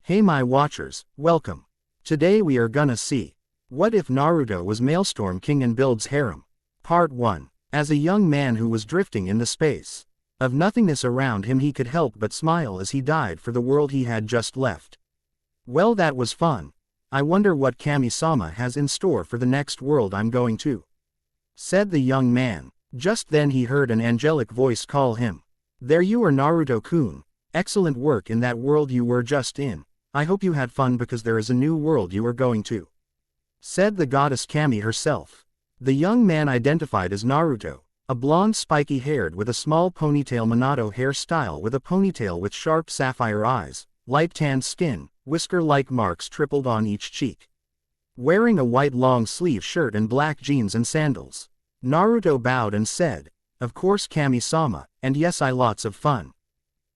Hey my watchers, welcome. Today we are gonna see, what if Naruto was Maelstrom King and builds harem? Part 1. As a young man who was drifting in the space of nothingness around him, he could help but smile as he died for the world he had just left. Well, that was fun. I wonder what Kami-sama has in store for the next world I'm going to, said the young man. Just then he heard an angelic voice call him. There you are, Naruto-kun. Excellent work in that world you were just in. I hope you had fun because there is a new world you are going to, said the goddess Kami herself. The young man identified as Naruto, a blonde spiky-haired with a small ponytail Minato hairstyle with a ponytail with sharp sapphire eyes, light tanned skin, whisker-like marks tripled on each cheek. Wearing a white long-sleeve shirt and black jeans and sandals, Naruto bowed and said, "Of course Kami-sama, and yes, I lots of fun."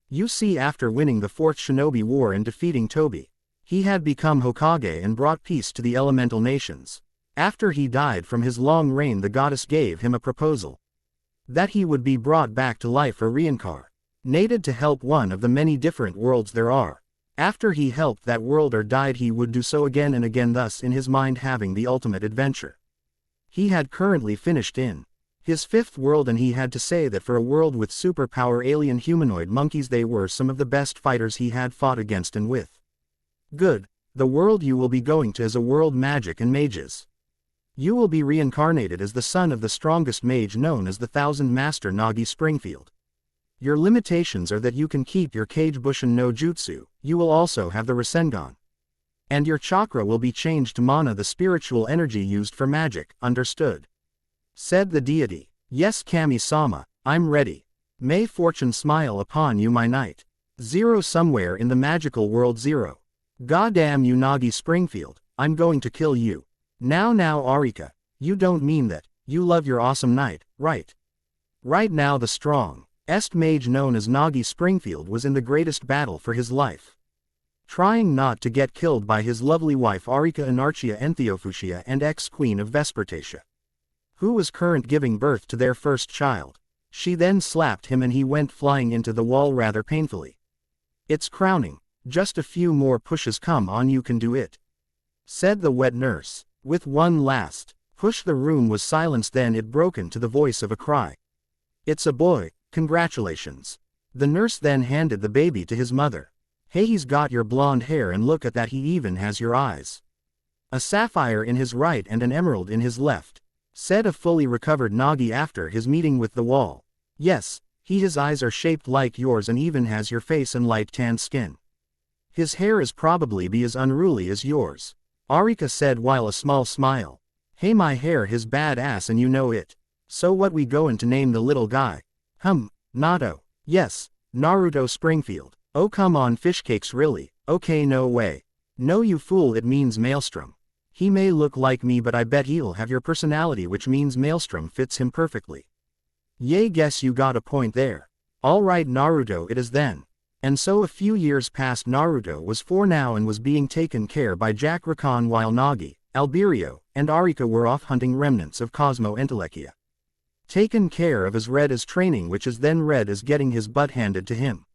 You see, after winning the 4th Shinobi War and defeating Tobi, he had become Hokage and brought peace to the elemental nations. After he died from his long reign, the goddess gave him a proposal that he would be brought back to life or reincarnated to help one of the many different worlds there are. After he helped that world or died, he would do so again and again, thus in his mind having the ultimate adventure. He had currently finished in his 5th world, and he had to say that for a world with superpower alien humanoid monkeys, they were some of the best fighters he had fought against and with. Good. The world you will be going to is a world magic and mages. You will be reincarnated as the son of the strongest mage known as the Thousand Master Nagi Springfield. Your limitations are that you can keep your Kage Bushin no Jutsu, you will also have the Rasengan. And your chakra will be changed to mana, the spiritual energy used for magic, understood? Said the deity. Yes Kami-sama, I'm ready. May fortune smile upon you, my knight. Zero somewhere in the magical world zero. Goddamn you Nagi Springfield, I'm going to kill you. Now Arika, you don't mean that, you love your awesome knight, right? Right now the strongest mage known as Nagi Springfield was in the greatest battle for his life, trying not to get killed by his lovely wife Arika Anarchia Entheofushia and ex-queen of Vespertatia, who was current giving birth to their first child. She then slapped him and he went flying into the wall rather painfully. It's crowning, just a few more pushes, come on, you can do it, said the wet nurse. With one last push the room was silenced, then it broke into the voice of a cry. It's a boy, congratulations. The nurse then handed the baby to his mother. Hey, he's got your blonde hair, and look at that, he even has your eyes. A sapphire in his right and an emerald in his left, said a fully recovered Nagi after his meeting with the wall. Yes, his eyes are shaped like yours and even has your face and light tan skin. His hair is probably be as unruly as yours, Arika said while a small smile. Hey, my hair his bad ass and you know it. So what we going to name the little guy? Nato. Yes, Naruto Springfield. Oh come on, fishcakes, really? Okay, no way. No you fool, it means Maelstrom. He may look like me, but I bet he'll have your personality, which means Maelstrom fits him perfectly. Yay, guess you got a point there. Alright Naruto, it is then. And so a few years passed. Naruto was 4 now and was being taken care by Jack Rakan while Nagi, Alberio, and Arika were off hunting remnants of Cosmo Entelequia. Taken care of as Red as training, which is then Red as getting his butt handed to him.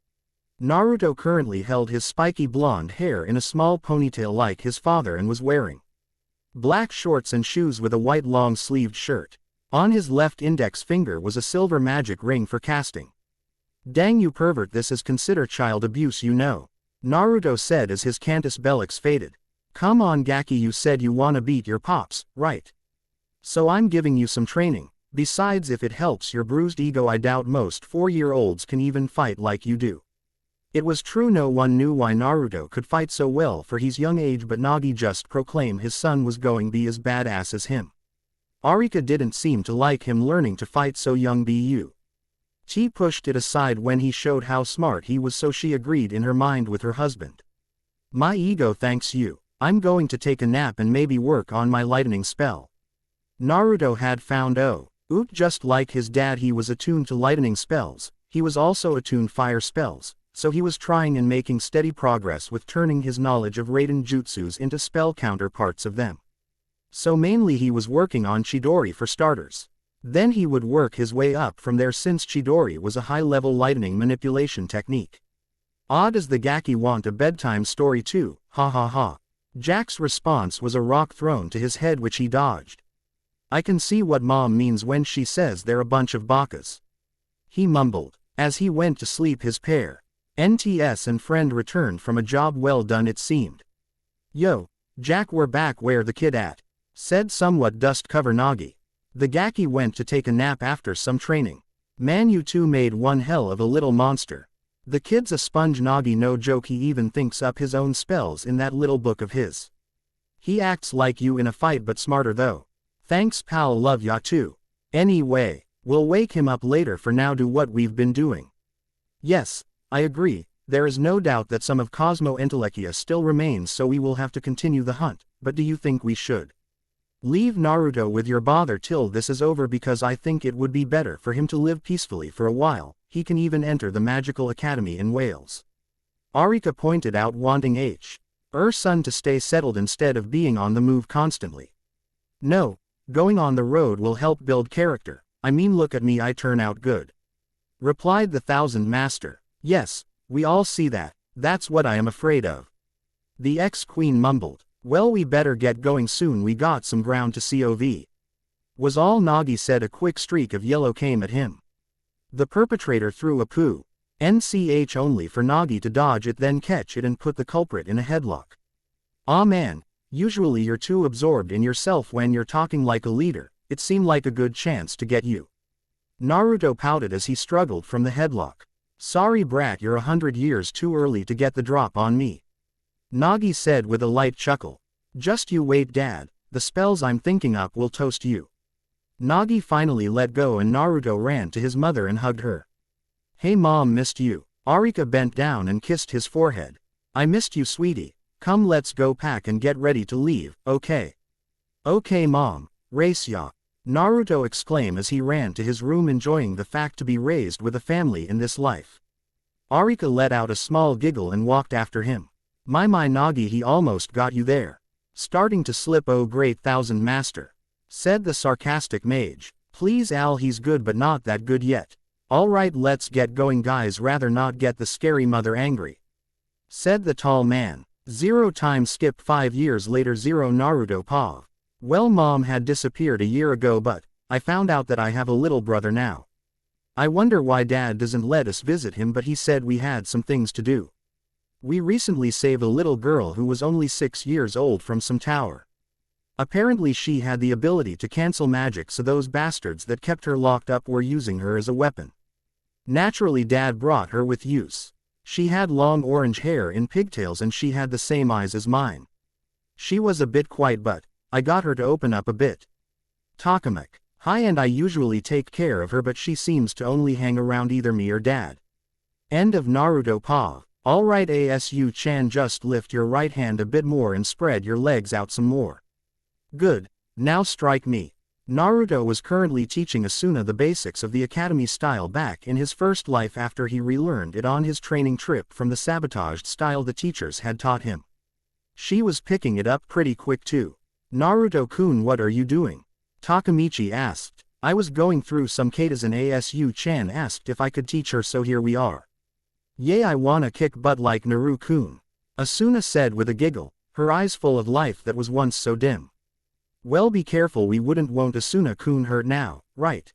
Naruto currently held his spiky blonde hair in a small ponytail like his father and was wearing black shorts and shoes with a white long-sleeved shirt. On his left index finger was a silver magic ring for casting. Dang you pervert, this is considered child abuse, you know, Naruto said as his Cantus Bellic faded. Come on Gaki, you said you wanna beat your pops, right? So I'm giving you some training. Besides, if it helps your bruised ego, I doubt most 4-year-olds can even fight like you do. It was true, no one knew why Naruto could fight so well for his young age, but Nagi just proclaimed his son was going be as badass as him. Arika didn't seem to like him learning to fight so young. She pushed it aside when he showed how smart he was, so she agreed in her mind with her husband. My ego thanks you. I'm going to take a nap and maybe work on my lightning spell. Naruto had found just like his dad, he was attuned to lightning spells. He was also attuned fire spells, so he was trying and making steady progress with turning his knowledge of Raiden jutsus into spell counterparts of them. So mainly he was working on Chidori for starters. Then he would work his way up from there, since Chidori was a high-level lightning manipulation technique. Odd does the Gaki want a bedtime story too, ha ha ha. Jack's response was a rock thrown to his head which he dodged. I can see what Mom means when she says they're a bunch of bakas. He mumbled. As he went to sleep his pair, NTS and friend returned from a job well done it seemed. Yo, Jack we're back where the kid at? Said somewhat dust-cover Nagi. The Gaki went to take a nap after some training. Man you two made one hell of a little monster. The kid's a sponge Nagi no joke he even thinks up his own spells in that little book of his. He acts like you in a fight but smarter though. Thanks pal love ya too. Anyway, we'll wake him up later for now do what we've been doing. Yes, I agree, there is no doubt that some of Cosmo Entelequia still remains so we will have to continue the hunt, but do you think we should leave Naruto with your bother till this is over because I think it would be better for him to live peacefully for a while, he can even enter the magical academy in Wales. Arika pointed out wanting her son to stay settled instead of being on the move constantly. No, going on the road will help build character, I mean look at me I turn out good. Replied the Thousand Master. Yes, we all see that, that's what I am afraid of. The ex-queen mumbled. Well we better get going soon we got some ground to COV. Was all Nagi said a quick streak of yellow came at him. The perpetrator threw a poo. NCH only for Nagi to dodge it then catch it and put the culprit in a headlock. Aw man, usually you're too absorbed in yourself when you're talking like a leader, it seemed like a good chance to get you. Naruto pouted as he struggled from the headlock. Sorry brat you're 100 years too early to get the drop on me. Nagi said with a light chuckle. Just you wait dad, the spells I'm thinking up will toast you. Nagi finally let go and Naruto ran to his mother and hugged her. Hey mom missed you. Arika bent down and kissed his forehead. I missed you sweetie, come let's go pack and get ready to leave, okay? Okay mom, race ya. Naruto exclaimed as he ran to his room enjoying the fact to be raised with a family in this life. Arika let out a small giggle and walked after him. My Nagi he almost got you there. Starting to slip oh great Thousand Master. Said the sarcastic mage. Please Al he's good but not that good yet. Alright let's get going guys rather not get the scary mother angry. Said the tall man. 0 time skip 5 years later 0 Naruto Pav. Well mom had disappeared a year ago but, I found out that I have a little brother now. I wonder why dad doesn't let us visit him but he said we had some things to do. We recently saved a little girl who was only 6 years old from some tower. Apparently she had the ability to cancel magic so those bastards that kept her locked up were using her as a weapon. Naturally dad brought her with use. She had long orange hair in pigtails and she had the same eyes as mine. She was a bit quiet but, I got her to open up a bit. Takamak. Hi and I usually take care of her but she seems to only hang around either me or dad. End of Naruto Pav. Alright ASU-chan just lift your right hand a bit more and spread your legs out some more. Good, now strike me. Naruto was currently teaching Asuna the basics of the academy style back in his first life after he relearned it on his training trip from the sabotaged style the teachers had taught him. She was picking it up pretty quick too. Naruto-kun what are you doing? Takamichi asked. I was going through some katas and ASU-chan asked if I could teach her so here we are. Yay I wanna kick butt like Naru-kun. Asuna said with a giggle, her eyes full of life that was once so dim. Well be careful we won't Asuna-kun hurt now, right?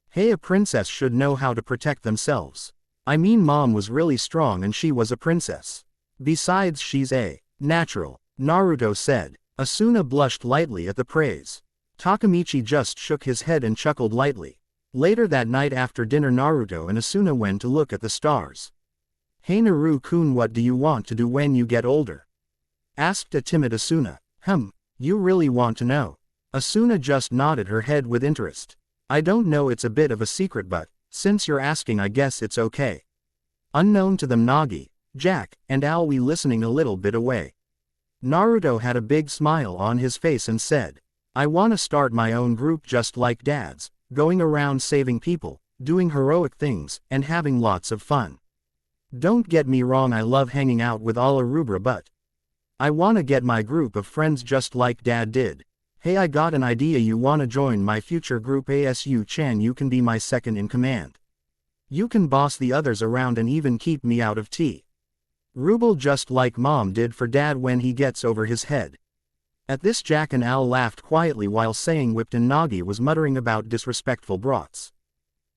Hey a princess should know how to protect themselves. I mean mom was really strong and she was a princess. Besides she's a natural, Naruto said. Asuna blushed lightly at the praise. Takamichi just shook his head and chuckled lightly. Later that night after dinner Naruto and Asuna went to look at the stars. Hey Naru-kun what do you want to do when you get older? Asked a timid Asuna. You really want to know? Asuna just nodded her head with interest. I don't know it's a bit of a secret but, since you're asking I guess it's okay. Unknown to them Nagi, Jack, and Aoi listening a little bit away. Naruto had a big smile on his face and said, I wanna start my own group just like dad's, going around saving people, doing heroic things, and having lots of fun. Don't get me wrong I love hanging out with all Arubra but I wanna get my group of friends just like dad did. Hey I got an idea you wanna join my future group ASU-chan you can be my second in command. You can boss the others around and even keep me out of tea. Ruble just like mom did for dad when he gets over his head. At this Jack and Al laughed quietly while saying whipped and Nagi was muttering about disrespectful brats.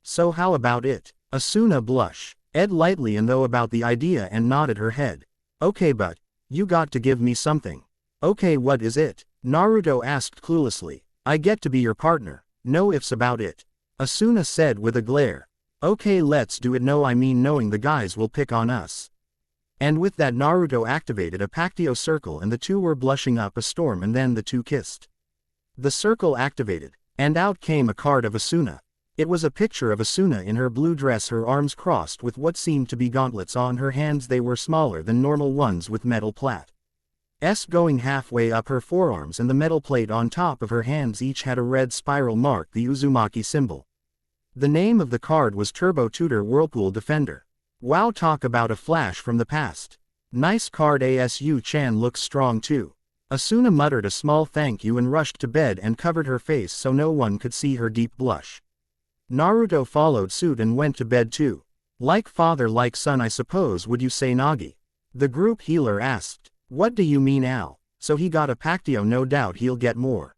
So how about it? Asuna blushed. Ed lightly and though about the idea and nodded her head. Okay but, you got to give me something. Okay what is it? Naruto asked cluelessly. I get to be your partner, no ifs about it. Asuna said with a glare. Okay let's do it no I mean knowing the guys will pick on us. And with that Naruto activated a pactio circle and the two were blushing up a storm and then the two kissed. The circle activated, and out came a card of Asuna. It was a picture of Asuna in her blue dress, her arms crossed with what seemed to be gauntlets on her hands. They were smaller than normal ones with metal plate. Going halfway up her forearms and the metal plate on top of her hands each had a red spiral mark, the Uzumaki symbol. The name of the card was Turbo Tutor Whirlpool Defender. Wow, talk about a flash from the past. Nice card. Asu-chan looks strong too. Asuna muttered a small thank you and rushed to bed and covered her face so no one could see her deep blush. Naruto followed suit and went to bed too. Like father like son I suppose would you say Nagi? The group healer asked. What do you mean Al? So he got a pactio, no doubt he'll get more.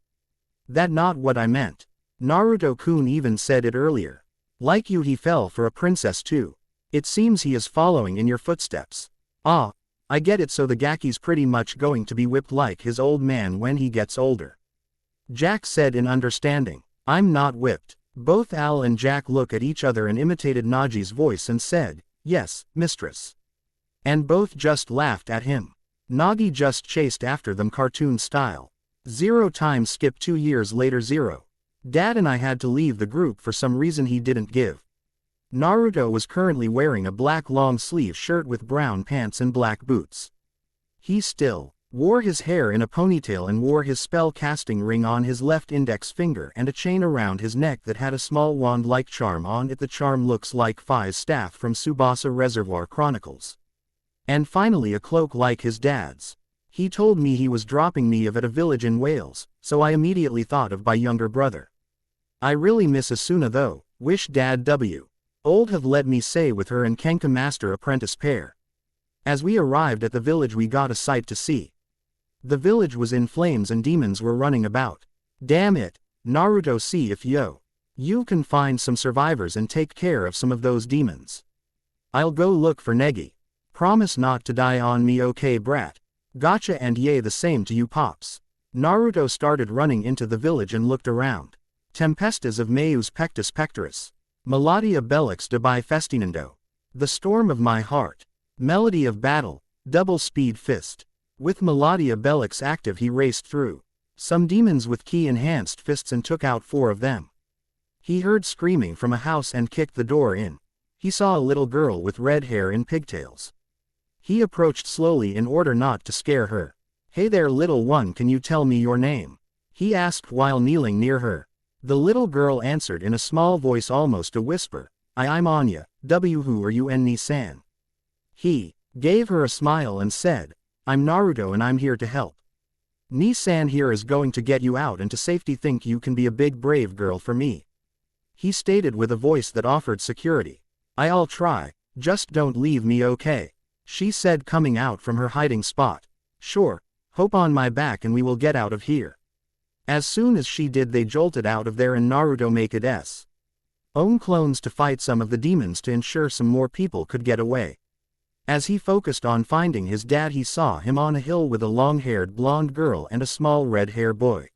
That not what I meant. Naruto-kun even said it earlier. Like you he fell for a princess too. It seems he is following in your footsteps. Ah, I get it, so the Gaki's pretty much going to be whipped like his old man when he gets older. Jack said in understanding. I'm not whipped. Both Al and Jack looked at each other and imitated Nagi's voice and said, yes, mistress. And both just laughed at him. Nagi just chased after them cartoon style. 0 time skip 2 years later 0. Dad and I had to leave the group for some reason he didn't give. Naruto was currently wearing a black long-sleeve shirt with brown pants and black boots. He still wore his hair in a ponytail and wore his spell-casting ring on his left index finger and a chain around his neck that had a small wand-like charm on it. The charm looks like Fi's staff from Tsubasa Reservoir Chronicles. And finally a cloak like his dad's. He told me he was dropping me off at a village in Wales, so I immediately thought of my younger brother. I really miss Asuna though, wish Dad W. Old have let me stay with her and Kenka Master Apprentice pair. As we arrived at the village we got a sight to see. The village was in flames and demons were running about. Damn it, Naruto, see if you can find some survivors and take care of some of those demons. I'll go look for Negi. Promise not to die on me, okay brat? Gotcha, and yay, the same to you pops. Naruto started running into the village and looked around. Tempestas of Meus Pectus Pectoris. Melodia Bellix de bi Festinando. The Storm of My Heart. Melody of Battle, Double Speed Fist. With Melodia Bellix active he raced through some demons with key-enhanced fists and took out 4 of them. He heard screaming from a house and kicked the door in. He saw a little girl with red hair in pigtails. He approached slowly in order not to scare her. Hey there little one, can you tell me your name? He asked while kneeling near her. The little girl answered in a small voice, almost a whisper. I'm Anya, who are you Ni-san? He gave her a smile and said, I'm Naruto and I'm here to help. Ni-san here is going to get you out and to safety. Think you can be a big brave girl for me? He stated with a voice that offered security. I'll try, just don't leave me, okay? She said, coming out from her hiding spot. Sure, hope on my back and we will get out of here. As soon as she did they jolted out of there and Naruto made his own clones to fight some of the demons to ensure some more people could get away. As he focused on finding his dad he saw him on a hill with a long-haired blonde girl and a small red-haired boy.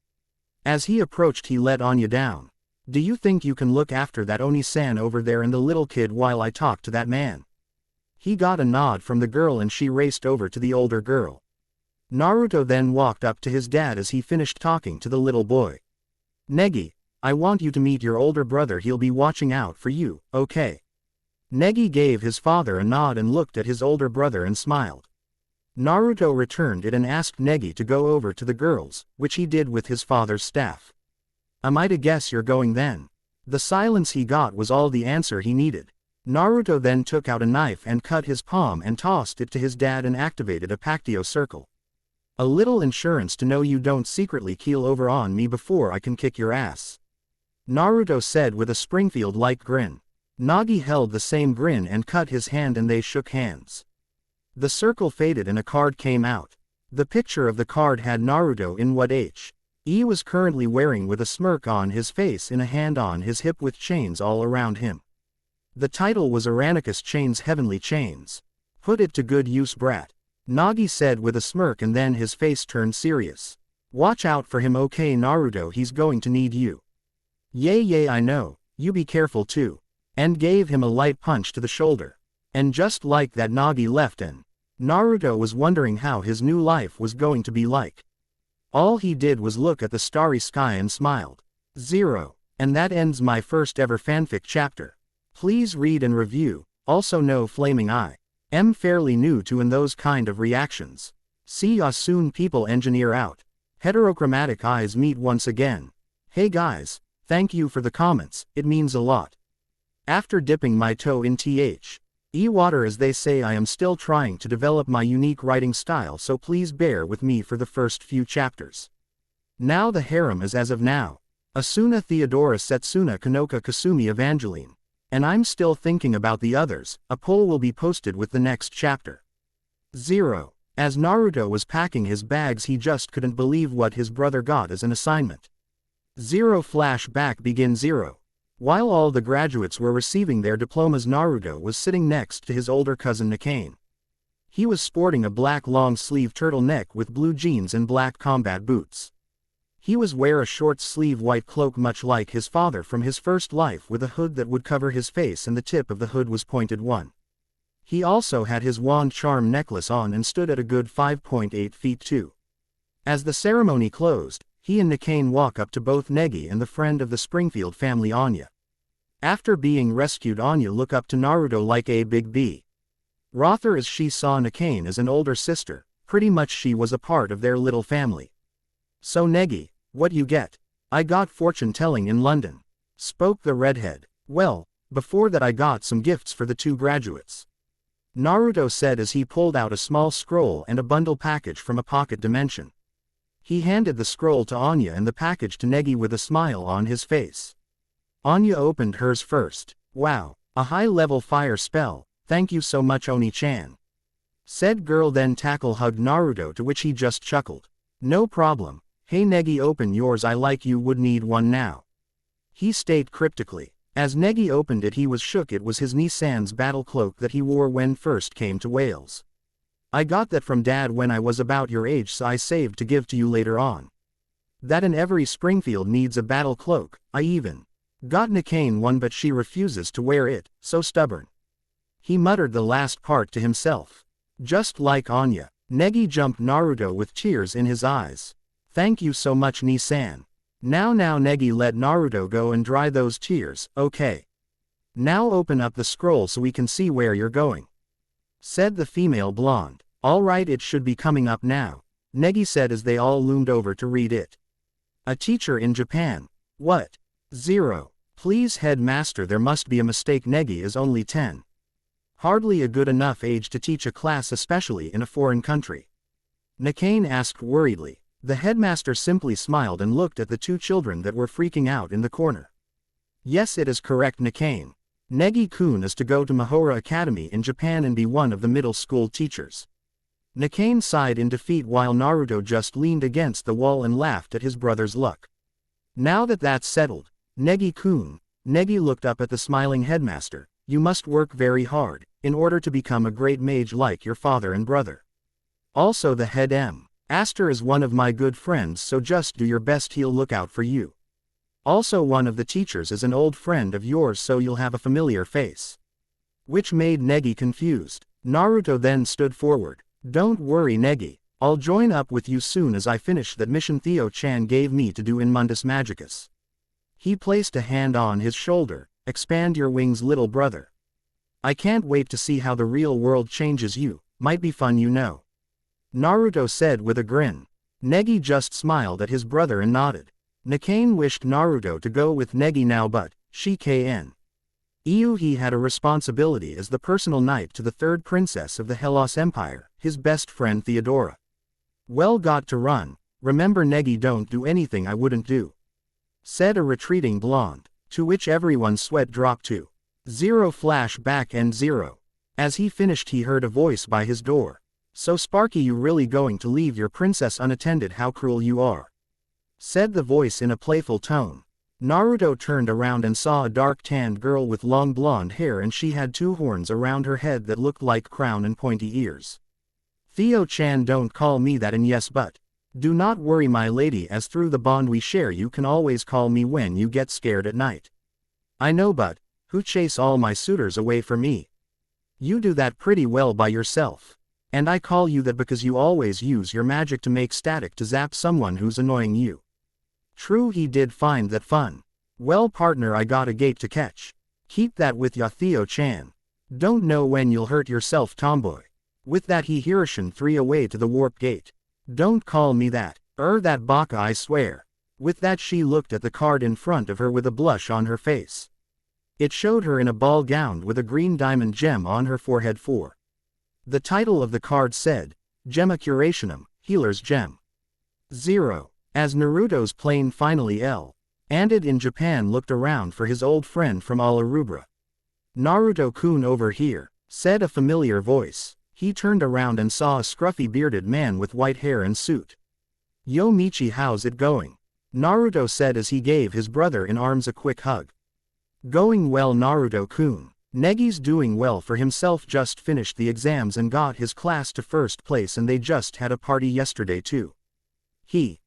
As he approached he let Anya down. Do you think you can look after that Oni-san over there and the little kid while I talk to that man? He got a nod from the girl and she raced over to the older girl. Naruto then walked up to his dad as he finished talking to the little boy. Negi, I want you to meet your older brother, he'll be watching out for you, okay? Negi gave his father a nod and looked at his older brother and smiled. Naruto returned it and asked Negi to go over to the girls, which he did with his father's staff. Am I to guess you're going then? The silence he got was all the answer he needed. Naruto then took out a knife and cut his palm and tossed it to his dad and activated a pactio circle. A little insurance to know you don't secretly keel over on me before I can kick your ass. Naruto said with a Springfield-like grin. Nagi held the same grin and cut his hand and they shook hands. The circle faded and a card came out. The picture of the card had Naruto in what he was currently wearing with a smirk on his face in a hand on his hip with chains all around him. The title was Irenicus Chains Heavenly Chains. Put it to good use, brat. Nagi said with a smirk, and then his face turned serious. Watch out for him, okay Naruto, he's going to need you. Yay I know, you be careful too. And gave him a light punch to the shoulder. And just like that Nagi left and Naruto was wondering how his new life was going to be like. All he did was look at the starry sky and smiled. 0. And that ends my first ever fanfic chapter. Please read and review. Also no flaming I am fairly new to in those kind of reactions. See ya soon people. Engineer out. Heterochromatic eyes meet once again. Hey guys, thank you for the comments, it means a lot. After dipping my toe in water as they say, I am still trying to develop my unique writing style, so please bear with me for the first few chapters. Now the harem is as of now. Asuna, Theodora, Setsuna, Kanoka, Kasumi, Evangelene. And I'm still thinking about the others. A poll will be posted with the next chapter. 0. As Naruto was packing his bags, he just couldn't believe what his brother got as an assignment. 0 Flashback begin 0. While all the graduates were receiving their diplomas, Naruto was sitting next to his older cousin Nakane. He was sporting a black long-sleeve turtleneck with blue jeans and black combat boots. He was wearing a short-sleeve white cloak much like his father from his first life, with a hood that would cover his face and the tip of the hood was pointed one. He also had his wand charm necklace on and stood at a good 5.8 feet too. As the ceremony closed, he and Nakane walk up to both Negi and the friend of the Springfield family, Anya. After being rescued, Anya look up to Naruto like a big B. Rother, as she saw Nakane as an older sister, pretty much she was a part of their little family. So Negi, what you get? I got fortune telling in London. Spoke the redhead. Well, before that I got some gifts for the two graduates. Naruto said as he pulled out a small scroll and a bundle package from a pocket dimension. He handed the scroll to Anya and the package to Negi with a smile on his face. Anya opened hers first. Wow, a high-level fire spell, thank you so much Oni-chan. Said girl, then tackle hugged Naruto, to which he just chuckled. No problem. Hey Negi, open yours, I like you would need one now. He stated cryptically. As Negi opened it, he was shook. It was his Nissan's battle cloak that he wore when first came to Wales. I got that from Dad when I was about your age, so I saved to give to you later on. That in every Springfield needs a battle cloak. I even got Nakane one, but she refuses to wear it, so stubborn. He muttered the last part to himself. Just like Anya. Negi jumped Naruto with tears in his eyes. Thank you so much Nissan. Now Negi, let Naruto go and dry those tears, okay? Now open up the scroll so we can see where you're going. Said the female blonde. Alright, it should be coming up now. Negi said as they all loomed over to read it. A teacher in Japan. What? 0. Please headmaster, there must be a mistake. Negi is only 10. Hardly a good enough age to teach a class, especially in a foreign country. Nakane asked worriedly. The headmaster simply smiled and looked at the two children that were freaking out in the corner. Yes, it is correct Nakane. Negi-kun is to go to Mahora Academy in Japan and be one of the middle school teachers. Nakane sighed in defeat while Naruto just leaned against the wall and laughed at his brother's luck. Now that that's settled, Negi-kun, Negi looked up at the smiling headmaster. You must work very hard, in order to become a great mage like your father and brother. Also the head Aster is one of my good friends, so just do your best, he'll look out for you. Also one of the teachers is an old friend of yours, so you'll have a familiar face. Which made Negi confused. Naruto then stood forward. Don't worry Negi, I'll join up with you soon as I finish that mission Theo-chan gave me to do in Mundus Magicus. He placed a hand on his shoulder. Expand your wings little brother. I can't wait to see how the real world changes you, might be fun you know. Naruto said with a grin. Negi just smiled at his brother and nodded. Nakane wished Naruto to go with Negi now, but he had a responsibility as the personal knight to the third princess of the Hellas Empire, his best friend Theodora. Well, got to run. Remember Negi, don't do anything I wouldn't do. Said a retreating blonde, to which everyone's sweat dropped to 0 flashback and 0. As he finished he heard a voice by his door. "So Sparky, you really going to leave your princess unattended? How cruel you are," said the voice in a playful tone. Naruto turned around and saw a dark-tanned girl with long blonde hair, and she had two horns around her head that looked like crown and pointy ears. "Theo-chan, don't call me that, and yes, but do not worry my lady, as through the bond we share you can always call me when you get scared at night." "I know, but who chase all my suitors away from me? You do that pretty well by yourself. And I call you that because you always use your magic to make static to zap someone who's annoying you." True, he did find that fun. "Well partner, I got a gate to catch. Keep that with ya, Theo-chan. Don't know when you'll hurt yourself, tomboy." With that he Hirshin 3 away to the warp gate. "Don't call me that. That baka, I swear." With that she looked at the card in front of her with a blush on her face. It showed her in a ball gown with a green diamond gem on her forehead. The title of the card said, Gemma Curationum, Healer's Gem. 0. As Naruto's plane finally landed in Japan, looked around for his old friend from Alarubra. "Naruto-kun, over here," said a familiar voice. He turned around and saw a scruffy bearded man with white hair and suit. "Yo Michi, how's it going?" Naruto said as he gave his brother in arms a quick hug. "Going well, Naruto-kun. Negi's doing well for himself, just finished the exams and got his class to first place, and they just had a party yesterday too."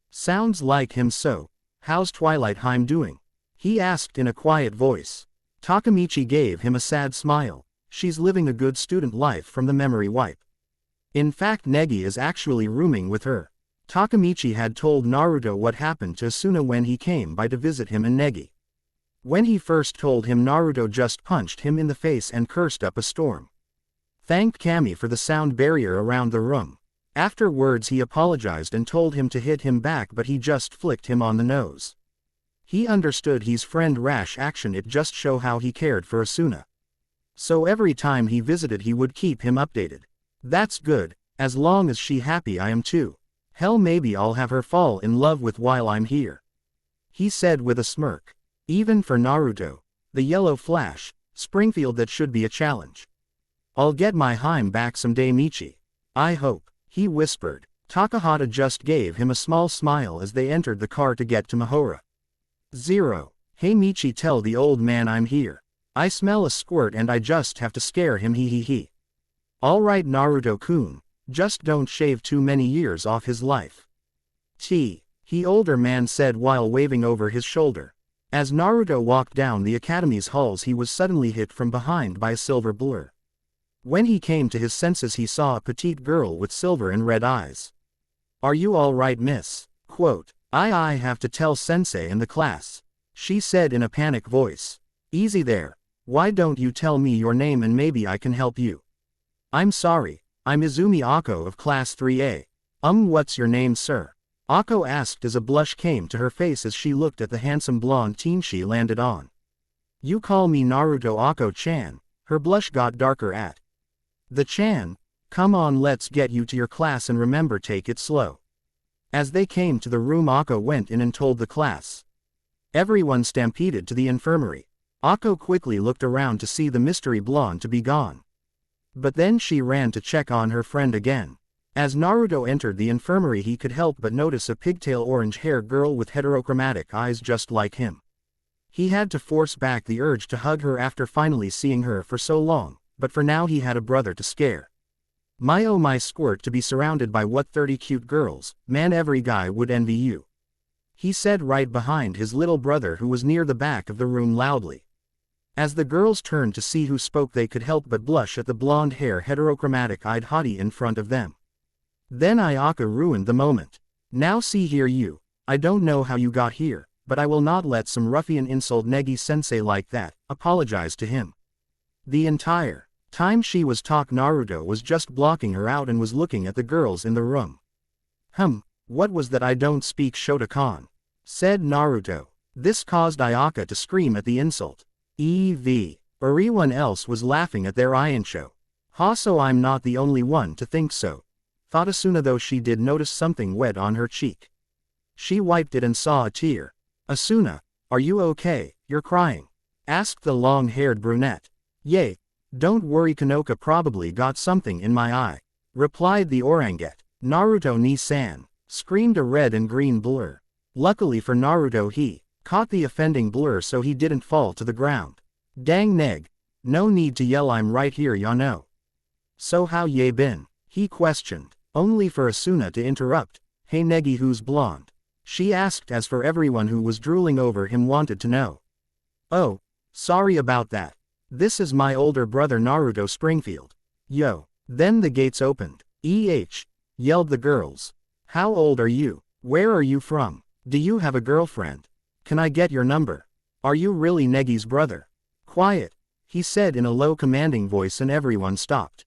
Sounds like him. "So, how's Twilight Heim doing?" he asked in a quiet voice. Takamichi gave him a sad smile. "She's living a good student life from the memory wipe. In fact, Negi is actually rooming with her." Takamichi had told Naruto what happened to Asuna when he came by to visit him and Negi. When he first told him, Naruto just punched him in the face and cursed up a storm. Thanked Kami for the sound barrier around the room. Afterwards he apologized and told him to hit him back, but he just flicked him on the nose. He understood his friend rash action, it just show how he cared for Asuna. So every time he visited he would keep him updated. "That's good, as long as she happy I am too. Hell, maybe I'll have her fall in love with while I'm here," he said with a smirk. Even for Naruto, the yellow flash, Springfield, that should be a challenge. "I'll get my Heim back someday, Michi. I hope," he whispered. Takahata just gave him a small smile as they entered the car to get to Mahora. 0. "Hey Michi, tell the old man I'm here. I smell a squirt and I just have to scare him, he. "Alright Naruto-kun, just don't shave too many years off his life." He older man said while waving over his shoulder. As Naruto walked down the academy's halls he was suddenly hit from behind by a silver blur. When he came to his senses he saw a petite girl with silver and red eyes. "Are you alright, miss?" I have to tell sensei and the class," she said in a panic voice. "Easy there, why don't you tell me your name and maybe I can help you?" "I'm sorry, I'm Izumi Akko of class 3A. What's your name, sir?" Akko asked as a blush came to her face as she looked at the handsome blonde teen she landed on. "You call me Naruto Akko-chan." Her blush got darker at the "chan." "Come on, let's get you to your class, and remember, take it slow." As they came to the room Akko went in and told the class. Everyone stampeded to the infirmary. Akko quickly looked around to see the mystery blonde to be gone. But then she ran to check on her friend again. As Naruto entered the infirmary he could help but notice a pigtail orange-haired girl with heterochromatic eyes just like him. He had to force back the urge to hug her after finally seeing her for so long, but for now he had a brother to scare. "My oh my squirt, to be surrounded by what 30 cute girls, man, every guy would envy you," he said right behind his little brother who was near the back of the room loudly. As the girls turned to see who spoke they could help but blush at the blonde-hair heterochromatic-eyed hottie in front of them. Then Ayaka ruined the moment. "Now see here you, I don't know how you got here, but I will not let some ruffian insult Negi-sensei like that," apologized to him. The entire time she was talking Naruto was just blocking her out and was looking at the girls in the room. What was that? "I don't speak Shotokan," said Naruto. This caused Ayaka to scream at the insult. Everyone else was laughing at their Ainsho. So I'm not the only one to think so," thought Asuna, though she did notice something wet on her cheek. She wiped it and saw a tear. "Asuna, are you okay? You're crying," asked the long-haired brunette. "Yay, Don't worry, Kanoka probably got something in my eye, replied the orangutan. Naruto ni-san, screamed a red and green blur. Luckily for Naruto, he caught the offending blur so he didn't fall to the ground. Dang neg. No need to yell, I'm right here, ya know. So how ye been? He questioned, only for Asuna to interrupt. Hey Negi, who's blonde? She asked, as for everyone who was drooling over him wanted to know. Oh, sorry about that. This is my older brother Naruto Springfield. Yo. Then the gates opened. Yelled the girls. How old are you? Where are you from? Do you have a girlfriend? Can I get your number? Are you really Negi's brother? Quiet, he said in a low commanding voice, and everyone stopped.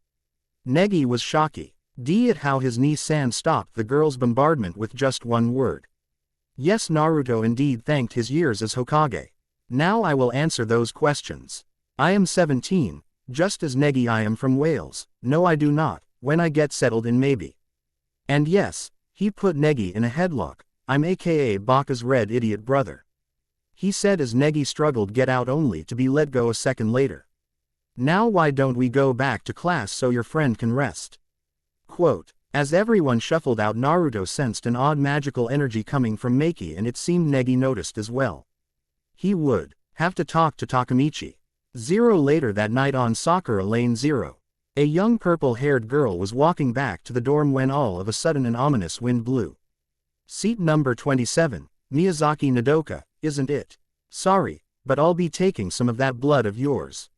Negi was shocked at how his ni-san stopped the girls' bombardment with just one word. Yes, Naruto indeed thanked his years as Hokage. Now I will answer those questions. I am 17, just as Negi. I am from Wales. No, I do not. When I get settled in, maybe. And yes, he put Negi in a headlock. I'm aka Baka's red idiot brother. He said as Negi struggled get out only to be let go a second later. Now why don't we go back to class so your friend can rest? Quote. As everyone shuffled out, Naruto sensed an odd magical energy coming from Maki, and it seemed Negi noticed as well. He would have to talk to Takamichi. Later that night on Sakura Lane 0. A young purple-haired girl was walking back to the dorm when all of a sudden an ominous wind blew. Seat number 27, Miyazaki Nodoka, isn't it? Sorry, but I'll be taking some of that blood of yours,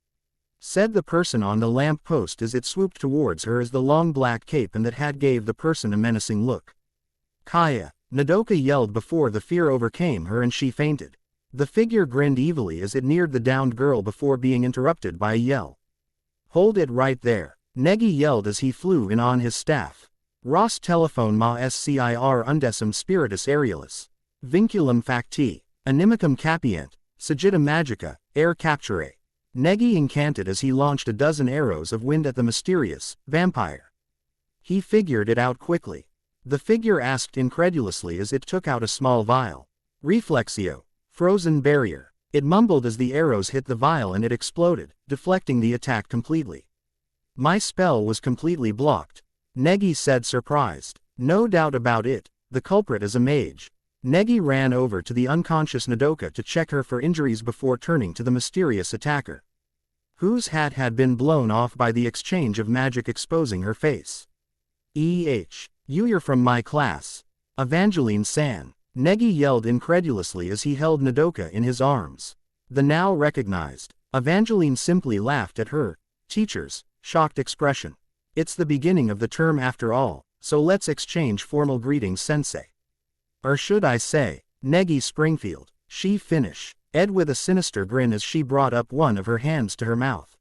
said the person on the lamp post as it swooped towards her as the long black cape and that hat gave the person a menacing look. Kaya, Nodoka yelled before the fear overcame her and she fainted. The figure grinned evilly as it neared the downed girl before being interrupted by a yell. Hold it right there, Negi yelled as he flew in on his staff. Ros telephone ma scir undecim spiritus aerialis. Vinculum facti, animicum capient, sagita magica, air capture. Negi incanted as he launched a dozen arrows of wind at the mysterious vampire. He figured it out quickly. The figure asked incredulously as it took out a small vial. Reflexio, frozen barrier. It mumbled as the arrows hit the vial and it exploded, deflecting the attack completely. My spell was completely blocked, Negi said, surprised. No doubt about it, the culprit is a mage. Negi ran over to the unconscious Nodoka to check her for injuries before turning to the mysterious attacker, whose hat had been blown off by the exchange of magic, exposing her face. You're from my class. Evangelene-san, Negi yelled incredulously as he held Nodoka in his arms. The now recognized Evangelene simply laughed at her teacher's shocked expression. It's the beginning of the term after all, so let's exchange formal greetings, sensei. Or should I say, Negi Springfield, she finished, Ed with a sinister grin as she brought up one of her hands to her mouth.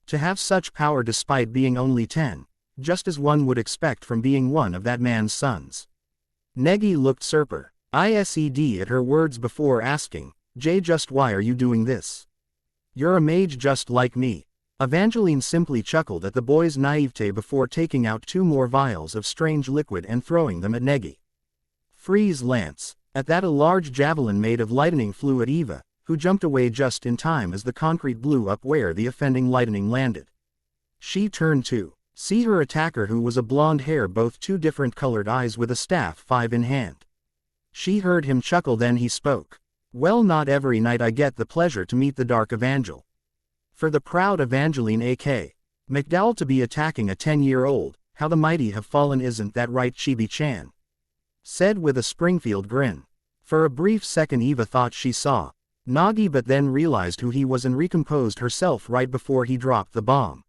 To have such power despite being only 10, just as one would expect from being one of that man's sons. Negi looked surprised at her words before asking, Jay, just why are you doing this? You're a mage just like me. Evangelene simply chuckled at the boy's naivete before taking out 2 more vials of strange liquid and throwing them at Negi. Freeze lance. At that a large javelin made of lightning flew at Eva, who jumped away just in time as the concrete blew up where the offending lightning landed. She turned to see her attacker, who was a blonde hair, both 2 different colored eyes with a staff 5 in hand. She heard him chuckle, then he spoke. Well, not every night I get the pleasure to meet the Dark Evangel. For the proud Evangelene A.K. McDowell to be attacking a 10-year-old, how the mighty have fallen, isn't that right, Chibi-chan? Said with a Springfield grin. For a brief second Eva thought she saw Nagi, but then realized who he was and recomposed herself right before he dropped the bomb.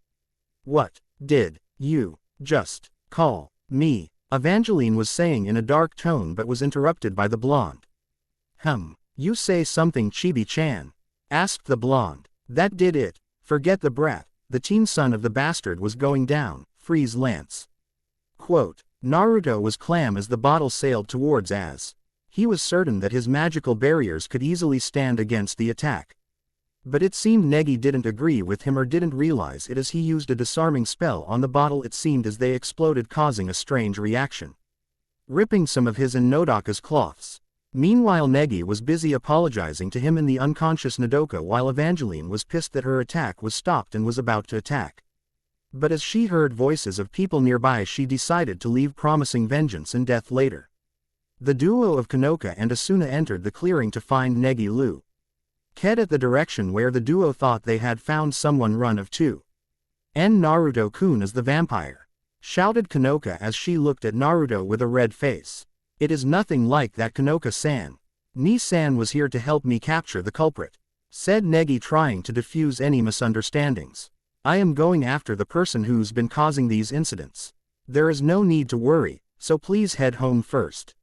What did you just call me? Evangelene was saying in a dark tone, but was interrupted by the blonde. You say something, Chibi-chan? Asked the blonde. That did it. Forget the brat. The teen son of the bastard was going down. Freeze lance. Quote. Naruto was calm as the bottle sailed towards as he was certain that his magical barriers could easily stand against the attack. But it seemed Negi didn't agree with him, or didn't realize it, as he used a disarming spell on the bottle. It seemed as they exploded, causing a strange reaction, ripping some of his and Nodaka's cloths. Meanwhile Negi was busy apologizing to him and the unconscious Nodoka while Evangelene was pissed that her attack was stopped and was about to attack. But as she heard voices of people nearby she decided to leave, promising vengeance and death later. The duo of Kanoka and Asuna entered the clearing to find Negi Lu. Head at the direction where the duo thought they had found someone. Run of 2. Naruto-kun is the vampire, shouted Kanoka as she looked at Naruto with a red face. It is nothing like that, Kanoka-san. Ni-san was here to help me capture the culprit, said Negi, trying to diffuse any misunderstandings. I am going after the person who's been causing these incidents. There is no need to worry, so please head home first.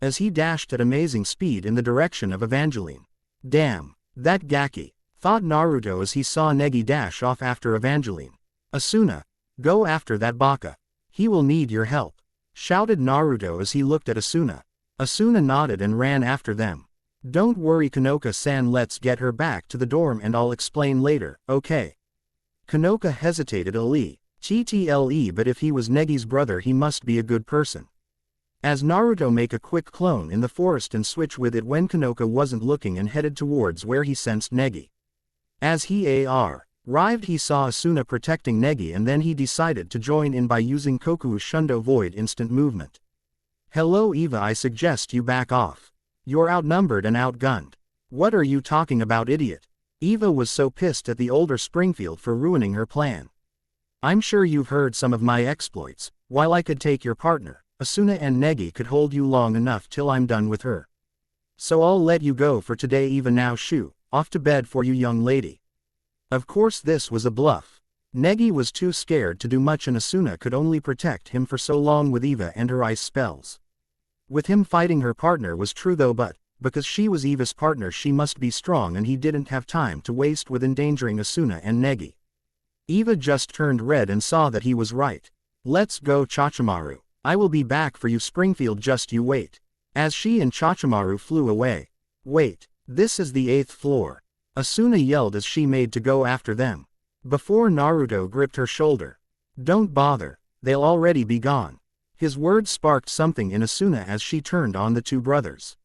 As he dashed at amazing speed in the direction of Evangelene. Damn, that Gaki, thought Naruto as he saw Negi dash off after Evangelene. Asuna, go after that baka. He will need your help, shouted Naruto as he looked at Asuna. Asuna nodded and ran after them. Don't worry Kanoka-san, let's get her back to the dorm and I'll explain later, okay? Kanoka hesitated a li. But if he was Negi's brother he must be a good person. As Naruto make a quick clone in the forest and switch with it when Kanoka wasn't looking and headed towards where he sensed Negi. As he arrived he saw Asuna protecting Negi and then he decided to join in by using Koku's Shundo Void instant movement. Hello Eva, I suggest you back off. You're outnumbered and outgunned. What are you talking about, idiot? Eva was so pissed at the older Springfield for ruining her plan. I'm sure you've heard some of my exploits. While I could take your partner, Asuna, and Negi could hold you long enough till I'm done with her. So I'll let you go for today Eva. Now shoo, off to bed for you young lady. Of course this was a bluff. Negi was too scared to do much and Asuna could only protect him for so long with Eva and her ice spells. With him fighting her partner was true though, but because she was Eva's partner she must be strong and he didn't have time to waste with endangering Asuna and Negi. Eva just turned red and saw that he was right. Let's go Chachimaru. I will be back for you Springfield, just you wait. As she and Chachimaru flew away. Wait, this is the 8th floor. Asuna yelled as she made to go after them. Before Naruto gripped her shoulder. Don't bother, they'll already be gone. His words sparked something in Asuna as she turned on the two brothers.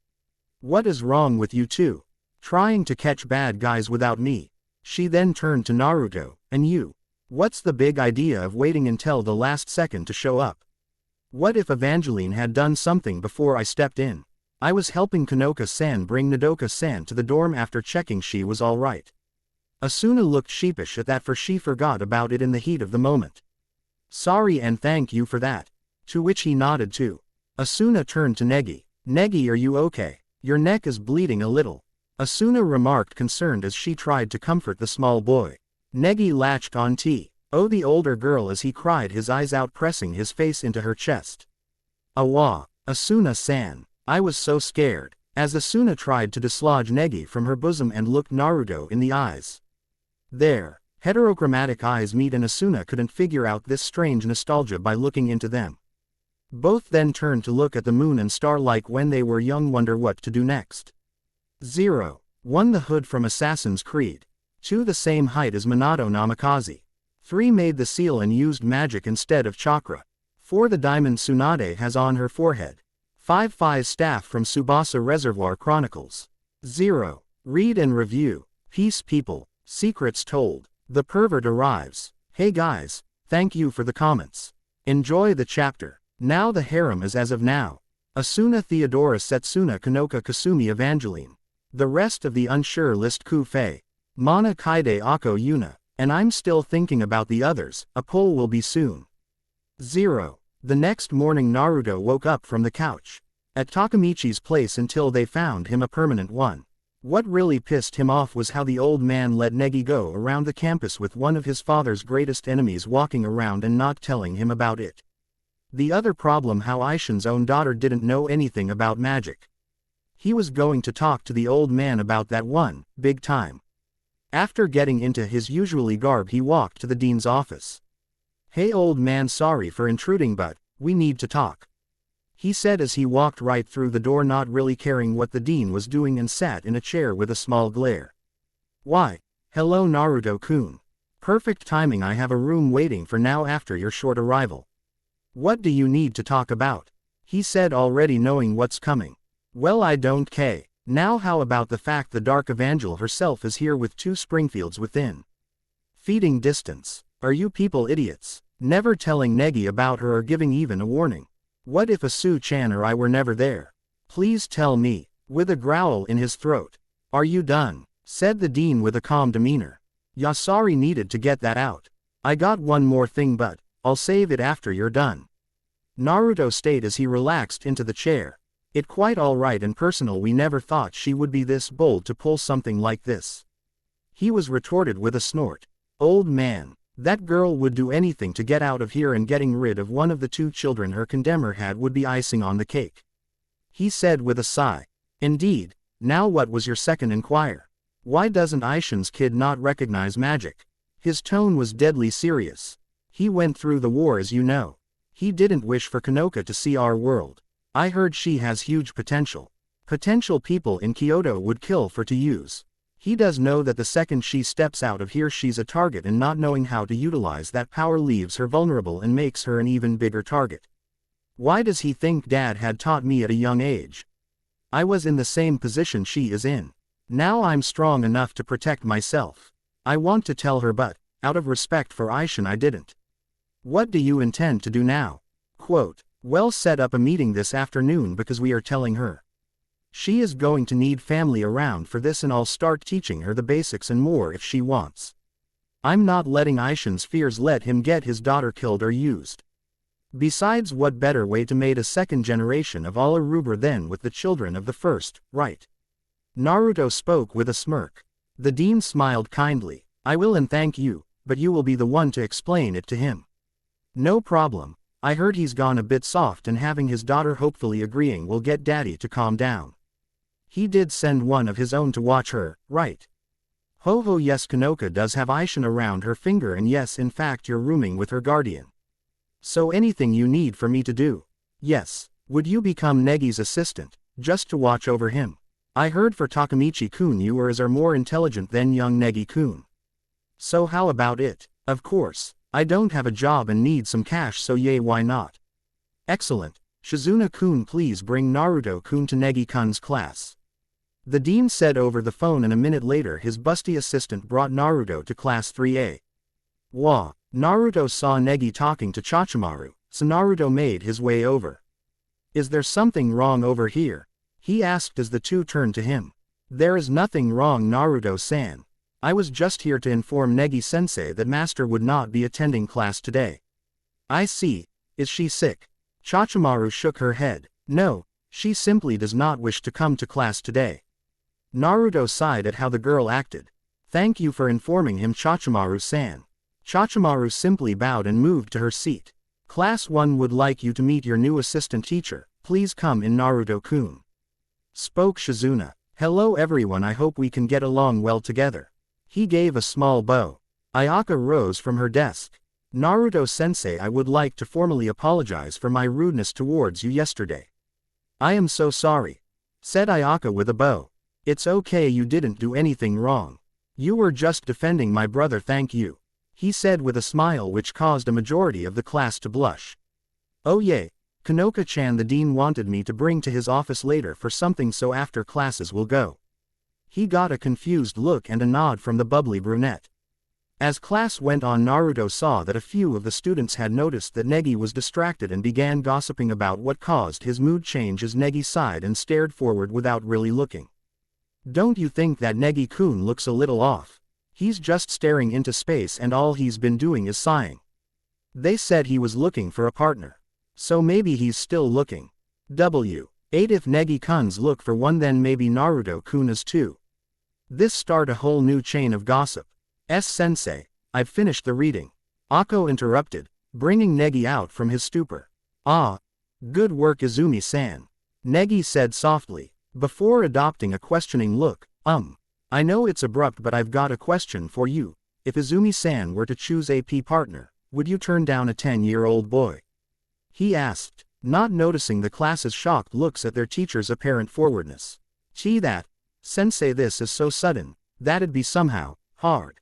What is wrong with you two? Trying to catch bad guys without me? She then turned to Naruto, and you? What's the big idea of waiting until the last second to show up? What if Evangelene had done something before I stepped in? I was helping Kanoka-san bring Nodoka-san to the dorm after checking she was alright. Asuna looked sheepish at that, for she forgot about it in the heat of the moment. Sorry and thank you for that. To which he nodded too. Asuna turned to Negi. Negi, are you okay? Your neck is bleeding a little. Asuna remarked, concerned as she tried to comfort the small boy. Negi latched on the older girl as he cried his eyes out, pressing his face into her chest. Awa, Asuna-san, I was so scared. As Asuna tried to dislodge Negi from her bosom and looked Naruto in the eyes. Their heterochromatic eyes meet and Asuna couldn't figure out this strange nostalgia by looking into them. Both then turned to look at the moon and star like when they were young, wonder what to do next. 0. 1. The hood from Assassin's Creed. 2. The same height as Minato Namikaze. 3. Made the seal and used magic instead of chakra. 4. The diamond Tsunade has on her forehead. 5. 5. Staff from Tsubasa Reservoir Chronicles. 0. Read and review. Peace people, secrets told. The pervert arrives. Hey guys, thank you for the comments. Enjoy the chapter. Now the harem is as of now. Asuna, Theodora, Setsuna, Kanoka, Kasumi, Evangelene. The rest of the unsure list: Kufei, Mana, Kaide, Ako, Yuna. And I'm still thinking about the others. A poll will be soon. 0. The next morning Naruto woke up from the couch at Takamichi's place until they found him a permanent one. What really pissed him off was how the old man let Negi go around the campus with one of his father's greatest enemies walking around and not telling him about it. The other problem, how Aishin's own daughter didn't know anything about magic. He was going to talk to the old man about that one, big time. After getting into his usually garb he walked to the dean's office. Hey old man, sorry for intruding but, we need to talk. He said as he walked right through the door, not really caring what the dean was doing, and sat in a chair with a small glare. Why, hello Naruto-kun. Perfect timing, I have a room waiting for now after your short arrival. What do you need to talk about? He said, already knowing what's coming. Well, I don't care. Now how about the fact the Dark Evangel herself is here with 2 Springfields within feeding distance? Are you people idiots? Never telling Negi about her or giving even a warning. What if Asu-chan or I were never there? Please tell me. With a growl in his throat. Are you done? Said the dean with a calm demeanor. Yasari needed to get that out. I got one more thing, but I'll save it after you're done. Naruto stayed as he relaxed into the chair. It quite alright and personal, we never thought she would be this bold to pull something like this. He was retorted with a snort. Old man, that girl would do anything to get out of here, and getting rid of one of the 2 children her condemner had would be icing on the cake. He said with a sigh. Indeed. Now what was your second inquiry? Why doesn't Aishin's kid not recognize magic? His tone was deadly serious. He went through the war, as you know. He didn't wish for Kanoka to see our world. I heard she has huge potential. Potential people in Kyoto would kill for to use. He does know that the second she steps out of here she's a target, and not knowing how to utilize that power leaves her vulnerable and makes her an even bigger target. Why does he think Dad had taught me at a young age? I was in the same position she is in. Now I'm strong enough to protect myself. I want to tell her, but, out of respect for Aishin, I didn't. What do you intend to do now? Quote, well, set up a meeting this afternoon because we are telling her. She is going to need family around for this, and I'll start teaching her the basics and more if she wants. I'm not letting Aishin's fears let him get his daughter killed or used. Besides, what better way to make a second generation of all Aruba than with the children of the first, right? Naruto spoke with a smirk. The dean smiled kindly. I will, and thank you, but you will be the one to explain it to him. No problem. I heard he's gone a bit soft, and having his daughter hopefully agreeing will get daddy to calm down. He did send one of his own to watch her, right? Ho ho, yes, Kanoka does have Aishin around her finger, and yes, in fact you're rooming with her guardian. So anything you need for me to do? Yes. Would you become Negi's assistant, just to watch over him? I heard for Takamichi-kun you are more intelligent than young Negi-kun. So how about it? Of course. I don't have a job and need some cash, so yay, why not? Excellent. Shizuna-kun, please bring Naruto-kun to Negi-kun's class. The dean said over the phone, and a minute later his busty assistant brought Naruto to class 3A. Wah. Naruto saw Negi talking to Chachimaru, so Naruto made his way over. Is there something wrong over here? He asked as the 2 turned to him. There is nothing wrong, Naruto-san. I was just here to inform Negi-sensei that master would not be attending class today. I see. Is she sick? Chachimaru shook her head. No, she simply does not wish to come to class today. Naruto sighed at how the girl acted. Thank you for informing him, Chachimaru-san. Chachimaru simply bowed and moved to her seat. Class 1 would like you to meet your new assistant teacher. Please come in, Naruto-kun. Spoke Shizuna. Hello everyone, I hope we can get along well together. He gave a small bow. Ayaka rose from her desk. Naruto-sensei, I would like to formally apologize for my rudeness towards you yesterday. I am so sorry, said Ayaka with a bow. It's okay, you didn't do anything wrong. You were just defending my brother, thank you. He said with a smile which caused a majority of the class to blush. Oh yay, Kanoka-chan, the dean wanted me to bring to his office later for something, so after classes we'll go. He got a confused look and a nod from the bubbly brunette. As class went on, Naruto saw that a few of the students had noticed that Negi was distracted and began gossiping about what caused his mood change as Negi sighed and stared forward without really looking. Don't you think that Negi-kun looks a little off? He's just staring into space and all he's been doing is sighing. They said he was looking for a partner. So maybe he's still looking. W. 8 If Negi-kun's look for one, then maybe Naruto-kun is too. This start a whole new chain of gossip. Sensei, I've finished the reading. Akko interrupted, bringing Negi out from his stupor. Ah. Good work, Izumi-san. Negi said softly, before adopting a questioning look. I know it's abrupt, but I've got a question for you. If Izumi-san were to choose a partner, would you turn down a 10-year-old boy? He asked, not noticing the class's shocked looks at their teacher's apparent forwardness. Gee, that. Sensei, this is so sudden. That'd be somehow hard.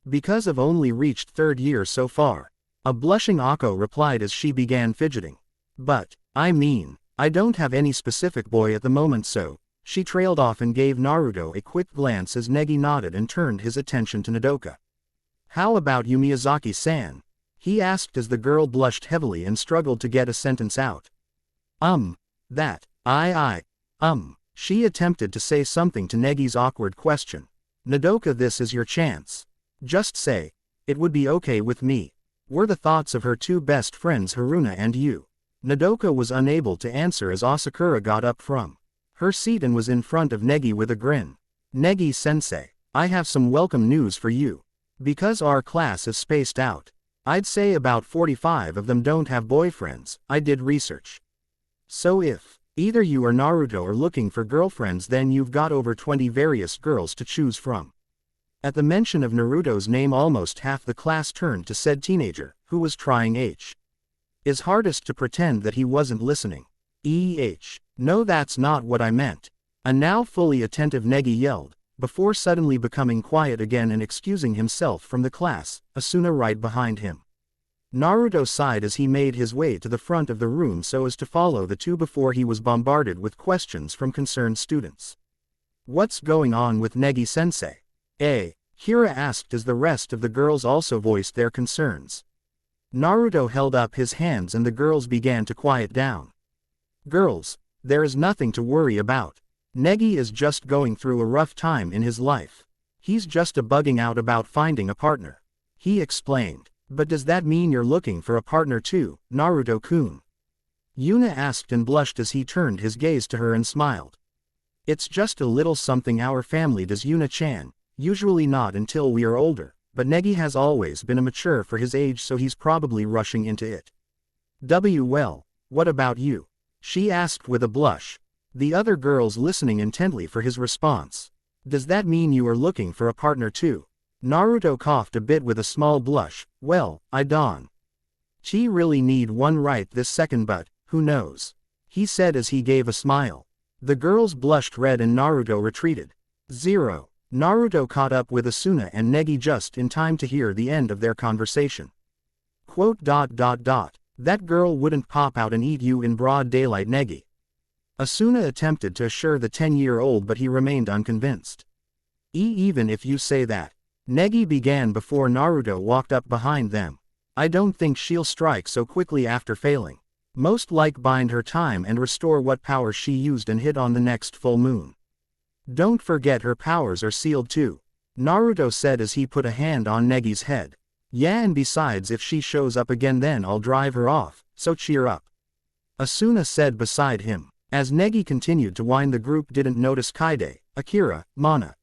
Because I've only reached 3rd year so far. A blushing Akko replied as she began fidgeting. But, I mean, I don't have any specific boy at the moment, so. She trailed off and gave Naruto a quick glance as Negi nodded and turned his attention to Nodoka. How about you, Miyazaki-san? He asked as the girl blushed heavily and struggled to get a sentence out. That. She attempted to say something to Negi's awkward question. Nodoka, this is your chance. Just say, it would be okay with me. Were the thoughts of her two best friends Haruna and you. Nodoka was unable to answer as Asakura got up from her seat and was in front of Negi with a grin. Negi-sensei, I have some welcome news for you. Because our class is spaced out, I'd say about 45 of them don't have boyfriends. I did research. So if either you or Naruto are looking for girlfriends, then you've got over 20 various girls to choose from. At the mention of Naruto's name, almost half the class turned to said teenager, who was trying his hardest to pretend that he wasn't listening. No, that's not what I meant. A now fully attentive Negi yelled, before suddenly becoming quiet again and excusing himself from the class, Asuna right behind him. Naruto sighed as he made his way to the front of the room so as to follow the two before he was bombarded with questions from concerned students. What's going on with Negi-sensei? Hira asked as the rest of the girls also voiced their concerns. Naruto held up his hands and the girls began to quiet down. Girls, there is nothing to worry about. Negi is just going through a rough time in his life. He's just bugging out about finding a partner. He explained. But does that mean you're looking for a partner too, Naruto-kun? Yuna asked and blushed as he turned his gaze to her and smiled. It's just a little something our family does, Yuna-chan, usually not until we are older, but Negi has always been mature for his age, so he's probably rushing into it. Well, what about you? She asked with a blush. The other girls listening intently for his response. Does that mean you are looking for a partner too? Naruto coughed a bit with a small blush. Well, I don't really need one right this second, but who knows? He said as he gave a smile. The girls blushed red and Naruto retreated. Naruto caught up with Asuna and Negi just in time to hear the end of their conversation. That girl wouldn't pop out and eat you in broad daylight, Negi. Asuna attempted to assure the 10-year-old, but he remained unconvinced. Even if you say that. Negi began before Naruto walked up behind them. I don't think she'll strike so quickly after failing. Most like bind her time and restore what power she used and hit on the next full moon. Don't forget her powers are sealed too. Naruto said as he put a hand on Negi's head. Yeah, and besides, if she shows up again then I'll drive her off, so cheer up. Asuna said beside him. As Negi continued to whine, the group didn't notice Kaide, Akira, Mana,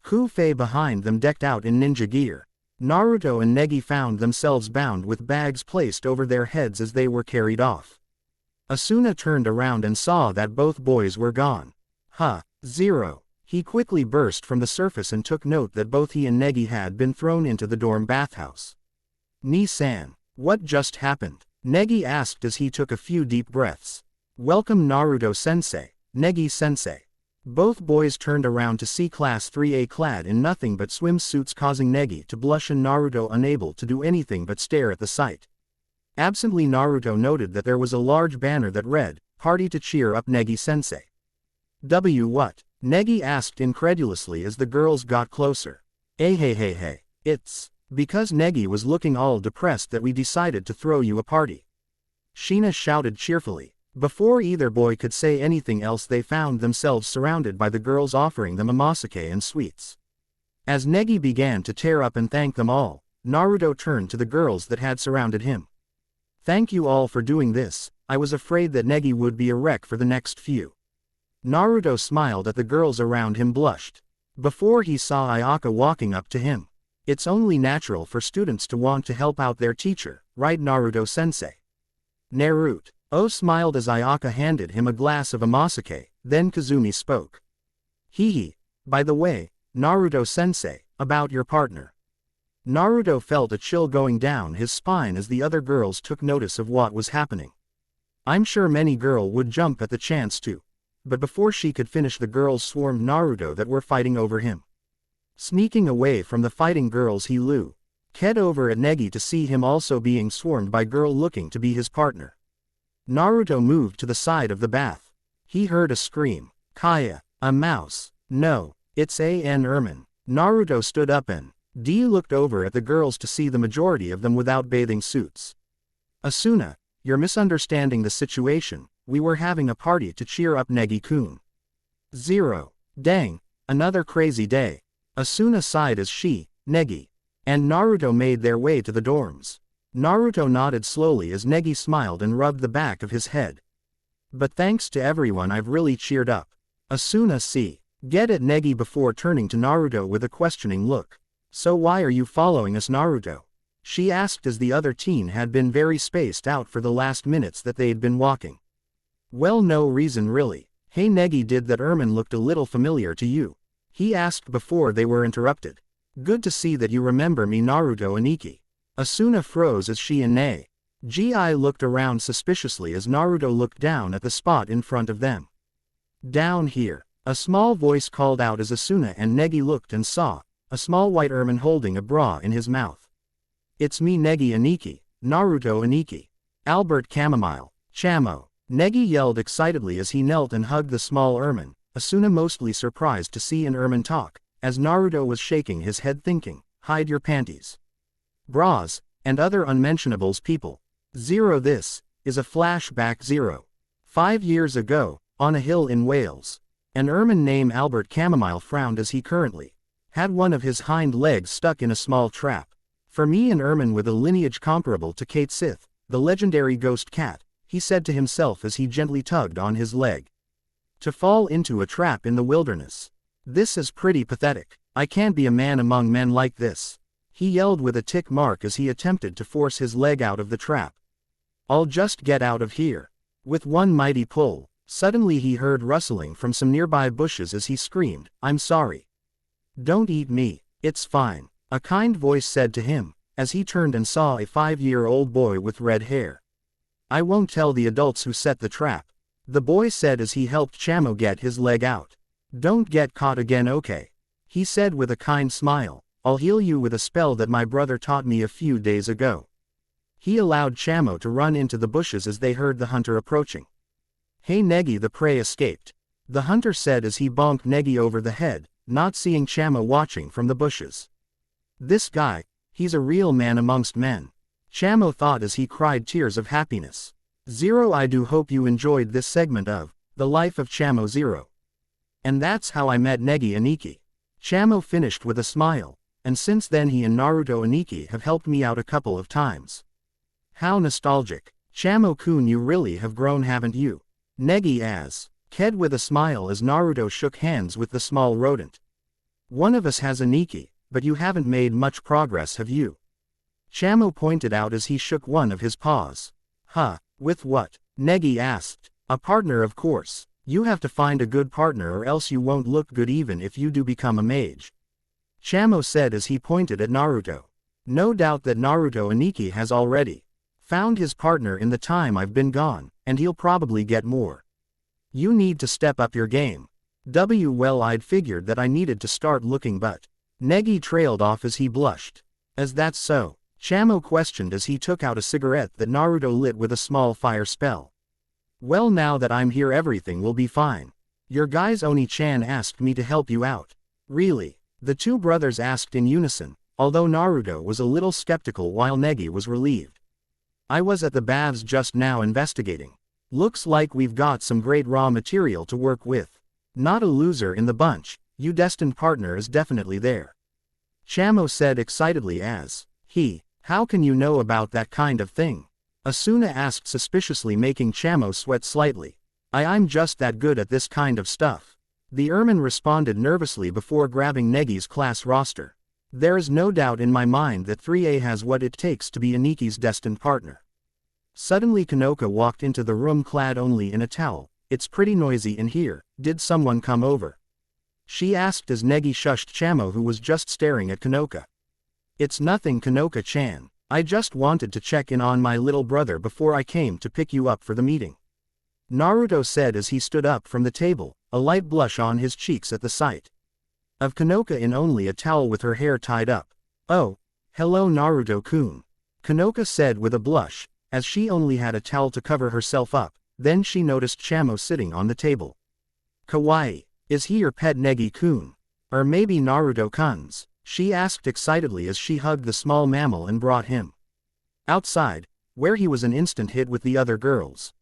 Kufei behind them decked out in ninja gear. Naruto and Negi found themselves bound with bags placed over their heads as they were carried off. Asuna turned around and saw that both boys were gone. He quickly burst from the surface and took note that both he and Negi had been thrown into the dorm bathhouse. Ni-san, what just happened? Negi asked as he took a few deep breaths. Welcome Naruto-sensei, Negi-sensei. Both boys turned around to see Class 3A clad in nothing but swimsuits, causing Negi to blush and Naruto unable to do anything but stare at the sight. Absently, Naruto noted that there was a large banner that read, "Party to cheer up Negi-sensei." What? Negi asked incredulously as the girls got closer. Hey. It's because Negi was looking all depressed that we decided to throw you a party. Shina shouted cheerfully. Before either boy could say anything else, they found themselves surrounded by the girls offering them amasake and sweets. As Negi began to tear up and thank them all, Naruto turned to the girls that had surrounded him. Thank you all for doing this. I was afraid that Negi would be a wreck for the next few. Naruto smiled at the girls around him, blushed. Before he saw Ayaka walking up to him. It's only natural for students to want to help out their teacher, right Naruto-sensei? Naruto smiled as Ayaka handed him a glass of amasake, then Kazumi spoke. By the way, Naruto-sensei, about your partner. Naruto felt a chill going down his spine as the other girls took notice of what was happening. I'm sure many girl would jump at the chance to. But before she could finish, the girls swarmed Naruto that were fighting over him. Sneaking away from the fighting girls, he looked over at Negi to see him also being swarmed by girl looking to be his partner. Naruto moved to the side of the bath. He heard a scream. Kaya, a mouse. No, it's An Ermin. Naruto stood up and looked over at the girls to see the majority of them without bathing suits. Asuna, you're misunderstanding the situation, we were having a party to cheer up Negi-kun. 0. Dang, another crazy day. Asuna sighed as she, Negi, and Naruto made their way to the dorms. Naruto nodded slowly as Negi smiled and rubbed the back of his head. But thanks to everyone, I've really cheered up. Asuna get at Negi before turning to Naruto with a questioning look. So why are you following us, Naruto? She asked as the other teen had been very spaced out for the last minutes that they'd been walking. Well, no reason really. Hey Negi, did that Ermin looked a little familiar to you? He asked before they were interrupted. Good to see that you remember me, Naruto and Ikki. Asuna froze as she and Negi looked around suspiciously as Naruto looked down at the spot in front of them. Down here, a small voice called out as Asuna and Negi looked and saw a small white Ermin holding a bra in his mouth. It's me, Negi and Ikki, Naruto and Ikki. Albert Chamomile, Chamo. Negi yelled excitedly as he knelt and hugged the small Ermin, Asuna mostly surprised to see an Ermin talk, as Naruto was shaking his head thinking, hide your panties. Bras, and other unmentionables people. 0. This is a flashback. 5 years ago, on a hill in Wales. An Ermin named Albert Chamomile frowned as he currently had one of his hind legs stuck in a small trap. For me, an Ermin with a lineage comparable to Kate Sith, the legendary ghost cat, he said to himself as he gently tugged on his leg. To fall into a trap in the wilderness. This is pretty pathetic. I can't be a man among men like this. He yelled with a tick mark as he attempted to force his leg out of the trap. I'll just get out of here. With one mighty pull, suddenly he heard rustling from some nearby bushes as he screamed, I'm sorry. Don't eat me, it's fine, a kind voice said to him, as he turned and saw a 5-year-old boy with red hair. I won't tell the adults who set the trap, the boy said as he helped Chamo get his leg out. Don't get caught again, okay? He said with a kind smile, I'll heal you with a spell that my brother taught me a few days ago. He allowed Chamo to run into the bushes as they heard the hunter approaching. Hey Negi, the prey escaped, the hunter said as he bonked Negi over the head, not seeing Chamo watching from the bushes. This guy, he's a real man amongst men. Chamo thought as he cried tears of happiness. 0. I do hope you enjoyed this segment of The Life of Chamo 0. And that's how I met Negi and Ikki. Chamo finished with a smile, and since then he and Naruto and Ikki have helped me out a couple of times. How nostalgic. Chamo-kun, you really have grown, haven't you? Negi said with a smile as Naruto shook hands with the small rodent. One of us has an Ikki, but you haven't made much progress, have you? Chamo pointed out as he shook one of his paws. Huh, with what? Negi asked. A partner, of course. You have to find a good partner or else you won't look good even if you do become a mage. Chamo said as he pointed at Naruto. No doubt that Naruto and Ikki has already found his partner in the time I've been gone, and he'll probably get more. You need to step up your game. Well, I'd figured that I needed to start looking, but Negi trailed off as he blushed. Is that so? Chamo questioned as he took out a cigarette that Naruto lit with a small fire spell. Well, now that I'm here everything will be fine. Your guy's Oni-chan asked me to help you out. Really? The two brothers asked in unison, although Naruto was a little skeptical while Negi was relieved. I was at the baths just now investigating. Looks like we've got some great raw material to work with. Not a loser in the bunch, your destined partner is definitely there. Chamo said excitedly as how can you know about that kind of thing? Asuna asked suspiciously, making Chamo sweat slightly. I'm just that good at this kind of stuff. The Ermin responded nervously before grabbing Negi's class roster. There is no doubt in my mind that 3A has what it takes to be Aniki's destined partner. Suddenly Kanoka walked into the room clad only in a towel. It's pretty noisy in here, did someone come over? She asked as Negi shushed Chamo, who was just staring at Kanoka. It's nothing, Kanoka-chan. I just wanted to check in on my little brother before I came to pick you up for the meeting. Naruto said as he stood up from the table, a light blush on his cheeks at the sight of Kanoka in only a towel with her hair tied up. Oh, hello Naruto-kun. Kanoka said with a blush, as she only had a towel to cover herself up. Then she noticed Chamo sitting on the table. Kawaii. Is he your pet Negi-kun? Or maybe Naruto-kun's? She asked excitedly as she hugged the small mammal and brought him outside, where he was an instant hit with the other girls.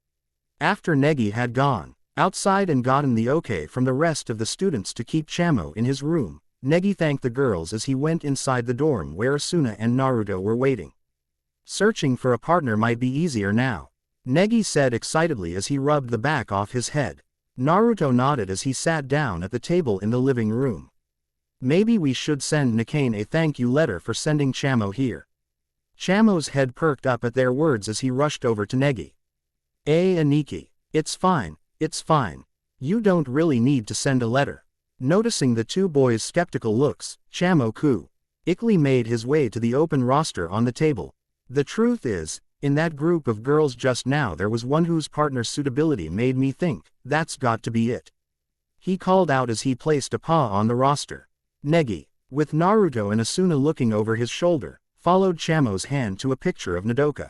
After Negi had gone outside and gotten the okay from the rest of the students to keep Chamo in his room, Negi thanked the girls as he went inside the dorm where Asuna and Naruto were waiting. Searching for a partner might be easier now, Negi said excitedly as he rubbed the back off his head. Naruto nodded as he sat down at the table in the living room. Maybe we should send Nikane a thank you letter for sending Chamo here. Chamo's head perked up at their words as he rushed over to Negi. Aniki. It's fine, it's fine. You don't really need to send a letter. Noticing the two boys' skeptical looks, Chamo quickly made his way to the open roster on the table. The truth is, in that group of girls just now there was one whose partner's suitability made me think, that's got to be it. He called out as he placed a paw on the roster. Negi, with Naruto and Asuna looking over his shoulder, followed Chamo's hand to a picture of Nodoka.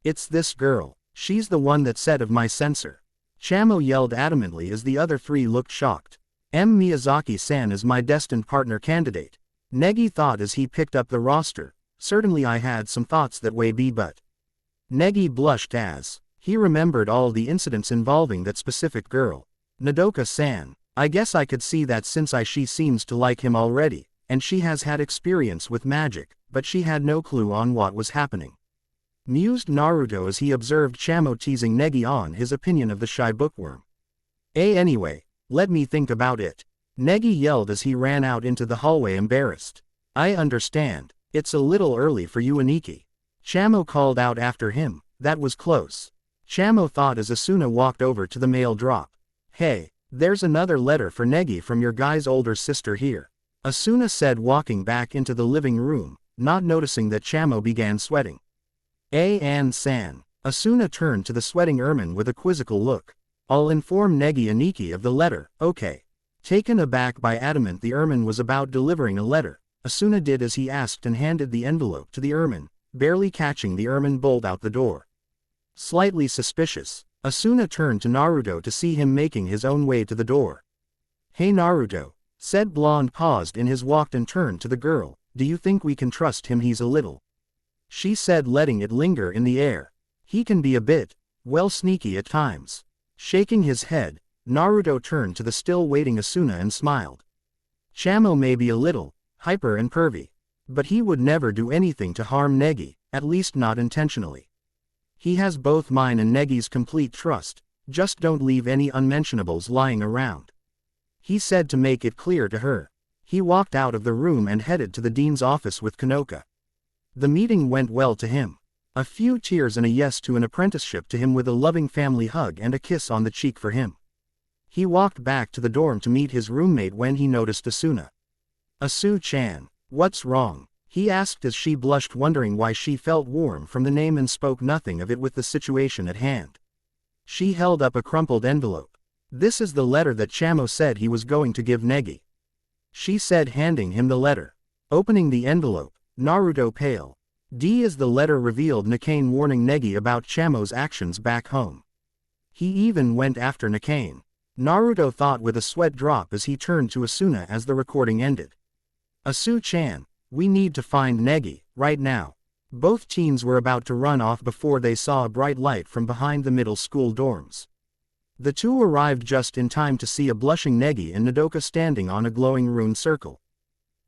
It's this girl, she's the one that said of my censor. Chamo yelled adamantly as the other three looked shocked. Miyazaki-san is my destined partner candidate. Negi thought as he picked up the roster. Certainly I had some thoughts that way but. Negi blushed as he remembered all the incidents involving that specific girl. Nodoka-san, I guess I could see that since she seems to like him already, and she has had experience with magic, but she had no clue on what was happening. Mused Naruto as he observed Chamo teasing Negi on his opinion of the shy bookworm. Anyway, let me think about it. Negi yelled as he ran out into the hallway embarrassed. I understand, it's a little early for you Aniki. Chamo called out after him, that was close. Chamo thought as Asuna walked over to the mail drop. Hey, there's another letter for Negi from your guy's older sister here. Asuna said walking back into the living room, not noticing that Chamo began sweating. An-san. Asuna turned to the sweating Ermin with a quizzical look. I'll inform Negi Aniki of the letter, okay. Taken aback by adamant the Ermin was about delivering a letter, Asuna did as he asked and handed the envelope to the Ermin, barely catching the Ermin bolt out the door. Slightly suspicious, Asuna turned to Naruto to see him making his own way to the door. Hey Naruto, said Blonde paused in his walk and turned to the girl, do you think we can trust him? He's a little. She said letting it linger in the air. He can be a bit, well sneaky at times. Shaking his head, Naruto turned to the still waiting Asuna and smiled. Chamo may be a little, hyper and pervy. But he would never do anything to harm Negi, at least not intentionally. He has both mine and Negi's complete trust, just don't leave any unmentionables lying around. He said to make it clear to her. He walked out of the room and headed to the dean's office with Kanoka. The meeting went well to him. A few tears and a yes to an apprenticeship to him with a loving family hug and a kiss on the cheek for him. He walked back to the dorm to meet his roommate when he noticed Asuna. Asu-chan, what's wrong? He asked as she blushed wondering why she felt warm from the name and spoke nothing of it with the situation at hand. She held up a crumpled envelope. This is the letter that Chamo said he was going to give Negi. She said handing him the letter. Opening the envelope, Naruto pale. D as the letter revealed Nikane warning Negi about Chamo's actions back home. He even went after Nikane. Naruto thought with a sweat drop as he turned to Asuna as the recording ended. Asu-chan, we need to find Negi, right now. Both teens were about to run off before they saw a bright light from behind the middle school dorms. The two arrived just in time to see a blushing Negi and Nodoka standing on a glowing rune circle.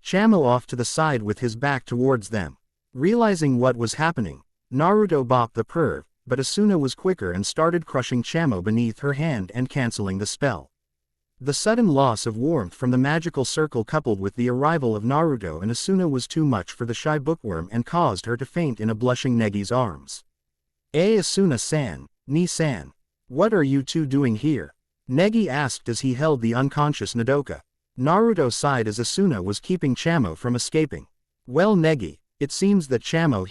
Chamo off to the side with his back towards them. Realizing what was happening, Naruto bopped the perv, but Asuna was quicker and started crushing Chamo beneath her hand and canceling the spell. The sudden loss of warmth from the magical circle coupled with the arrival of Naruto and Asuna was too much for the shy bookworm and caused her to faint in a blushing Negi's arms. Asuna-san, Ni-san. What are you two doing here? Negi asked as he held the unconscious Nodoka. Naruto sighed as Asuna was keeping Chamo from escaping. Well Negi, it seems that Chamo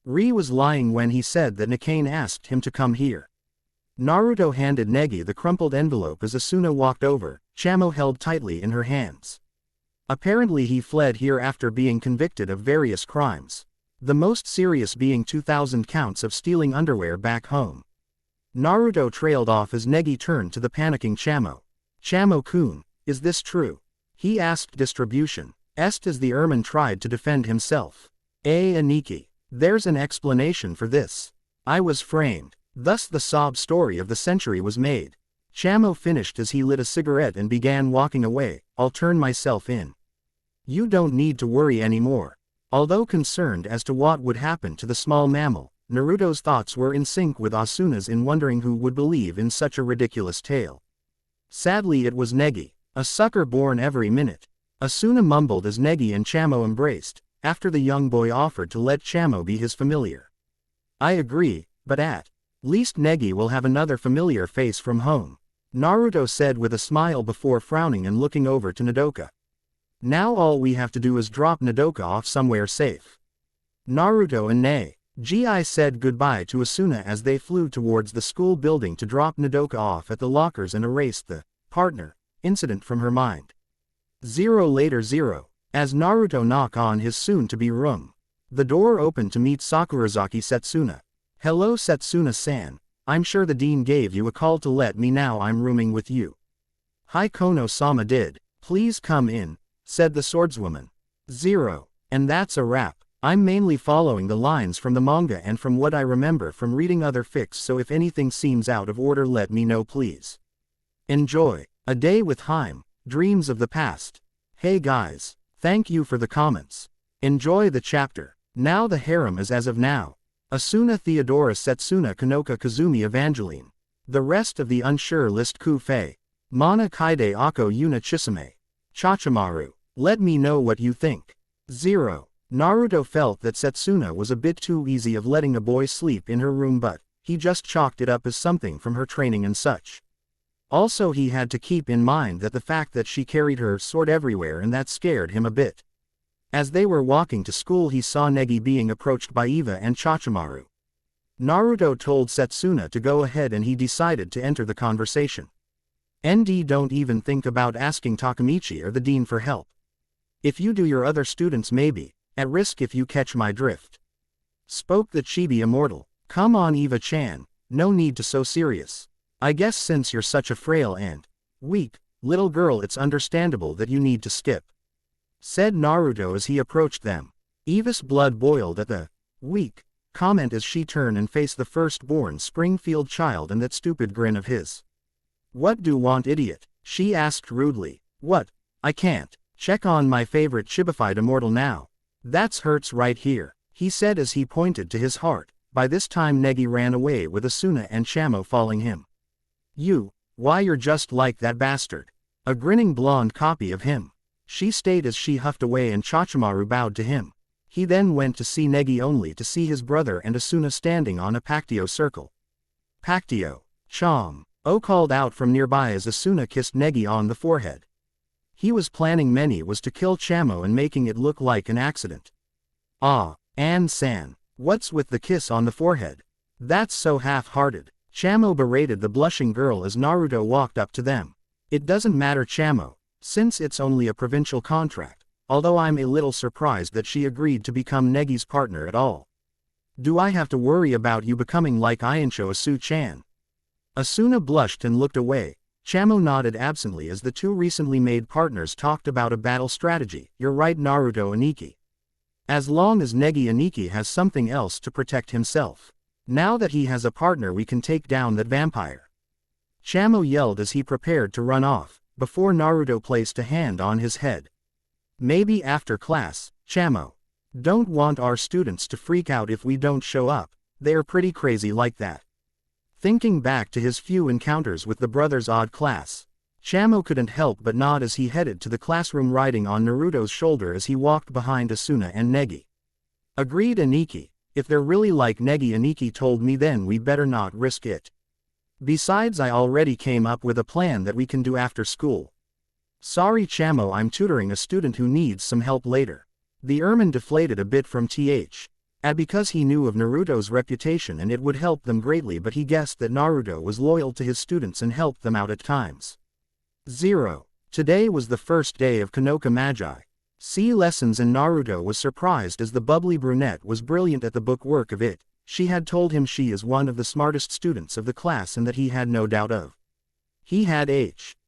was lying when he said that Nikane asked him to come here. Naruto handed Negi the crumpled envelope as Asuna walked over, Chamo held tightly in her hands. Apparently he fled here after being convicted of various crimes. The most serious being 2,000 counts of stealing underwear back home. Naruto trailed off as Negi turned to the panicking Chamo. Chamo-kun, is this true? He asked distribution. Est as the Ermine tried to defend himself. Aniki. There's an explanation for this. I was framed. Thus the sob story of the century was made. Chamo finished as he lit a cigarette and began walking away. I'll turn myself in. You don't need to worry anymore. Although concerned as to what would happen to the small mammal, Naruto's thoughts were in sync with Asuna's in wondering who would believe in such a ridiculous tale. Sadly it was Negi, a sucker born every minute. Asuna mumbled as Negi and Chamo embraced, after the young boy offered to let Chamo be his familiar. I agree, but at least Negi will have another familiar face from home, Naruto said with a smile before frowning and looking over to Nodoka. Now all we have to do is drop Nodoka off somewhere safe. Naruto and Negi said goodbye to Asuna as they flew towards the school building to drop Nodoka off at the lockers and erase the partner incident from her mind. 0 later 0. As Naruto knocked on his soon-to-be room, the door opened to meet Sakurazaki Setsuna. Hello Setsuna-san, I'm sure the dean gave you a call to let me know I'm rooming with you. Hi Kono-sama did. Please come in, said the swordswoman. 0. And that's a wrap. I'm mainly following the lines from the manga and from what I remember from reading other fics, so if anything seems out of order let me know please. Enjoy. A Day with Harem, Dreams of the Past. Hey guys. Thank you for the comments. Enjoy the chapter. Now the harem is as of now. Asuna Theodora Setsuna Kanoka Kazumi Evangelene. The rest of the unsure list Kufei. Mana Kaide Ako Yuna Chisame. Chachimaru. Let me know what you think. 0. Naruto felt that Setsuna was a bit too easy of letting a boy sleep in her room, but he just chalked it up as something from her training and such. Also he had to keep in mind that the fact that she carried her sword everywhere and that scared him a bit. As they were walking to school he saw Negi being approached by Eva and Chachimaru. Naruto told Setsuna to go ahead and he decided to enter the conversation. ND don't even think about asking Takemichi or the dean for help. If you do your other students maybe, at risk if you catch my drift. Spoke the chibi immortal. Come on Eva-chan, no need to so serious. I guess since you're such a frail and weak little girl it's understandable that you need to skip. Said Naruto as he approached them. Eva's blood boiled at the weak comment as she turned and faced the firstborn Springfield child and that stupid grin of his. What do want idiot? She asked rudely. What? I can't. Check on my favorite chibified immortal now. That's hurts right here, he said as he pointed to his heart. By this time Negi ran away with Asuna and Chamo following him. Why you're just like that bastard. A grinning blonde copy of him. She stayed as she huffed away and Chachimaru bowed to him. He then went to see Negi only to see his brother and Asuna standing on a pactio circle. Pactio. Chom. O called out from nearby as Asuna kissed Negi on the forehead. He was planning was to kill Chamo and making it look like an accident. Ah, Ann-san. What's with the kiss on the forehead? That's so half-hearted. Chamo berated the blushing girl as Naruto walked up to them. It doesn't matter Chamo, since it's only a provincial contract, although I'm a little surprised that she agreed to become Negi's partner at all. Do I have to worry about you becoming like Iansho Asu-chan? Asuna blushed and looked away. Chamo nodded absently as the two recently made partners talked about a battle strategy. You're right Naruto Aniki. As long as Negi Aniki has something else to protect himself. Now that he has a partner we can take down that vampire. Chamo yelled as he prepared to run off, before Naruto placed a hand on his head. Maybe after class, Chamo. Don't want our students to freak out if we don't show up, they're pretty crazy like that. Thinking back to his few encounters with the brothers' odd class, Chamo couldn't help but nod as he headed to the classroom riding on Naruto's shoulder as he walked behind Asuna and Negi. Agreed Aniki. If they're really like Negi Aniki told me then we better not risk it. Besides I already came up with a plan that we can do after school. Sorry Chamo I'm tutoring a student who needs some help later. The Ermine deflated a bit from because he knew of Naruto's reputation and it would help them greatly but he guessed that Naruto was loyal to his students and helped them out at times. 0. Today was the first day of Konoha Magi. See lessons in Naruto was surprised as the bubbly brunette was brilliant at the book work of it. She had told him she is one of the smartest students of the class and that he had no doubt of. He had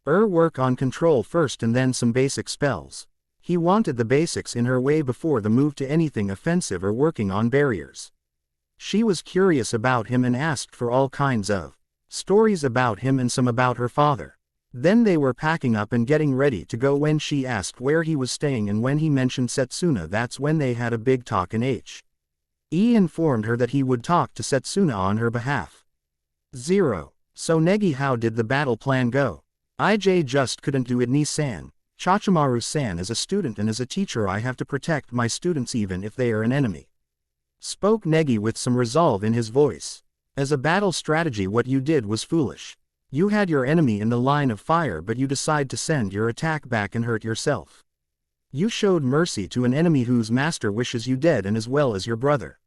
work on control first and then some basic spells. He wanted the basics in her way before the move to anything offensive or working on barriers. She was curious about him and asked for all kinds of stories about him and some about her father. Then they were packing up and getting ready to go when she asked where he was staying, and when he mentioned Setsuna, that's when they had a big talk, and informed her that he would talk to Setsuna on her behalf. 0. So Negi, how did the battle plan go? I just couldn't do it, Ni-san. Chachimaru-san, as a student and as a teacher I have to protect my students even if they are an enemy. Spoke Negi with some resolve in his voice. As a battle strategy what you did was foolish. You had your enemy in the line of fire but you decide to send your attack back and hurt yourself. You showed mercy to an enemy whose master wishes you dead, and as well as your brother.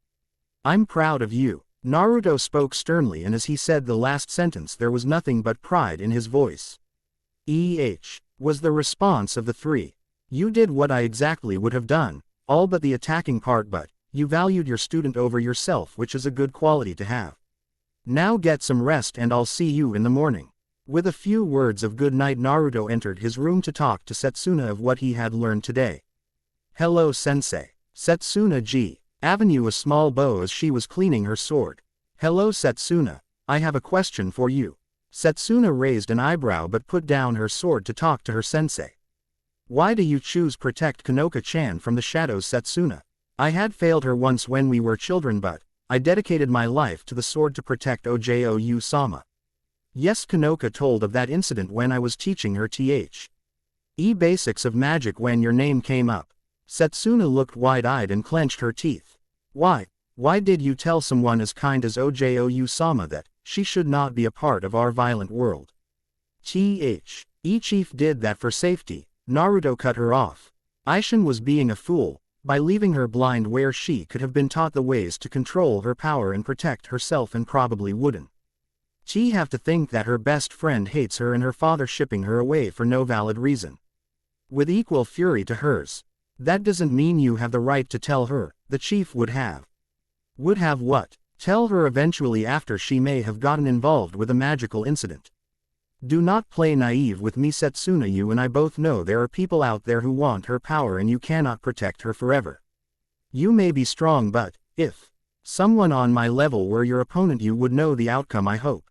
I'm proud of you. Naruto spoke sternly, and as he said the last sentence there was nothing but pride in his voice. Was the response of the three. You did what I exactly would have done, all but the attacking part, but you valued your student over yourself, which is a good quality to have. Now get some rest and I'll see you in the morning. With a few words of good night, Naruto entered his room to talk to Setsuna of what he had learned today. Hello sensei. Setsuna G. Avenue a small bow as she was cleaning her sword. Hello Setsuna. I have a question for you. Setsuna raised an eyebrow but put down her sword to talk to her sensei. Why do you choose protect Kanoka-chan from the shadows, Setsuna? I had failed her once when we were children, but I dedicated my life to the sword to protect Oju-sama. Yes, Kanoka told of that incident when I was teaching her basics of magic when your name came up. Setsuna looked wide-eyed and clenched her teeth. Why did you tell someone as kind as Oju-sama that she should not be a part of our violent world? Chief did that for safety. Naruto cut her off. Aishin was being a fool by leaving her blind where she could have been taught the ways to control her power and protect herself, and probably wouldn't. She have to think that her best friend hates her and her father shipping her away for no valid reason. With equal fury to hers. That doesn't mean you have the right to tell her. The chief would have. Would have what? Tell her eventually after she may have gotten involved with a magical incident. Do not play naive with me, Setsuna. You and I both know there are people out there who want her power and you cannot protect her forever. You may be strong, but if someone on my level were your opponent, you would know the outcome. I hope.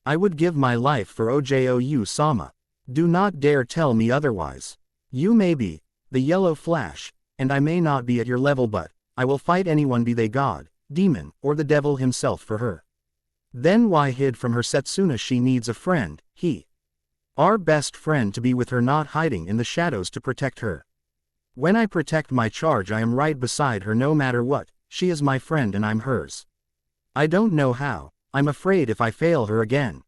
I would give my life for Oju-sama. Do not dare tell me otherwise. You may be the Yellow Flash, and I may not be at your level, but I will fight anyone, be they god, demon, or the devil himself, for her. Then why hid from her, Setsuna? She needs a friend, our best friend, to be with her, not hiding in the shadows to protect her. When I protect my charge I am right beside her no matter what. She is my friend and I'm hers. I don't know how. I'm afraid if I fail her again,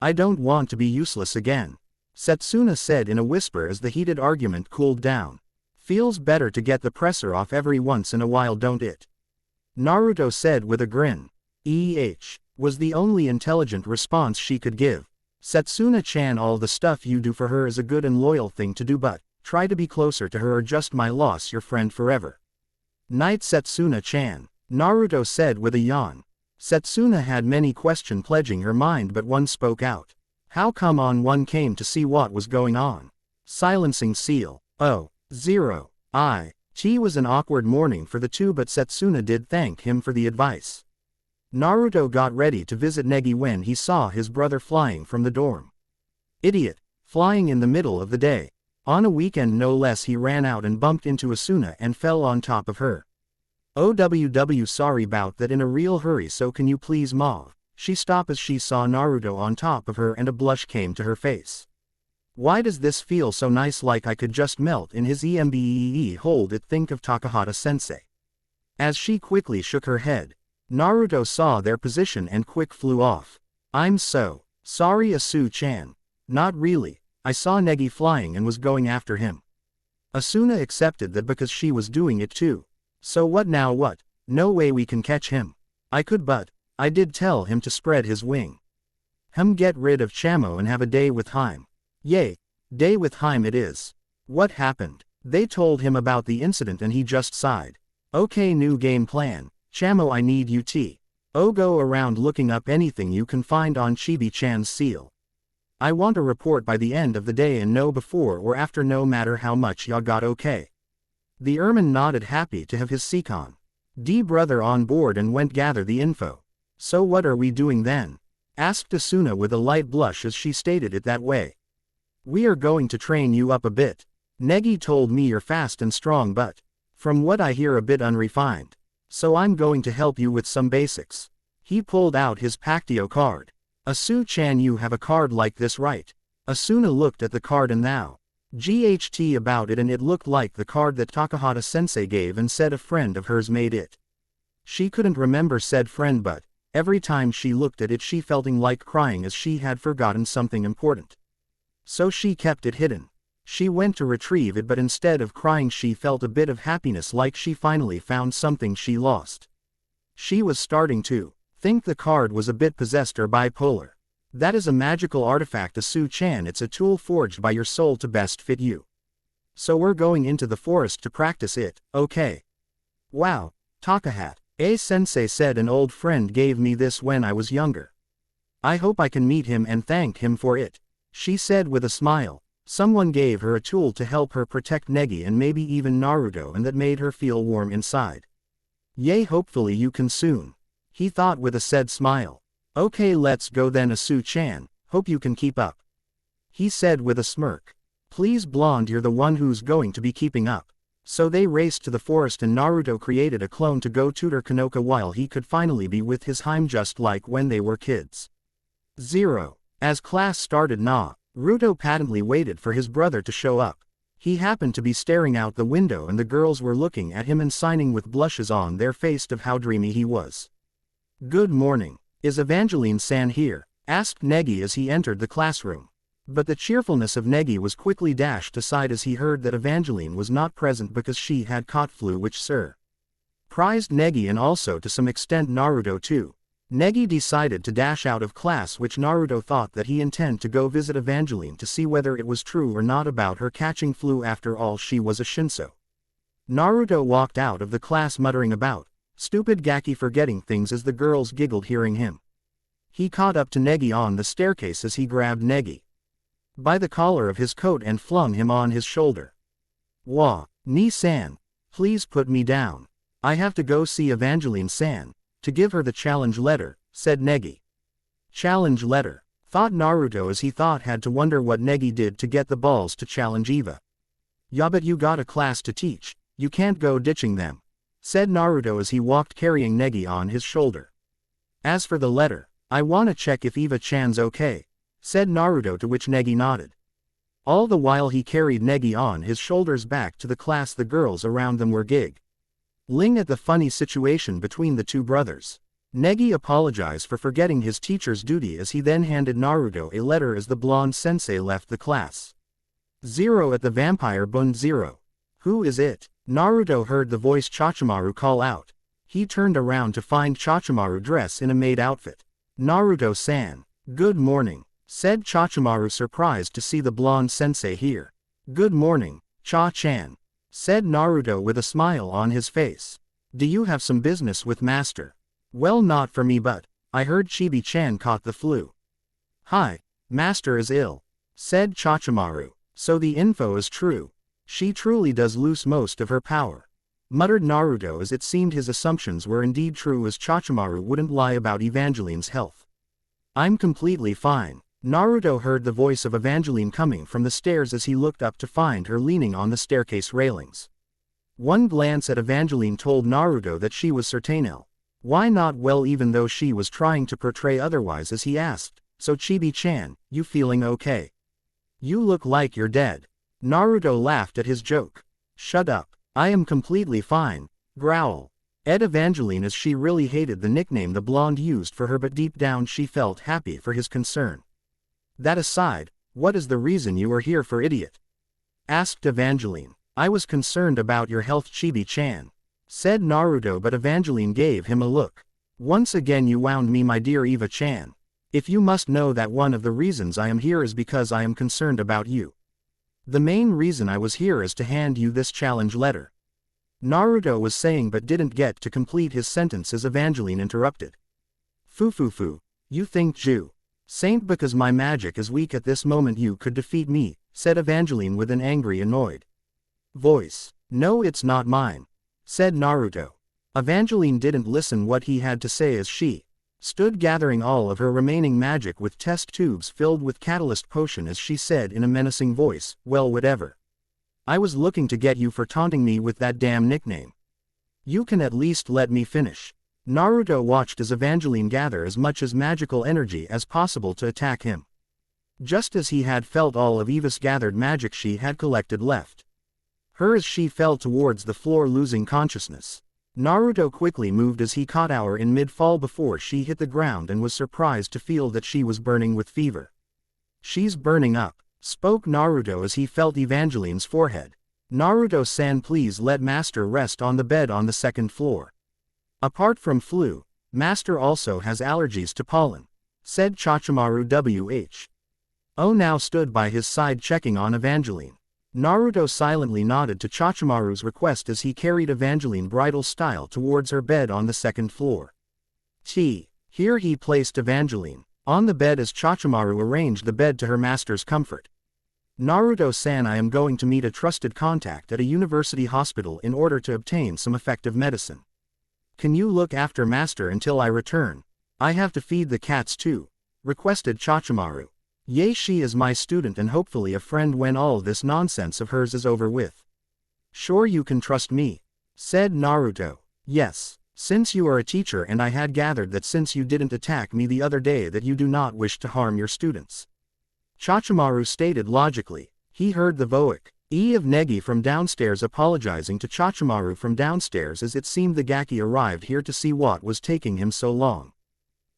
I don't want to be useless again. Setsuna said in a whisper as the heated argument cooled down. Feels better to get the pressure off every once in a while, don't it? Naruto said with a grin. Was the only intelligent response she could give. Setsuna-chan, all the stuff you do for her is a good and loyal thing to do, but try to be closer to her or just my loss your friend forever. Night, Setsuna-chan. Naruto said with a yawn. Setsuna had many questions pledging her mind, but one spoke out. How come on? One came to see what was going on. Silencing seal. Oh, 0. He was an awkward morning for the two, but Setsuna did thank him for the advice. Naruto got ready to visit Negi when he saw his brother flying from the dorm. Idiot. Flying in the middle of the day. On a weekend no less. He ran out and bumped into Asuna and fell on top of her. OWW, sorry about that, in a real hurry, so can you please move? She stopped as she saw Naruto on top of her and a blush came to her face. Why does this feel so nice, like I could just melt in his EMBEE? Hold it, think of Takahata-sensei. As she quickly shook her head, Naruto saw their position and quick flew off. I'm so sorry, Asu-chan. Not really. I saw Negi flying and was going after him. Asuna accepted that because she was doing it too. So what now? What? No way we can catch him. I could, but I did tell him to spread his wing. Get rid of Chamo and have a day with Harem. Yay. Day with Harem it is. What happened? They told him about the incident and he just sighed. Okay, new game plan. Chamo, I need you t. Go around looking up anything you can find on Chibi-chan's seal. I want a report by the end of the day and know before or after, no matter how much ya got, okay? The Ermine nodded, happy to have his Seacon D brother on board, and went gather the info. So what are we doing then? Asked Asuna with a light blush as she stated it that way. We are going to train you up a bit. Negi told me you're fast and strong, but from what I hear a bit unrefined. So I'm going to help you with some basics. He pulled out his Pactio card. Asu-chan, you have a card like this, right? Asuna looked at the card and thou GHT about it, and it looked like the card that Takahata-sensei gave and said a friend of hers made it. She couldn't remember said friend, but every time she looked at it she felt like crying as she had forgotten something important. So she kept it hidden. She went to retrieve it, but instead of crying she felt a bit of happiness, like she finally found something she lost. She was starting to think the card was a bit possessed or bipolar. That is a magical artifact, Asu-chan. It's a tool forged by your soul to best fit you. So we're going into the forest to practice it, okay? Wow, Takahata-sensei said an old friend gave me this when I was younger. I hope I can meet him and thank him for it, she said with a smile. Someone gave her a tool to help her protect Negi and maybe even Naruto, and that made her feel warm inside. Yay, hopefully you can soon, he thought with a sad smile. Okay, let's go then, Asu-chan, hope you can keep up, he said with a smirk. Please blonde, you're the one who's going to be keeping up. So they raced to the forest and Naruto created a clone to go tutor Kanoka while he could finally be with his Harem just like when they were kids. 0. As class started, Naruto patently waited for his brother to show up. He happened to be staring out the window and the girls were looking at him and signing with blushes on their face of how dreamy he was. Good morning. Is Evangelene-san here? Asked Negi as he entered the classroom. But the cheerfulness of Negi was quickly dashed aside as he heard that Evangelene was not present because she had caught flu, which surprised Negi and also to some extent Naruto too. Negi decided to dash out of class, which Naruto thought that he intended to go visit Evangelene to see whether it was true or not about her catching flu. After all, she was a Shinso. Naruto walked out of the class muttering about stupid Gaki forgetting things as the girls giggled hearing him. He caught up to Negi on the staircase as he grabbed Negi by the collar of his coat and flung him on his shoulder. Wah, Ni-san, please put me down. I have to go see Evangelene-san to give her the challenge letter, said Negi. Challenge letter, thought Naruto as he had to wonder what Negi did to get the balls to challenge Eva. Yeah, but you got a class to teach, you can't go ditching them, said Naruto as he walked carrying Negi on his shoulder. As for the letter, I wanna check if Eva-chan's okay, said Naruto, to which Negi nodded. All the while he carried Negi on his shoulders back to the class. The girls around them were giggling at the funny situation between the two brothers. Negi apologized for forgetting his teacher's duty as he then handed Naruto a letter as the blonde sensei left the class. 0 at the Vampire Bund 0. Who is it? Naruto heard the voice Chachimaru call out. He turned around to find Chachimaru dressed in a maid outfit. Naruto-san. Good morning, said Chachimaru, surprised to see the blonde sensei here. Good morning, Cha-chan, said Naruto with a smile on his face. Do you have some business with master? Well, not for me, but I heard Chibi-chan caught the flu. Hi, master is ill, said Chachimaru. So the info is true. She truly does lose most of her power, muttered Naruto, as it seemed his assumptions were indeed true, as Chachimaru wouldn't lie about Evangelene's health. I'm completely fine. Naruto heard the voice of Evangelene coming from the stairs as he looked up to find her leaning on the staircase railings. One glance at Evangelene told Naruto that she was certain ill. Why not well, even though she was trying to portray otherwise, as he asked, so Chibi-chan, you feeling okay? You look like you're dead. Naruto laughed at his joke. Shut up. I am completely fine, growled Evangelene, as she really hated the nickname the blonde used for her, but deep down she felt happy for his concern. That aside, what is the reason you are here for, idiot? Asked Evangelene. I was concerned about your health, Chibi-chan, said Naruto, but Evangelene gave him a look. Once again you wound me, my dear Eva-chan. If you must know that one of the reasons I am here is because I am concerned about you. The main reason I was here is to hand you this challenge letter. Naruto was saying but didn't get to complete his sentence as Evangelene interrupted. Fu, you think Ju Saint because my magic is weak at this moment you could defeat me, said Evangelene with an angry annoyed voice. No it's not mine, said Naruto. Evangelene didn't listen what he had to say as she stood gathering all of her remaining magic with test tubes filled with catalyst potion as she said in a menacing voice, well whatever. I was looking to get you for taunting me with that damn nickname. You can at least let me finish. Naruto watched as Evangelene gather as much as magical energy as possible to attack him. Just as he had felt all of Eva's gathered magic she had collected left her as she fell towards the floor losing consciousness. Naruto quickly moved as he caught her in mid-fall before she hit the ground and was surprised to feel that she was burning with fever. She's burning up, spoke Naruto as he felt Evangeline's forehead. Naruto-san please let Master rest on the bed on the second floor. Apart from flu, Master also has allergies to pollen, said Chachimaru WH. Oh now stood by his side checking on Evangelene. Naruto silently nodded to Chachimaru's request as he carried Evangelene bridal style towards her bed on the second floor. Here he placed Evangelene on the bed as Chachimaru arranged the bed to her master's comfort. Naruto-san I am going to meet a trusted contact at a university hospital in order to obtain some effective medicine. Can you look after Master until I return? I have to feed the cats too, requested Chachimaru. Yea she is my student and hopefully a friend when all this nonsense of hers is over with. Sure you can trust me, said Naruto. Yes, since you are a teacher and I had gathered that since you didn't attack me the other day that you do not wish to harm your students. Chachimaru stated logically. He heard the voice of Negi from downstairs apologizing to Chachimaru from downstairs as it seemed the Gaki arrived here to see what was taking him so long.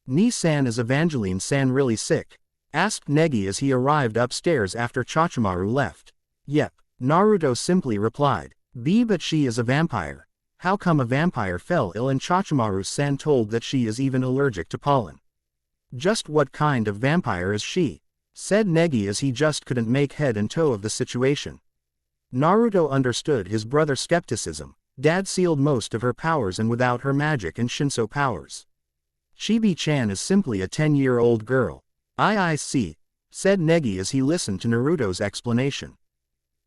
Ni-san is Evangelene-san really sick? Asked Negi as he arrived upstairs after Chachimaru left. Yep, Naruto simply replied. But she is a vampire. How come a vampire fell ill and Chachimaru-san told that she is even allergic to pollen? Just what kind of vampire is she? Said Negi as he just couldn't make head and toe of the situation. Naruto understood his brother's skepticism. Dad sealed most of her powers and without her magic and Shinso powers. Chibi-chan is simply a 10-year-old girl. I see, said Negi as he listened to Naruto's explanation.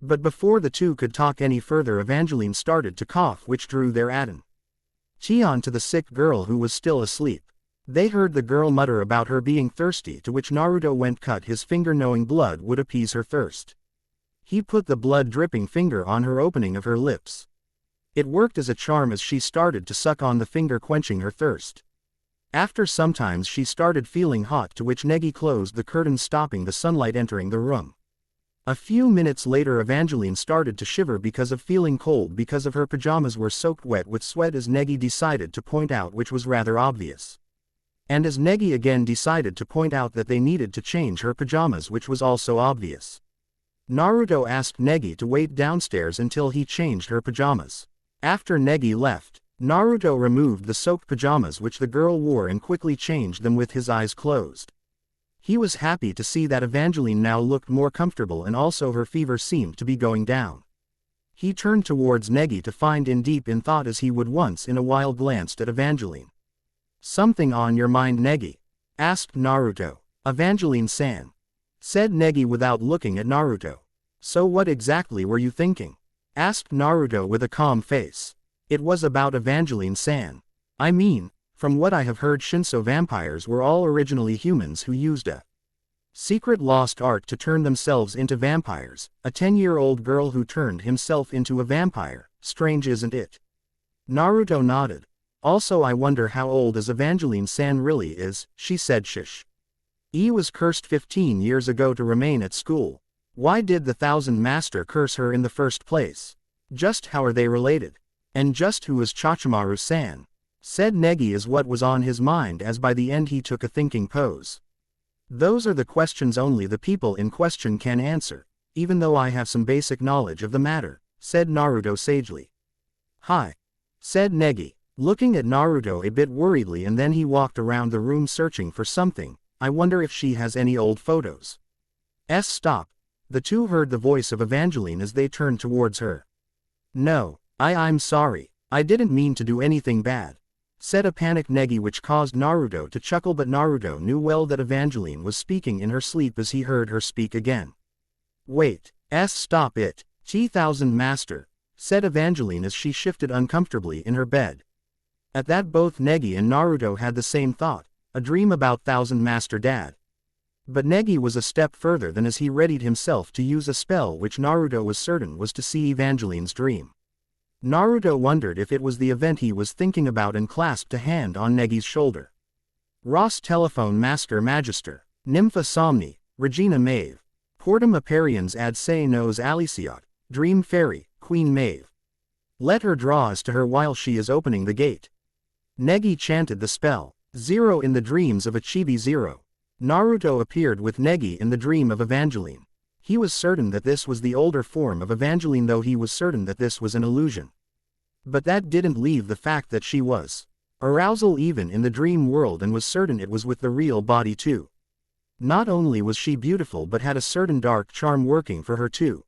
But before the two could talk any further Evangelene started to cough which drew their attention to the sick girl who was still asleep. They heard the girl mutter about her being thirsty to which Naruto went cut his finger knowing blood would appease her thirst. He put the blood-dripping finger on her opening of her lips. It worked as a charm as she started to suck on the finger quenching her thirst. After sometimes she started feeling hot to which Negi closed the curtains stopping the sunlight entering the room. A few minutes later Evangelene started to shiver because of feeling cold because of her pajamas were soaked wet with sweat as Negi decided to point out which was rather obvious. And as Negi again decided to point out that they needed to change her pajamas which was also obvious. Naruto asked Negi to wait downstairs until he changed her pajamas. After Negi left, Naruto removed the soaked pajamas which the girl wore and quickly changed them with his eyes closed. He was happy to see that Evangelene now looked more comfortable and also her fever seemed to be going down. He turned towards Negi to find in deep in thought as he would once in a while glanced at Evangelene. Something on your mind Negi? Asked Naruto. Evangelene-san, said Negi without looking at Naruto. So what exactly were you thinking? Asked Naruto with a calm face. It was about Evangelene-san. I mean, from what I have heard Shinso vampires were all originally humans who used a secret lost art to turn themselves into vampires, a 10-year-old girl who turned himself into a vampire, strange isn't it? Naruto nodded. Also I wonder how old as Evangelene-san really is, she said shish. Was cursed 15 years ago to remain at school. Why did the Thousand Master curse her in the first place? Just how are they related? And just who is Chachimaru-san? Said Negi is what was on his mind as by the end he took a thinking pose. Those are the questions only the people in question can answer, even though I have some basic knowledge of the matter, said Naruto sagely. Hi, said Negi, looking at Naruto a bit worriedly and then he walked around the room searching for something. I wonder if she has any old photos. Stop, The two heard the voice of Evangelene as they turned towards her. "No, I'm sorry. I didn't mean to do anything bad," said a panicked Negi, which caused Naruto to chuckle, but Naruto knew well that Evangelene was speaking in her sleep as he heard her speak again. "Wait, stop it, T-1000 Master," said Evangelene as she shifted uncomfortably in her bed. At that, both Negi and Naruto had the same thought, a dream about Thousand Master Dad. But Negi was a step further than as he readied himself to use a spell which Naruto was certain was to see Evangelene's dream. Naruto wondered if it was the event he was thinking about and clasped a hand on Negi's shoulder. Ross Telephone Master Magister, Nympha Somni, Regina Maeve, Portum Aparians ad se nos Aliciot, Dream Fairy, Queen Maeve. Let her draw us to her while she is opening the gate. Negi chanted the spell. Zero in the dreams of a Chibi Zero. Naruto appeared with Negi in the dream of Evangelene. He was certain that this was the older form of Evangelene, though he was certain that this was an illusion. But that didn't leave the fact that she was arousal even in the dream world, and was certain it was with the real body too. Not only was she beautiful but had a certain dark charm working for her too.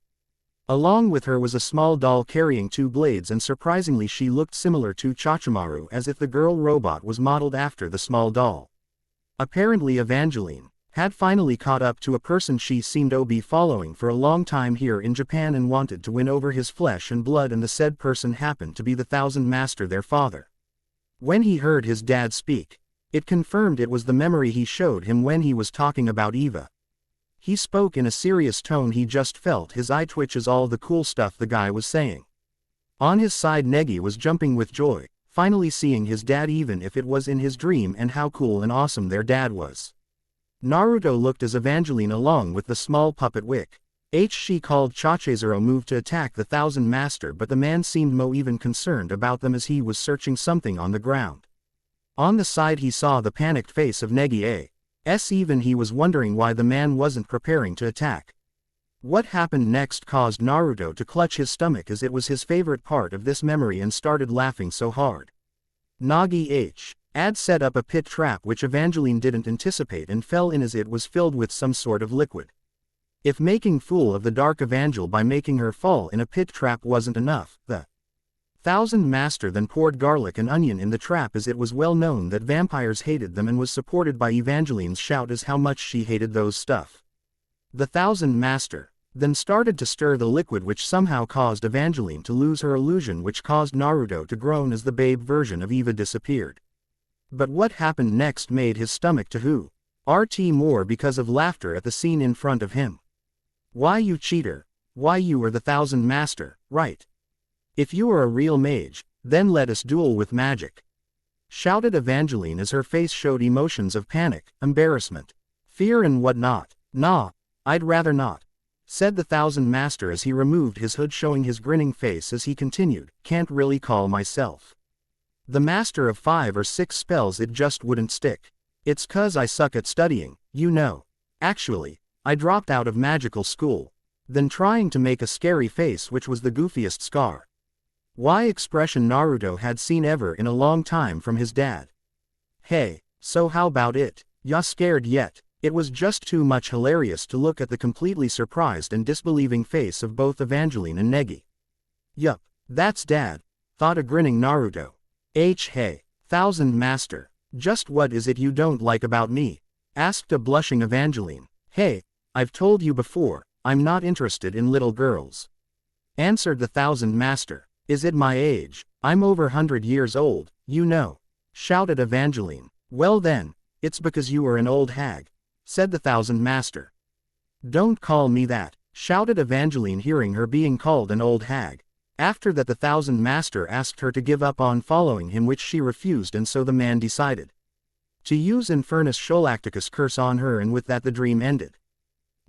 Along with her was a small doll carrying two blades, and surprisingly she looked similar to Chachimaru, as if the girl robot was modeled after the small doll. Apparently Evangelene had finally caught up to a person she seemed to be following for a long time here in Japan and wanted to win over his flesh and blood, and the said person happened to be the Thousand Master, their father. When he heard his dad speak, it confirmed it was the memory he showed him when he was talking about Eva. He spoke in a serious tone. He just felt his eye twitch as all the cool stuff the guy was saying. On his side, Negi was jumping with joy, finally seeing his dad, even if it was in his dream, and how cool and awesome their dad was. Naruto looked as Evangelene along with the small puppet Wick she called Chachezero moved to attack the Thousand Master, but the man seemed mo even concerned about them as he was searching something on the ground. On the side he saw the panicked face of Negi even he was wondering why the man wasn't preparing to attack. What happened next caused Naruto to clutch his stomach, as it was his favorite part of this memory, and started laughing so hard. Nagi had set up a pit trap which Evangelene didn't anticipate and fell in, as it was filled with some sort of liquid. If making fool of the Dark Evangel by making her fall in a pit trap wasn't enough, the Thousand Master then poured garlic and onion in the trap, as it was well known that vampires hated them, and was supported by Evangelene's shout as how much she hated those stuff. The Thousand Master then started to stir the liquid, which somehow caused Evangelene to lose her illusion, which caused Naruto to groan as the babe version of Eva disappeared. But what happened next made his stomach to hurt more because of laughter at the scene in front of him. "Why, you cheater! Why, you are the Thousand Master, right? If you are a real mage, then let us duel with magic," shouted Evangelene as her face showed emotions of panic, embarrassment, fear and whatnot. "Nah, I'd rather not," said the Thousand Master as he removed his hood, showing his grinning face as he continued, "Can't really call myself the master of 5 or 6 spells, it just wouldn't stick. It's 'cause I suck at studying, you know. Actually, I dropped out of magical school." Then trying to make a scary face, which was the goofiest scar expression Naruto had seen ever in a long time from his dad. "Hey, so how about it? Ya scared yet?" It was just too much hilarious to look at the completely surprised and disbelieving face of both Evangelene and Negi. "Yup, that's Dad," thought a grinning Naruto. Hey, Thousand Master, just what is it you don't like about me?" asked a blushing Evangelene. "Hey, I've told you before, I'm not interested in little girls," answered the Thousand Master. "Is it my age? I'm over 100 years old, you know," shouted Evangelene. "Well then, it's because you are an old hag," said the Thousand Master. "Don't call me that," shouted Evangelene, hearing her being called an old hag. After that, the Thousand Master asked her to give up on following him, which she refused, and so the man decided to use Infernus Scholacticus curse on her, and with that the dream ended.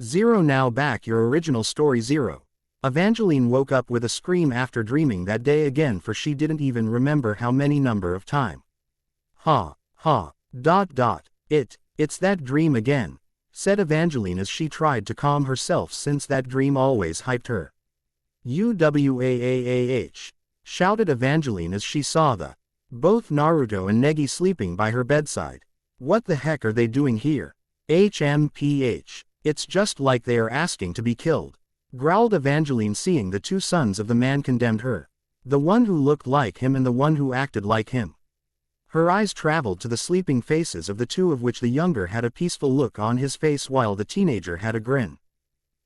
Zero. Now back your original story. Zero. Evangelene woke up with a scream after dreaming that day again, for she didn't even remember how many number of time. It's that dream again," said Evangelene as she tried to calm herself, since that dream always hyped her. "Uwaah," shouted Evangelene as she saw both Naruto and Negi sleeping by her bedside. "What the heck are they doing here?" HMPH. It's just like they are asking to be killed. Growled Evangelene, seeing the two sons of the man condemned her. The one who looked like him and the one who acted like him. Her eyes traveled to the sleeping faces of the two, of which the younger had a peaceful look on his face while the teenager had a grin.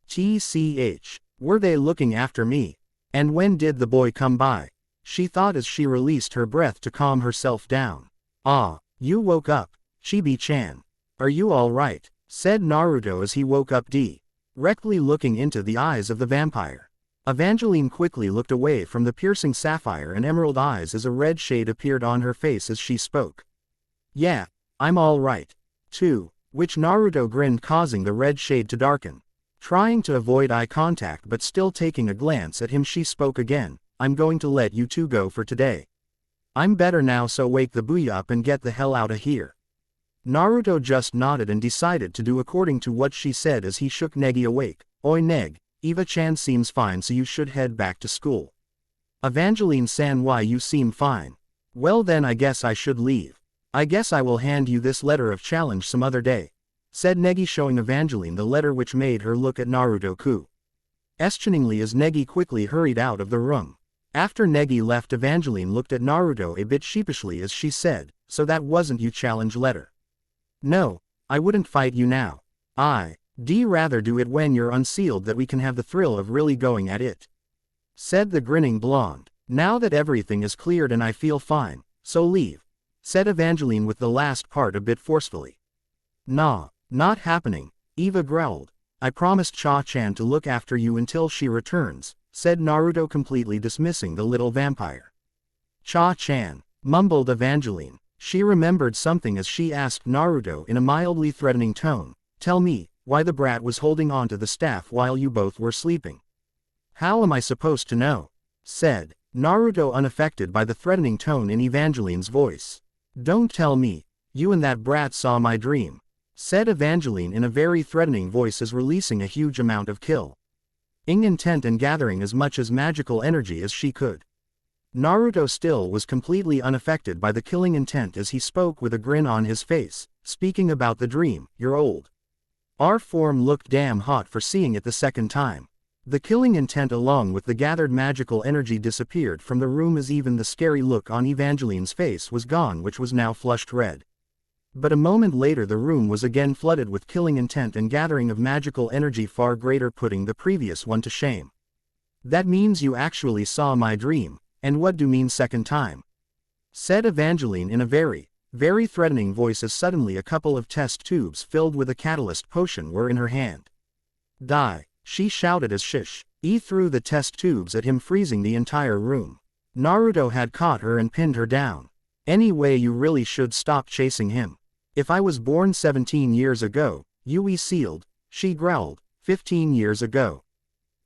TCH. Were they looking after me? And when did the boy come by? She thought as she released her breath to calm herself down. Ah, you woke up, Chibi-chan. Are you alright? Said Naruto as he woke up directly looking into the eyes of the vampire. Evangelene quickly looked away from the piercing sapphire and emerald eyes as a red shade appeared on her face as she spoke. Yeah, I'm alright. Too, which Naruto grinned, causing the red shade to darken. Trying to avoid eye contact but still taking a glance at him, she spoke again. I'm going to let you two go for today. I'm better now, so wake the booyah up and get the hell out of here. Naruto just nodded and decided to do according to what she said as he shook Negi awake. Oi Neg, Eva-chan seems fine, so you should head back to school. Evangelene-san, why you seem fine? Well then I guess I should leave. I guess I will hand you this letter of challenge some other day, said Negi, showing Evangelene the letter, which made her look at Naruto questioningly as Negi quickly hurried out of the room. After Negi left, Evangelene looked at Naruto a bit sheepishly as she said, so that wasn't your challenge letter? No, I wouldn't fight you now. I'd rather do it when you're unsealed, that we can have the thrill of really going at it, said the grinning blonde. Now that everything is cleared and I feel fine, so leave, said Evangelene with the last part a bit forcefully. Nah, not happening, Eva growled. I promised Cha-chan to look after you until she returns, said Naruto, completely dismissing the little vampire. Cha-chan, mumbled Evangelene. She remembered something as she asked Naruto in a mildly threatening tone, tell me, why the brat was holding on to the staff while you both were sleeping. How am I supposed to know? Said Naruto, unaffected by the threatening tone in Evangelene's voice. Don't tell me, you and that brat saw my dream, said Evangelene in a very threatening voice as releasing a huge amount of killing intent and gathering as much as magical energy as she could. Naruto still was completely unaffected by the killing intent as he spoke with a grin on his face, speaking about the dream. Your old R form looked damn hot for seeing it the second time. The killing intent along with the gathered magical energy disappeared from the room as even the scary look on Evangelene's face was gone, which was now flushed red. But a moment later the room was again flooded with killing intent and gathering of magical energy far greater, putting the previous one to shame. That means you actually saw my dream, and what do mean second time? Said Evangelene in a very threatening voice as suddenly a couple of test tubes filled with a catalyst potion were in her hand. Die, she shouted as Shish-e threw the test tubes at him, freezing the entire room. Naruto had caught her and pinned her down. Anyway, you really should stop chasing him. If I was born 17 years ago, you sealed, she growled, 15 years ago.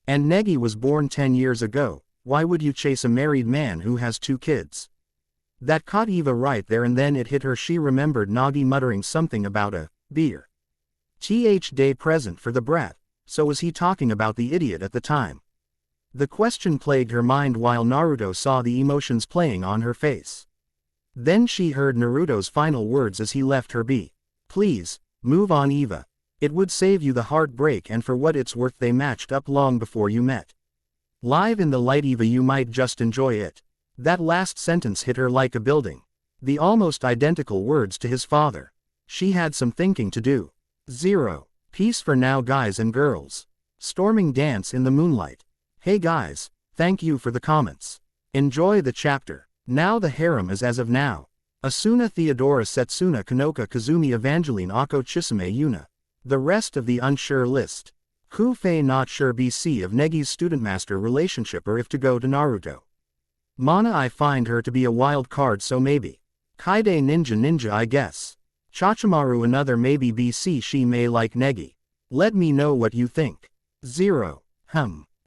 And Negi was born 10 years ago, why would you chase a married man who has 2 kids? That caught Eva right there, and then it hit her. She remembered Nagi muttering something about a beer day present for the brat, so was he talking about the idiot at the time? The question plagued her mind while Naruto saw the emotions playing on her face. Then she heard Naruto's final words as he left her be. Please, move on, Eva. It would save you the heartbreak, and for what it's worth they matched up long before you met. Live in the light, Eva, you might just enjoy it. That last sentence hit her like a building. The almost identical words to his father. She had some thinking to do. 0. Peace for now, guys and girls. Storming dance in the moonlight. Hey guys, thank you for the comments. Enjoy the chapter. Now the harem is as of now. Asuna, Theodora, Setsuna, Kanoka, Kazumi, Evangelene, Ako, Chisame, Yuna. The rest of the unsure list. Kufei not sure BC of Negi's student-master relationship, or if to go to Naruto. Mana, I find her to be a wild card, so maybe. Kaide ninja I guess. Chachimaru another maybe. BC she may like Negi. Let me know what you think. 0.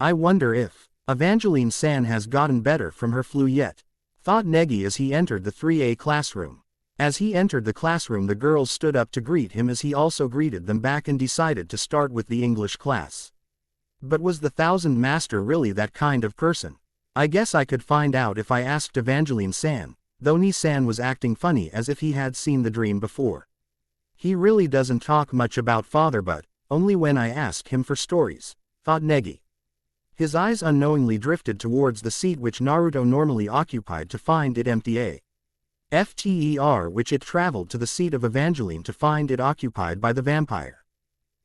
I wonder if Evangelene-san has gotten better from her flu yet, thought Negi as he entered the 3A classroom. As he entered the classroom, the girls stood up to greet him as he also greeted them back and decided to start with the English class. But was the Thousand Master really that kind of person? I guess I could find out if I asked Evangelene-san, though Ni-san was acting funny as if he had seen the dream before. He really doesn't talk much about father, but only when I ask him for stories, thought Negi. His eyes unknowingly drifted towards the seat which Naruto normally occupied to find it empty. After which it traveled to the seat of Evangelene to find it occupied by the vampire.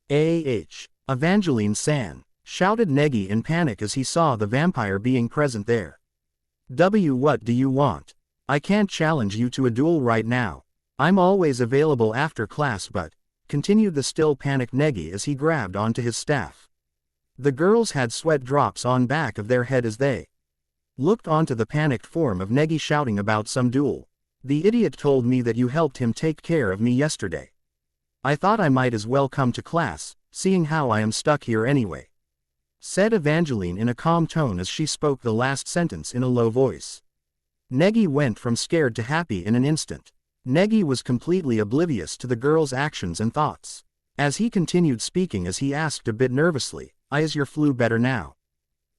Evangelene-san, shouted Negi in panic as he saw the vampire being present there. What do you want? I can't challenge you to a duel right now. I'm always available after class but, continued the still panicked Negi as he grabbed onto his staff. The girls had sweat drops on back of their head as they looked onto the panicked form of Negi shouting about some duel. The idiot told me that you helped him take care of me yesterday. I thought I might as well come to class, seeing how I am stuck here anyway, said Evangelene in a calm tone as she spoke the last sentence in a low voice. Negi went from scared to happy in an instant. Negi was completely oblivious to the girl's actions and thoughts. As he continued speaking as he asked a bit nervously, Is your flu better now?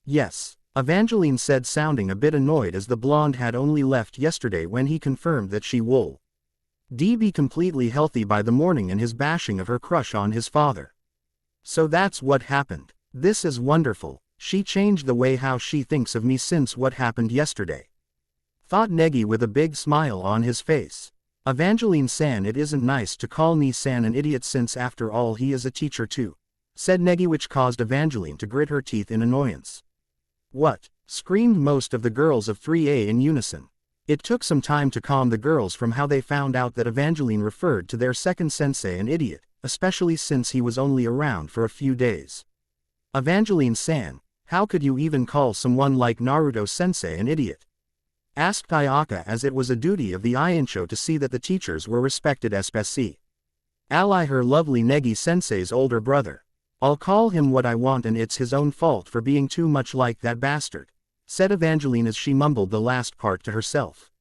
Yes, Evangelene said sounding a bit annoyed as the blonde had only left yesterday when he confirmed that she will be completely healthy by the morning and his bashing of her crush on his father. So that's what happened. This is wonderful. She changed the way how she thinks of me since what happened yesterday, thought Negi with a big smile on his face. Evangelene-san, it isn't nice to call me-san an idiot since after all he is a teacher too, said Negi, which caused Evangelene to grit her teeth in annoyance. What? Screamed most of the girls of 3A in unison. It took some time to calm the girls from how they found out that Evangelene referred to their second sensei an idiot, especially since he was only around for a few days. Evangelene-san, how could you even call someone like Naruto-sensei an idiot? Asked Ayaka, as it was a duty of the Ainsho to see that the teachers were respected, especially her lovely Negi-sensei's older brother. I'll call him what I want and it's his own fault for being too much like that bastard, said Evangelene as she mumbled the last part to herself.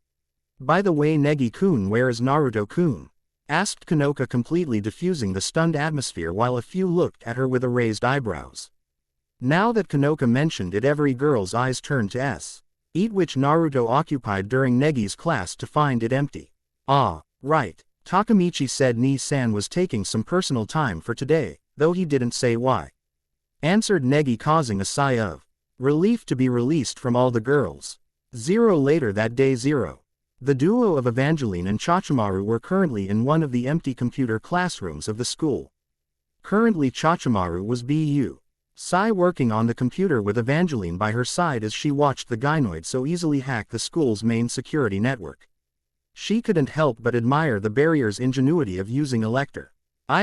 By the way, Negi-kun, where is Naruto-kun? Asked Kanoka, completely diffusing the stunned atmosphere while a few looked at her with raised eyebrows. Now that Kanoka mentioned it, every girl's eyes turned to which Naruto occupied during Negi's class to find it empty. Ah, right. Takamichi said Ni-san was taking some personal time for today, though he didn't say why, answered Negi, causing a sigh of relief to be released from all the girls. Later that day. The duo of Evangelene and Chachimaru were currently in one of the empty computer classrooms of the school. Currently Chachimaru was working on the computer with Evangelene by her side as she watched the gynoid so easily hack the school's main security network. She couldn't help but admire the barrier's ingenuity of using Elector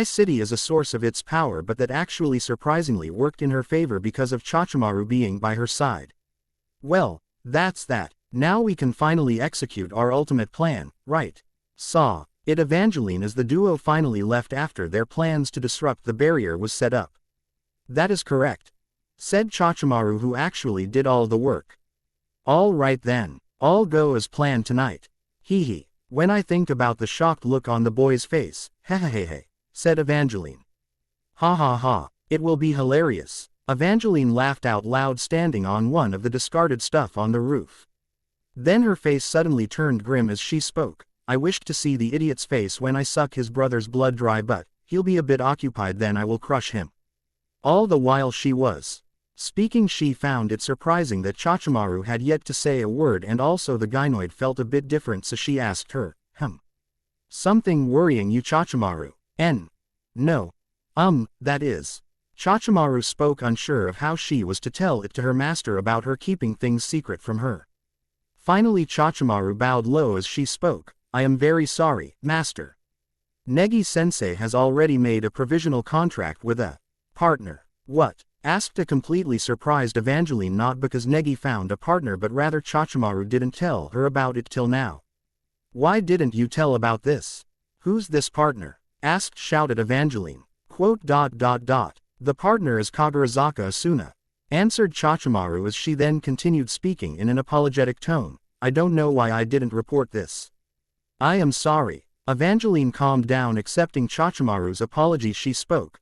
City as a source of its power, but that actually surprisingly worked in her favor because of Chachimaru being by her side. Well, that's that. Now we can finally execute our ultimate plan, right? Saw it, Evangelene, as the duo finally left after their plans to disrupt the barrier was set up. That is correct, said Chachimaru, who actually did all the work. All right then, all go as planned tonight. Hee. When I think about the shocked look on the boy's face, hehehe, said Evangelene. Ha ha ha, it will be hilarious. Evangelene laughed out loud, standing on one of the discarded stuff on the roof. Then her face suddenly turned grim as she spoke. I wish to see the idiot's face when I suck his brother's blood dry, but he'll be a bit occupied, then I will crush him. All the while she was speaking, she found it surprising that Chachimaru had yet to say a word, and also the gynoid felt a bit different, so she asked her, something worrying you, Chachimaru? No. That is. Chachimaru spoke, unsure of how she was to tell it to her master about her keeping things secret from her. Finally Chachimaru bowed low as she spoke. I am very sorry, master. Negi-sensei has already made a provisional contract with a partner. What? Asked a completely surprised Evangelene, not because Negi found a partner but rather Chachimaru didn't tell her about it till now. Why didn't you tell about this? Who's this partner? Shouted Evangelene. The partner is Kagurazaka Asuna, answered Chachimaru as she then continued speaking in an apologetic tone. I don't know why I didn't report this. I am sorry. Evangelene calmed down, accepting Chachimaru's apology. She spoke.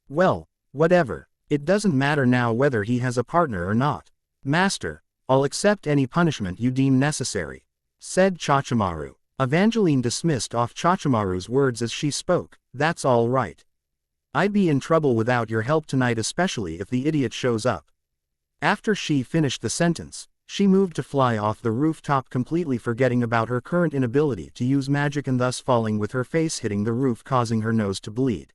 Well, whatever. It doesn't matter now whether he has a partner or not. Master, I'll accept any punishment you deem necessary, said Chachimaru. Evangelene dismissed off Chachimaru's words as she spoke. That's all right. I'd be in trouble without your help tonight, especially if the idiot shows up. After she finished the sentence, she moved to fly off the rooftop, completely forgetting about her current inability to use magic and thus falling with her face hitting the roof, causing her nose to bleed.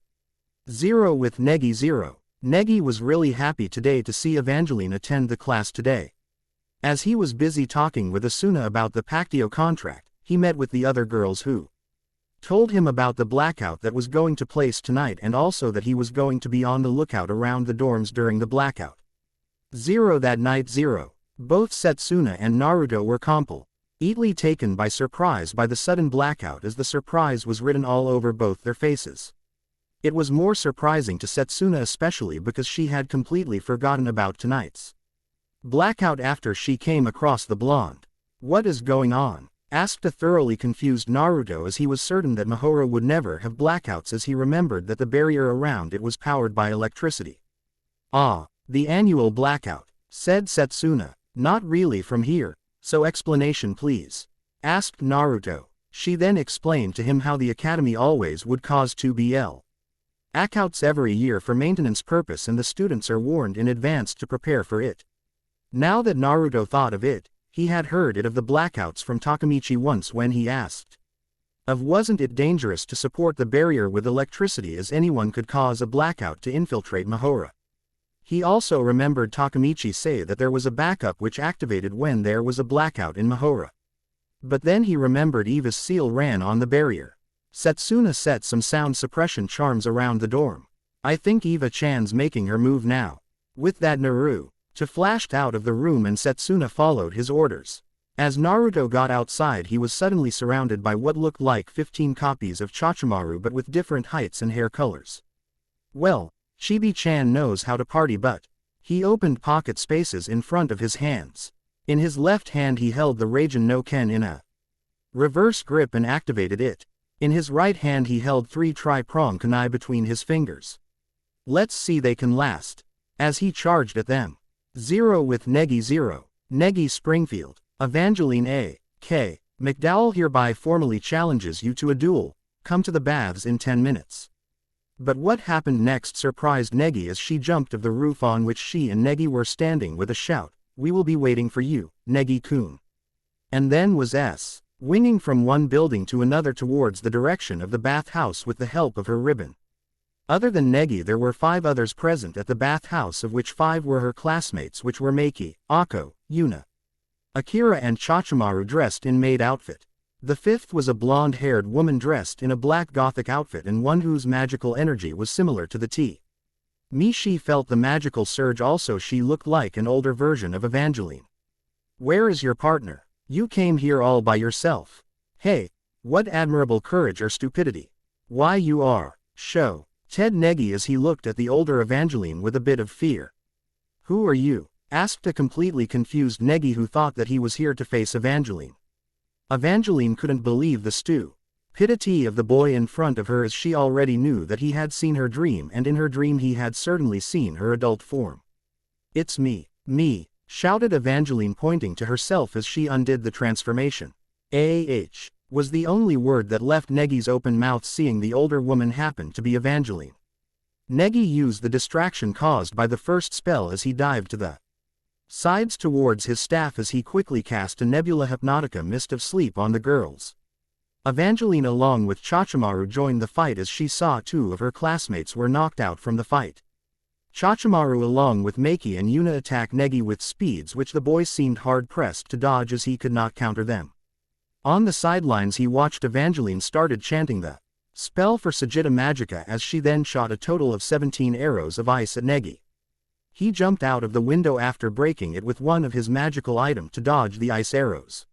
0 with Negi 0. Negi was really happy today to see Evangelene attend the class today. As he was busy talking with Asuna about the Pactio contract, he met with the other girls who told him about the blackout that was going to place tonight and also that he was going to be on the lookout around the dorms during the blackout. 0 that night 0. Both Setsuna and Naruto were completely taken by surprise by the sudden blackout, as the surprise was written all over both their faces. It was more surprising to Setsuna especially because she had completely forgotten about tonight's blackout after she came across the blonde. "What is going on?" asked a thoroughly confused Naruto, as he was certain that Mahora would never have blackouts, as he remembered that the barrier around it was powered by electricity. "Ah, the annual blackout," said Setsuna. "Not really from here, so explanation please," asked Naruto. She then explained to him how the academy always would cause 2 blackouts every year for maintenance purpose, and the students are warned in advance to prepare for it. Now that Naruto thought of it, he had heard it of the blackouts from Takemichi once when he asked of wasn't it dangerous to support the barrier with electricity, as anyone could cause a blackout to infiltrate Mahora. He also remembered Takemichi say that there was a backup which activated when there was a blackout in Mahora. But then he remembered Eva's seal ran on the barrier. Setsuna set some sound suppression charms around the dorm. "I think Eva-chan's making her move now." With that, Naruto flashed out of the room and Setsuna followed his orders. As Naruto got outside, he was suddenly surrounded by what looked like 15 copies of Chachimaru, but with different heights and hair colors. Well, Chibi-chan knows how to party. But he opened pocket spaces in front of his hands. In his left hand he held the Raijin no Ken in a reverse grip and activated it. In his right hand he held 3 tri-prong kunai between his fingers. "Let's see they can last." As he charged at them. 0 with Negi 0. Negi Springfield. Evangelene A.K. McDowell hereby formally challenges you to a duel. Come to the baths in 10 minutes. But what happened next surprised Negi, as she jumped off the roof on which she and Negi were standing with a shout, "We will be waiting for you, Negi-kun." And then was winging from one building to another towards the direction of the bathhouse with the help of her ribbon. Other than Negi, there were 5 others present at the bathhouse, of which 5 were her classmates, which were Meiki, Ako, Yuna, Akira and Chachimaru dressed in maid outfit. The 5th was a blonde-haired woman dressed in a black gothic outfit and one whose magical energy was similar to the T. Mishi felt the magical surge also. She looked like an older version of Evangelene. "Where is your partner? You came here all by yourself. Hey, what admirable courage or stupidity. Why you are show." Ted Negi, as he looked at the older Evangelene with a bit of fear. "Who are you?" asked a completely confused Negi, who thought that he was here to face Evangelene. Evangelene couldn't believe the stupidity of the boy in front of her, as she already knew that he had seen her dream, and in her dream he had certainly seen her adult form. "It's me," shouted Evangelene, pointing to herself as she undid the transformation. "Ah," was the only word that left Negi's open mouth, seeing the older woman happened to be Evangelene. Negi used the distraction caused by the first spell as he dived to the sides towards his staff, as he quickly cast a Nebula Hypnotica mist of sleep on the girls. Evangelene along with Chachimaru joined the fight, as she saw 2 of her classmates were knocked out from the fight. Chachimaru along with Meiki and Yuna attacked Negi with speeds which the boy seemed hard-pressed to dodge, as he could not counter them. On the sidelines he watched Evangelene started chanting the spell for Sagitta Magica, as she then shot a total of 17 arrows of ice at Negi. He jumped out of the window after breaking it with one of his magical items to dodge the ice arrows.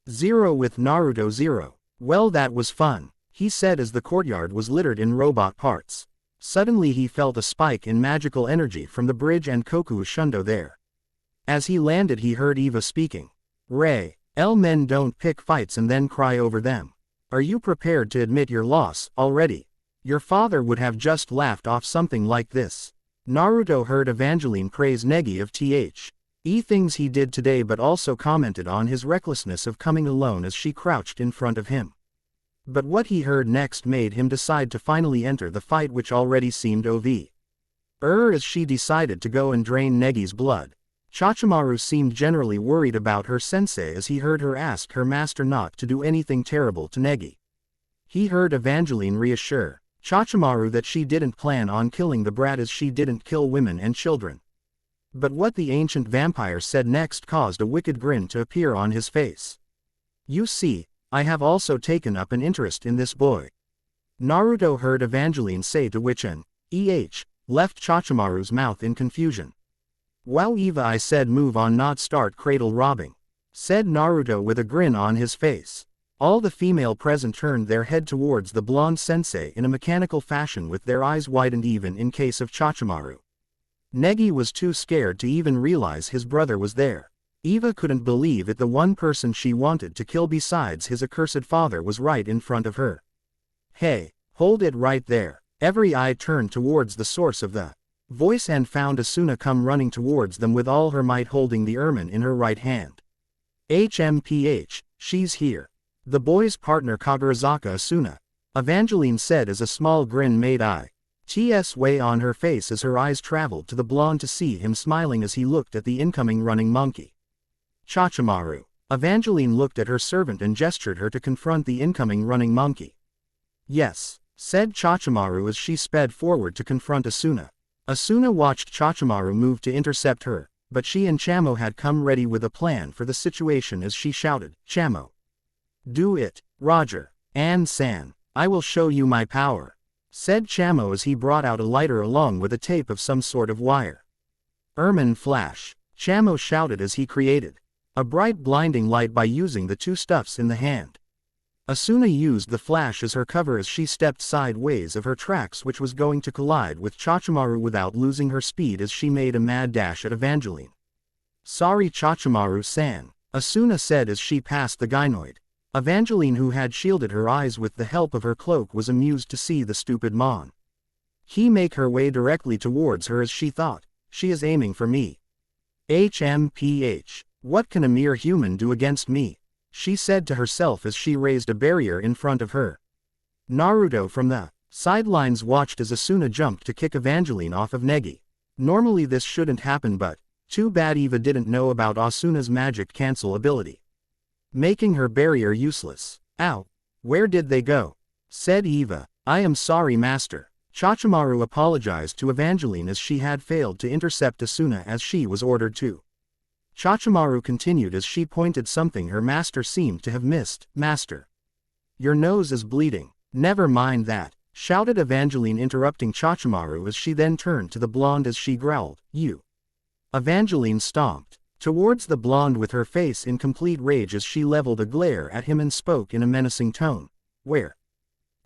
0 with Naruto 0. "Well, that was fun," he said as the courtyard was littered in robot parts. Suddenly he felt a spike in magical energy from the bridge and Koku Shundo there. As he landed he heard Eva speaking. Men don't pick fights and then cry over them. Are you prepared to admit your loss already? Your father would have just laughed off something like this." Naruto heard Evangelene praise Negi of things he did today, but also commented on his recklessness of coming alone as she crouched in front of him. But what he heard next made him decide to finally enter the fight, which already seemed as she decided to go and drain Negi's blood. Chachimaru seemed generally worried about her sensei as he heard her ask her master not to do anything terrible to Negi. He heard Evangelene reassure Chachimaru that she didn't plan on killing the brat, as she didn't kill women and children. But what the ancient vampire said next caused a wicked grin to appear on his face. "You see, I have also taken up an interest in this boy." Naruto heard Evangelene say, to which an left Chachimaru's mouth in confusion. "Wow, Eva, I said move on, not start cradle robbing," said Naruto with a grin on his face. All the female present turned their head towards the blonde sensei in a mechanical fashion, with their eyes widened even in case of Chachimaru. Negi was too scared to even realize his brother was there. Eva couldn't believe it, the one person she wanted to kill besides his accursed father was right in front of her. "Hey, hold it right there." Every eye turned towards the source of the voice and found Asuna come running towards them with all her might, holding the ermine in her right hand. "HMPH, she's here." The boy's partner Kagurazaka Asuna, Evangelene said as a small grin made its way on her face as her eyes traveled to the blonde to see him smiling as he looked at the incoming running monkey. "Chachimaru." Evangelene looked at her servant and gestured her to confront the incoming running monkey. "Yes," said Chachimaru as she sped forward to confront Asuna. Asuna watched Chachimaru move to intercept her, but she and Chamo had come ready with a plan for the situation as she shouted, "Chamo! Do it, Roger. San, I will show you my power," said Chamo as he brought out a lighter along with a tape of some sort of wire. "Ermine flash," Chamo shouted as he created a bright blinding light by using the two stuffs in the hand. Asuna used the flash as her cover as she stepped sideways of her tracks, which was going to collide with Chachimaru without losing her speed as she made a mad dash at Evangelene. "Sorry Chachimaru-san," Asuna said as she passed the gynoid. Evangelene, who had shielded her eyes with the help of her cloak, was amused to see the stupid mon. He make her way directly towards her as she thought, "She is aiming for me. HMPH, what can a mere human do against me?" she said to herself as she raised a barrier in front of her. Naruto from the sidelines watched as Asuna jumped to kick Evangelene off of Negi. Normally this shouldn't happen, but too bad Eva didn't know about Asuna's magic cancel ability, making her barrier useless. "Ow, where did they go?" said Eva. "I am sorry, master." Chachimaru apologized to Evangelene as she had failed to intercept Asuna as she was ordered to. Chachimaru continued as she pointed something her master seemed to have missed. "Master, your nose is bleeding." "Never mind that," shouted Evangelene, interrupting Chachimaru as she then turned to the blonde as she growled, "You." Evangelene stomped towards the blonde with her face in complete rage as she leveled a glare at him and spoke in a menacing tone. "Where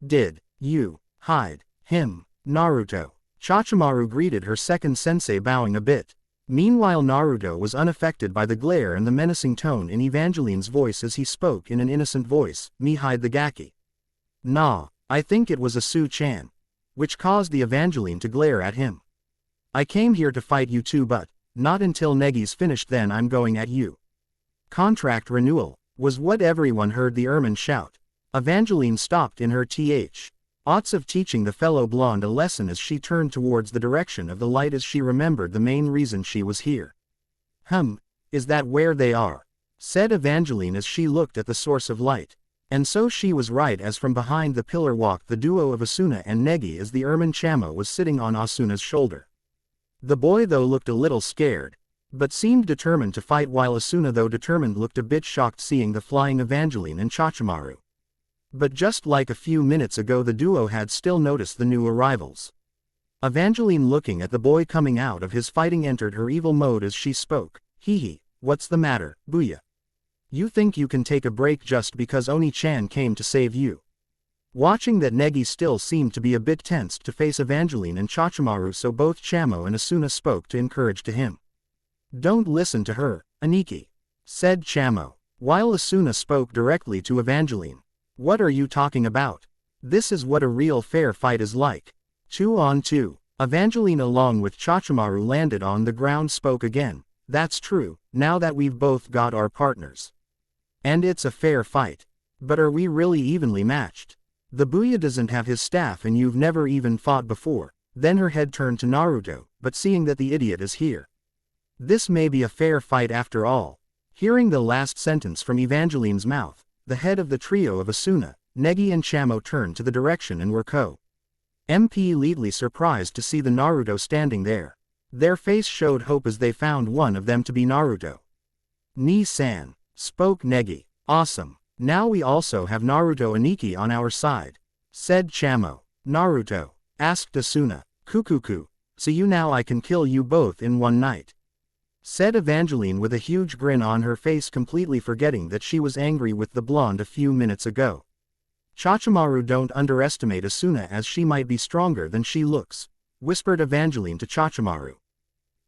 did you hide him, Naruto?" Chachimaru greeted her second sensei, bowing a bit. Meanwhile Naruto was unaffected by the glare and the menacing tone in Evangelene's voice as he spoke in an innocent voice, "Me hide the gaki." "Nah, I think it was Asu-chan," which caused the Evangelene to glare at him. "I came here to fight you too, but not until Negi's finished, then I'm going at you." "Contract renewal," was what everyone heard the ermine shout. Evangelene stopped in her thoughts of teaching the fellow blonde a lesson as she turned towards the direction of the light as she remembered the main reason she was here. Is that where they are?" said Evangelene as she looked at the source of light. And so she was right, as from behind the pillar walked the duo of Asuna and Negi as the ermine Chamo was sitting on Asuna's shoulder. The boy though looked a little scared, but seemed determined to fight, while Asuna, though determined, looked a bit shocked seeing the flying Evangelene and Chachimaru. But just like a few minutes ago, the duo had still noticed the new arrivals. Evangelene, looking at the boy coming out of his fighting, entered her evil mode as she spoke. "Hee, what's the matter, Booyah? You think you can take a break just because Oni-chan came to save you?" Watching that Negi still seemed to be a bit tensed to face Evangelene and Chachimaru, so both Chamo and Asuna spoke to encourage to him. "Don't listen to her, Aniki," said Chamo, while Asuna spoke directly to Evangelene. "What are you talking about? This is what a real fair fight is like. 2 on 2. Evangelene along with Chachimaru landed on the ground, spoke again. "That's true, now that we've both got our partners. And it's a fair fight. But are we really evenly matched? The Booyah doesn't have his staff and you've never even fought before. Then her head turned to Naruto, but seeing that the idiot is here. This may be a fair fight after all. Hearing the last sentence from Evangeline's mouth, the head of the trio of Asuna, Negi and Chamo turned to the direction and were completely surprised to see the Naruto standing there. Their face showed hope as they found one of them to be Naruto. "Ni-san," spoke Negi. "Awesome. Now we also have Naruto Aniki on our side," said Chamo. "Naruto," asked Asuna, "Kukuku, so you now I can kill you both in one night," said Evangeline with a huge grin on her face, completely forgetting that she was angry with the blonde a few minutes ago. "Chachimaru, don't underestimate Asuna, as she might be stronger than she looks," whispered Evangeline to Chachimaru.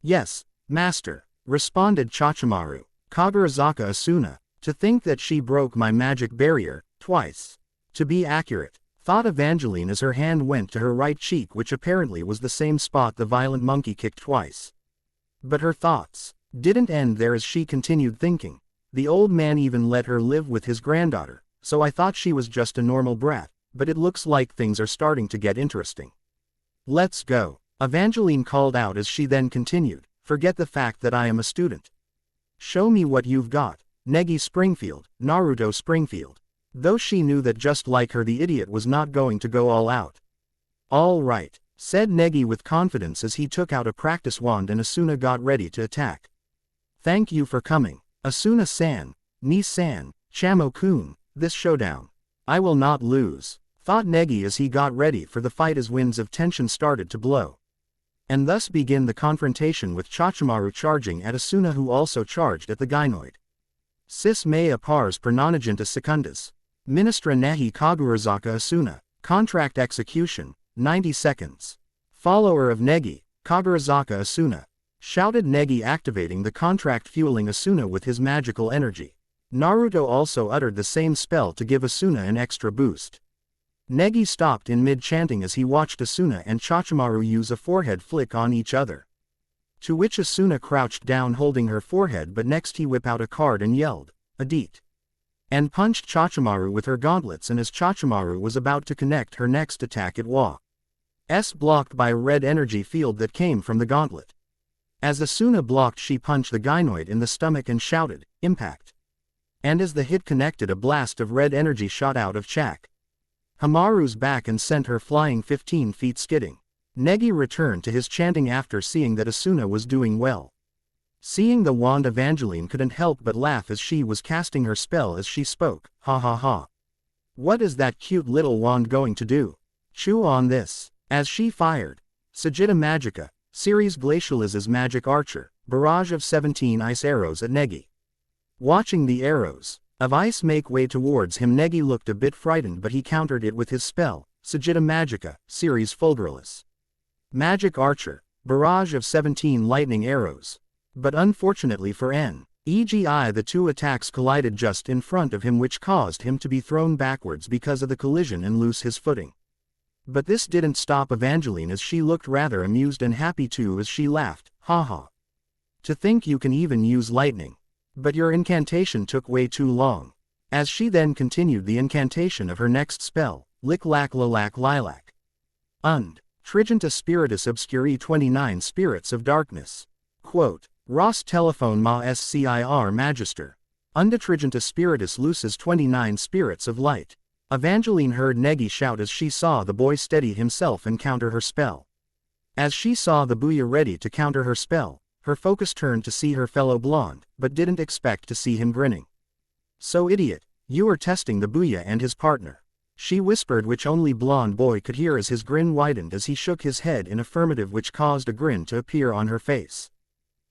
"Yes, master," responded Chachimaru. "Kagurazaka Asuna, to think that she broke my magic barrier, twice. To be accurate," thought Evangeline as her hand went to her right cheek, which apparently was the same spot the violent monkey kicked twice. But her thoughts didn't end there as she continued thinking. "The old man even let her live with his granddaughter, so I thought she was just a normal brat, but it looks like things are starting to get interesting. Let's go," Evangeline called out as she then continued, "Forget the fact that I am a student. Show me what you've got, Negi Springfield, Naruto Springfield." Though she knew that just like her the idiot was not going to go all out. "All right," said Negi with confidence as he took out a practice wand and Asuna got ready to attack. "Thank you for coming, Asuna-san, Ni-san, Chamo-kun, this showdown. I will not lose," thought Negi as he got ready for the fight as winds of tension started to blow. And thus begin the confrontation with Chachimaru charging at Asuna, who also charged at the gynoid. "Sis mea pars per nonagenta secundas. Ministra nehi Kagurazaka Asuna. Contract execution, 90 seconds. Follower of Negi, Kagurazaka Asuna," shouted Negi, activating the contract, fueling Asuna with his magical energy. Naruto also uttered the same spell to give Asuna an extra boost. Negi stopped in mid-chanting as he watched Asuna and Chachimaru use a forehead flick on each other. To which Asuna crouched down holding her forehead, but next he whipped out a card and yelled, "Adit," and punched Chachimaru with her gauntlets, and as Chachimaru was about to connect her next attack, it was blocked by a red energy field that came from the gauntlet. As Asuna blocked, she punched the gynoid in the stomach and shouted, "Impact." And as the hit connected, a blast of red energy shot out of Hamaru's back and sent her flying 15 feet, skidding. Negi returned to his chanting after seeing that Asuna was doing well. Seeing the wand, Evangeline couldn't help but laugh as she was casting her spell as she spoke, "Ha ha ha. What is that cute little wand going to do? Chew on this." As she fired, Sagitta Magica, Series Glacializ's magic archer, barrage of 17 ice arrows at Negi. Watching the arrows of ice make way towards him, Negi looked a bit frightened, but he countered it with his spell, Sagitta Magica, Series Fulguralis. Magic archer, barrage of 17 lightning arrows. But unfortunately for Negi, the two attacks collided just in front of him, which caused him to be thrown backwards because of the collision and lose his footing. But this didn't stop Evangeline, as she looked rather amused and happy too as she laughed, "Ha ha. To think you can even use lightning. But your incantation took way too long." As she then continued the incantation of her next spell, Lick-Lack-Lilac. Und. Trigenta Spiritus Obscuri 29 Spirits of Darkness. Quote, Ross Telephone Ma Scir Magister. Unda Trigenta Spiritus Lucis 29 Spirits of Light. Evangeline heard Negi shout as she saw the boy steady himself and counter her spell. As she saw the Booyah ready to counter her spell, her focus turned to see her fellow blonde, but didn't expect to see him grinning. "So idiot, you are testing the Booyah and his partner," she whispered, which only blonde boy could hear as his grin widened as he shook his head in affirmative, which caused a grin to appear on her face.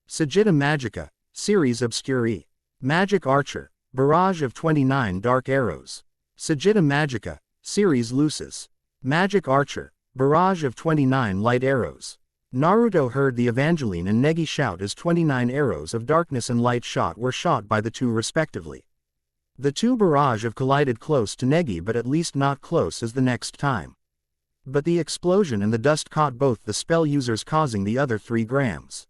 Sagitta Magica, Series Obscuri. Magic Archer, barrage of 29 dark arrows. Sagitta Magica, Series Lucis. Magic Archer, barrage of 29 light arrows. Naruto heard the Evangeline and Negi shout as 29 arrows of darkness and light shot were shot by the two respectively. The two barrage of collided close to Negi, but at least not close as the next time. But the explosion and the dust caught both the spell users, causing the other 3 grams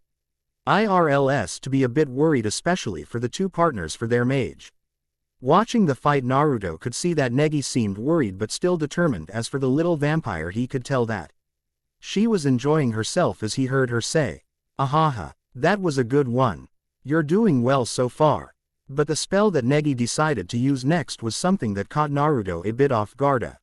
IRLs to be a bit worried, especially for the two partners for their mage. Watching the fight, Naruto could see that Negi seemed worried but still determined. As for the little vampire, he could tell that she was enjoying herself as he heard her say, "Ahaha, that was a good one. You're doing well so far." But the spell that Negi decided to use next was something that caught Naruto a bit off guard.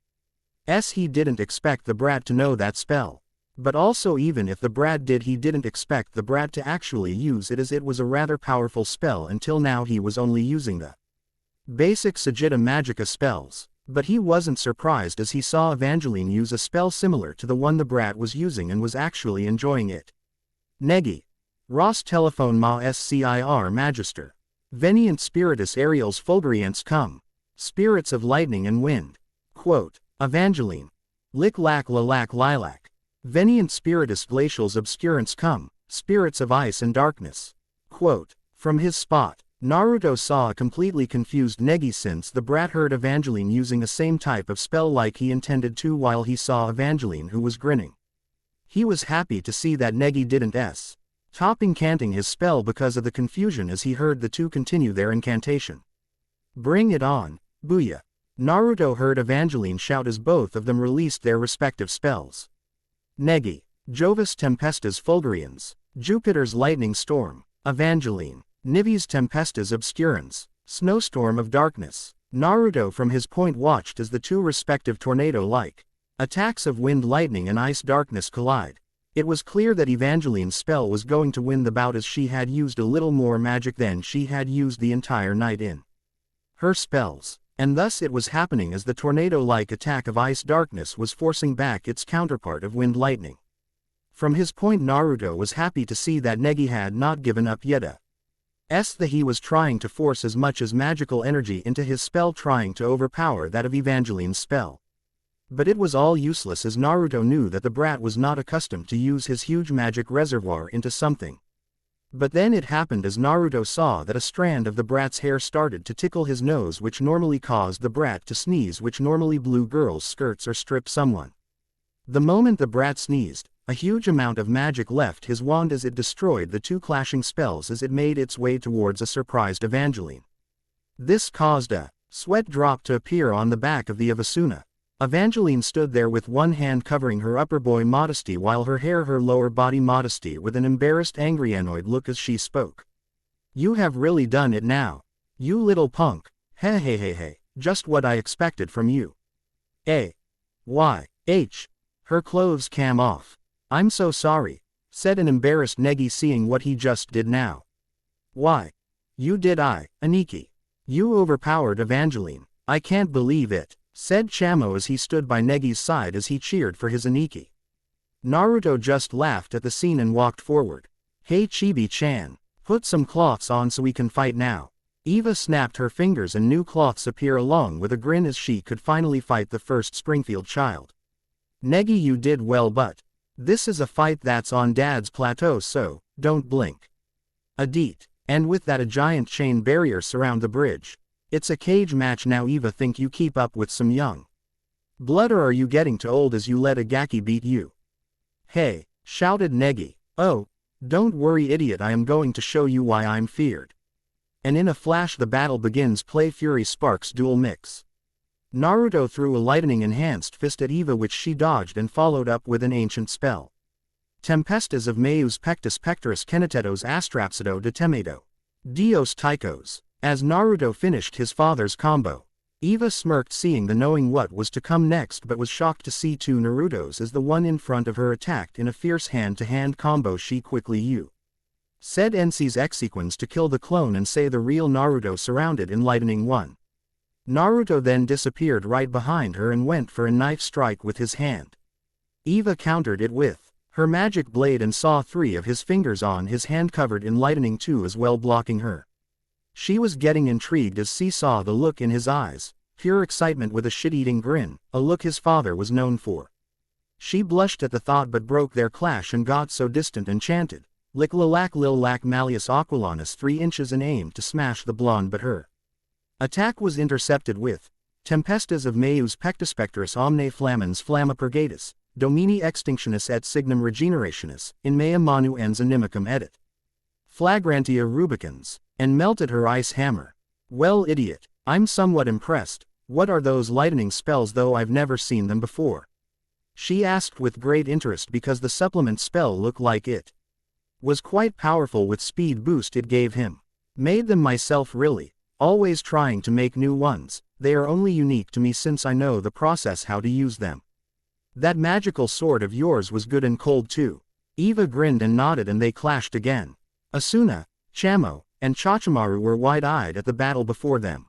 He didn't expect the brat to know that spell. But also, even if the brat did, he didn't expect the brat to actually use it, as it was a rather powerful spell. Until now he was only using the basic Sagitta Magica spells. But he wasn't surprised as he saw Evangelene use a spell similar to the one the brat was using and was actually enjoying it. Negi. Ros telephone ma scir magister. Venient spiritus aerials fulgurients cum. Spirits of lightning and wind. Quote. Evangelene. Lick lack lilac lilac. Venient spiritus glacials obscurants cum. Spirits of ice and darkness. Quote. From his spot, Naruto saw a completely confused Negi since the brat heard Evangelene using the same type of spell like he intended to, while he saw Evangelene who was grinning. He was happy to see that Negi didn't stop incanting his spell because of the confusion as he heard the two continue their incantation. Bring it on, Booyah! Naruto heard Evangelene shout as both of them released their respective spells. Negi. Jovis Tempestas Fulgurians. Jupiter's Lightning Storm. Evangelene. Nives Tempestas Obscurans. Snowstorm of Darkness. Naruto from his point watched as the two respective tornado-like attacks of wind, lightning and ice darkness collide. It was clear that Evangelene's spell was going to win the bout, as she had used a little more magic than she had used the entire night in her spells. And thus it was happening as the tornado-like attack of ice darkness was forcing back its counterpart of wind lightning. From his point, Naruto was happy to see that Negi had not given up yet. That he was trying to force as much as magical energy into his spell, trying to overpower that of Evangelene's spell. But it was all useless, as Naruto knew that the brat was not accustomed to use his huge magic reservoir into something. But then it happened as Naruto saw that a strand of the brat's hair started to tickle his nose, which normally caused the brat to sneeze, which normally blew girls' skirts or stripped someone. The moment the brat sneezed, a huge amount of magic left his wand as it destroyed the two clashing spells as it made its way towards a surprised Evangelene. This caused a sweat drop to appear on the back of the Avasuna. Evangelene stood there with one hand covering her upper boy modesty while her hair her lower body modesty, with an embarrassed angry annoyed look as she spoke. "You have really done it now. You little punk. Hey hey hey hey, just what I expected from you." Her clothes came off. "I'm so sorry," said an embarrassed Negi, seeing what he just did now. "Why? You did Aniki. You overpowered Evangelene. I can't believe it," said Chamo as he stood by Negi's side as he cheered for his Aniki. Naruto just laughed at the scene and walked forward. "Hey Chibi-chan, put some cloths on so we can fight now." Eva snapped her fingers and new cloths appear along with a grin as she could finally fight the first Springfield child. "Negi, you did well, but this is a fight that's on Dad's plateau, so don't blink." Adit. And with that, a giant chain barrier surround the bridge. "It's a cage match now, Eva. Think you keep up with some young blood, or are you getting too old as you let a Gaki beat you?" "Hey," shouted Negi. "Oh, don't worry, idiot. I am going to show you why I'm feared." And in a flash the battle begins. Play Fury Sparks Dual Mix. Naruto threw a lightning-enhanced fist at Eva, which she dodged and followed up with an ancient spell. Tempestas of Meus Pectus Pectoris Kenitetos Astrapsido de Temedo. Dios Tychos. As Naruto finished his father's combo, Eva smirked, seeing the knowing what was to come next, but was shocked to see two Narutos as the one in front of her attacked in a fierce hand-to-hand combo. She quickly said NC's exequence to kill the clone and say the real Naruto surrounded enlightening one. Naruto then disappeared right behind her and went for a knife strike with his hand. Eva countered it with her magic blade and saw three of his fingers on his hand covered in lightning too as well, blocking her. She was getting intrigued as she saw the look in his eyes, pure excitement with a shit-eating grin, a look his father was known for. She blushed at the thought but broke their clash and got so distant and chanted, "Lick lilac lil lac malleus aquilanus," 3 inches, and aimed to smash the blonde, but her attack was intercepted with Tempestas of Meus Pectus Pectoris Omne Flammans Flamma Purgatus, Domini Extinctionis et Signum Regenerationis, in mea manu ens animicum edit. Flagrantia Rubicans, and melted her ice hammer. "Well, idiot, I'm somewhat impressed. What are those lightning spells though? I've never seen them before. She asked with great interest because the supplement spell looked like it was quite powerful with speed boost it gave him. Made them myself really. Always trying to make new ones. They are only unique to me since I know the process how to use them. That magical sword of yours was good and cold too. Eva grinned and nodded and they clashed again. Asuna, Chamo, and Chachimaru were wide-eyed at the battle before them.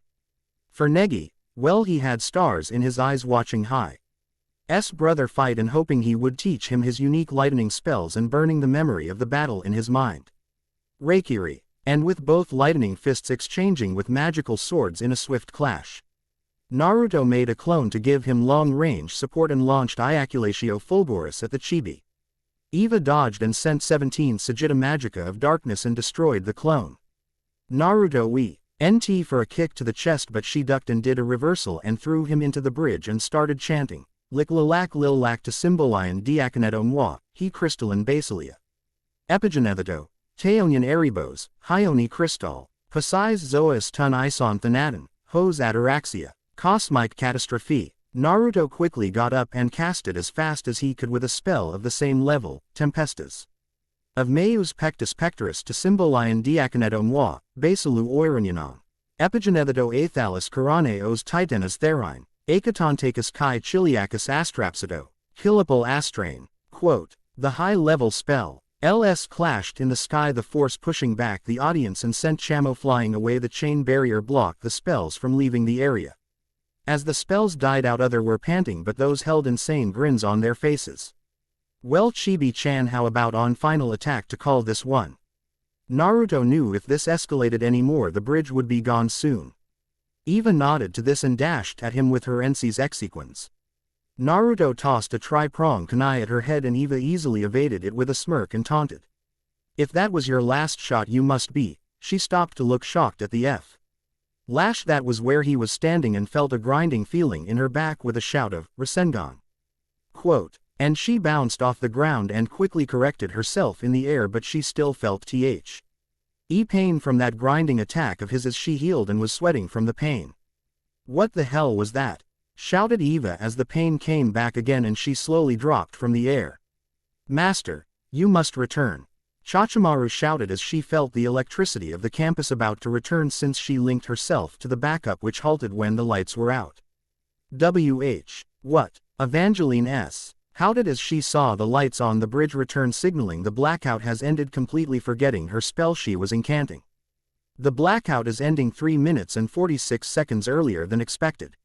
For Negi, well, he had stars in his eyes watching Hai's brother fight and hoping he would teach him his unique lightning spells and burning the memory of the battle in his mind. Reikiri, and with both lightning fists exchanging with magical swords in a swift clash. Naruto made a clone to give him long-range support and launched Iaculatio Fulguris at the chibi. Eva dodged and sent 17 Sagitta Magica of Darkness and destroyed the clone. Naruto NT for a kick to the chest, but she ducked and did a reversal and threw him into the bridge and started chanting, Lik Lilac Lilac to Symbolion Diaconeto Moi, He Crystalline Basilia. Epigenetheto, Teonian Erebos, Hyoni Crystal, Pasais Zoas Tun Ison Thanaton, Hos Ataraxia, Cosmic Catastrophe. Naruto quickly got up and cast it as fast as he could with a spell of the same level, Tempestas. Of Meus Pectus Pectoris to Symbolion Diaconeto Moi, Basilu Oironianon. Epigenetheto Athalis Karane Os Titanas Therine, Akatontakis Kai Chiliacus Astrapsido, Kilipal Astrain. Quote, the high-level spell. LS clashed in the sky, the force pushing back the audience and sent Chamo flying away. The chain barrier blocked the spells from leaving the area. As the spells died out, others were panting, but those held insane grins on their faces. Well, Chibi-chan, how about on final attack to call this one? Naruto knew if this escalated any more the bridge would be gone soon. Eva nodded to this and dashed at him with her Ensi's exequence. Naruto tossed a tri-prong kunai at her head and Eva easily evaded it with a smirk and taunted. If that was your last shot, you must be. She stopped to look shocked at the Lash that was where he was standing and felt a grinding feeling in her back with a shout of Rasengan. Quote, and she bounced off the ground and quickly corrected herself in the air, but she still felt pain from that grinding attack of his as she healed and was sweating from the pain. What the hell was that? Shouted Eva as the pain came back again and she slowly dropped from the air. Master, you must return. Chachimaru shouted as she felt the electricity of the campus about to return since she linked herself to the backup which halted when the lights were out. What? Evangelene S. Howded as she saw the lights on the bridge return, signaling the blackout has ended, completely forgetting her spell she was incanting. The blackout is ending 3 minutes and 46 seconds earlier than expected.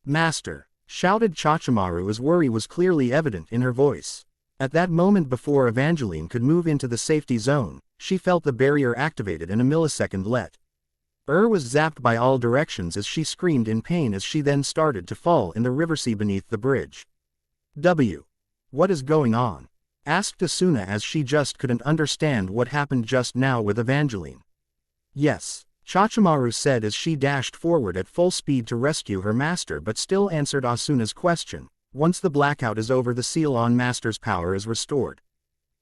Master, shouted Chachimaru as worry was clearly evident in her voice. At that moment, before Evangelene could move into the safety zone, she felt the barrier activated and a millisecond let. Was zapped by all directions as she screamed in pain as she then started to fall in the river sea beneath the bridge. What is going on? Asked Asuna as she just couldn't understand what happened just now with Evangelene. Yes, Chachimaru said as she dashed forward at full speed to rescue her master, but still answered Asuna's question. Once the blackout is over, the seal on Master's power is restored.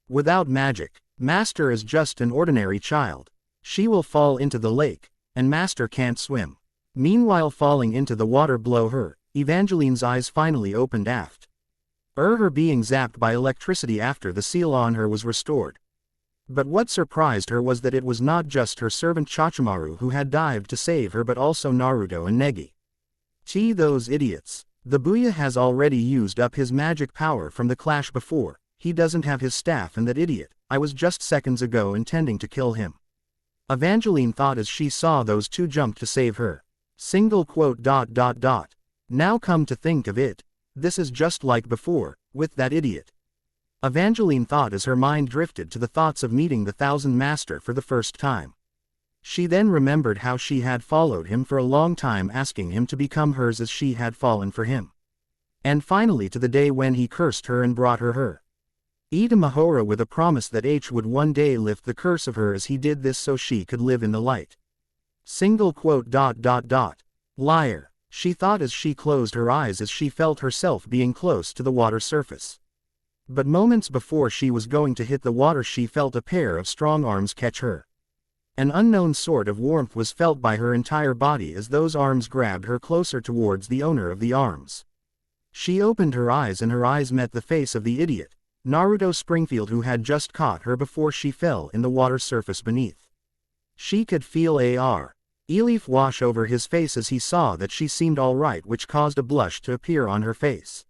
Without magic, Master is just an ordinary child. She will fall into the lake, and Master can't swim. Meanwhile, falling into the water below her, Evangeline's eyes finally opened aft. Her being zapped by electricity after the seal on her was restored. But what surprised her was that it was not just her servant Chachimaru who had dived to save her, but also Naruto and Negi. Those idiots. The Booyah has already used up his magic power from the clash before. He doesn't have his staff, and that idiot, I was just seconds ago intending to kill him. Evangelene thought as she saw those two jump to save her. Now come to think of it, this is just like before, with that idiot. Evangelene thought as her mind drifted to the thoughts of meeting the Thousand Master for the first time. She then remembered how she had followed him for a long time, asking him to become hers as she had fallen for him. And finally to the day when he cursed her and brought her Ida Mahora with a promise that H would one day lift the curse of her as he did this so she could live in the light. Liar, she thought as she closed her eyes as she felt herself being close to the water surface. But moments before she was going to hit the water, she felt a pair of strong arms catch her. An unknown sort of warmth was felt by her entire body as those arms grabbed her closer towards the owner of the arms. She opened her eyes and her eyes met the face of the idiot, Naruto Springfield, who had just caught her before she fell in the water surface beneath. She could feel a relief wash over his face as he saw that she seemed alright, which caused a blush to appear on her face.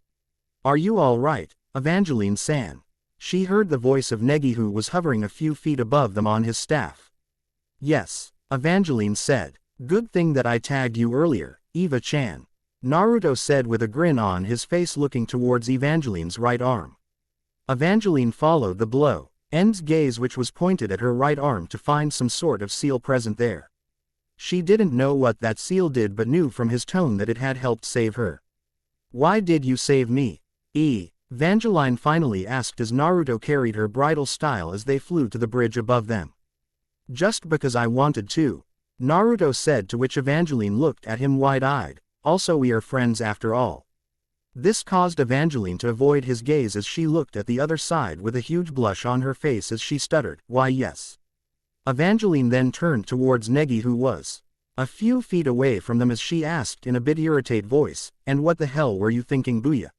"Are you alright, Evangelene-san?" She heard the voice of Negi, who was hovering a few feet above them on his staff. "Yes," Evangelene said. "Good thing that I tagged you earlier, Eva-chan," Naruto said with a grin on his face, looking towards Evangelene's right arm. Evangelene followed the blow end's gaze, which was pointed at her right arm, to find some sort of seal present there. She didn't know what that seal did, but knew from his tone that it had helped save her. "Why did you save me, Evangeline finally asked as Naruto carried her bridal style as they flew to the bridge above them. "Just because I wanted to," Naruto said, to which Evangeline looked at him wide-eyed. "Also, we are friends after all." This caused Evangeline to avoid his gaze as she looked at the other side with a huge blush on her face as she stuttered, "Why, yes." Evangeline then turned towards Negi, who was a few feet away from them, as she asked in a bit irritated voice, "And what the hell were you thinking, Booyah?"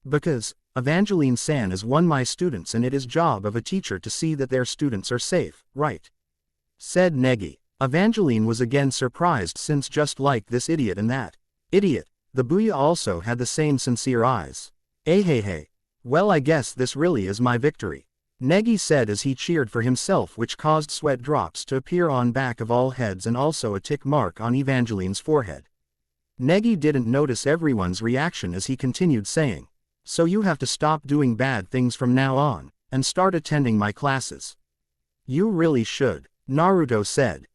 "Because Evangeline-san is one of my students, and it is job of a teacher to see that their students are safe, right?" said Negi. Evangeline was again surprised, since just like this idiot and that idiot, the Booyah also had the same sincere eyes. Hey. Well, I guess this really is my victory," Negi said as he cheered for himself, which caused sweat drops to appear on back of all heads and also a tick mark on Evangeline's forehead. Negi didn't notice everyone's reaction as he continued saying, "So you have to stop doing bad things from now on, and start attending my classes." "You really should," Naruto said.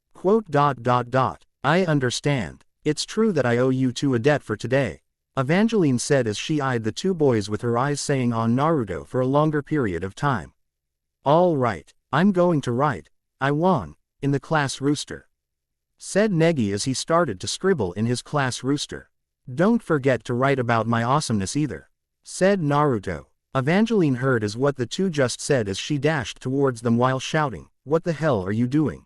"I understand. It's true that I owe you two a debt for today," Evangeline said as she eyed the two boys with her eyes saying on Naruto for a longer period of time. "All right, I'm going to write, 'I won,' in the class rooster," said Negi as he started to scribble in his class rooster. "Don't forget to write about my awesomeness either," said Naruto. Evangeline heard as what the two just said as she dashed towards them while shouting, "What the hell are you doing?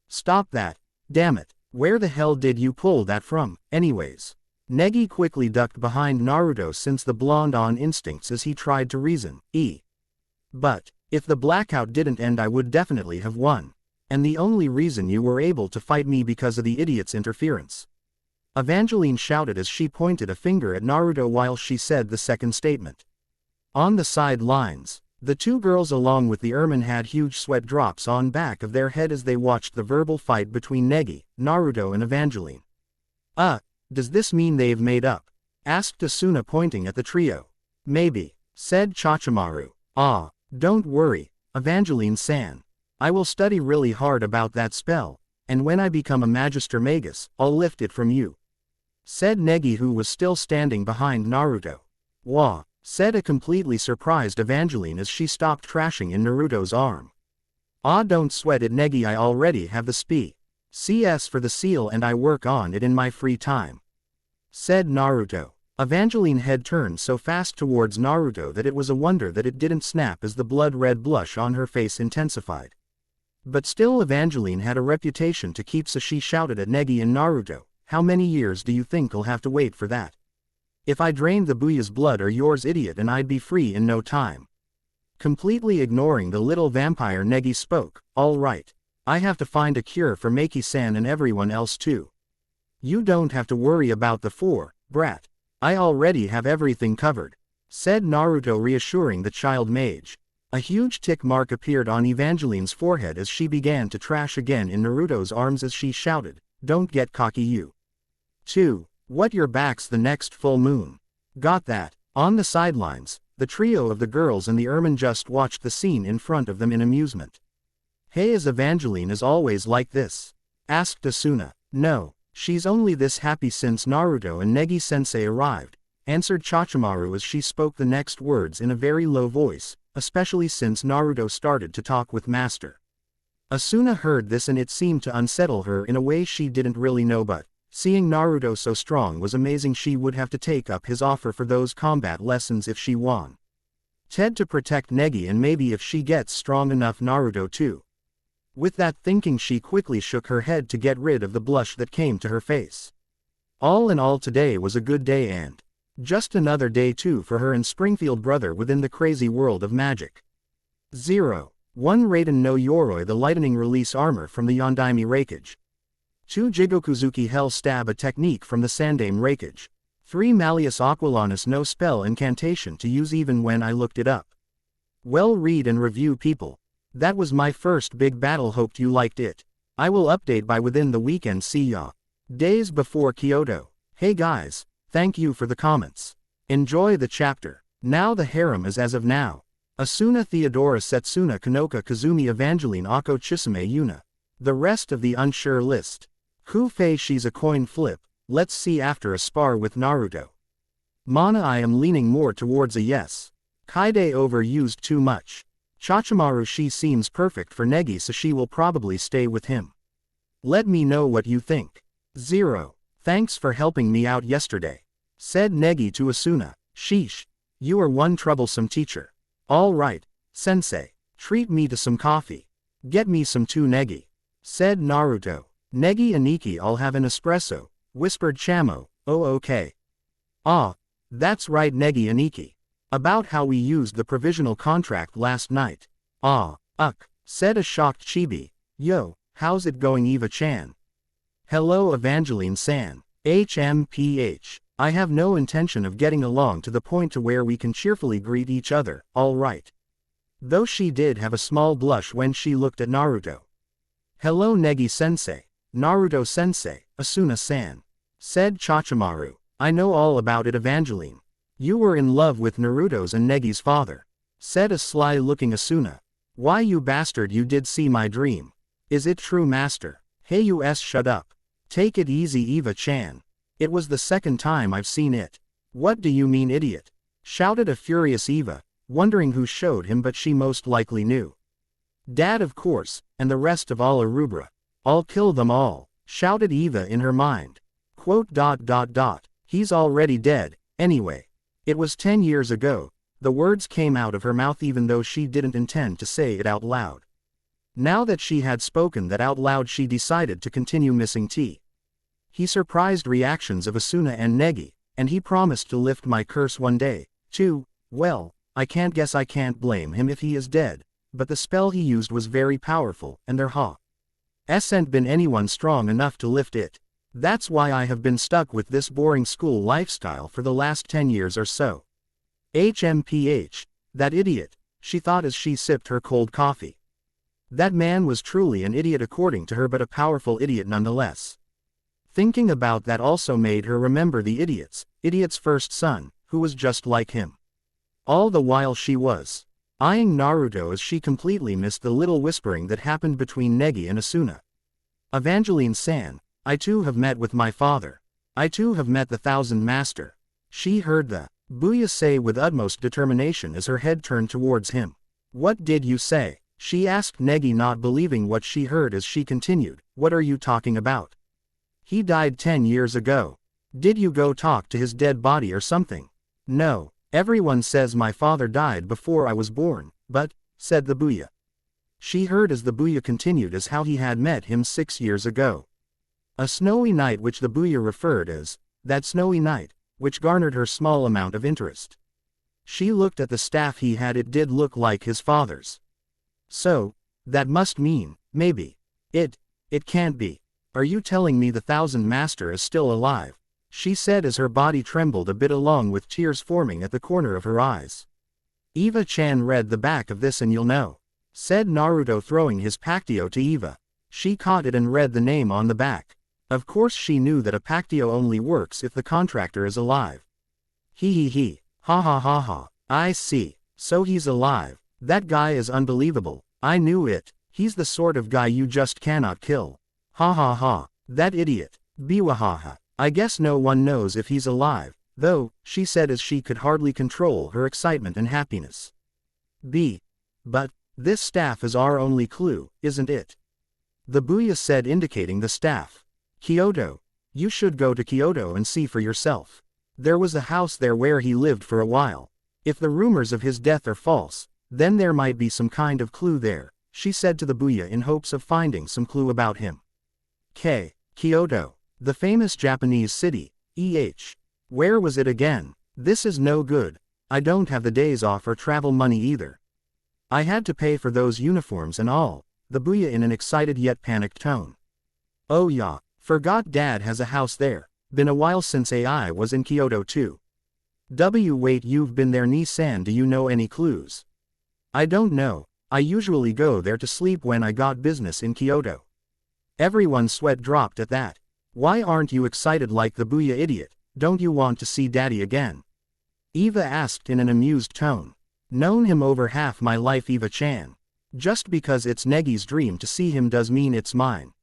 Stop that, damn it. Where the hell did you pull that from, anyways?" Negi quickly ducked behind Naruto, since the blonde on instincts, as he tried to reason, "But if the blackout didn't end, I would definitely have won. And the only reason you were able to fight me because of the idiot's interference," Evangeline shouted as she pointed a finger at Naruto while she said the second statement. On the sidelines, the two girls along with the ermine had huge sweat drops on back of their head as they watched the verbal fight between Negi, Naruto and Evangeline. Does this mean they've made up?" asked Asuna, pointing at the trio. "Maybe," said Chachimaru. Don't worry, Evangeline-san. I will study really hard about that spell, and when I become a Magister Magus, I'll lift it from you," said Negi, who was still standing behind Naruto. "Wah," said a completely surprised Evangeline as she stopped trashing in Naruto's arm. Don't sweat it, Negi, I already have the CS for the seal and I work on it in my free time," said Naruto. Evangeline had turned so fast towards Naruto that it was a wonder that it didn't snap as the blood-red blush on her face intensified. But still, Evangeline had a reputation to keep, so she shouted at Negi and Naruto, "How many years do you think I'll have to wait for that? If I drained the Booyah's blood or yours, idiot, and I'd be free in no time." Completely ignoring the little vampire, Negi spoke, "All right. I have to find a cure for Maki-san and everyone else too. You don't have to worry about the four, brat. I already have everything covered," said Naruto, reassuring the child mage. A huge tick mark appeared on Evangeline's forehead as she began to trash again in Naruto's arms as she shouted, "Don't get cocky, you two. What, your back's the next full moon. Got that?" On the sidelines, the trio of the girls and the ermine just watched the scene in front of them in amusement. "Hey, is Evangeline is always like this?" asked Asuna. "No, she's only this happy since Naruto and Negi-sensei arrived," answered Chachimaru as she spoke the next words in a very low voice, especially since Naruto started to talk with Master. Asuna heard this and it seemed to unsettle her in a way she didn't really know, but seeing Naruto so strong was amazing. She would have to take up his offer for those combat lessons if she won Ted to protect Negi, and maybe if she gets strong enough, Naruto too. With that thinking she quickly shook her head to get rid of the blush that came to her face. All in all, today was a good day and just another day too for her and Springfield brother within the crazy world of magic. 0. 1 Raiden no Yoroi, the lightning release armor from the Yondaime Reikage. 2 Jigokuzuki Hell Stab, a technique from the Sandaime Reikage. 3 Malleus Aquilanus, no spell incantation to use even when I looked it up. Well, read and review people. That was my first big battle, hoped you liked it. I will update by within the weekend, see ya. Days before Kyoto. Hey guys, thank you for the comments. Enjoy the chapter. Now the harem is as of now. Asuna, Theodora, Setsuna, Kanoka, Kazumi, Evangelene, Ako, Chisame, Yuna. The rest of the unsure list. Kufei, she's a coin flip. Let's see after a spar with Naruto. Mana, I am leaning more towards a yes. Kaide, overused too much. Chachimaru, she seems perfect for Negi, so she will probably stay with him. Let me know what you think. 0. Thanks for helping me out yesterday. Said Negi to Asuna. Sheesh. You are one troublesome teacher. All right, sensei. Treat me to some coffee. Get me some too, Negi. Said Naruto. Negi Aniki, I'll have an espresso, whispered Chamo. Oh, okay. Ah, that's right, Negi Aniki. About how we used the provisional contract last night. Ah, said a shocked Chibi. Yo, how's it going, Eva-chan? Hello, Evangeline-san. HMPH. I have no intention of getting along to the point to where we can cheerfully greet each other, all right. Though she did have a small blush when she looked at Naruto. Hello, Negi-sensei. Naruto-sensei, Asuna-san. Said Chachimaru. I know all about it, Evangeline. You were in love with Naruto's and Negi's father. Said a sly-looking Asuna. Why, you bastard, you did see my dream. Is it true, master? Hey, shut up. Take it easy, Eva-chan. It was the second time I've seen it. What do you mean, idiot? Shouted a furious Eva, wondering who showed him, but she most likely knew. Dad, of course, and the rest of all Arubra. I'll kill them all, shouted Eva in her mind. Quote, ... He's already dead, anyway. It was 10 years ago. The words came out of her mouth even though she didn't intend to say it out loud. Now that she had spoken that out loud, she decided to continue missing tea. He surprised reactions of Asuna and Negi, and he promised to lift my curse one day, too. Well, I can't blame him if he is dead, but the spell he used was very powerful, and there hasn't been anyone strong enough to lift it. That's why I have been stuck with this boring school lifestyle for the last 10 years or so. HMPH, that idiot, she thought as she sipped her cold coffee. That man was truly an idiot according to her, but a powerful idiot nonetheless. Thinking about that also made her remember the idiot's first son, who was just like him. All the while she was eyeing Naruto as she completely missed the little whispering that happened between Negi and Asuna. Evangeline-san, I too have met with my father. I too have met the Thousand Master. She heard the Booyah say with utmost determination as her head turned towards him. What did you say? She asked Negi, not believing what she heard as she continued. What are you talking about? He died 10 years ago. Did you go talk to his dead body or something? No, everyone says my father died before I was born, but, said the Booyah. She heard as the Booyah continued as how he had met him 6 years ago. A snowy night, which the Booyah referred as that snowy night, which garnered her small amount of interest. She looked at the staff he had, it did look like his father's. So, that must mean, maybe. It can't be. Are you telling me the Thousand Master is still alive? She said as her body trembled a bit along with tears forming at the corner of her eyes. Eva-chan, read the back of this and you'll know. Said Naruto, throwing his pactio to Eva. She caught it and read the name on the back. Of course she knew that a pactio only works if the contractor is alive. He. Ha ha ha ha. I see. So he's alive. That guy is unbelievable. I knew it. He's the sort of guy you just cannot kill. Ha ha ha. That idiot. Biwahaha. I guess no one knows if he's alive, though, she said as she could hardly control her excitement and happiness. But this staff is our only clue, isn't it? The Booyah said, indicating the staff. Kyoto. You should go to Kyoto and see for yourself. There was a house there where he lived for a while. If the rumors of his death are false, then there might be some kind of clue there. she said to the Booyah in hopes of finding some clue about him. Kyoto. The famous Japanese city. Where was it again? This is no good. I don't have the days off or travel money either. I had to pay for those uniforms and all, the Booyah in an excited yet panicked tone. Oh yeah, forgot Dad has a house there. Been a while since I was in Kyoto too. Wait, you've been there, Nissan? Do you know any clues? I don't know. I usually go there to sleep when I got business in Kyoto. Everyone's sweat dropped at that. Why aren't you excited like the Booyah idiot? Don't you want to see Daddy again? Eva asked in an amused tone. Known him over half my life, Eva-chan. Just because it's Negi's dream to see him does mean it's mine.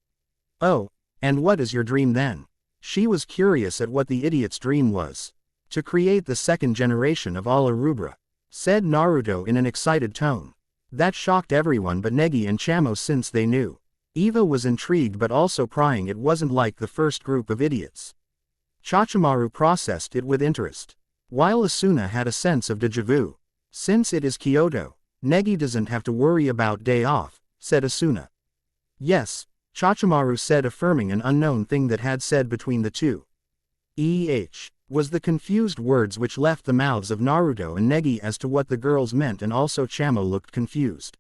Oh, and what is your dream then? She was curious at what the idiot's dream was. To create the second generation of all Arubra, said Naruto in an excited tone. That shocked everyone but Negi and Chamo since they knew. Eva was intrigued but also prying. It wasn't like the first group of idiots. Chachimaru processed it with interest, while Asuna had a sense of déjà vu. Since it is Kyoto, Negi doesn't have to worry about day off, said Asuna. Yes, Chachimaru said, affirming an unknown thing that had said between the two. Was the confused words which left the mouths of Naruto and Negi as to what the girls meant, and also Chamo looked confused.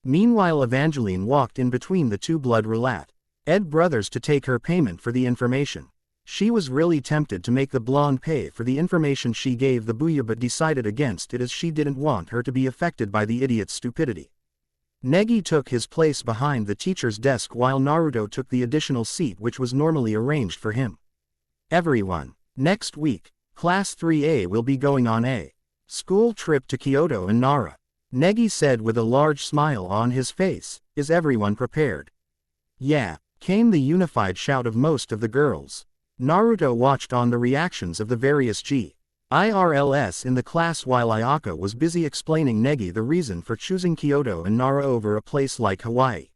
Meanwhile, Evangelene walked in between the two blood relat Ed brothers to take her payment for the information. She was really tempted to make the blonde pay for the information she gave the Booyah but decided against it as she didn't want her to be affected by the idiot's stupidity. Negi took his place behind the teacher's desk while Naruto took the additional seat which was normally arranged for him. Everyone. Next week, Class 3A will be going on a school trip to Kyoto and Nara. Negi said with a large smile on his face. Is everyone prepared? Yeah, came the unified shout of most of the girls. Naruto watched on the reactions of the various GIRLs in the class while Ayaka was busy explaining Negi the reason for choosing Kyoto and Nara over a place like Hawaii.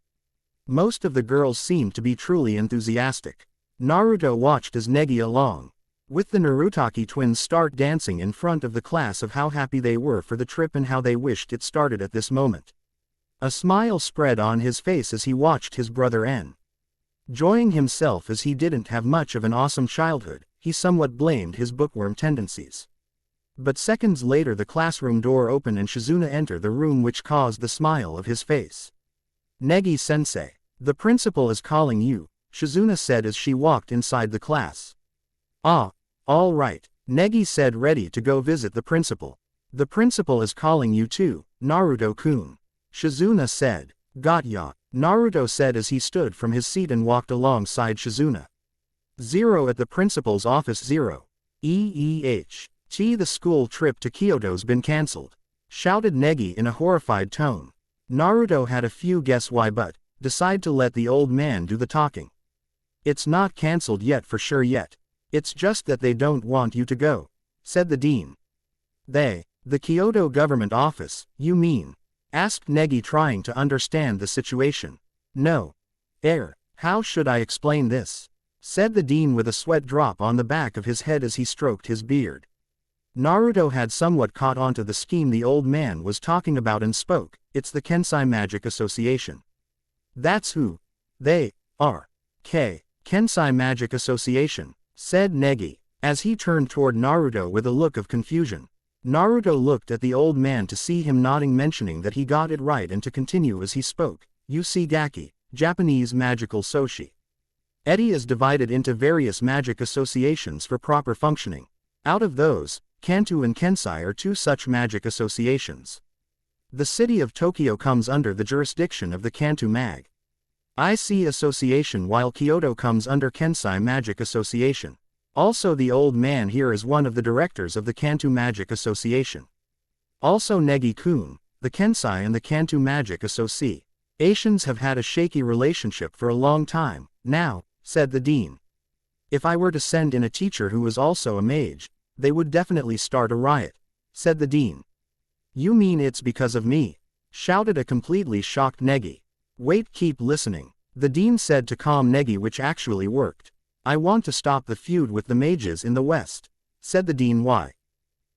Most of the girls seemed to be truly enthusiastic. Naruto watched as Negi, along with the Narutaki twins, start dancing in front of the class of how happy they were for the trip and how they wished it started at this moment. A smile spread on his face as he watched his brother enjoying himself. As he didn't have much of an awesome childhood, he somewhat blamed his bookworm tendencies. But seconds later the classroom door opened and Shizuna entered the room, which caused the smile of his face. Negi-sensei, the principal is calling you, Shizuna said as she walked inside the class. Ah, all right, Negi said, ready to go visit the principal. The principal is calling you too, Naruto-kun, Shizuna said. Got ya, Naruto said as he stood from his seat and walked alongside Shizuna. 0 at the principal's office. 0. The school trip to Kyoto's been cancelled, shouted Negi in a horrified tone. Naruto had a few guess why but decided to let the old man do the talking. It's not cancelled yet for sure yet. It's just that they don't want you to go, said the dean. The Kyoto government office, you mean? Asked Negi, trying to understand the situation. No. How should I explain this? Said the dean with a sweat drop on the back of his head as he stroked his beard. Naruto had somewhat caught onto the scheme the old man was talking about and spoke. It's the Kensai Magic Association. That's who they are. Kensai Magic Association, said Negi, as he turned toward Naruto with a look of confusion. Naruto looked at the old man to see him nodding, mentioning that he got it right, and to continue as he spoke. You see, Gaki, Japanese magical soshi. Eti is divided into various magic associations for proper functioning. Out of those, Kanto and Kensai are two such magic associations. The city of Tokyo comes under the jurisdiction of the Kanto Mag IC Association, while Kyoto comes under Kensai Magic Association. Also, the old man here is one of the directors of the Kanto Magic Association. Also, Negi-kun, the Kensai and the Kanto Magic Associations have had a shaky relationship for a long time now, said the dean. If I were to send in a teacher who was also a mage, they would definitely start a riot, said the dean. You mean it's because of me? Shouted a completely shocked Negi. Wait, keep listening, the dean said to calm Negi, which actually worked. I want to stop the feud with the mages in the West, said the dean. Why?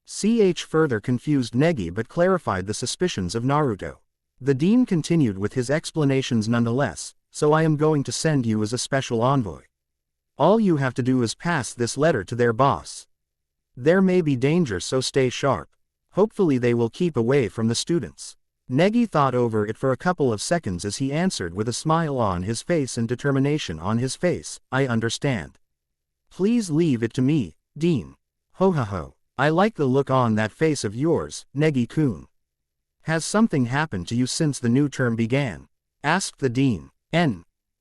Further confused Negi but clarified the suspicions of Naruto. The dean continued with his explanations nonetheless, so I am going to send you as a special envoy. All you have to do is pass this letter to their boss. There may be danger, so stay sharp. Hopefully they will keep away from the students. Negi thought over it for a couple of seconds as he answered with a smile on his face and determination on his face, I understand. Please leave it to me, Dean. Ho ho ho. I like the look on that face of yours, Negi-kun. Has something happened to you since the new term began? Asked the dean.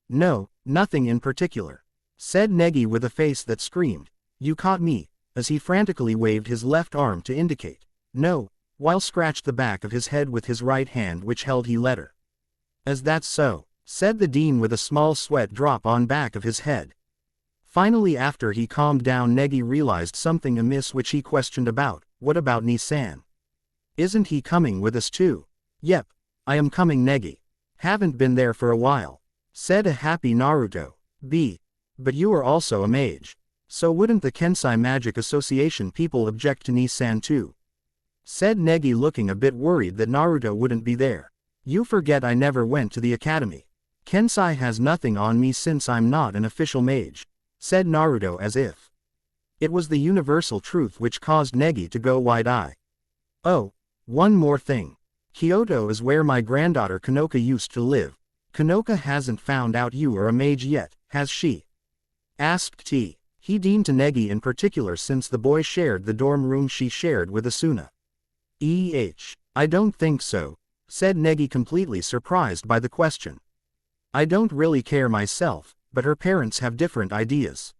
No, nothing in particular. Said Negi with a face that screamed, you caught me, as he frantically waved his left arm to indicate, no, while scratched the back of his head with his right hand which held he letter. As that's so, said the dean with a small sweat drop on back of his head. Finally, after he calmed down, Negi realized something amiss which he questioned about, what about Nissan? Isn't he coming with us too? Yep, I am coming, Negi. Haven't been there for a while. Said a happy Naruto. But you are also a mage. So wouldn't the Kensai Magic Association people object to Nissan too? Said Negi, looking a bit worried that Naruto wouldn't be there. You forget I never went to the academy. Kensai has nothing on me since I'm not an official mage. Said Naruto as if it was the universal truth which caused Negi to go wide-eyed. Oh, one more thing. Kyoto is where my granddaughter Kanoka used to live. Kanoka hasn't found out you are a mage yet, has she? Asked he Dean to Negi in particular, since the boy shared the dorm room she shared with Asuna. I don't think so, said Negi, completely surprised by the question. I don't really care myself, but her parents have different ideas.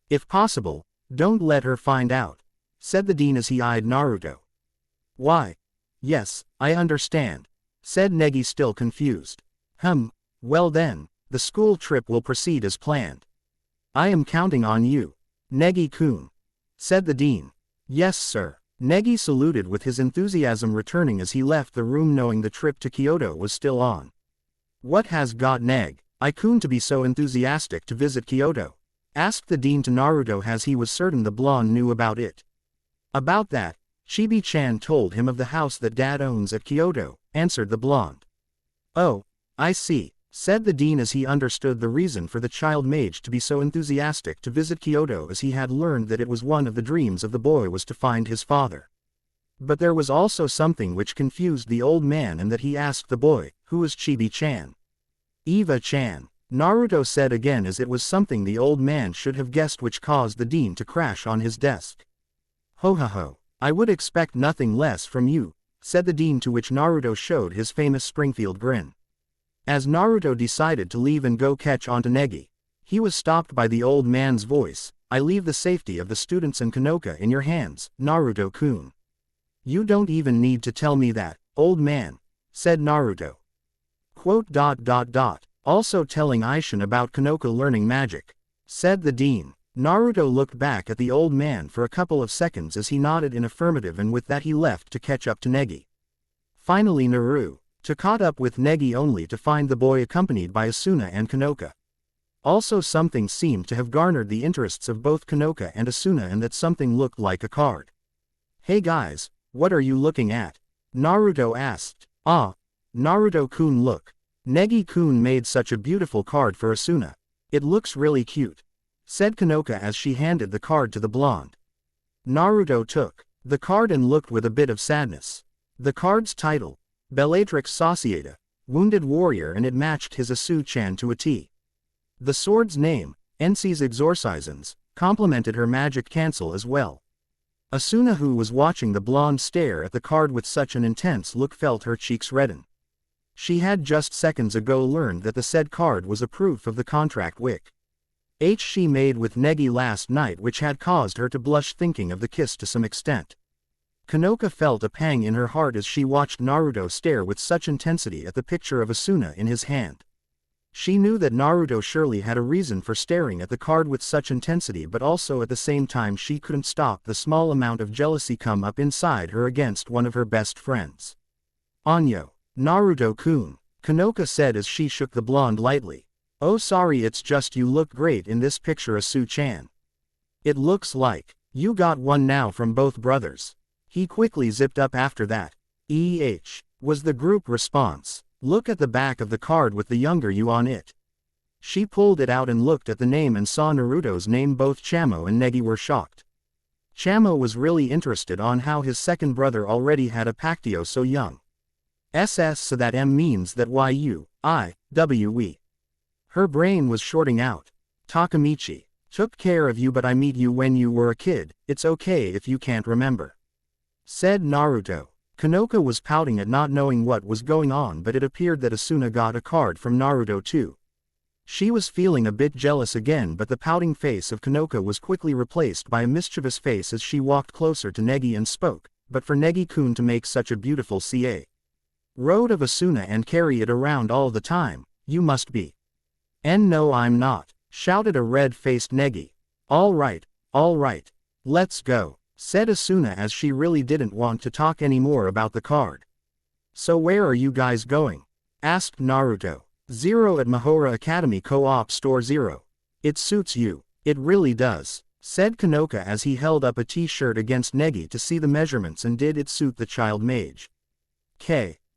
If possible, don't let her find out, said the dean as he eyed Naruto. Why? Yes, I understand, said Negi, still confused. Well then, the school trip will proceed as planned. I am counting on you, Negi-kun, said the dean. Yes sir. Negi saluted with his enthusiasm returning as he left the room, knowing the trip to Kyoto was still on. What has got Negi-kun to be so enthusiastic to visit Kyoto? Asked the dean to Naruto, as he was certain the blonde knew about it. About that, Chibi-chan told him of the house that dad owns at Kyoto, answered the blonde. Oh, I see, said the dean as he understood the reason for the child mage to be so enthusiastic to visit Kyoto, as he had learned that it was one of the dreams of the boy was to find his father. But there was also something which confused the old man, and that he asked the boy, who is Chibi-chan? Eva-chan, Naruto said again, as it was something the old man should have guessed, which caused the dean to crash on his desk. Ho ho ho, I would expect nothing less from you, said the dean, to which Naruto showed his famous Springfield grin. As Naruto decided to leave and go catch on to Negi, he was stopped by the old man's voice. I leave the safety of the students and Kanoka in your hands, Naruto-kun. You don't even need to tell me that, old man, said Naruto. Also telling Aishin about Kanoka learning magic, said the dean. Naruto looked back at the old man for a couple of seconds as he nodded in affirmative, and with that he left to catch up to Negi. Finally Naruto caught up with Negi, only to find the boy accompanied by Asuna and Kanoka. Also something seemed to have garnered the interests of both Kanoka and Asuna, and that something looked like a card. Hey guys, what are you looking at? Naruto asked. Naruto-kun, look. Negi-kun made such a beautiful card for Asuna. It looks really cute, said Kanoka as she handed the card to the blonde. Naruto took the card and looked with a bit of sadness. The card's title, Bellatrix Societa, Wounded Warrior, and it matched his Asu-chan to a T. The sword's name, Ensi's Exorcisans, complemented her magic cancel as well. Asuna, who was watching the blonde stare at the card with such an intense look, felt her cheeks redden. She had just seconds ago learned that the said card was a proof of the contract which she made with Negi last night, which had caused her to blush thinking of the kiss to some extent. Kanoka felt a pang in her heart as she watched Naruto stare with such intensity at the picture of Asuna in his hand. She knew that Naruto surely had a reason for staring at the card with such intensity, but also at the same time she couldn't stop the small amount of jealousy come up inside her against one of her best friends. Anyo, Naruto-kun, Kanoka said as she shook the blonde lightly. Oh sorry, it's just you look great in this picture, Asu-chan. It looks like you got one now from both brothers. He quickly zipped up after that. was the group response. Look at the back of the card with the younger you on it. She pulled it out and looked at the name and saw Naruto's name. Both Chamo and Negi were shocked. Chamo was really interested on how his second brother already had a pactio so young. So that M means that we. Her brain was shorting out. Takamichi took care of you, but I meet you when you were a kid. It's okay if you can't remember, said Naruto. Kanoka was pouting at not knowing what was going on, but it appeared that Asuna got a card from Naruto too. She was feeling a bit jealous again, but the pouting face of Kanoka was quickly replaced by a mischievous face as she walked closer to Negi and spoke, but for Negi-kun to make such a beautiful road of Asuna and carry it around all the time, you must be. No, I'm not, shouted a red-faced Negi. All right, let's go, said Asuna as she really didn't want to talk anymore about the card. So where are you guys going? Asked Naruto. 0 at Mahora Academy Co-op Store 0. It suits you. It really does, said Kanoka as he held up a t-shirt against Negi to see the measurements, and did it suit the child mage?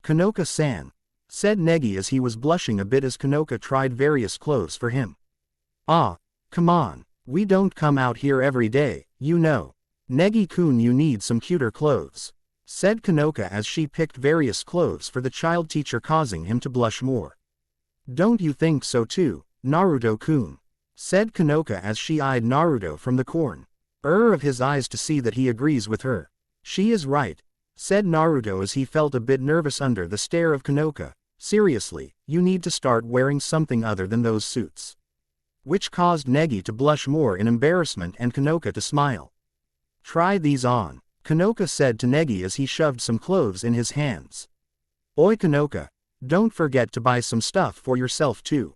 Kanoka-san, said Negi as he was blushing a bit as Kanoka tried various clothes for him. Ah, come on, we don't come out here every day, you know. Negi-kun, you need some cuter clothes, said Kanoka as she picked various clothes for the child teacher, causing him to blush more. Don't you think so too, Naruto-kun? Said Kanoka as she eyed Naruto from the corner of his eyes to see that he agrees with her. She is right, said Naruto as he felt a bit nervous under the stare of Kanoka. Seriously, you need to start wearing something other than those suits. Which caused Negi to blush more in embarrassment and Kanoka to smile. Try these on, Kanoka said to Negi as he shoved some clothes in his hands. Oi Kanoka, don't forget to buy some stuff for yourself too,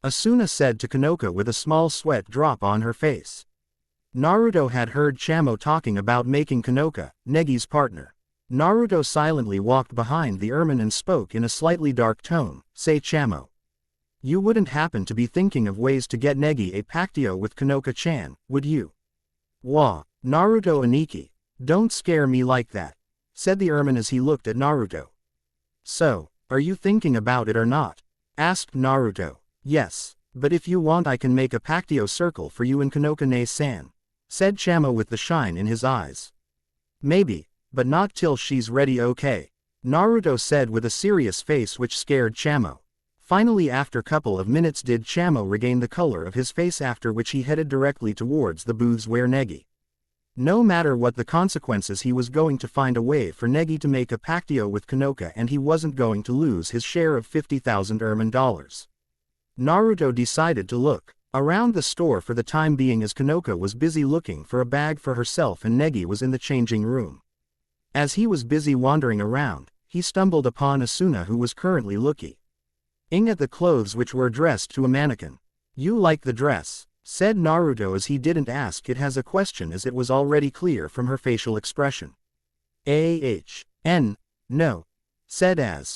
Asuna said to Kanoka with a small sweat drop on her face. Naruto had heard Chamo talking about making Kanoka Negi's partner. Naruto silently walked behind the ermine and spoke in a slightly dark tone. Say Chamo, you wouldn't happen to be thinking of ways to get Negi a pactio with Kanoka-chan, would you? Wah, Naruto Aniki, don't scare me like that, said the ermine as he looked at Naruto. So, are you thinking about it or not? Asked Naruto. Yes, but if you want I can make a pactio circle for you and Kanoka-ne-san, said Chamo with the shine in his eyes. Maybe, but not till she's ready, okay? Naruto said with a serious face, which scared Chamo. Finally, after couple of minutes did Chamo regain the color of his face, after which he headed directly towards the booths where Negi. No matter what the consequences, he was going to find a way for Negi to make a pactio with Kanoka, and he wasn't going to lose his share of 50,000 ermine dollars. Naruto decided to look around the store for the time being as Kanoka was busy looking for a bag for herself and Negi was in the changing room. As he was busy wandering around, he stumbled upon Asuna, who was currently looking at the clothes which were addressed to a mannequin. You like the dress? Said Naruto as he didn't ask it as a question, as it was already clear from her facial expression. No, said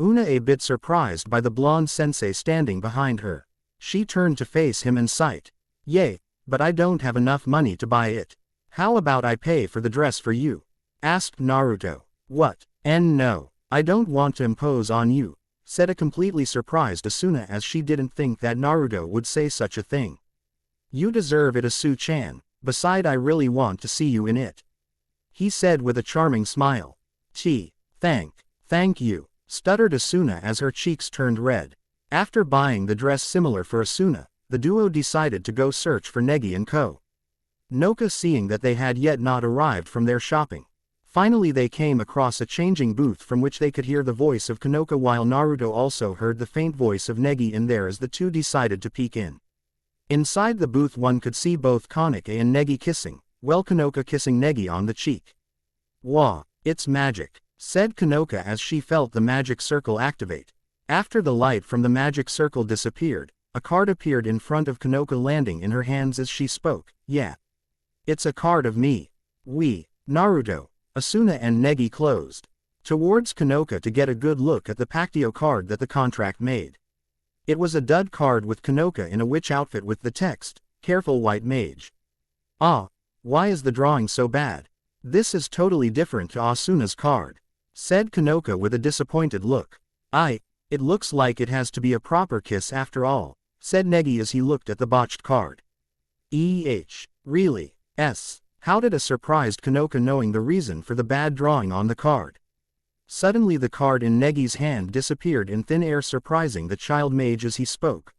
Una, a bit surprised by the blonde sensei standing behind her. She turned to face him and sighed. Yay, but I don't have enough money to buy it. How about I pay for the dress for you? Asked Naruto. What? No, I don't want to impose on you, said a completely surprised Asuna, as she didn't think that Naruto would say such a thing. You deserve it, Asu-chan, beside I really want to see you in it, he said with a charming smile. Thank you, stuttered Asuna as her cheeks turned red. After buying the dress similar for Asuna, the duo decided to go search for Negi and Co. Noka, seeing that they had yet not arrived from their shopping. Finally they came across a changing booth from which they could hear the voice of Kanoka, while Naruto also heard the faint voice of Negi in there as the two decided to peek in. Inside the booth one could see both Kanoka and Negi kissing, well, Kanoka kissing Negi on the cheek. Wah, it's magic, said Kanoka as she felt the magic circle activate. After the light from the magic circle disappeared, a card appeared in front of Kanoka, landing in her hands as she spoke. Yeah. It's a card of me. We, Naruto, Asuna and Negi closed towards Kanoka to get a good look at the pactio card that the contract made. It was a dud card with Kanoka in a witch outfit with the text, "Careful white mage." Ah, why is the drawing so bad? This is totally different to Asuna's card. said Kanoka with a disappointed look. It looks like it has to be a proper kiss after all, said Negi as he looked at the botched card. Really? How did a surprised Kanoka knowing the reason for the bad drawing on the card? Suddenly the card in Negi's hand disappeared in thin air, surprising the child mage as he spoke.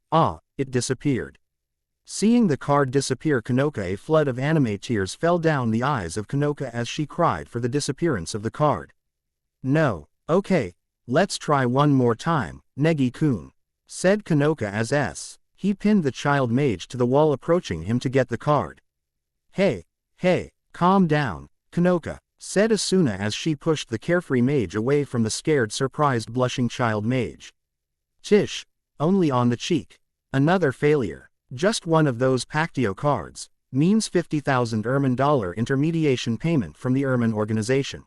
It disappeared. Seeing the card disappear, Kanoka, a flood of anime tears fell down the eyes of Kanoka as she cried for the disappearance of the card. No. Okay, let's try one more time, Negi-kun, said Kanoka as he pinned the child mage to the wall, approaching him to get the card. Hey, calm down, Kanoka, said Asuna as she pushed the carefree mage away from the scared, surprised, blushing child mage. Tish, only on the cheek. Another failure. Just one of those Pactio cards. Means 50,000 Ermin dollar intermediation payment from the Ermin organization,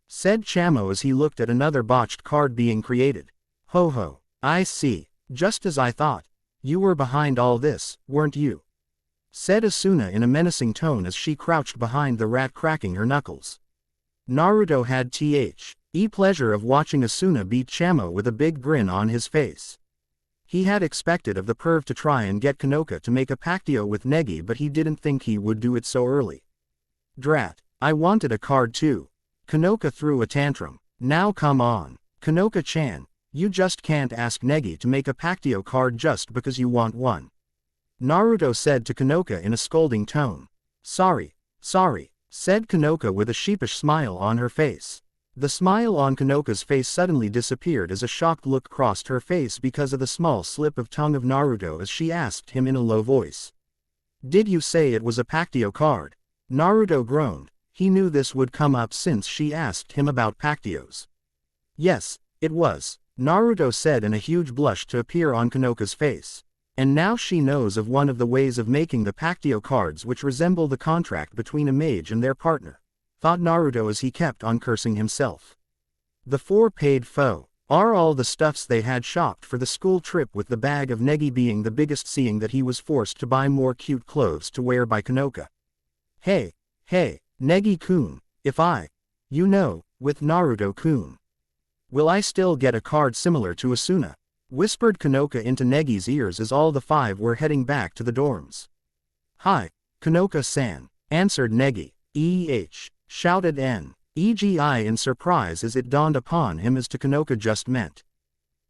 said Chamo as he looked at another botched card being created. Ho, I see. Just as I thought. You were behind all this, weren't you? Said Asuna in a menacing tone as she crouched behind the rat, cracking her knuckles. Naruto had the pleasure of watching Asuna beat Chamo with a big grin on his face. He had expected of the perv to try and get Kanoka to make a Pactio with Negi, but he didn't think he would do it so early. Drat, I wanted a card too. Kanoka threw a tantrum. Now come on, Kanoka-chan, you just can't ask Negi to make a Pactio card just because you want one. Naruto said to Kanoka in a scolding tone. Sorry, said Kanoka with a sheepish smile on her face. The smile on Kanoka's face suddenly disappeared as a shocked look crossed her face because of the small slip of tongue of Naruto as she asked him in a low voice. Did you say it was a Pactio card? Naruto groaned. He knew this would come up since she asked him about Pactios. Yes, it was, Naruto said in a huge blush to appear on Kanoka's face. And now she knows of one of the ways of making the Pactio cards which resemble the contract between a mage and their partner, thought Naruto as he kept on cursing himself. The four paid foe are all the stuffs they had shopped for the school trip, with the bag of Negi being the biggest, seeing that he was forced to buy more cute clothes to wear by Kanoka. Hey, Negi-kun, if with Naruto-kun. Will I still get a card similar to Asuna? Whispered Kanoka into Negi's ears as all the five were heading back to the dorms. Hi, Kanoka-san, answered Negi. Shouted Negi in surprise as it dawned upon him as to Kanoka just meant.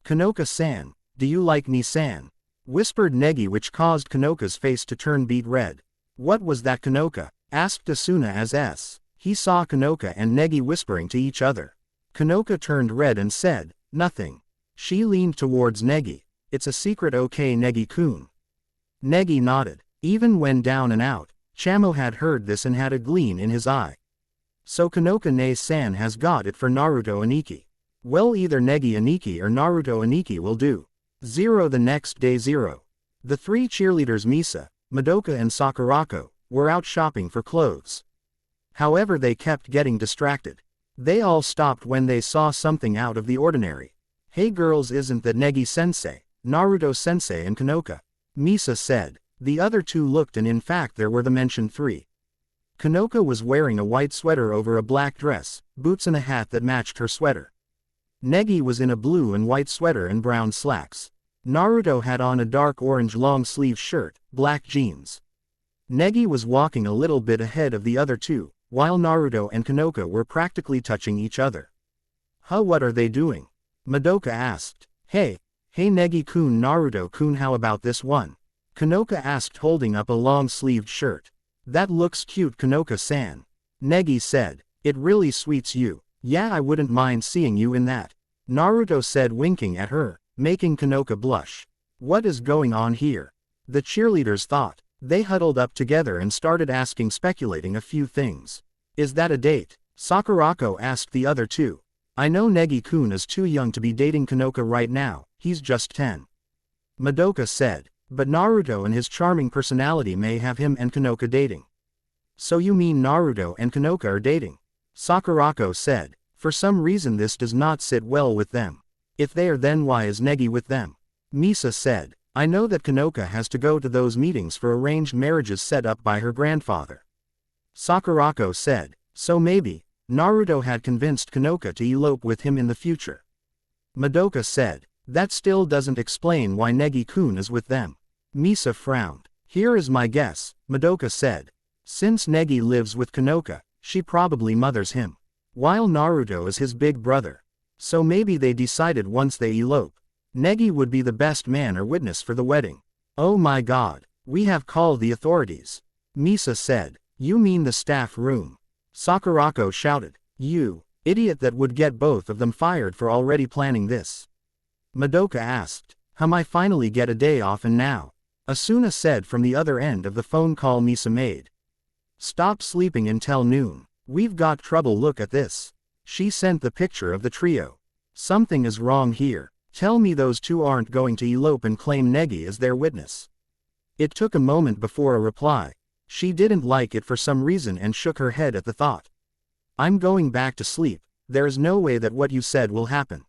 Kanoka-san, do you like me-san? Whispered Negi, which caused Kanoka's face to turn beet red. What was that, Kanoka? Asked Asuna as he saw Kanoka and Negi whispering to each other. Kanoka turned red and said, nothing. She leaned towards Negi. It's a secret, okay, Negi-kun? Negi nodded. Even when down and out, Chamo had heard this and had a gleam in his eye. So Kanoka-ne-san has got it for Naruto Aniki. Well, either Negi Aniki or Naruto Aniki will do. The next day. The three cheerleaders, Misa, Madoka and Sakurako, were out shopping for clothes. However, they kept getting distracted. They all stopped when they saw something out of the ordinary. Hey girls, isn't that Negi-sensei, Naruto-sensei and Kanoka? Misa said. The other two looked, and in fact there were the mentioned three. Kanoka was wearing a white sweater over a black dress, boots and a hat that matched her sweater. Negi was in a blue and white sweater and brown slacks. Naruto had on a dark orange long-sleeve shirt, black jeans. Negi was walking a little bit ahead of the other two, while Naruto and Kanoka were practically touching each other. What are they doing? Madoka asked. Hey Negi-kun, Naruto-kun, how about this one? Kanoka asked, holding up a long-sleeved shirt. That looks cute, Kanoka-san. Negi said. It really suits you. Yeah, I wouldn't mind seeing you in that. Naruto said, winking at her, making Kanoka blush. What is going on here? The cheerleaders thought. They huddled up together and started asking, speculating a few things. Is that a date? Sakurako asked the other two. I know Negi-kun is too young to be dating Kanoka right now, he's just 10. Madoka said. But Naruto and his charming personality may have him and Kanoka dating. So you mean Naruto and Kanoka are dating? Sakurako said. For some reason this does not sit well with them. If they are, then why is Negi with them? Misa said. I know that Kanoka has to go to those meetings for arranged marriages set up by her grandfather. Sakurako said. So maybe Naruto had convinced Kanoka to elope with him in the future. Madoka said, that still doesn't explain why Negi-kun is with them. Misa frowned. Here is my guess, Madoka said. Since Negi lives with Kanoka, she probably mothers him. While Naruto is his big brother. So maybe they decided once they elope, Negi would be the best man or witness for the wedding. Oh my god, we have called the authorities. Misa said, you mean the staff room? Sakurako shouted, you idiot, that would get both of them fired for already planning this. Madoka asked, I finally get a day off and now? Asuna said from the other end of the phone call Misa made. Stop sleeping until noon. We've got trouble, look at this. She sent the picture of the trio. Something is wrong here. Tell me those two aren't going to elope and claim Negi as their witness. It took a moment before a reply. She didn't like it for some reason and shook her head at the thought. I'm going back to sleep. There is no way that what you said will happen.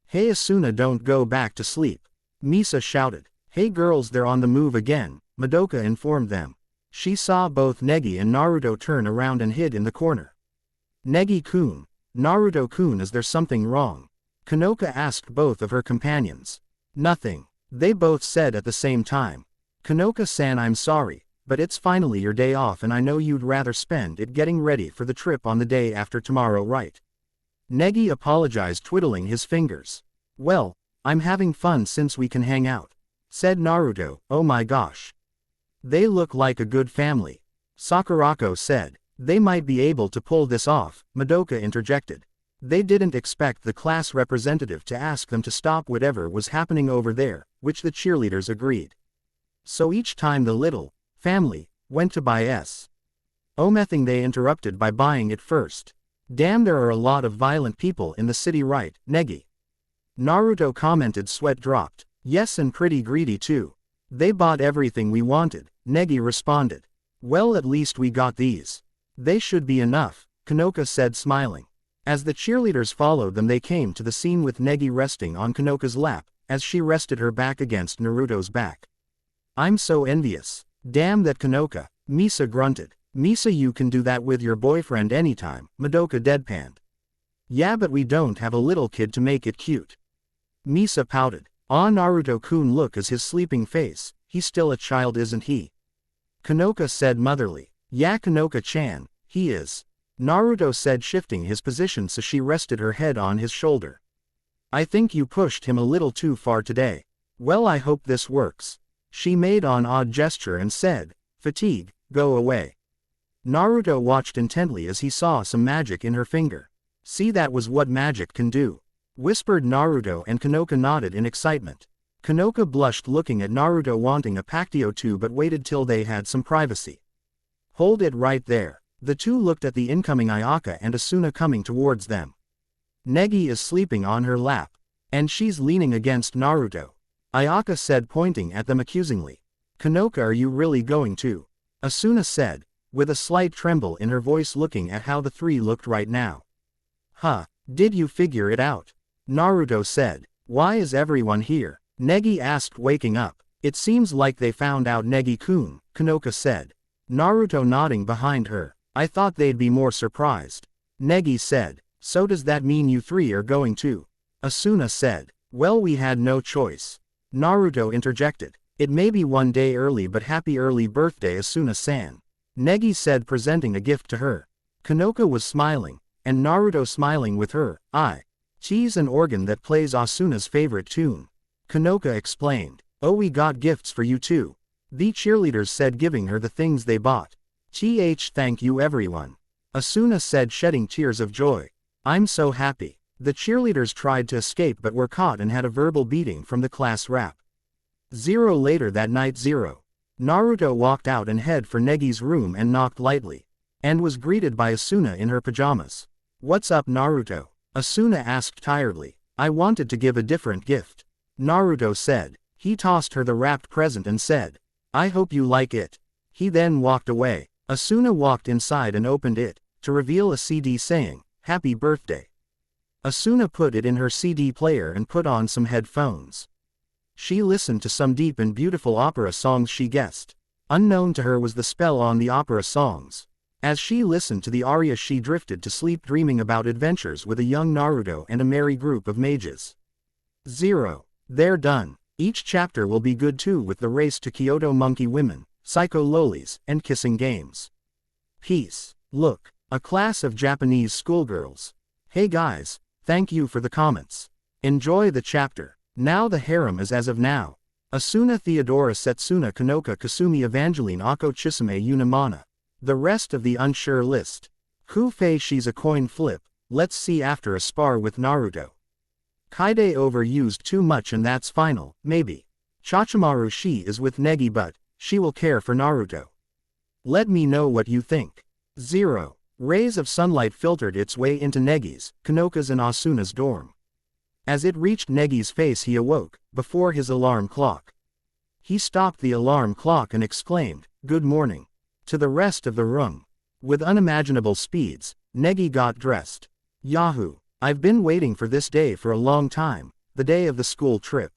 Hey Asuna, don't go back to sleep. Misa shouted. Hey girls, they're on the move again, Madoka informed them. She saw both Negi and Naruto turn around and hid in the corner. Negi-kun, Naruto-kun, is there something wrong? Kanoka asked both of her companions. Nothing, they both said at the same time. Kanoka-san, I'm sorry, but it's finally your day off and I know you'd rather spend it getting ready for the trip on the day after tomorrow, right? Negi apologized, twiddling his fingers. Well, I'm having fun since we can hang out, said Naruto. Oh my gosh. They look like a good family. Sakurako said. They might be able to pull this off, Madoka interjected. They didn't expect the class representative to ask them to stop whatever was happening over there, which the cheerleaders agreed. So each time the little family went to buy something, they interrupted by buying it first. Damn, there are a lot of violent people in the city, right, Negi? Naruto commented, sweat dropped. Yes, and pretty greedy too. They bought everything we wanted, Negi responded. Well, at least we got these. They should be enough, Kanoka said, smiling. As the cheerleaders followed them, they came to the scene with Negi resting on Kanoka's lap, as she rested her back against Naruto's back. I'm so envious. Damn that Kanoka, Misa grunted. Misa, you can do that with your boyfriend anytime, Madoka deadpanned. Yeah, but we don't have a little kid to make it cute. Misa pouted. Ah, Naruto-kun, look at his sleeping face, he's still a child, isn't he? Kanoka said motherly. Yeah, Kanoka-chan, he is. Naruto said, shifting his position so she rested her head on his shoulder. I think you pushed him a little too far today. Well, I hope this works. She made an odd gesture and said, fatigue, go away. Naruto watched intently as he saw some magic in her finger. See, that was what magic can do, whispered Naruto, and Kanoka nodded in excitement. Kanoka blushed, looking at Naruto, wanting a pactio too, but waited till they had some privacy. Hold it right there. The two looked at the incoming Ayaka and Asuna coming towards them. Negi is sleeping on her lap, and she's leaning against Naruto, Ayaka said, pointing at them accusingly. Kanoka, are you really going to? Asuna said, with a slight tremble in her voice, looking at how the three looked right now. Huh, did you figure it out? Naruto said. Why is everyone here? Negi asked, waking up. It seems like they found out, Negi-kun, Kanoka said. Naruto nodding behind her. I thought they'd be more surprised. Negi said. So does that mean you three are going too? Asuna said. Well, we had no choice. Naruto interjected. It may be one day early, but happy early birthday, Asuna-san. Negi said, presenting a gift to her. Kanoka was smiling, and Naruto smiling with her. She's an organ that plays Asuna's favorite tune. Kanoka explained. Oh, we got gifts for you too, the cheerleaders said, giving her the things they bought. Thank you everyone. Asuna said, shedding tears of joy. I'm so happy. The cheerleaders tried to escape but were caught and had a verbal beating from the class rep. Later that night, Naruto walked out and headed for Negi's room and knocked lightly, and was greeted by Asuna in her pajamas. What's up, Naruto? Asuna asked tiredly. I wanted to give a different gift, Naruto said. He tossed her the wrapped present and said, I hope you like it. He then walked away. Asuna walked inside and opened it, to reveal a CD saying, Happy birthday. Asuna put it in her CD player and put on some headphones. She listened to some deep and beautiful opera songs she guessed. Unknown to her was the spell on the opera songs. As she listened to the aria she drifted to sleep dreaming about adventures with a young Naruto and a merry group of mages. 0. They're done. Each chapter will be good too with the race to Kyoto monkey women, psycho lolis, and kissing games. Peace. Look. A class of Japanese schoolgirls. Hey guys, thank you for the comments. Enjoy the chapter. Now the harem is as of now. Asuna Theodora Setsuna Kanoka Kasumi Evangelene Ako Chisame Unimana. The rest of the unsure list. Kufei she's a coin flip, let's see after a spar with Naruto. Kaide overused too much and that's final, maybe. Chachimaru she is with Negi but, she will care for Naruto. Let me know what you think. 0. Rays of sunlight filtered its way into Negi's, Kanoka's and Asuna's dorm. As it reached Negi's face he awoke, before his alarm clock. He stopped the alarm clock and exclaimed, "Good morning." To the rest of the room. With unimaginable speeds, Negi got dressed. Yahoo! I've been waiting for this day for a long time, the day of the school trip.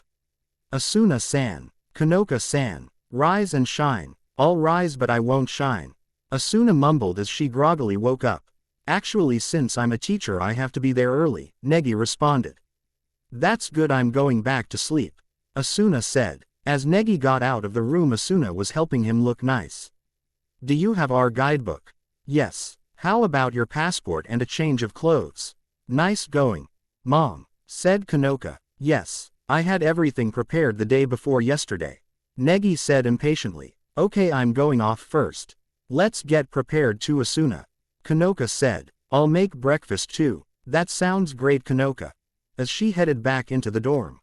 Asuna-san. Kanoka-san. Rise and shine. I'll rise but I won't shine. Asuna mumbled as she groggily woke up. Actually since I'm a teacher I have to be there early, Negi responded. That's good I'm going back to sleep. Asuna said. As Negi got out of the room Asuna was helping him look nice. Do you have our guidebook? Yes. How about your passport and a change of clothes? Nice going. Mom, said Kanoka. Yes, I had everything prepared the day before yesterday. Negi said impatiently. Okay I'm going off first. Let's get prepared too Asuna. Kanoka said. I'll make breakfast too. That sounds great Kanoka. As she headed back into the dorm.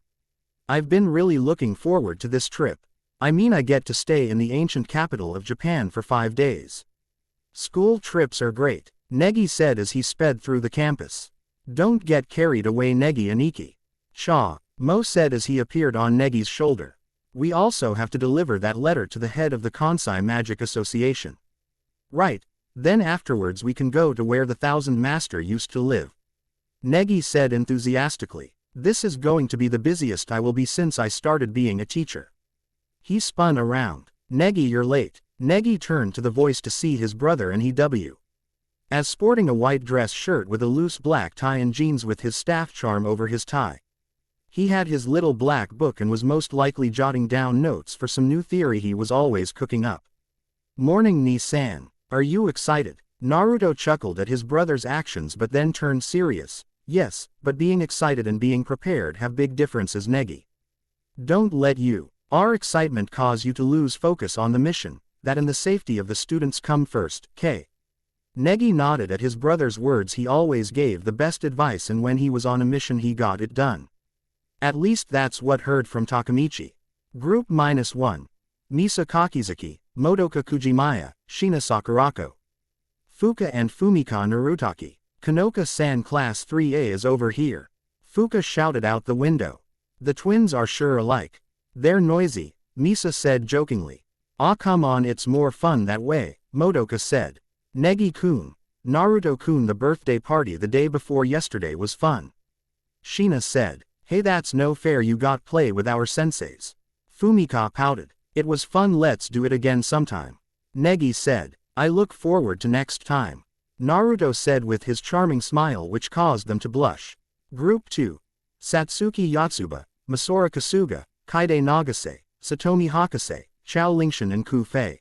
I've been really looking forward to this trip. I mean I get to stay in the ancient capital of Japan for 5 days. School trips are great, Negi said as he sped through the campus. Don't get carried away Negi Aniki. Cha, Mo said as he appeared on Negi's shoulder. We also have to deliver that letter to the head of the Kansai Magic Association. Right, then afterwards we can go to where the Thousand Master used to live. Negi said enthusiastically. This is going to be the busiest I will be since I started being a teacher. He spun around. Negi you're late. Negi turned to the voice to see his brother and he as sporting a white dress shirt with a loose black tie and jeans with his staff charm over his tie. He had his little black book and was most likely jotting down notes for some new theory he was always cooking up. Morning Ni-san. Are you excited? Naruto chuckled at his brother's actions but then turned serious. Yes, but being excited and being prepared have big differences Negi. Don't let our excitement cause you to lose focus on the mission, that and the safety of the students come first, K. Negi nodded at his brother's words he always gave the best advice and when he was on a mission he got it done. At least that's what heard from Takemichi. Group -1. Misa Kakizaki, Motoka Kujimaya, Shina Sakurako. Fuka and Fumika Narutaki. Kanoka-san Class 3A is over here. Fuka shouted out the window. The twins are sure alike. They're noisy, Misa said jokingly. Ah come on it's more fun that way, Motoka said. Negi-kun. Naruto-kun the birthday party the day before yesterday was fun. Shina said. Hey that's no fair you got play with our senseis. Fumika pouted. It was fun let's do it again sometime. Negi said. I look forward to next time. Naruto said with his charming smile which caused them to blush. Group 2. Satsuki Yotsuba, Masora Kasuga, Kaide Nagase, Satomi Hakase, Chao Lingshan and Kufei.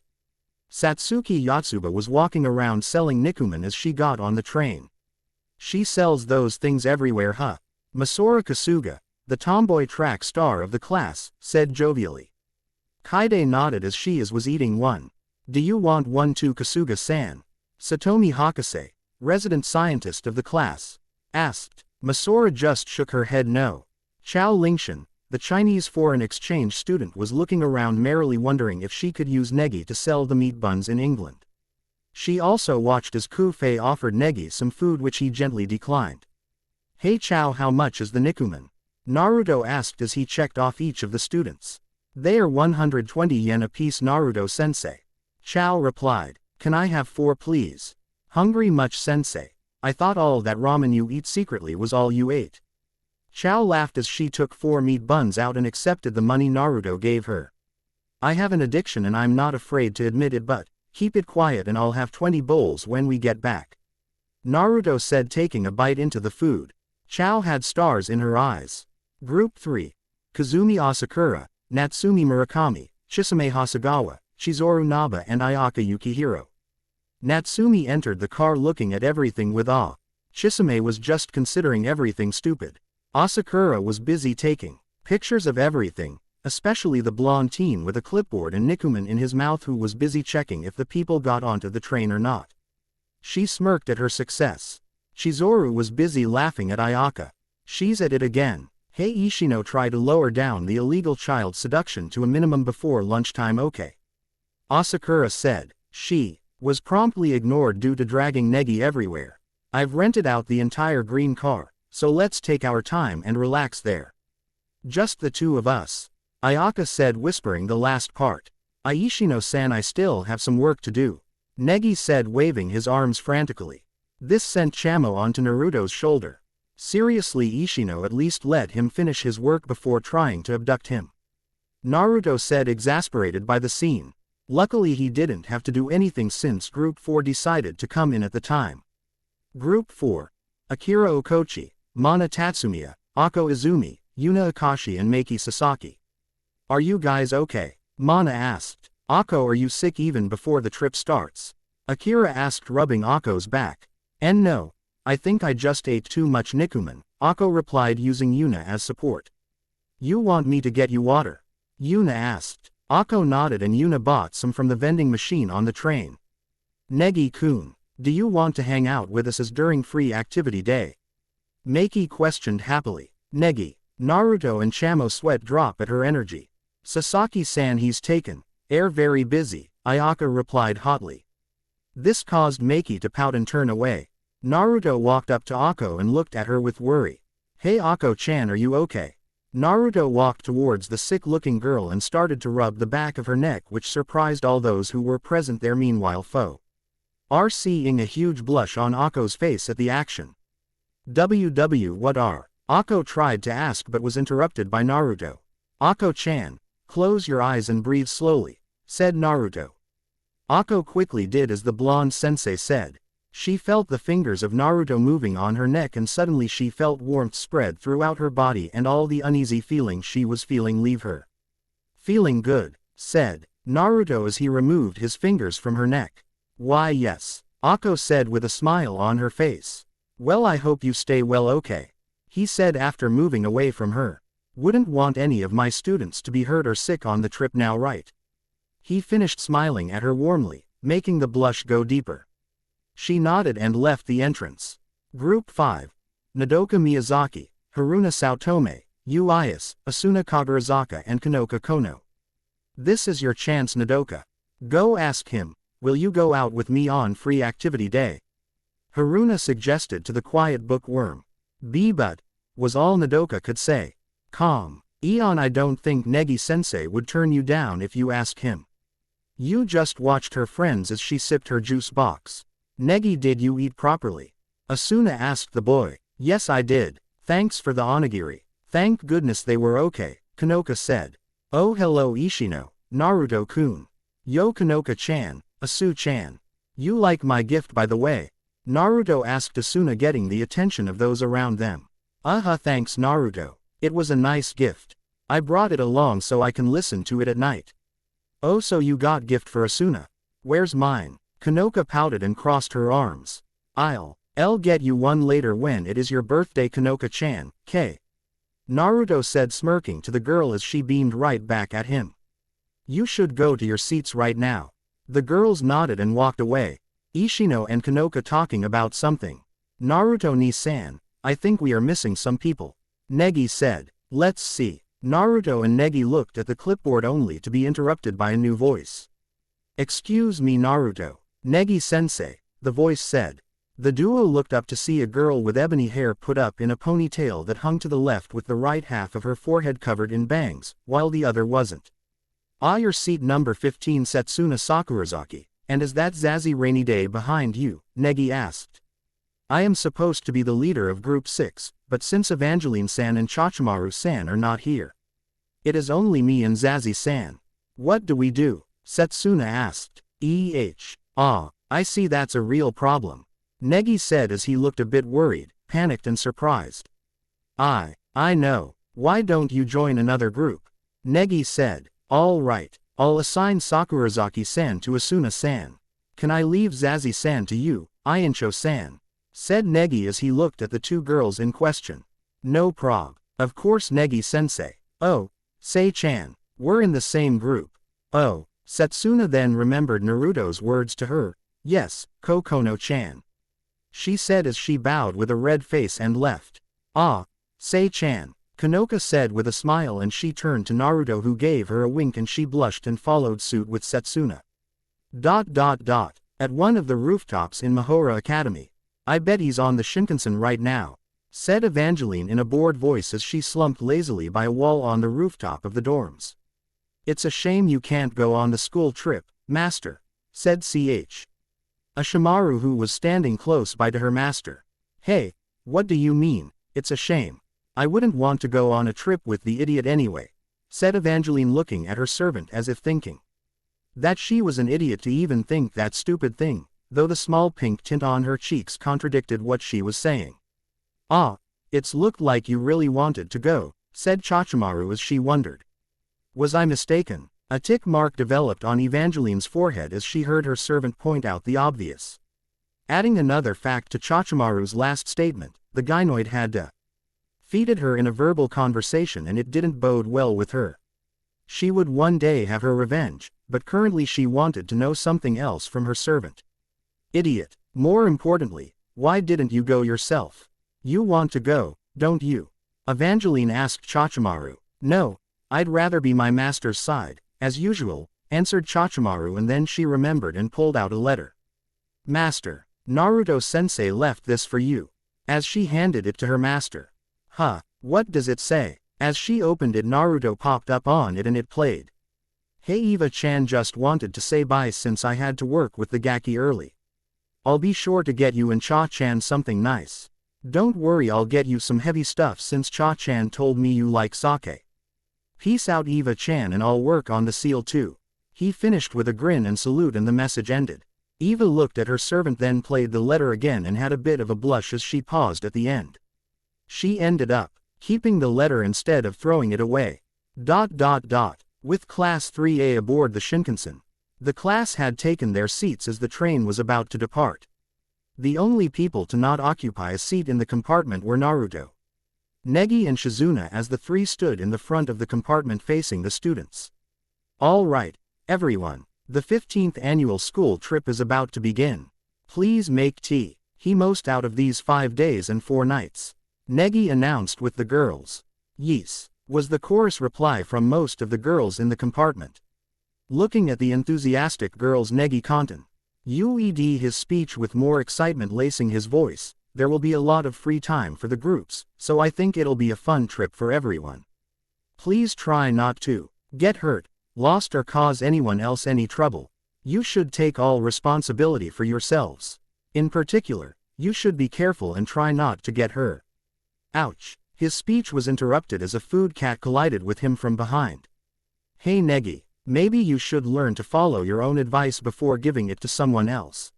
Satsuki Yotsuba was walking around selling nikumen as she got on the train. She sells those things everywhere huh? Masora Kasuga, the tomboy track star of the class, said jovially. Kaide nodded as she was eating one. Do you want one too Kasuga-san? Satomi Hakase, resident scientist of the class, asked. Masora just shook her head no. Chao Lingshan, the Chinese foreign exchange student was looking around merrily wondering if she could use Negi to sell the meat buns in England. She also watched as Kufei offered Negi some food which he gently declined. Hey Chao how much is the nikumen? Naruto asked as he checked off each of the students. They are 120 yen a piece Naruto-sensei. Chao replied. Can I have 4 please? Hungry much sensei? I thought all that ramen you eat secretly was all you ate. Chao laughed as she took 4 meat buns out and accepted the money Naruto gave her. I have an addiction and I'm not afraid to admit it but, Keep it quiet and I'll have 20 bowls when we get back. Naruto said, taking a bite into the food. Chow had stars in her eyes. Group 3. Kazumi Asakura, Natsumi Murakami, Chisame Hasegawa, Chizuru Naba and Ayaka Yukihiro. Natsumi entered the car looking at everything with awe. Chisame was just considering everything stupid. Asakura was busy taking pictures of everything, especially the blonde teen with a clipboard and Nikuman in his mouth who was busy checking if the people got onto the train or not. She smirked at her success. Chizuru was busy laughing at Ayaka. She's at it again. Hey Ishino, try to lower down the illegal child seduction to a minimum before lunchtime, okay? Asakura said. She was promptly ignored due to dragging Negi everywhere. I've rented out the entire green car, so let's take our time and relax there. Just the two of us. Ayaka said, whispering the last part. Aishino-san, I still have some work to do. Negi said, waving his arms frantically. This sent Chamo onto Naruto's shoulder. Seriously Ishino, at least let him finish his work before trying to abduct him. Naruto said, exasperated by the scene. Luckily he didn't have to do anything since Group 4 decided to come in at the time. Group 4. Akira Okochi, Mana Tatsumiya, Ako Izumi, Yuna Akashi and Meiki Sasaki. Are you guys okay? Mana asked. Ako, are you sick even before the trip starts? Akira asked, rubbing Ako's back. And no. I think I just ate too much Nikuman, Ako replied, using Yuna as support. You want me to get you water? Yuna asked. Ako nodded and Yuna bought some from the vending machine on the train. Negi-kun, do you want to hang out with us as during free activity day? Meiki questioned happily. Negi, Naruto and Chamo sweat drop at her energy. Sasaki-san, he's taken, air very busy, Ayaka replied hotly. This caused Meiki to pout and turn away. Naruto walked up to Ako and looked at her with worry. Hey Ako-chan, are you okay? Naruto walked towards the sick-looking girl and started to rub the back of her neck, which surprised all those who were present there. Meanwhile seeing a huge blush on Ako's face at the action. What are? Ako tried to ask but was interrupted by Naruto. Ako-chan, close your eyes and breathe slowly, said Naruto. Ako quickly did as the blonde sensei said. She felt the fingers of Naruto moving on her neck and suddenly she felt warmth spread throughout her body and all the uneasy feelings she was feeling leave her. Feeling good, said Naruto as he removed his fingers from her neck. Why yes, Ako said with a smile on her face. Well, I hope you stay well, okay? He said after moving away from her. Wouldn't want any of my students to be hurt or sick on the trip now, right? He finished smiling at her warmly, making the blush go deeper. She nodded and left the entrance. Group 5. Nodoka Miyazaki, Haruna Saotome, Yu Ayas, Asuna Kagarazaka and Kanoka Kono. This is your chance, Nodoka. Go ask him, will you go out with me on free activity day? Haruna suggested to the quiet bookworm. But was all Nodoka could say. Calm. Eon, I don't think Negi-sensei would turn you down if you ask him. You just watched her friends as she sipped her juice box. Negi, did you eat properly? Asuna asked the boy. Yes, I did. Thanks for the onigiri. Thank goodness they were okay, Kanoka said. Oh hello Ishino, Naruto-kun. Yo Kanoka-chan, Asu-chan. You like my gift by the way? Naruto asked Asuna, getting the attention of those around them. Thanks Naruto. It was a nice gift. I brought it along so I can listen to it at night. Oh, so you got gift for Asuna? Where's mine? Kanoka pouted and crossed her arms. I'll get you one later when it is your birthday, Kanoka-chan, K. Naruto said, smirking to the girl as she beamed right back at him. You should go to your seats right now. The girls nodded and walked away. Ishino and Kanoka talking about something. Naruto-ni-san, I think we are missing some people. Negi said. Let's see. Naruto and Negi looked at the clipboard only to be interrupted by a new voice. Excuse me Naruto. Negi-sensei, the voice said. The duo looked up to see a girl with ebony hair put up in a ponytail that hung to the left with the right half of her forehead covered in bangs, while the other wasn't. Your seat number 15, Setsuna Sakurazaki, and is that Zazie Rainy Day behind you? Negi asked. I am supposed to be the leader of Group 6, but since Evangelene-san and Chachimaru-san are not here, it is only me and Zazie-san. What do we do? Setsuna asked. Ah, I see that's a real problem. Negi said as he looked a bit worried, panicked and surprised. I know. Why don't you join another group? Negi said. All right, I'll assign Sakurazaki-san to Asuna-san. Can I leave Zazie-san to you, Iancho-san? Said Negi as he looked at the two girls in question. No prob. Of course Negi-sensei. Oh, Sei-chan. We're in the same group. Oh, Setsuna then remembered Naruto's words to her. Yes, Kokono-chan. She said as she bowed with a red face and left. Ah, Sei-chan. Kanoka said with a smile and she turned to Naruto who gave her a wink and she blushed and followed suit with Setsuna. At one of the rooftops in Mahora Academy. I bet he's on the Shinkansen right now, said Evangelene in a bored voice as she slumped lazily by a wall on the rooftop of the dorms. It's a shame you can't go on the school trip, master, said CH. Ashimaru who was standing close by to her master. Hey, what do you mean, it's a shame? I wouldn't want to go on a trip with the idiot anyway, said Evangelene looking at her servant as if thinking that she was an idiot to even think that stupid thing, though the small pink tint on her cheeks contradicted what she was saying. Ah, it's looked like you really wanted to go, said Chachimaru as she wondered. Was I mistaken? A tick mark developed on Evangeline's forehead as she heard her servant point out the obvious. Adding another fact to Chachimaru's last statement, the gynoid had defeated her in a verbal conversation and it didn't bode well with her. She would one day have her revenge, but currently she wanted to know something else from her servant. Idiot. More importantly, why didn't you go yourself? You want to go, don't you? Evangelene asked Chachimaru. No, I'd rather be my master's side, as usual, answered Chachimaru and then she remembered and pulled out a letter. Master, Naruto-sensei left this for you. As she handed it to her master. Huh, what does it say? As she opened it Naruto popped up on it and it played. Hey Eva-chan, just wanted to say bye since I had to work with the Gaki early. I'll be sure to get you and Cha-chan something nice. Don't worry, I'll get you some heavy stuff since Cha-chan told me you like sake. Peace out Eva-chan and I'll work on the seal too. He finished with a grin and salute and the message ended. Eva looked at her servant then played the letter again and had a bit of a blush as she paused at the end. She ended up keeping the letter instead of throwing it away. With Class 3A aboard the Shinkansen. The class had taken their seats as the train was about to depart. The only people to not occupy a seat in the compartment were Naruto, Negi and Shizuna as the three stood in the front of the compartment facing the students. All right, everyone, the 15th annual school trip is about to begin. Please make tea. He most out of these 5 days and 4 nights. Negi announced with the girls. Yes, was the chorus reply from most of the girls in the compartment. Looking at the enthusiastic girls Negi Kanten. His speech with more excitement lacing his voice, there will be a lot of free time for the groups, so I think it'll be a fun trip for everyone. Please try not to get hurt, lost or cause anyone else any trouble. You should take all responsibility for yourselves. In particular, you should be careful and try not to get hurt. Ouch. His speech was interrupted as a food cat collided with him from behind. Hey Negi. Maybe you should learn to follow your own advice before giving it to someone else.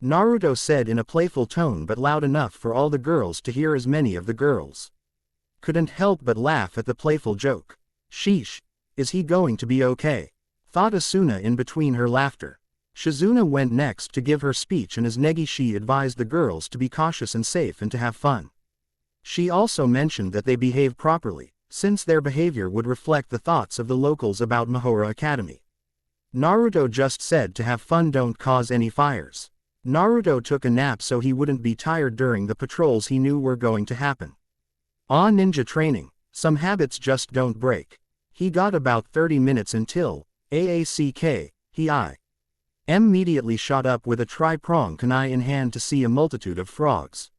Naruto said in a playful tone but loud enough for all the girls to hear as many of the girls couldn't help but laugh at the playful joke. Sheesh. Is he going to be okay? Thought Asuna in between her laughter. Shizuna went next to give her speech and as Negi she advised the girls to be cautious and safe and to have fun. She also mentioned that they behave properly, since their behavior would reflect the thoughts of the locals about Mahora Academy. Naruto just said to have fun, don't cause any fires. Naruto took a nap so he wouldn't be tired during the patrols he knew were going to happen. On ninja training, some habits just don't break. He got about 30 minutes until, AACK, he immediately shot up with a tri-prong kunai in hand to see a multitude of frogs.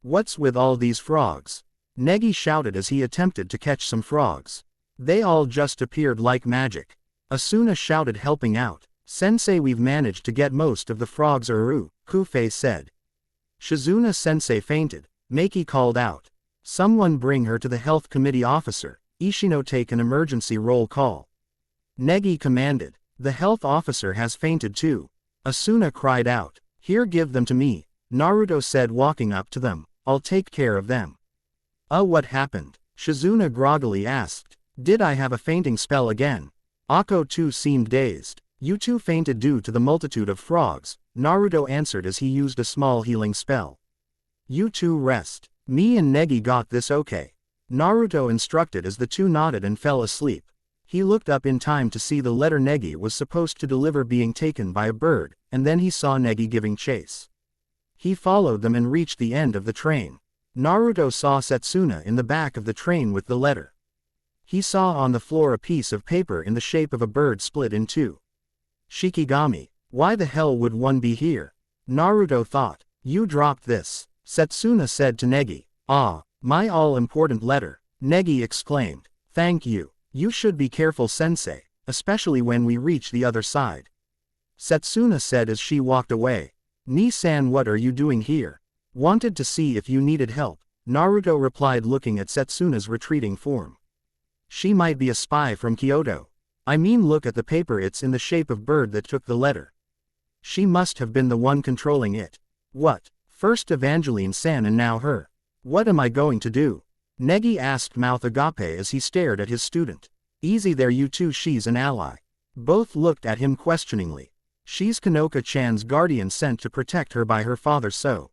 What's with all these frogs? Negi shouted as he attempted to catch some frogs. They all just appeared like magic. Asuna shouted helping out. Sensei, we've managed to get most of the frogs. Kufei said. Shizuna sensei fainted. Meiki called out. Someone bring her to the health committee officer. Ishino, take an emergency roll call. Negi commanded. The health officer has fainted too. Asuna cried out. Here, give them to me, Naruto said, walking up to them. I'll take care of them. What happened? Shizuna groggily asked. Did I have a fainting spell again? Akko too seemed dazed. You two fainted due to the multitude of frogs, Naruto answered as he used a small healing spell. You two rest. Me and Negi got this, okay? Naruto instructed as the two nodded and fell asleep. He looked up in time to see the letter Negi was supposed to deliver being taken by a bird, and then he saw Negi giving chase. He followed them and reached the end of the train. Naruto saw Setsuna in the back of the train with the letter. He saw on the floor a piece of paper in the shape of a bird split in two. Shikigami. Why the hell would one be here? Naruto thought. You dropped this, Setsuna said to Negi. Ah, my all-important letter, Negi exclaimed. Thank you. You should be careful, sensei, especially when we reach the other side. Setsuna said as she walked away. Ni-san, what are you doing here? Wanted to see if you needed help, Naruto replied, looking at Setsuna's retreating form. She might be a spy from Kyoto. I mean, look at the paper, it's in the shape of bird that took the letter. She must have been the one controlling it. What? First Evangelene-san and now her. What am I going to do? Negi asked mouth agape as he stared at his student. Easy there, you two, she's an ally. Both looked at him questioningly. She's Kanoka-chan's guardian sent to protect her by her father, so.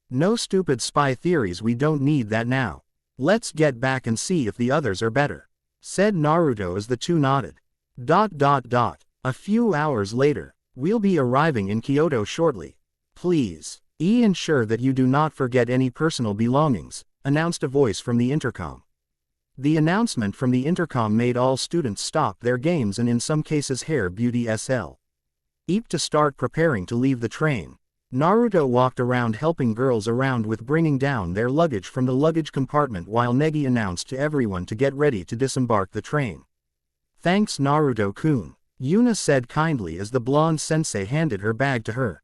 No stupid spy theories, we don't need that now. Let's get back and see if the others are better, said Naruto as the two nodded. A few hours later. We'll be arriving in Kyoto shortly. Please, ensure that you do not forget any personal belongings, announced a voice from the intercom. The announcement from the intercom made all students stop their games and in some cases hair beauty SL. To start preparing to leave the train. Naruto walked around helping girls around with bringing down their luggage from the luggage compartment while Negi announced to everyone to get ready to disembark the train. Thanks, Naruto-kun, Yuna said kindly as the blonde sensei handed her bag to her.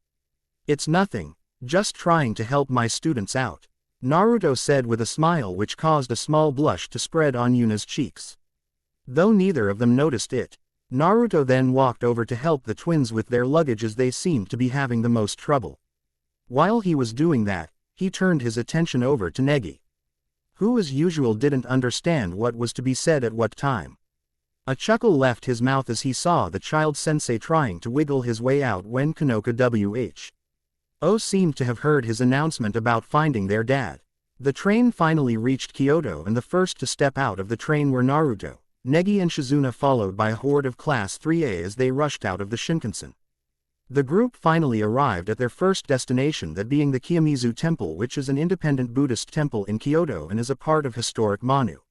It's nothing, just trying to help my students out, Naruto said with a smile which caused a small blush to spread on Yuna's cheeks. Though neither of them noticed it, Naruto then walked over to help the twins with their luggage as they seemed to be having the most trouble. While he was doing that, he turned his attention over to Negi, who as usual didn't understand what was to be said at what time. A chuckle left his mouth as he saw the child sensei trying to wiggle his way out when Kanoka Who seemed to have heard his announcement about finding their dad. The train finally reached Kyoto and the first to step out of the train were Naruto, Negi and Shizuna, followed by a horde of Class 3A as they rushed out of the Shinkansen. The group finally arrived at their first destination, that being the Kiyomizu Temple, which is an independent Buddhist temple in Kyoto and is a part of historic monument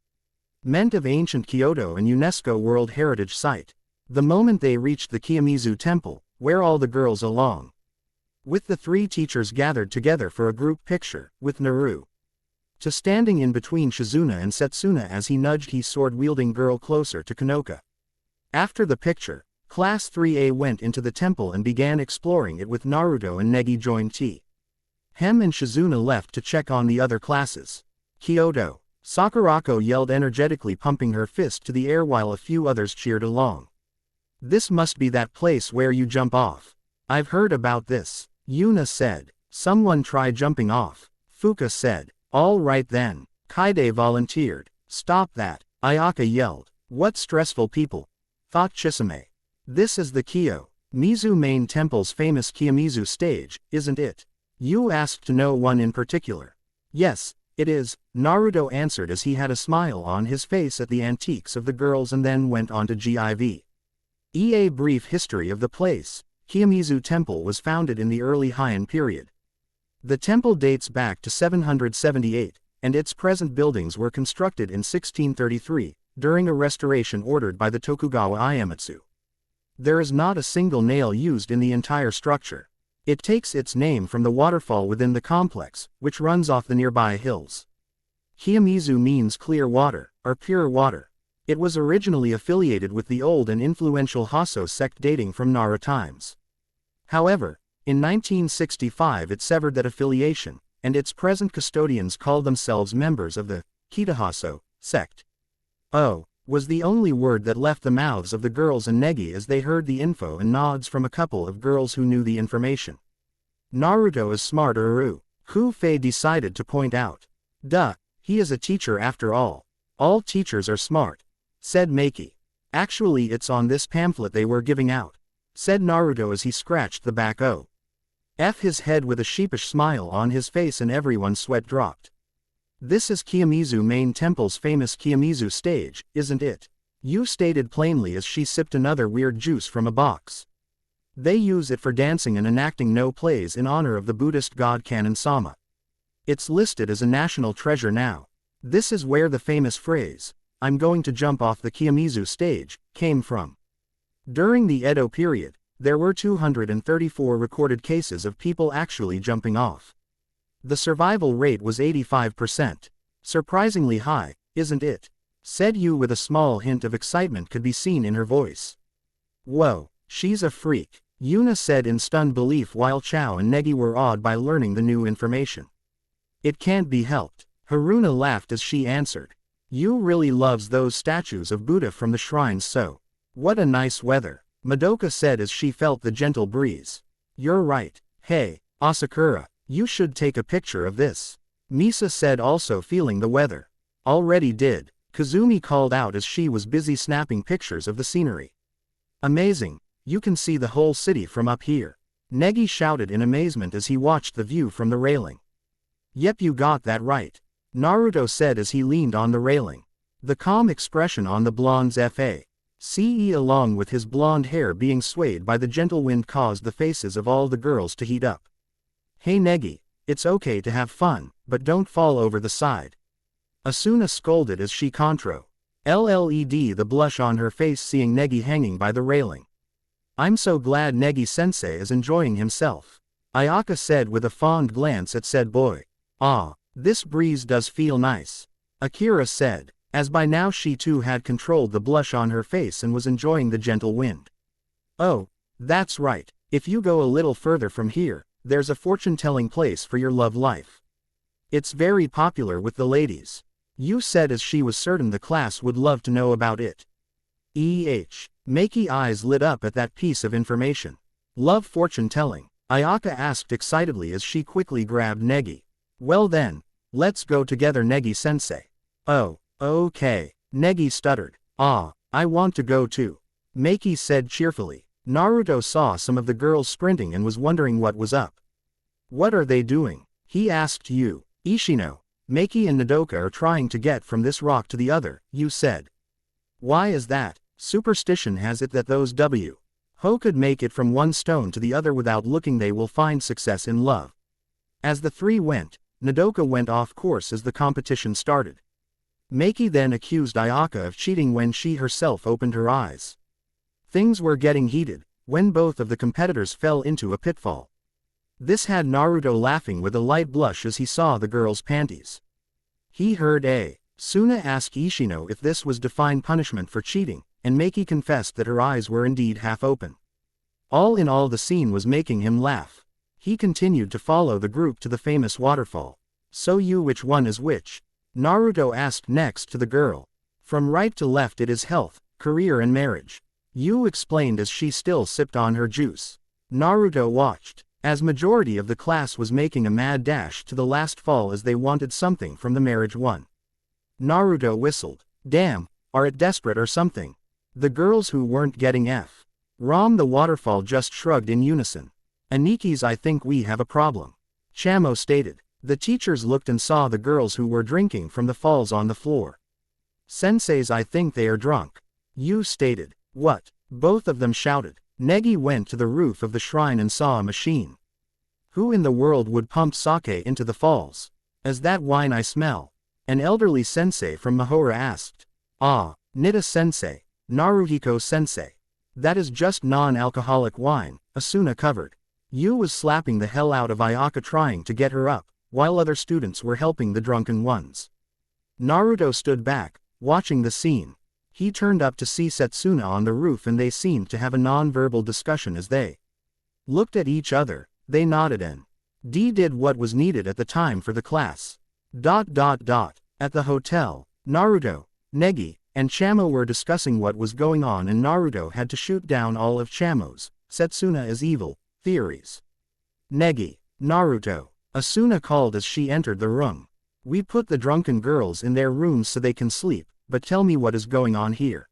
of ancient Kyoto and UNESCO World Heritage Site. The moment they reached the Kiyomizu Temple, where all the girls along with the three teachers gathered together for a group picture, with Naruto standing in between Shizuna and Setsuna as he nudged his sword-wielding girl closer to Kanoka. After the picture, Class 3A went into the temple and began exploring it with Naruto and Negi joined Hem and Shizuna left to check on the other classes. Kyoto. Sakurako yelled energetically, pumping her fist to the air while a few others cheered along. This must be that place where you jump off. I've heard about this, Yuna said. Someone try jumping off, Fuka said. All right then, Kaide volunteered. Stop that, Ayaka yelled. What stressful people, thought Chisame. This is the Kiyomizu main temple's famous Kiyomizu stage, isn't it? You asked to know one in particular. Yes, it is, Naruto answered as he had a smile on his face at the antiques of the girls and then went on to give. A brief history of the place. Kiyomizu Temple was founded in the early Heian period. The temple dates back to 778, and its present buildings were constructed in 1633, during a restoration ordered by the Tokugawa Iemitsu. There is not a single nail used in the entire structure. It takes its name from the waterfall within the complex, which runs off the nearby hills. Kiyomizu means clear water, or pure water. It was originally affiliated with the old and influential Hasso sect dating from Nara times. However, in 1965 it severed that affiliation, and its present custodians call themselves members of the Kitahasso sect. was the only word that left the mouths of the girls and Negi as they heard the info and nods from a couple of girls who knew the information. Naruto is smart, Uru. Hu Fei decided to point out. Duh, he is a teacher after all. All teachers are smart, said Maki. Actually, it's on this pamphlet they were giving out, said Naruto as he scratched the back of his head with a sheepish smile on his face, and everyone's sweat dropped. This is Kiyomizu Main Temple's famous Kiyomizu stage, isn't it? Yu stated plainly as she sipped another weird juice from a box. They use it for dancing and enacting no plays in honor of the Buddhist god Kannon Sama. It's listed as a national treasure now. This is where the famous phrase, "I'm going to jump off the Kiyomizu stage," came from. During the Edo period, there were 234 recorded cases of people actually jumping off. The survival rate was 85%. Surprisingly high, isn't it? Said Yu with a small hint of excitement could be seen in her voice. Whoa, she's a freak, Yuna said in stunned belief while Chao and Negi were awed by learning the new information. It can't be helped, Haruna laughed as she answered. Yu really loves those statues of Buddha from the shrines, so. What a nice weather, Madoka said as she felt the gentle breeze. You're right. Hey, Asakura, you should take a picture of this, Misa said, also feeling the weather. Already did, Kazumi called out as she was busy snapping pictures of the scenery. Amazing, you can see the whole city from up here, Negi shouted in amazement as he watched the view from the railing. Yep, you got that right, Naruto said as he leaned on the railing. The calm expression on the blonde's face, along with his blonde hair being swayed by the gentle wind, caused the faces of all the girls to heat up. Hey Negi, it's okay to have fun, but don't fall over the side, Asuna scolded as she controlled the blush on her face seeing Negi hanging by the railing. I'm so glad Negi-sensei is enjoying himself, Ayaka said with a fond glance at said boy. Ah, this breeze does feel nice, Akira said, as by now she too had controlled the blush on her face and was enjoying the gentle wind. Oh, that's right, if you go a little further from here, there's a fortune-telling place for your love life. It's very popular with the ladies, Yu said as she was certain the class would love to know about it. Maki eyes lit up at that piece of information. Love fortune-telling, Ayaka asked excitedly as she quickly grabbed Negi. Well then, let's go together, Negi-sensei. Oh, okay, Negi stuttered. Ah, I want to go too, Maki said cheerfully. Naruto saw some of the girls sprinting and was wondering what was up. What are they doing? He asked Yu. Ishino, Maki and Nodoka are trying to get from this rock to the other, Yu said. Why is that? Superstition has it that those Ho could make it from one stone to the other without looking. They will find success in love. As the three went, Nodoka went off course as the competition started. Maki then accused Ayaka of cheating when she herself opened her eyes. Things were getting heated, when both of the competitors fell into a pitfall. This had Naruto laughing with a light blush as he saw the girl's panties. He heard Suna ask Ishino if this was divine punishment for cheating, and Maki confessed that her eyes were indeed half open. All in all, the scene was making him laugh. He continued to follow the group to the famous waterfall. So Yu, which one is which? Naruto asked next to the girl. From right to left it is health, career and marriage, Yu explained as she still sipped on her juice. Naruto watched, as majority of the class was making a mad dash to the last fall as they wanted something from the marriage one. Naruto whistled. Damn, are it desperate or something? The girls who weren't getting the waterfall just shrugged in unison. Aniki's, I think we have a problem, Chamo stated. The teachers looked and saw the girls who were drinking from the falls on the floor. Sensei's, I think they are drunk, Yu stated. What? Both of them shouted. Negi went to the roof of the shrine and saw a machine. Who in the world would pump sake into the falls? Is that wine I smell? An elderly sensei from Mahora asked. Ah, Nita sensei, Naruhiko sensei. That is just non-alcoholic wine, Asuna covered. Yu was slapping the hell out of Ayaka trying to get her up, while other students were helping the drunken ones. Naruto stood back, watching the scene. He turned up to see Setsuna on the roof and they seemed to have a non-verbal discussion as they looked at each other. They nodded and did what was needed at the time for the class. At the hotel, Naruto, Negi, and Chamo were discussing what was going on and Naruto had to shoot down all of Chamo's, Setsuna is evil, theories. Negi, Naruto, Asuna called as she entered the room. We put the drunken girls in their rooms so they can sleep, but tell me what is going on here.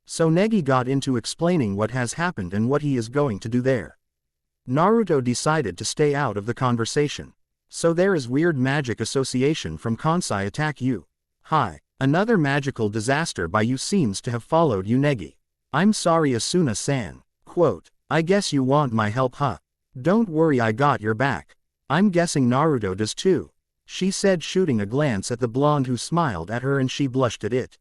So Negi got into explaining what has happened and what he is going to do there. Naruto decided to stay out of the conversation. So there is weird magic association from Kansai attack you. Hi, another magical disaster by you seems to have followed you Negi. I'm sorry Asuna-san. Quote, I guess you want my help huh? Don't worry I got your back. I'm guessing Naruto does too. She said shooting a glance at the blonde who smiled at her and she blushed at it.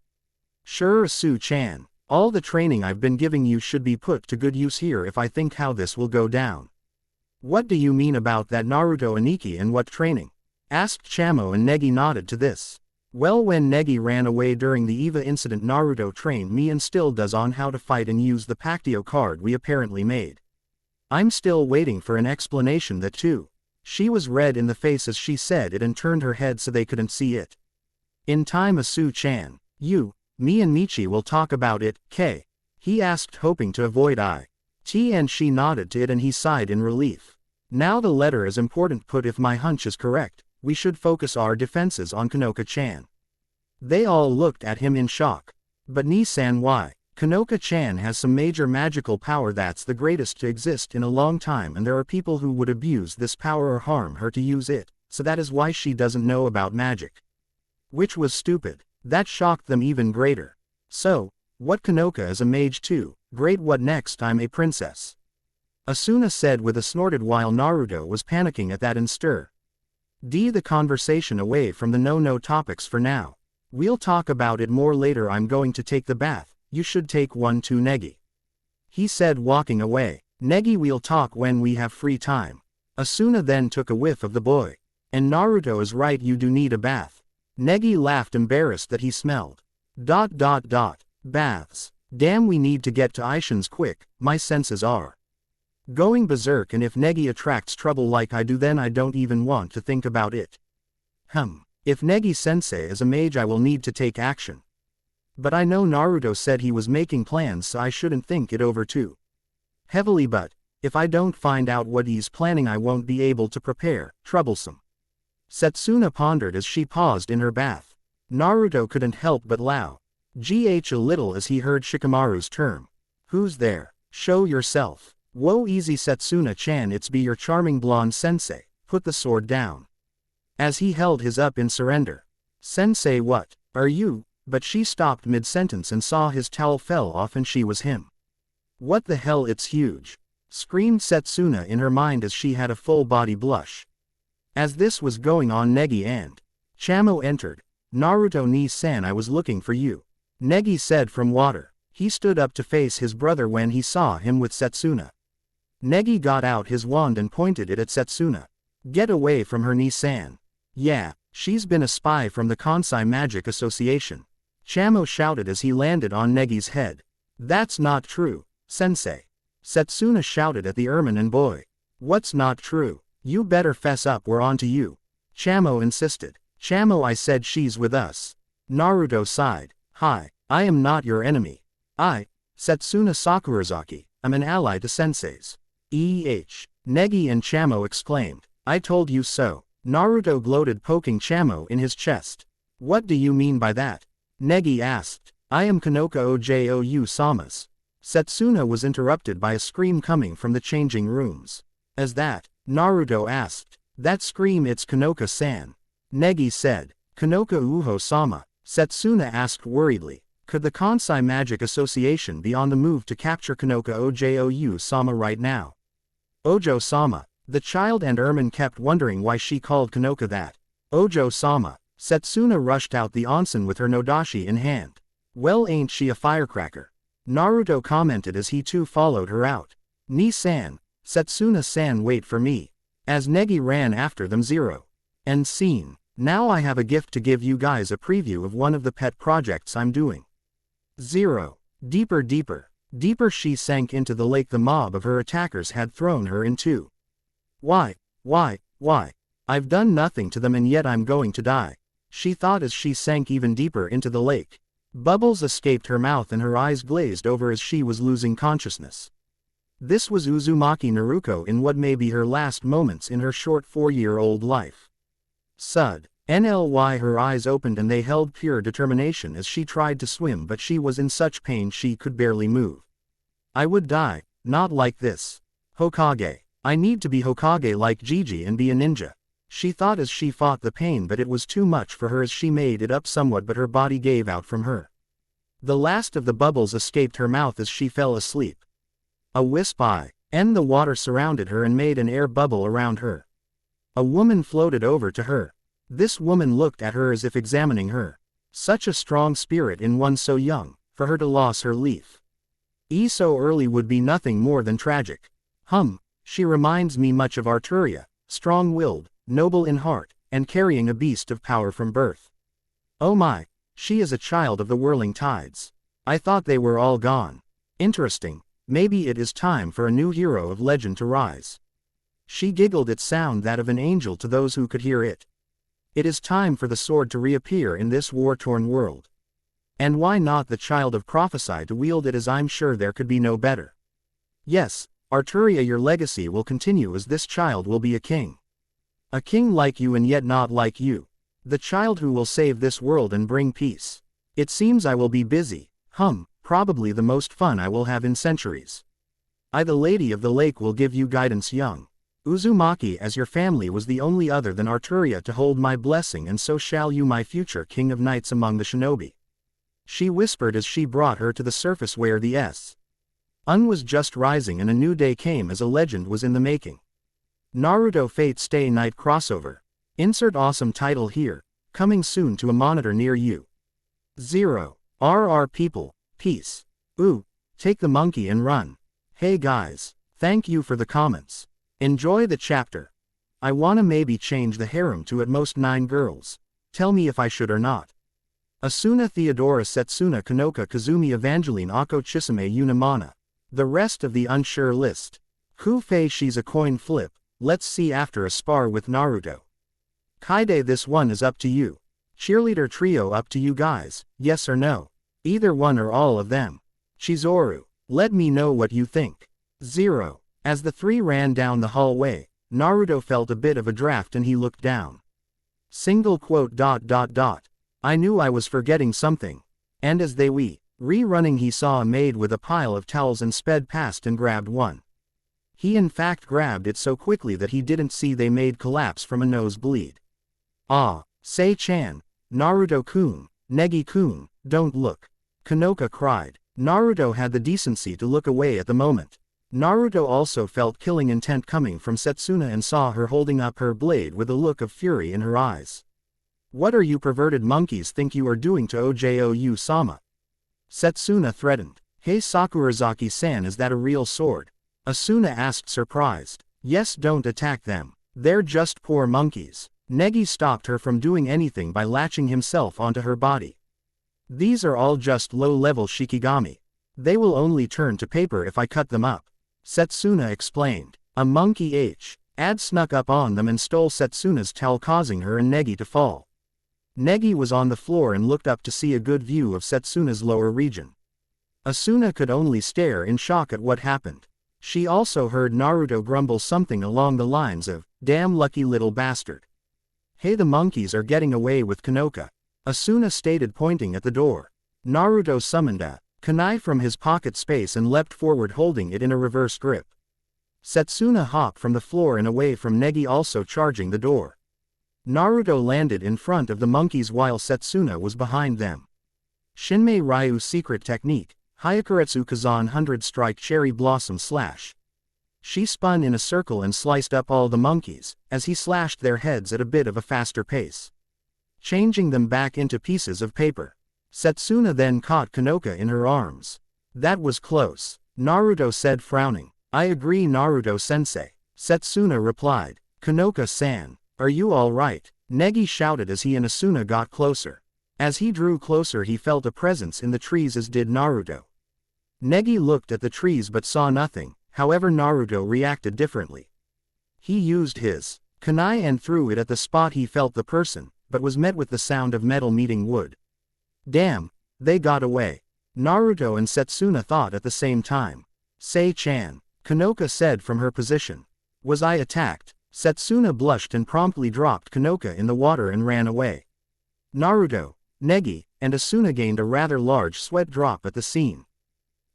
Sure Asu-chan, all the training I've been giving you should be put to good use here if I think how this will go down. What do you mean about that Naruto Aniki and what training? Asked Chamo and Negi nodded to this. Well when Negi ran away during the Eva incident Naruto trained me and still does on how to fight and use the Pactio card we apparently made. I'm still waiting for an explanation that too. She was red in the face as she said it and turned her head so they couldn't see it. In time Asu-chan, you, me and Michi will talk about it, K. He asked hoping to avoid I.T. and she nodded to it and he sighed in relief. Now the letter is important put if my hunch is correct, we should focus our defenses on Kanoka-chan. They all looked at him in shock. But Ni-san why? Kanoka-chan has some major magical power that's the greatest to exist in a long time and there are people who would abuse this power or harm her to use it, so that is why she doesn't know about magic. Which was stupid. That shocked them even greater. So, what Kanoka is a mage too, great what next I'm a princess. Asuna said with a snorted while Naruto was panicking at that and stir. The conversation away from the no topics for now. We'll talk about it more later I'm going to take the bath. You should take one too Negi. He said walking away. Negi we'll talk when we have free time. Asuna then took a whiff of the boy. And Naruto is right you do need a bath. Negi laughed embarrassed that he smelled. Baths. Damn we need to get to Aishin's quick, my senses are going berserk and if Negi attracts trouble like I do then I don't even want to think about it. If Negi-sensei is a mage I will need to take action. But I know Naruto said he was making plans so I shouldn't think it over too heavily but, if I don't find out what he's planning I won't be able to prepare, troublesome. Setsuna pondered as she paused in her bath. Naruto couldn't help but laugh. A little as he heard Shikamaru's term. Who's there? Show yourself. Whoa easy Setsuna-chan it's be your charming blonde sensei, put the sword down. As he held his up in surrender. Sensei what, are you? But she stopped mid-sentence and saw his towel fell off and she was him. What the hell it's huge. Screamed Setsuna in her mind as she had a full body blush. As this was going on Negi and Chamo entered. Naruto Ni-san I was looking for you. Negi said from water. He stood up to face his brother when he saw him with Setsuna. Negi got out his wand and pointed it at Setsuna. Get away from her Ni-san. Yeah, she's been a spy from the Kansai Magic Association. Chamo shouted as he landed on Negi's head. That's not true, sensei. Setsuna shouted at the ermine and boy. What's not true? You better fess up we're on to you. Chamo insisted. Chamo I said she's with us. Naruto sighed. Hi, I am not your enemy. Setsuna Sakurazaki, I'm an ally to senseis. Negi and Chamo exclaimed. I told you so. Naruto gloated poking Chamo in his chest. What do you mean by that? Negi asked. I am Kanoka Ojou Samas. Setsuna was interrupted by a scream coming from the changing rooms. As that? Naruto asked. That scream it's Kanoka-san. Negi said. Kanoka Uho-sama. Setsuna asked worriedly. Could the Kansai Magic Association be on the move to capture Kanoka Ojou-sama right now? Ojo-sama. The child and ermine kept wondering why she called Kanoka that. Ojo-sama. Setsuna rushed out the onsen with her nodashi in hand. Well ain't she a firecracker? Naruto commented as he too followed her out. Ni-san. Setsuna-san wait for me. As Negi ran after them 0. End scene. Now I have a gift to give you guys a preview of one of the pet projects I'm doing. 0. Deeper she sank into the lake the mob of her attackers had thrown her into. Why? I've done nothing to them and yet I'm going to die. She thought as she sank even deeper into the lake. Bubbles escaped her mouth and her eyes glazed over as she was losing consciousness. This was Uzumaki Naruto in what may be her last moments in her short 4-year-old life. Sud. NLY her eyes opened and they held pure determination as she tried to swim, but she was in such pain she could barely move. I would die, not like this. Hokage. I need to be Hokage like Gigi and be a ninja. She thought as she fought the pain, but it was too much for her as she made it up somewhat, but her body gave out from her. The last of the bubbles escaped her mouth as she fell asleep. A wisp and the water surrounded her and made an air bubble around her. A woman floated over to her. This woman looked at her as if examining her. Such a strong spirit in one so young, for her to lose her leaf. So early would be nothing more than tragic. She reminds me much of Arturia, strong-willed, noble in heart, and carrying a beast of power from birth. Oh my, she is a child of the whirling tides. I thought they were all gone. Interesting, maybe it is time for a new hero of legend to rise. She giggled its sound that of an angel to those who could hear it. It is time for the sword to reappear in this war-torn world. And why not the child of prophecy to wield it, as I'm sure there could be no better. Yes, Arturia, your legacy will continue as this child will be a king. A king like you and yet not like you. The child who will save this world and bring peace. It seems I will be busy, probably the most fun I will have in centuries. I, the Lady of the Lake, will give you guidance, young Uzumaki, as your family was the only other than Arturia to hold my blessing, and so shall you, my future king of knights among the shinobi. She whispered as she brought her to the surface where the sun was just rising and a new day came as a legend was in the making. Naruto Fate Stay Night crossover. Insert awesome title here, coming soon to a monitor near you. 0. RR people, peace. Ooh, take the monkey and run. Hey guys, thank you for the comments. Enjoy the chapter. I wanna maybe change the harem to at most 9 girls. Tell me if I should or not. Asuna Theodora Setsuna Kanoka Kazumi Evangelene Ako Chisame Unamana. The rest of the unsure list. Ku-Fei, she's a coin flip, let's see after a spar with Naruto. Kaide, this one is up to you. Cheerleader trio, up to you guys, yes or no? Either one or all of them. Chizuru, let me know what you think. 0. As the three ran down the hallway, Naruto felt a bit of a draft and he looked down. Single quote ... I knew I was forgetting something. And as they re-running, he saw a maid with a pile of towels and sped past and grabbed one. He in fact grabbed it so quickly that he didn't see they made collapse from a nosebleed. Ah, Sei-chan, Naruto-kun, Negi-kun, don't look. Kanoka cried. Naruto had the decency to look away at the moment. Naruto also felt killing intent coming from Setsuna and saw her holding up her blade with a look of fury in her eyes. What are you perverted monkeys think you are doing to Ojo-sama? Setsuna threatened. Hey Sakurazaki-san, is that a real sword? Asuna asked, surprised. Yes, don't attack them. They're just poor monkeys. Negi stopped her from doing anything by latching himself onto her body. These are all just low-level shikigami. They will only turn to paper if I cut them up. Setsuna explained. A monkey ad snuck up on them and stole Setsuna's towel, causing her and Negi to fall. Negi was on the floor and looked up to see a good view of Setsuna's lower region. Asuna could only stare in shock at what happened. She also heard Naruto grumble something along the lines of, "Damn lucky little bastard. Hey, the monkeys are getting away with Kanoka," Asuna stated, pointing at the door. Naruto summoned a kunai from his pocket space and leapt forward, holding it in a reverse grip. Setsuna hopped from the floor and away from Negi, also charging the door. Naruto landed in front of the monkeys while Setsuna was behind them. Shinmei Ryu secret technique, Hyakuretsu Kazan 100 strike cherry blossom slash. She spun in a circle and sliced up all the monkeys, as he slashed their heads at a bit of a faster pace, changing them back into pieces of paper. Setsuna then caught Kanoka in her arms. That was close, Naruto said, frowning. I agree, Naruto-sensei. Setsuna replied. Kanoka-san, are you all right? Negi shouted as he and Asuna got closer. As he drew closer, he felt a presence in the trees, as did Naruto. Negi looked at the trees but saw nothing, however Naruto reacted differently. He used his kunai and threw it at the spot he felt the person, but was met with the sound of metal meeting wood. Damn, They got away. Naruto and Setsuna thought at the same time. Sei-chan, Kanoka said from her position. Was I attacked? Setsuna blushed and promptly dropped Kanoka in the water and ran away. Naruto, Negi, and Asuna gained a rather large sweat drop at the scene.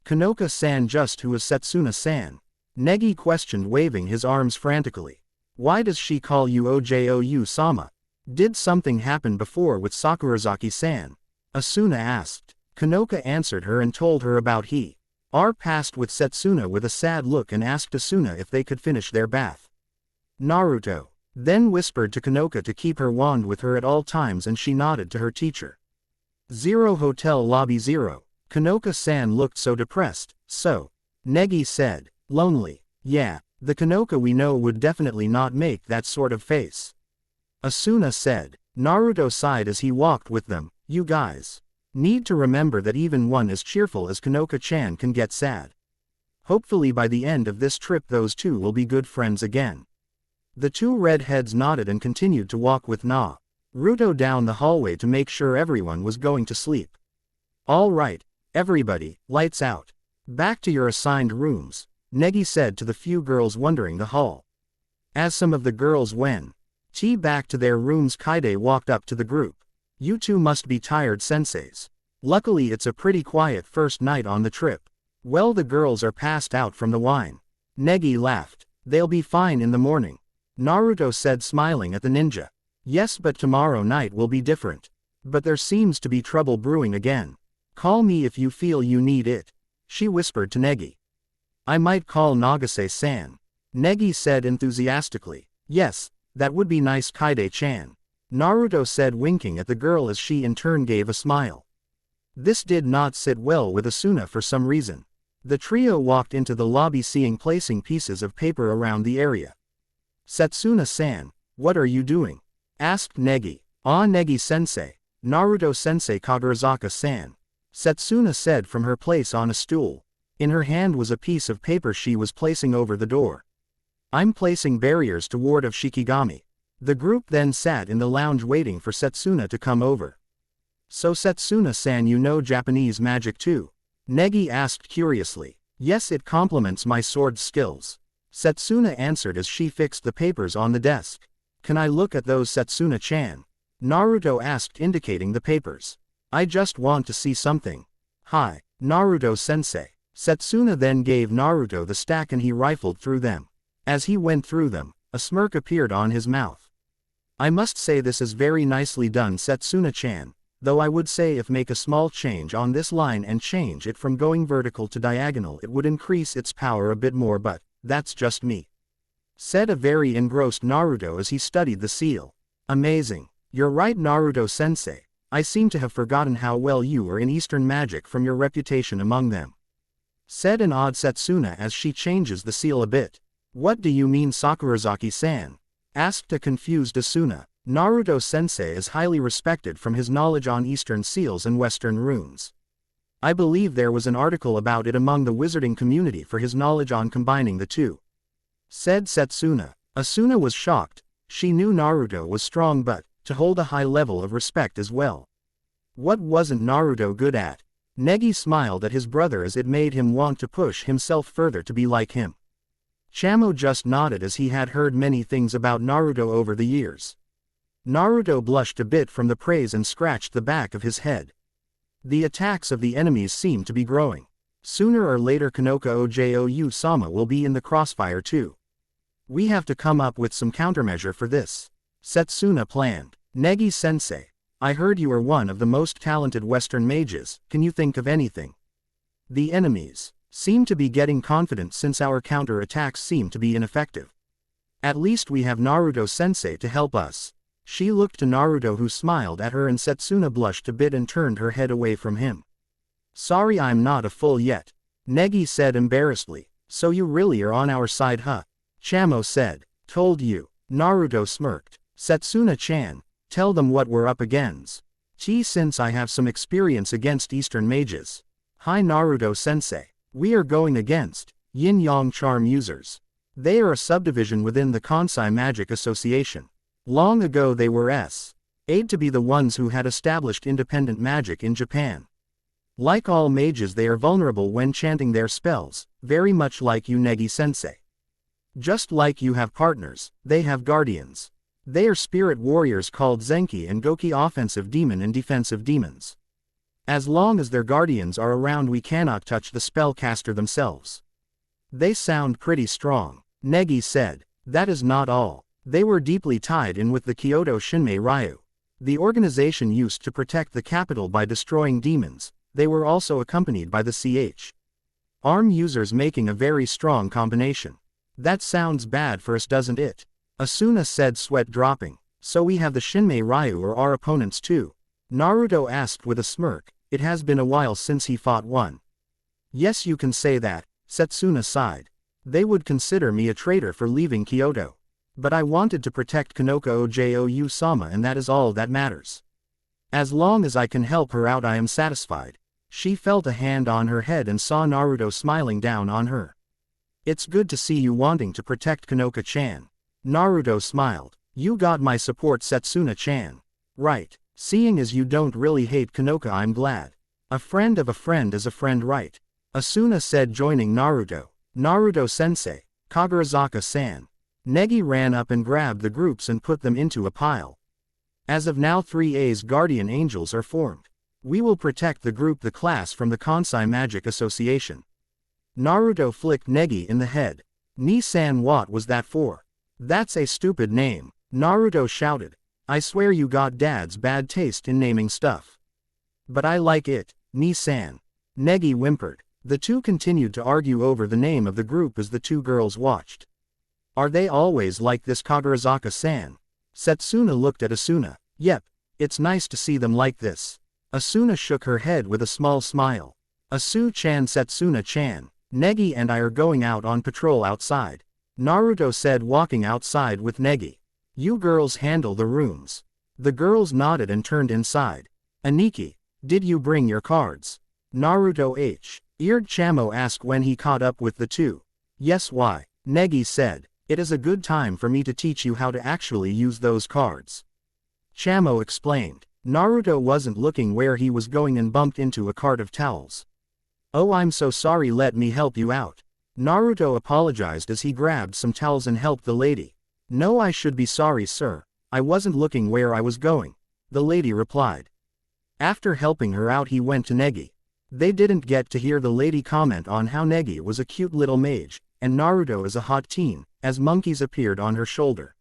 Kanoka-san, just who is Setsuna-san? Negi questioned, waving his arms frantically. Why does she call you Ojoyu-sama? Did something happen before with Sakurazaki-san? Asuna asked. Kanoka answered her and told her about her past with Setsuna with a sad look and asked Asuna if they could finish their bath. Naruto then whispered to Kanoka to keep her wand with her at all times, and she nodded to her teacher. 0 Hotel Lobby 0. Kanoka-san looked so depressed. So, Negi said, lonely. Yeah, the Kanoka we know would definitely not make that sort of face. Asuna said. Naruto sighed as he walked with them. You guys need to remember that even one as cheerful as Kanoka-chan can get sad. Hopefully by the end of this trip those two will be good friends again. The two redheads nodded and continued to walk with Naruto down the hallway to make sure everyone was going to sleep. All right, everybody, lights out. Back to your assigned rooms, Negi said to the few girls wandering the hall. As some of the girls went back to their rooms, Kaide walked up to the group. You two must be tired, senseis. Luckily it's a pretty quiet first night on the trip. Well, the girls are passed out from the wine. Negi laughed. They'll be fine in the morning. Naruto said, smiling at the ninja. Yes, but tomorrow night will be different. But there seems to be trouble brewing again. Call me if you feel you need it, she whispered to Negi. I might call Nagase-san. Negi said enthusiastically. Yes, that would be nice, Kaide-chan. Naruto said, winking at the girl as she in turn gave a smile. This did not sit well with Asuna for some reason. The trio walked into the lobby, placing pieces of paper around the area. Setsuna-san, what are you doing? Asked Negi. Ah, Negi-sensei. Naruto-sensei, Kaguruzaka-san. Setsuna said from her place on a stool. In her hand was a piece of paper she was placing over the door. I'm placing barriers to ward off Shikigami. The group then sat in the lounge waiting for Setsuna to come over. So Setsuna-san, you know Japanese magic too? Negi asked curiously. Yes, it complements my sword skills. Setsuna answered as she fixed the papers on the desk. Can I look at those, Setsuna-chan? Naruto asked, indicating the papers. I just want to see something. Hi, Naruto-sensei. Setsuna then gave Naruto the stack and he rifled through them. As he went through them, a smirk appeared on his mouth. I must say this is very nicely done, Setsuna-chan, though I would say if make a small change on this line and change it from going vertical to diagonal, it would increase its power a bit more, but that's just me. Said a very engrossed Naruto as he studied the seal. Amazing. You're right, Naruto-sensei. I seem to have forgotten how well you are in Eastern magic from your reputation among them. Said an odd Setsuna as she changes the seal a bit. What do you mean, Sakurazaki-san? Asked a confused Asuna. Naruto-sensei is highly respected from his knowledge on Eastern seals and Western runes. I believe there was an article about it among the wizarding community for his knowledge on combining the two. Said Setsuna. Asuna was shocked. She knew Naruto was strong, but to hold a high level of respect as well. What wasn't Naruto good at? Negi smiled at his brother as it made him want to push himself further to be like him. Chamo just nodded as he had heard many things about Naruto over the years. Naruto blushed a bit from the praise and scratched the back of his head. The attacks of the enemies seemed to be growing. Sooner or later Kanoka Ojoyu-sama will be in the crossfire too. We have to come up with some countermeasure for this. Setsuna planned. Negi-sensei, I heard you are one of the most talented Western mages, can you think of anything? The enemies seem to be getting confident since our counter-attacks seem to be ineffective. At least we have Naruto-sensei to help us. She looked to Naruto, who smiled at her, and Setsuna blushed a bit and turned her head away from him. Sorry, I'm not a fool yet. Negi said embarrassedly. So you really are on our side, huh? Chamo said. Told you. Naruto smirked. Setsuna-chan, tell them what we're up against. Since I have some experience against Eastern mages. Hi Naruto-sensei. We are going against Yin-Yang charm users. They are a subdivision within the Kansai Magic Association. Long ago they were aid to be the ones who had established independent magic in Japan. Like all mages, they are vulnerable when chanting their spells, very much like you, Negi-sensei. Just like you have partners, they have guardians. They are spirit warriors called Zenki and Goki, offensive demon and defensive demons. As long as their guardians are around, we cannot touch the spellcaster themselves. They sound pretty strong, Negi said. That is not all. They were deeply tied in with the Kyoto Shinmei Ryu. The organization used to protect the capital by destroying demons. They were also accompanied by the Arm users, making a very strong combination. That sounds bad for us, doesn't it? Asuna said, sweat dropping. So we have the Shinmei Ryu or our opponents too? Naruto asked with a smirk. It has been a while since he fought one. Yes, you can say that, Setsuna sighed. They would consider me a traitor for leaving Kyoto. But I wanted to protect Kanoka Oju-sama, and that is all that matters. As long as I can help her out, I am satisfied. She felt a hand on her head and saw Naruto smiling down on her. It's good to see you wanting to protect Kanoka-chan. Naruto smiled. You got my support, Setsuna-chan. Right. Seeing as you don't really hate Kanoka, I'm glad. A friend of a friend is a friend, right? Asuna said, joining Naruto. Naruto-sensei, Kagarazaka-san. Negi ran up and grabbed the groups and put them into a pile. As of now, 3A's guardian angels are formed. We will protect the group, the class, from the Kansai Magic Association. Naruto flicked Negi in the head. Ni-san, what was that for? That's a stupid name, Naruto shouted. I swear you got dad's bad taste in naming stuff. But I like it, Ni-san. Negi whimpered. The two continued to argue over the name of the group as the two girls watched. Are they always like this, Kagarazaka-san? Setsuna looked at Asuna. Yep, it's nice to see them like this. Asuna shook her head with a small smile. Asu-chan, Setsuna-chan, Negi and I are going out on patrol outside. Naruto said, walking outside with Negi. You girls handle the rooms. The girls nodded and turned inside. Aniki, did you bring your cards? Naruto eared Chamo asked when he caught up with the two. Yes, why? Negi said. It is a good time for me to teach you how to actually use those cards. Chamo explained. Naruto wasn't looking where he was going and bumped into a cart of towels. Oh, I'm so sorry, let me help you out. Naruto apologized as he grabbed some towels and helped the lady. No, I should be sorry, sir. I wasn't looking where I was going, the lady replied. After helping her out, he went to Negi. They didn't get to hear the lady comment on how Negi was a cute little mage, and Naruto is a hot teen, as monkeys appeared on her shoulder.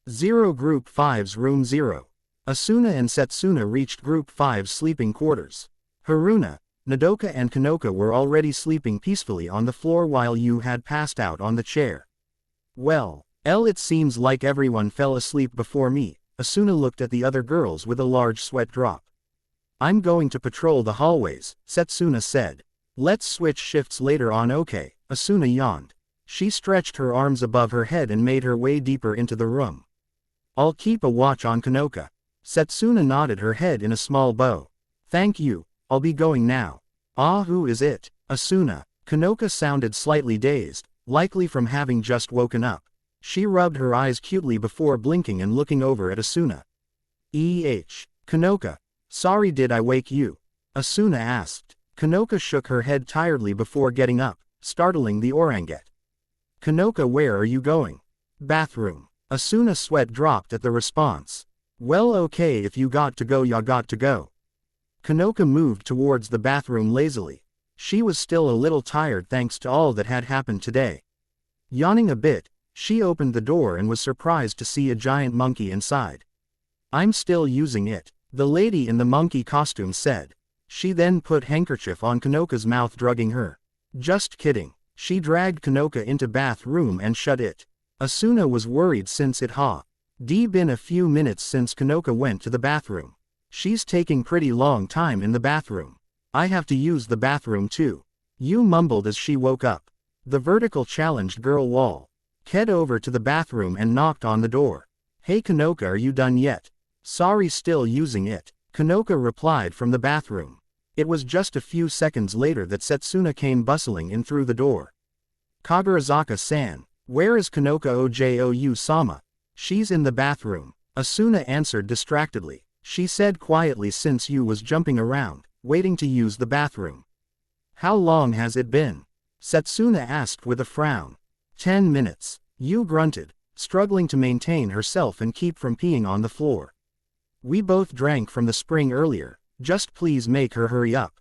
0 Group 5's Room 0. Asuna and Setsuna reached Group 5's sleeping quarters. Haruna, Nodoka and Kanoka were already sleeping peacefully on the floor while you had passed out on the chair. Well, it seems like everyone fell asleep before me. Asuna looked at the other girls with a large sweat drop. I'm going to patrol the hallways, Setsuna said. Let's switch shifts later on, okay? Asuna yawned. She stretched her arms above her head and made her way deeper into the room. I'll keep a watch on Kanoka. Setsuna nodded her head in a small bow. Thank you, I'll be going now. Ah, who is it? Asuna. Kanoka sounded slightly dazed, likely from having just woken up. She rubbed her eyes cutely before blinking and looking over at Asuna. Kanoka. Sorry, did I wake you? Asuna asked. Kanoka shook her head tiredly before getting up, startling the orangutan. Kanoka, where are you going? Bathroom. Asuna's sweat dropped at the response. Well, okay, if you got to go, ya got to go. Kanoka moved towards the bathroom lazily. She was still a little tired thanks to all that had happened today. Yawning a bit, she opened the door and was surprised to see a giant monkey inside. I'm still using it, the lady in the monkey costume said. She then put handkerchief on Kanoka's mouth, drugging her. Just kidding. She dragged Kanoka into bathroom and shut it. Asuna was worried since it been a few minutes since Kanoka went to the bathroom. She's taking pretty long time in the bathroom. I have to use the bathroom too. You mumbled as she woke up. The vertical challenged girl wall. Head over to the bathroom and knocked on the door. Hey Kanoka, are you done yet? Sorry, still using it. Kanoka replied from the bathroom. It was just a few seconds later that Setsuna came bustling in through the door. Kagarazaka-san, where is Kanoka Oju-sama? She's in the bathroom. Asuna answered distractedly. She said quietly, since you was jumping around, waiting to use the bathroom. How long has it been? Setsuna asked with a frown. 10 minutes. Yu grunted, struggling to maintain herself and keep from peeing on the floor. We both drank from the spring earlier, just please make her hurry up.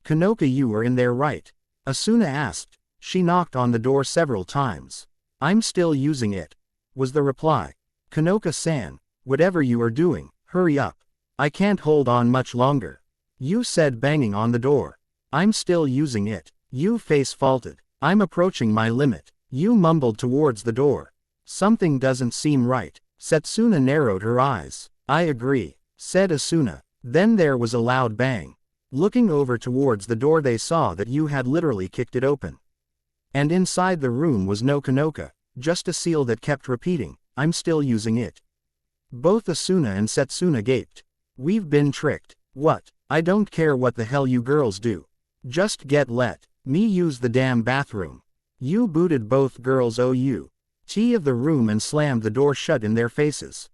Kanoka, you are in there right? Asuna asked. She knocked on the door several times. I'm still using it, was the reply. Kanoka-san, whatever you are doing, hurry up. I can't hold on much longer. Yu said, banging on the door. I'm still using it. Yu face faulted. I'm approaching my limit. Yu mumbled towards the door. Something doesn't seem right. Setsuna narrowed her eyes. I agree, said Asuna. Then there was a loud bang. Looking over towards the door, they saw that Yu had literally kicked it open. And inside the room was no Kanoka, just a seal that kept repeating, I'm still using it. Both Asuna and Setsuna gaped. We've been tricked. What? I don't care what the hell you girls do. Just let me use the damn bathroom. Yu booted both girls out of the room and slammed the door shut in their faces.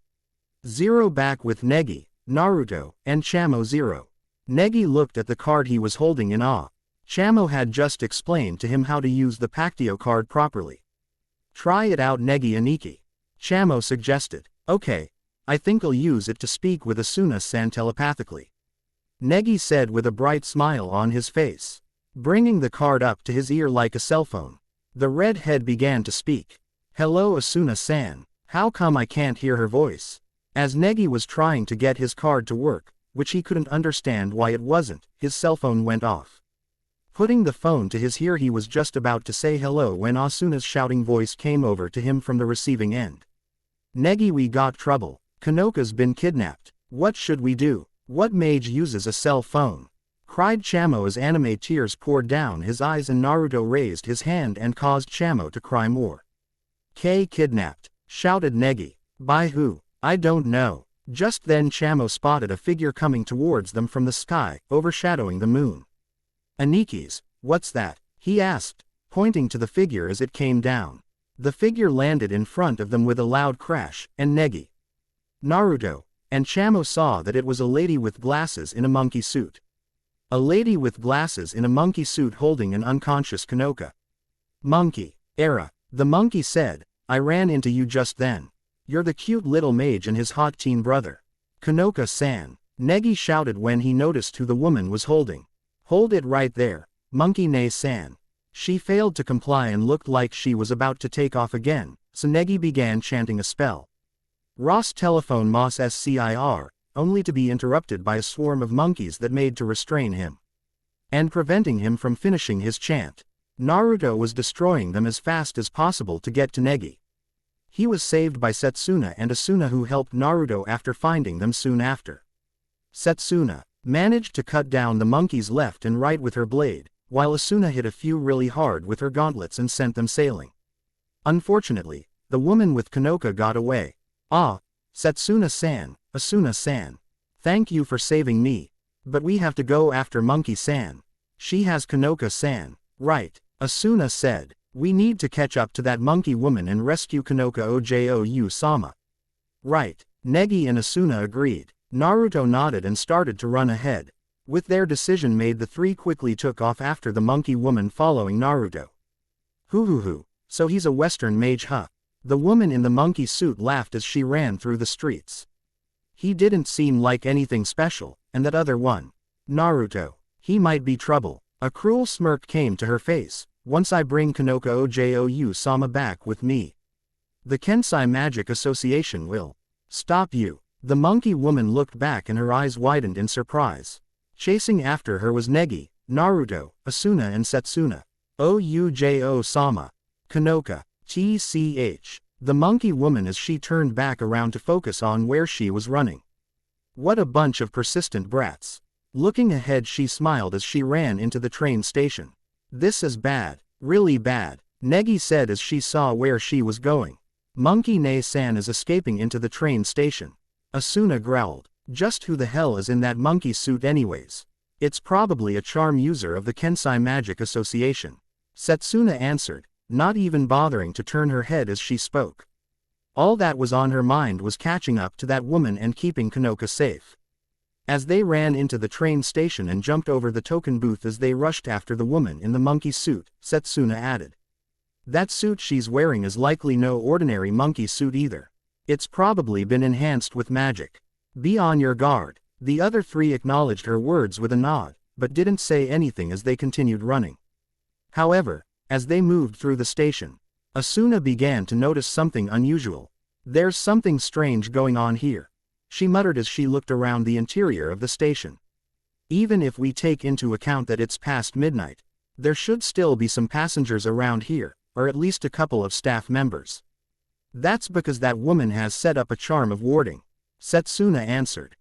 Zero back with Negi, Naruto, and Chamo Zero. Negi looked at the card he was holding in awe. Chamo had just explained to him how to use the Pactio card properly. Try it out, Negi Aniki. Chamo suggested. Okay, I think I'll use it to speak with Asuna-san telepathically. Negi said with a bright smile on his face. Bringing the card up to his ear like a cell phone. The redhead began to speak. Hello Asuna-san, how come I can't hear her voice? As Negi was trying to get his card to work, which he couldn't understand why it wasn't, his cell phone went off. Putting the phone to his ear, he was just about to say hello when Asuna's shouting voice came over to him from the receiving end. Negi, we got trouble. Kanoka's been kidnapped. What should we do? What mage uses a cell phone? Cried Chamo as anime tears poured down his eyes and Naruto raised his hand and caused Chamo to cry more. Kidnapped, shouted Negi. By who? I don't know. Just then Chamo spotted a figure coming towards them from the sky, overshadowing the moon. Anikis, what's that? He asked, pointing to the figure as it came down. The figure landed in front of them with a loud crash, and Negi, Naruto, and Chamo saw that it was a lady with glasses in a monkey suit. A lady with glasses in a monkey suit holding an unconscious Kanoka. Monkey, Era, the monkey said, I ran into you just then. You're the cute little mage and his hot teen brother. Kanoka-san, Negi shouted when he noticed who the woman was holding. Hold it right there, Monkey-ne-san. She failed to comply and looked like she was about to take off again, so Negi began chanting a spell. Ross telephone Moss SCIR, only to be interrupted by a swarm of monkeys that made to restrain him and preventing him from finishing his chant. Naruto was destroying them as fast as possible to get to Negi. He was saved by Setsuna and Asuna, who helped Naruto after finding them soon after. Setsuna managed to cut down the monkeys left and right with her blade, while Asuna hit a few really hard with her gauntlets and sent them sailing. Unfortunately, the woman with Kanoka got away. Ah, Setsuna-san, Asuna-san. Thank you for saving me. But we have to go after Monkey-san. She has Kanoka-san. Right, Asuna said. We need to catch up to that monkey woman and rescue Kanoka Oju-sama. Right, Negi and Asuna agreed. Naruto nodded and started to run ahead. With their decision made, the three quickly took off after the monkey woman, following Naruto. Hoo, so he's a Western mage, huh? The woman in the monkey suit laughed as she ran through the streets. He didn't seem like anything special, and that other one, Naruto, he might be trouble. A cruel smirk came to her face. Once I bring Kanoka Oju-sama back with me, the Kensai Magic Association will stop you. The monkey woman looked back and her eyes widened in surprise. Chasing after her was Negi, Naruto, Asuna and Setsuna. Oju-sama. Kanoka. TCH. The monkey woman as she turned back around to focus on where she was running. What a bunch of persistent brats. Looking ahead, she smiled as she ran into the train station. This is bad, really bad, Negi said as she saw where she was going. Monkey-ne-san is escaping into the train station. Asuna growled. Just who the hell is in that monkey suit anyways? It's probably a charm user of the Kensai Magic Association. Setsuna answered, not even bothering to turn her head as she spoke. All that was on her mind was catching up to that woman and keeping Kanoka safe. As they ran into the train station and jumped over the token booth as they rushed after the woman in the monkey suit, Setsuna added. That suit she's wearing is likely no ordinary monkey suit either. It's probably been enhanced with magic. Be on your guard. The other three acknowledged her words with a nod, but didn't say anything as they continued running. However, as they moved through the station, Asuna began to notice something unusual. There's something strange going on here, she muttered as she looked around the interior of the station. Even if we take into account that it's past midnight, there should still be some passengers around here, or at least a couple of staff members. That's because that woman has set up a charm of warding, Setsuna answered.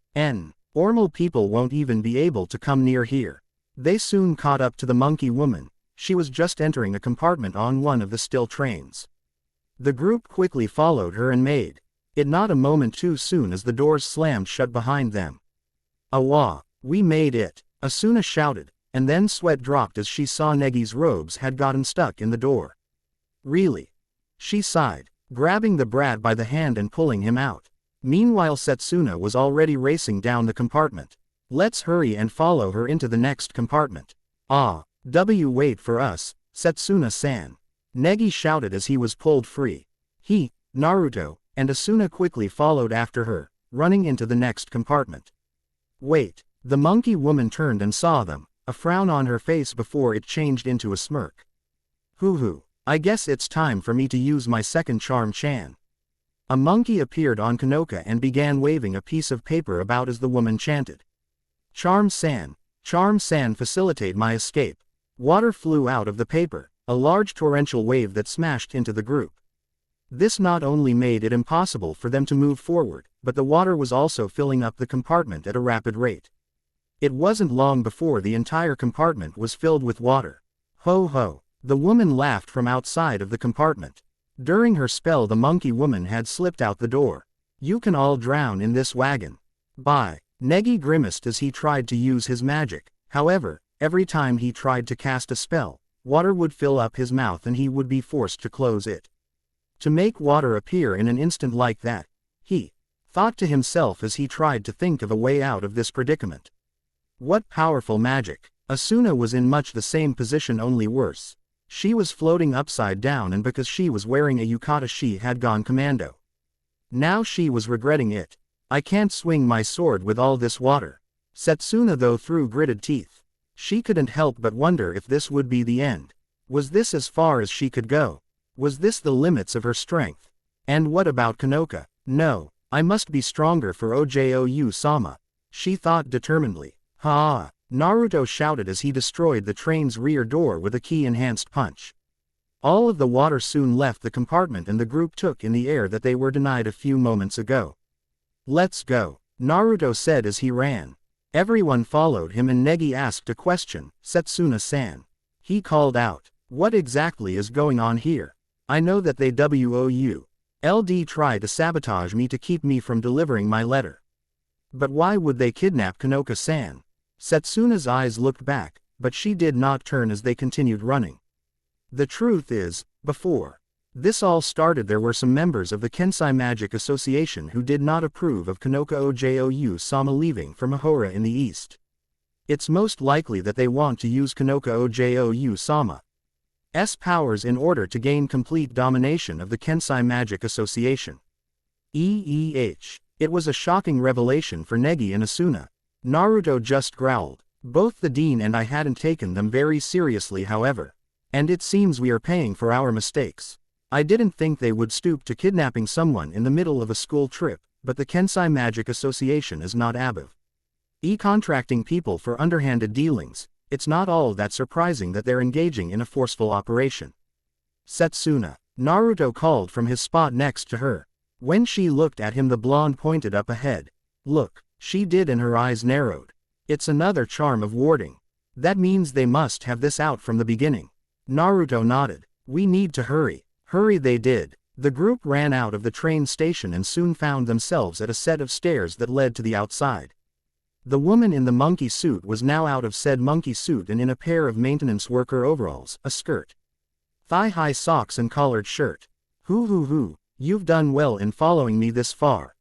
Normal people won't even be able to come near here. They soon caught up to the monkey woman. She was just entering a compartment on one of the still trains. The group quickly followed her and made it not a moment too soon as the doors slammed shut behind them. Awa, we made it, Asuna shouted, and then sweat dropped as she saw Negi's robes had gotten stuck in the door. Really? She sighed, grabbing the brat by the hand and pulling him out. Meanwhile Setsuna was already racing down the compartment. Let's hurry and follow her into the next compartment. Wait for us, Setsuna-san. Negi shouted as he was pulled free. He, Naruto, and Asuna quickly followed after her, running into the next compartment. Wait, the monkey woman turned and saw them, a frown on her face before it changed into a smirk. Hoo, I guess it's time for me to use my second charm-chan. A monkey appeared on Kanoka and began waving a piece of paper about as the woman chanted. Charm-san, facilitate my escape. Water flew out of the paper, a large torrential wave that smashed into the group. This not only made it impossible for them to move forward, but the water was also filling up the compartment at a rapid rate. It wasn't long before the entire compartment was filled with water. Ho, the woman laughed from outside of the compartment. During her spell the monkey woman had slipped out the door. You can all drown in this wagon. Bye. Negi grimaced as he tried to use his magic. However, every time he tried to cast a spell, water would fill up his mouth and he would be forced to close it. To make water appear in an instant like that, he thought to himself as he tried to think of a way out of this predicament. What powerful magic! Asuna was in much the same position, only worse. She was floating upside down, and because she was wearing a yukata she had gone commando. Now she was regretting it. I can't swing my sword with all this water. Setsuna though through gritted teeth. She couldn't help but wonder if this would be the end. Was this as far as she could go? Was this the limits of her strength? And what about Kanoka? No, I must be stronger for Ojou-sama, she thought determinedly. Ha! Naruto shouted as he destroyed the train's rear door with a ki-enhanced punch. All of the water soon left the compartment and the group took in the air that they were denied a few moments ago. Let's go, Naruto said as he ran. Everyone followed him and Negi asked a question. Setsuna-san. He called out. What exactly is going on here? I know that they WOULD try to sabotage me to keep me from delivering my letter. But why would they kidnap Kanoka-san? Setsuna's eyes looked back, but she did not turn as they continued running. The truth is, before this all started there were some members of the Kensai Magic Association who did not approve of Kanoka Ojou-sama leaving for Mahora in the east. It's most likely that they want to use Kanoka Ojou-sama's powers in order to gain complete domination of the Kensai Magic Association. It was a shocking revelation for Negi and Asuna. Naruto just growled. Both the dean and I hadn't taken them very seriously, however. And it seems we are paying for our mistakes. I didn't think they would stoop to kidnapping someone in the middle of a school trip, but the Kensai Magic Association is not above contracting people for underhanded dealings. It's not all that surprising that they're engaging in a forceful operation. Setsuna, Naruto called from his spot next to her. When she looked at him the blonde pointed up ahead. Look, she did, and her eyes narrowed. It's another charm of warding. That means they must have this out from the beginning. Naruto nodded. We need to hurry. Hurry they did. The group ran out of the train station and soon found themselves at a set of stairs that led to the outside. The woman in the monkey suit was now out of said monkey suit and in a pair of maintenance worker overalls, a skirt, thigh-high socks and collared shirt. You've done well in following me this far.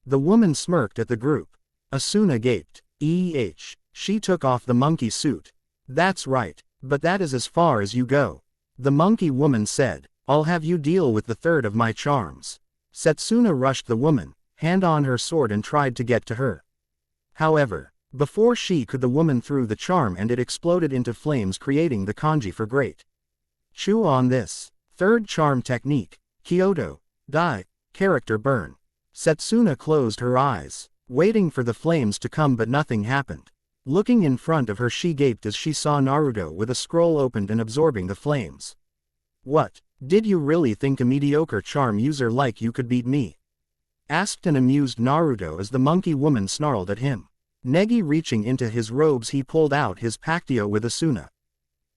The woman smirked at the group. Asuna gaped. She took off the monkey suit. That's right, but that is as far as you go. The monkey woman said, I'll have you deal with the third of my charms. Setsuna rushed the woman, hand on her sword and tried to get to her. However, before she could the woman threw the charm and it exploded into flames creating the kanji for great. Chew on this. Third charm technique, Kyoto, die, character burn. Setsuna closed her eyes, waiting for the flames to come but nothing happened. Looking in front of her she gaped as she saw Naruto with a scroll opened and absorbing the flames. What, did you really think a mediocre charm user like you could beat me? Asked an amused Naruto as the monkey woman snarled at him. Negi reaching into his robes he pulled out his pactio with Asuna.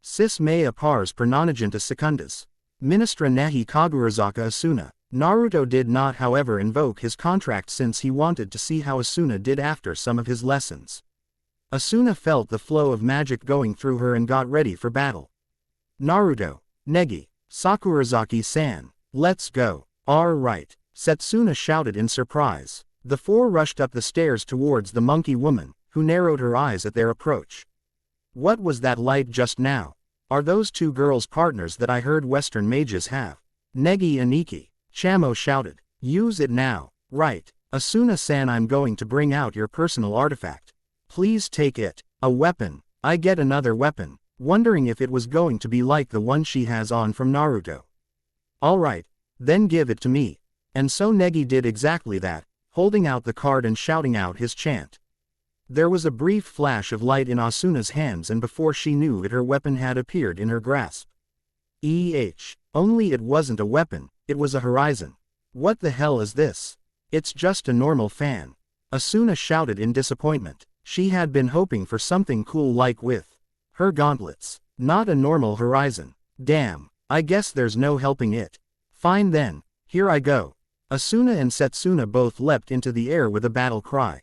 Sis mea pars per nonagenta secundas. Ministra nehi kagurazaka Asuna. Naruto did not however invoke his contract since he wanted to see how Asuna did after some of his lessons. Asuna felt the flow of magic going through her and got ready for battle. Naruto, Negi, Sakurazaki-san, let's go. Right, Setsuna shouted in surprise. The four rushed up the stairs towards the monkey woman, who narrowed her eyes at their approach. What was that light just now? Are those two girls partners that I heard Western mages have? Negi Aniki, Chamo shouted. Use it now. Right, Asuna-san, I'm going to bring out your personal artifact. Please take it. A weapon. I get another weapon, wondering if it was going to be like the one she has on from Naruto. Alright, then give it to me. And so Negi did exactly that, holding out the card and shouting out his chant. There was a brief flash of light in Asuna's hands and before she knew it her weapon had appeared in her grasp. Only it wasn't a weapon, it was a horizon. What the hell is this? It's just a normal fan. Asuna shouted in disappointment. She had been hoping for something cool like with her gauntlets. Not a normal horizon. Damn, I guess there's no helping it. Fine then, here I go. Asuna and Setsuna both leapt into the air with a battle cry.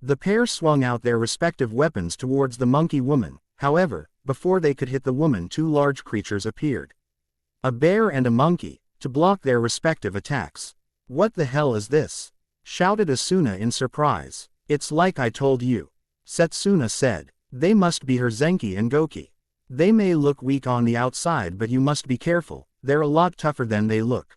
The pair swung out their respective weapons towards the monkey woman, however, before they could hit the woman two large creatures appeared. A bear and a monkey, to block their respective attacks. What the hell is this? Shouted Asuna in surprise. It's like I told you. Setsuna said. They must be her Zenki and Goki. They may look weak on the outside but you must be careful, they're a lot tougher than they look.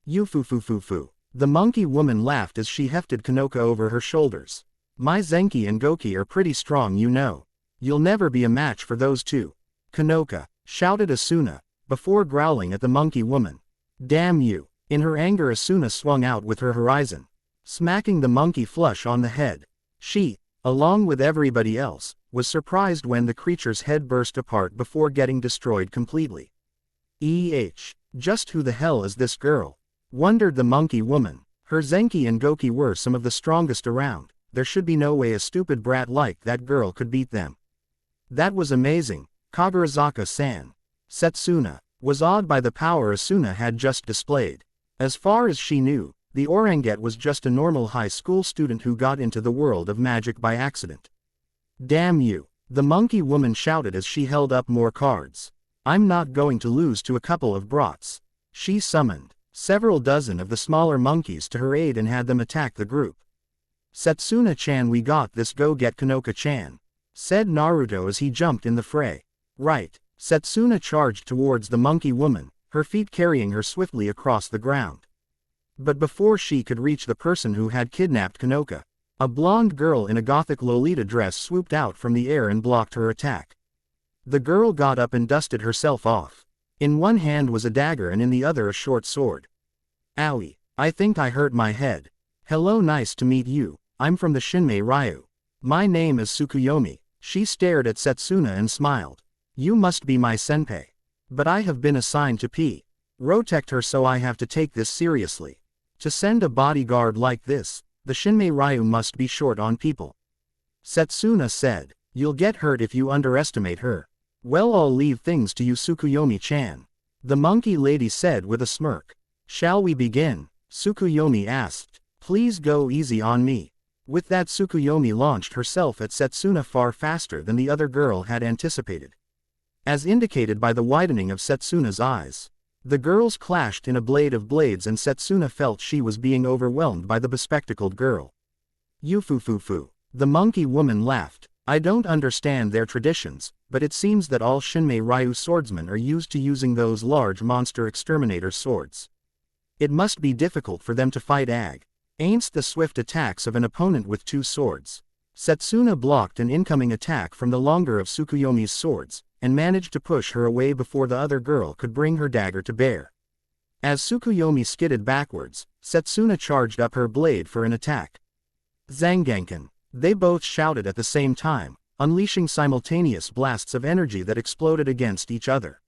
Yufufufufu. The monkey woman laughed as she hefted Kanoka over her shoulders. My Zenki and Goki are pretty strong, you know. You'll never be a match for those two. Kanoka, shouted Asuna, before growling at the monkey woman. Damn you. In her anger Asuna swung out with her horizon, smacking the monkey flush on the head. She, along with everybody else, was surprised when the creature's head burst apart before getting destroyed completely. Just who the hell is this girl? Wondered the monkey woman. Her Zenki and Goki were some of the strongest around. There should be no way a stupid brat like that girl could beat them. That was amazing, Kagurazaka-san. Setsuna was awed by the power Asuna had just displayed. As far as she knew, the Oranget was just a normal high school student who got into the world of magic by accident. Damn you, the monkey woman shouted as she held up more cards. I'm not going to lose to a couple of brats. She summoned several dozen of the smaller monkeys to her aid and had them attack the group. Setsuna-chan, we got this, go get Kanoka-chan, said Naruto as he jumped in the fray. Right, Setsuna charged towards the monkey woman, her feet carrying her swiftly across the ground. But before she could reach the person who had kidnapped Kanoka, a blonde girl in a gothic Lolita dress swooped out from the air and blocked her attack. The girl got up and dusted herself off. In one hand was a dagger and in the other a short sword. Owie, I think I hurt my head. Hello, nice to meet you, I'm from the Shinmei Ryu. My name is Tsukuyomi. She stared at Setsuna and smiled. You must be my senpai. But I have been assigned to protect her, so I have to take this seriously. To send a bodyguard like this, the Shinmei Ryu must be short on people. Setsuna said. You'll get hurt if you underestimate her. Well, I'll leave things to you, Tsukuyomi-chan. The monkey lady said with a smirk. Shall we begin? Tsukuyomi asked. Please go easy on me. With that, Tsukuyomi launched herself at Setsuna far faster than the other girl had anticipated. As indicated by the widening of Setsuna's eyes, the girls clashed in a blade of blades and Setsuna felt she was being overwhelmed by the bespectacled girl. Yufufufu. The monkey woman laughed. I don't understand their traditions, but it seems that all Shinmei Ryu swordsmen are used to using those large monster exterminator swords. It must be difficult for them to fight against the swift attacks of an opponent with two swords. Setsuna blocked an incoming attack from the longer of Tsukuyomi's swords, and managed to push her away before the other girl could bring her dagger to bear. As Tsukuyomi skidded backwards, Setsuna charged up her blade for an attack. Zanganken! They both shouted at the same time, unleashing simultaneous blasts of energy that exploded against each other.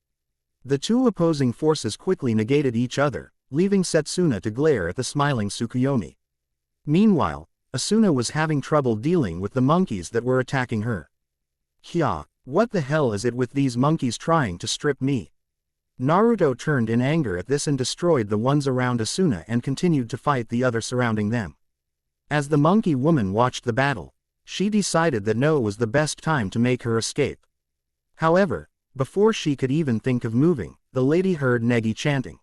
The two opposing forces quickly negated each other, leaving Setsuna to glare at the smiling Tsukuyomi. Meanwhile, Asuna was having trouble dealing with the monkeys that were attacking her. Hya, what the hell is it with these monkeys trying to strip me? Naruto turned in anger at this and destroyed the ones around Asuna and continued to fight the others surrounding them. As the monkey woman watched the battle, she decided that now was the best time to make her escape. However, before she could even think of moving, the lady heard Negi chanting.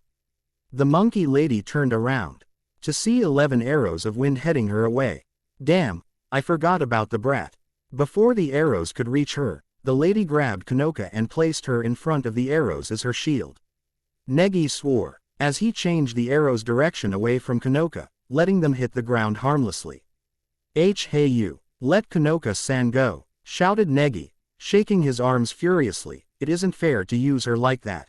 The monkey lady turned around to see 11 arrows of wind heading her away. Damn, I forgot about the brat. Before the arrows could reach her, the lady grabbed Kanoka and placed her in front of the arrows as her shield. Negi swore, as he changed the arrows' direction away from Kanoka, letting them hit the ground harmlessly. Hey you, let Kanoka-san go, shouted Negi, shaking his arms furiously. It isn't fair to use her like that.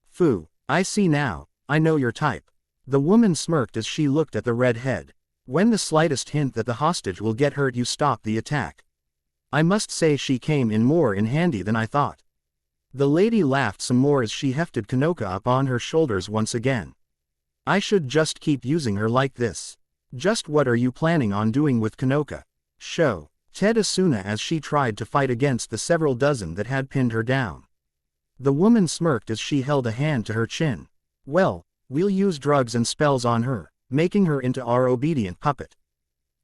Fu, I see now, I know your type. The woman smirked as she looked at the red head. When the slightest hint that the hostage will get hurt, you stop the attack. I must say she came in more in handy than I thought. The lady laughed some more as she hefted Kanoka up on her shoulders once again. I should just keep using her like this. Just what are you planning on doing with Kanoka? Show, said Asuna as she tried to fight against the several dozen that had pinned her down. The woman smirked as she held a hand to her chin. Well, we'll use drugs and spells on her, making her into our obedient puppet.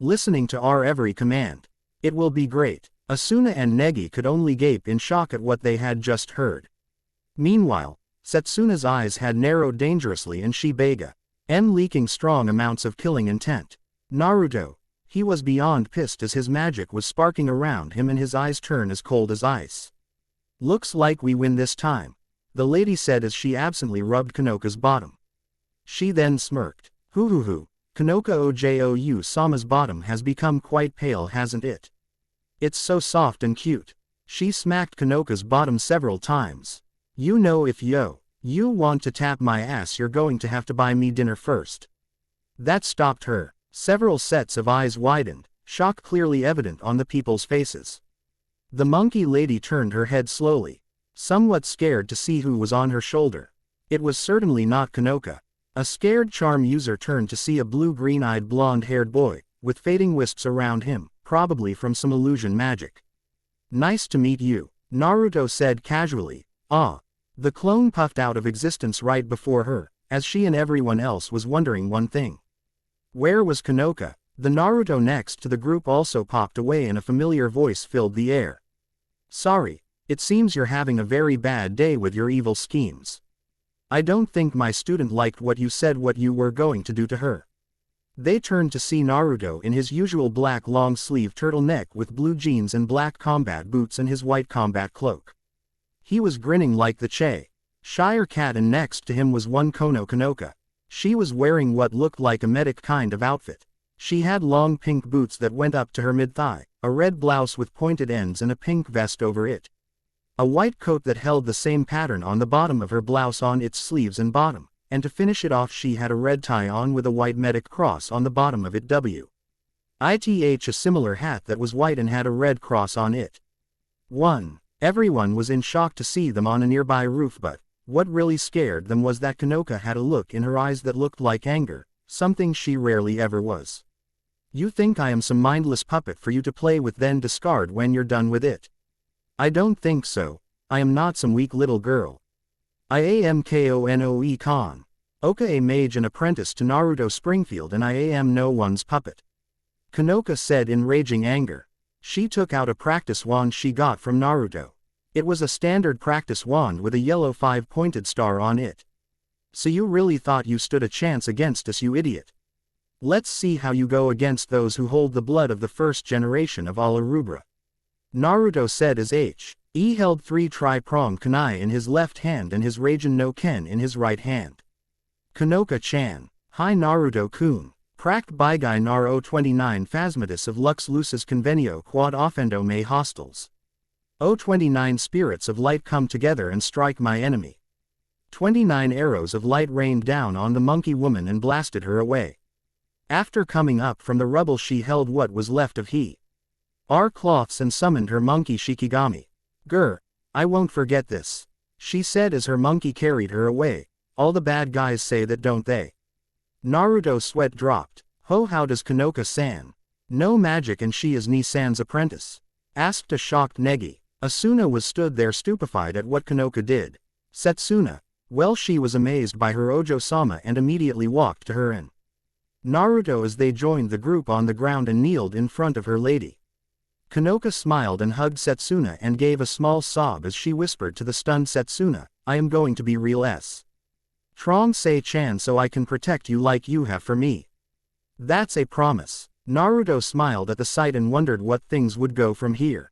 Listening to our every command. It will be great. Asuna and Negi could only gape in shock at what they had just heard. Meanwhile, Setsuna's eyes had narrowed dangerously and she began leaking strong amounts of killing intent. Naruto. He was beyond pissed as his magic was sparking around him and his eyes turned as cold as ice. Looks like we win this time, the lady said as she absently rubbed Kanoka's bottom. She then smirked. Hoo, Kanoka Ojou Sama's bottom has become quite pale, hasn't it? It's so soft and cute. She smacked Kanoka's bottom several times. You know, if you want to tap my ass, you're going to have to buy me dinner first. That stopped her. Several sets of eyes widened, shock clearly evident on the people's faces. The monkey lady turned her head slowly, somewhat scared to see who was on her shoulder. It was certainly not Kanoka. A scared charm user turned to see a blue-green-eyed blonde-haired boy, with fading wisps around him, probably from some illusion magic. Nice to meet you, Naruto said casually. Ah. The clone puffed out of existence right before her, as she and everyone else was wondering one thing. Where was Kanoka? The Naruto next to the group also popped away and a familiar voice filled the air. Sorry, it seems you're having a very bad day with your evil schemes. I don't think my student liked what you said, what you were going to do to her. They turned to see Naruto in his usual black long-sleeve turtleneck with blue jeans and black combat boots and his white combat cloak. He was grinning like the Shire cat, and next to him was one Kono Kanoka. She was wearing what looked like a medic kind of outfit. She had long pink boots that went up to her mid-thigh, a red blouse with pointed ends and a pink vest over it. A white coat that held the same pattern on the bottom of her blouse on its sleeves and bottom, and to finish it off she had a red tie on with a white medic cross on the bottom of it. A similar hat that was white and had a red cross on it. 1. Everyone was in shock to see them on a nearby roof, but what really scared them was that Kanoka had a look in her eyes that looked like anger, something she rarely ever was. You think I am some mindless puppet for you to play with, then discard when you're done with it? I don't think so. I am not some weak little girl. I am Konoe Khan. Oka, a mage and apprentice to Naruto Springfield, and I am no one's puppet. Kanoka said in raging anger. She took out a practice wand she got from Naruto. It was a standard practice wand with a yellow 5-pointed star on it. So you really thought you stood a chance against us, you idiot? Let's see how you go against those who hold the blood of the first generation of all Arubra. Naruto said as he held 3 tri-pronged kunai in his left hand and his Raijin no Ken in his right hand. Kanoka-chan. Hi Naruto-kun. Pract Baigai Naro 29 Phasmatus of Lux Lucis Convenio Quad Offendo Me Hostels. 29 spirits of light come together and strike my enemy. 29 arrows of light rained down on the monkey woman and blasted her away. After coming up from the rubble she held what was left of her cloths and summoned her monkey Shikigami. Grr, I won't forget this, she said as her monkey carried her away. All the bad guys say that, don't they? Naruto's sweat dropped. How does Kanoka-san know magic and she is Ni-san's apprentice? Asked a shocked Negi. Asuna was stood there stupefied at what Kanoka did. Setsuna. Well, she was amazed by her Ojo-sama and immediately walked to her and Naruto as they joined the group on the ground and kneeled in front of her lady. Kanoka smiled and hugged Setsuna and gave a small sob as she whispered to the stunned Setsuna, I am going to be real strong Sei-chan so I can protect you like you have for me. That's a promise. Naruto smiled at the sight and wondered what things would go from here.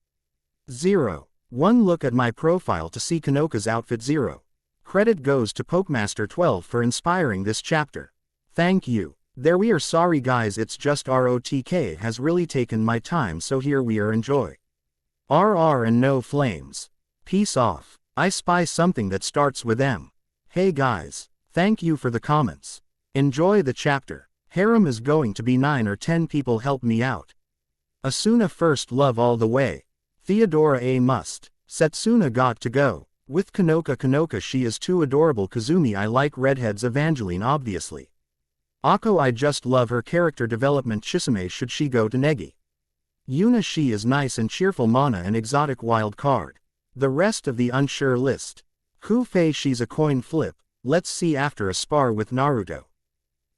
1 Look at my profile to see Kanoka's outfit. 0. Credit goes to Pokemaster 12 for inspiring this chapter. Thank you. There we are. Sorry guys, it's just ROTK has really taken my time, so here we are. Enjoy. RR and no flames. Peace off. I spy something that starts with M. Hey guys. Thank you for the comments. Enjoy the chapter. Harem is going to be 9 or 10 people, help me out. Asuna first love all the way. Theodora A must. Setsuna got to go. With Kanoka she is too adorable. Kazumi I like redheads. Evangelene obviously. Ako I just love her character development. Chisame should she go to Negi. Yuna she is nice and cheerful. Mana an exotic wild card. The rest of the unsure list. Kufei she's a coin flip, let's see after a spar with Naruto.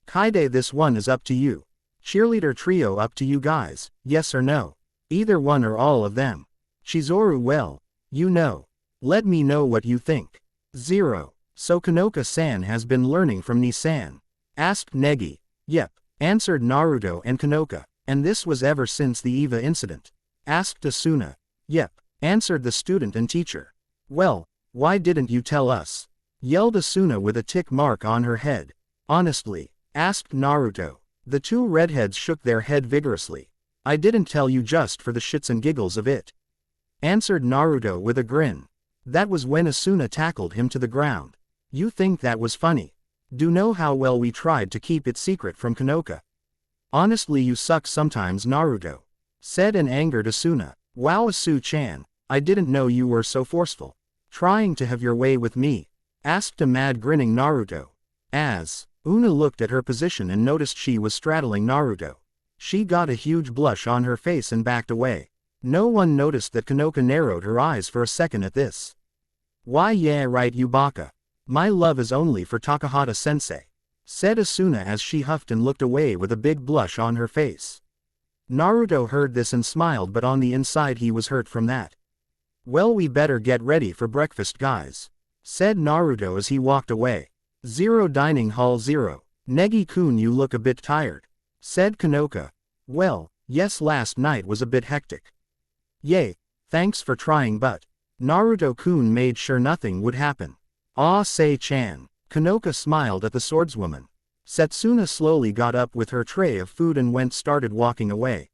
Kaide this one is up to you. Cheerleader trio up to you guys, yes or no? Either one or all of them. Chizuru well, you know. Let me know what you think. 0. So Kanoka-san has been learning from Ni-san? Asked Negi. Yep, answered Naruto and Kanoka, and this was ever since the Eva incident. Asked Asuna. Yep, answered the student and teacher. Well, why didn't you tell us? Yelled Asuna with a tick mark on her head. Honestly? Asked Naruto. The 2 redheads shook their head vigorously. I didn't tell you just for the shits and giggles of it. Answered Naruto with a grin. That was when Asuna tackled him to the ground. You think that was funny? Do know how well we tried to keep it secret from Kanoka? Honestly you suck sometimes, Naruto said in angered Asuna. Wow Asu-chan, I didn't know you were so forceful. Trying to have your way with me? Asked a mad grinning Naruto. As Una looked at her position and noticed she was straddling Naruto. She got a huge blush on her face and backed away. No one noticed that Kanoka narrowed her eyes for a second at this. Why yeah right you baka. My love is only for Takahata-sensei, said Asuna as she huffed and looked away with a big blush on her face. Naruto heard this and smiled, but on the inside he was hurt from that. Well, we better get ready for breakfast guys, said Naruto as he walked away. 0 Dining Hall 0. Negi-kun you look a bit tired, said Kanoka. Well, yes, last night was a bit hectic. Yay, thanks for trying, but Naruto-kun made sure nothing would happen. Ah Sei-chan. Kanoka smiled at the swordswoman. Setsuna slowly got up with her tray of food and started walking away.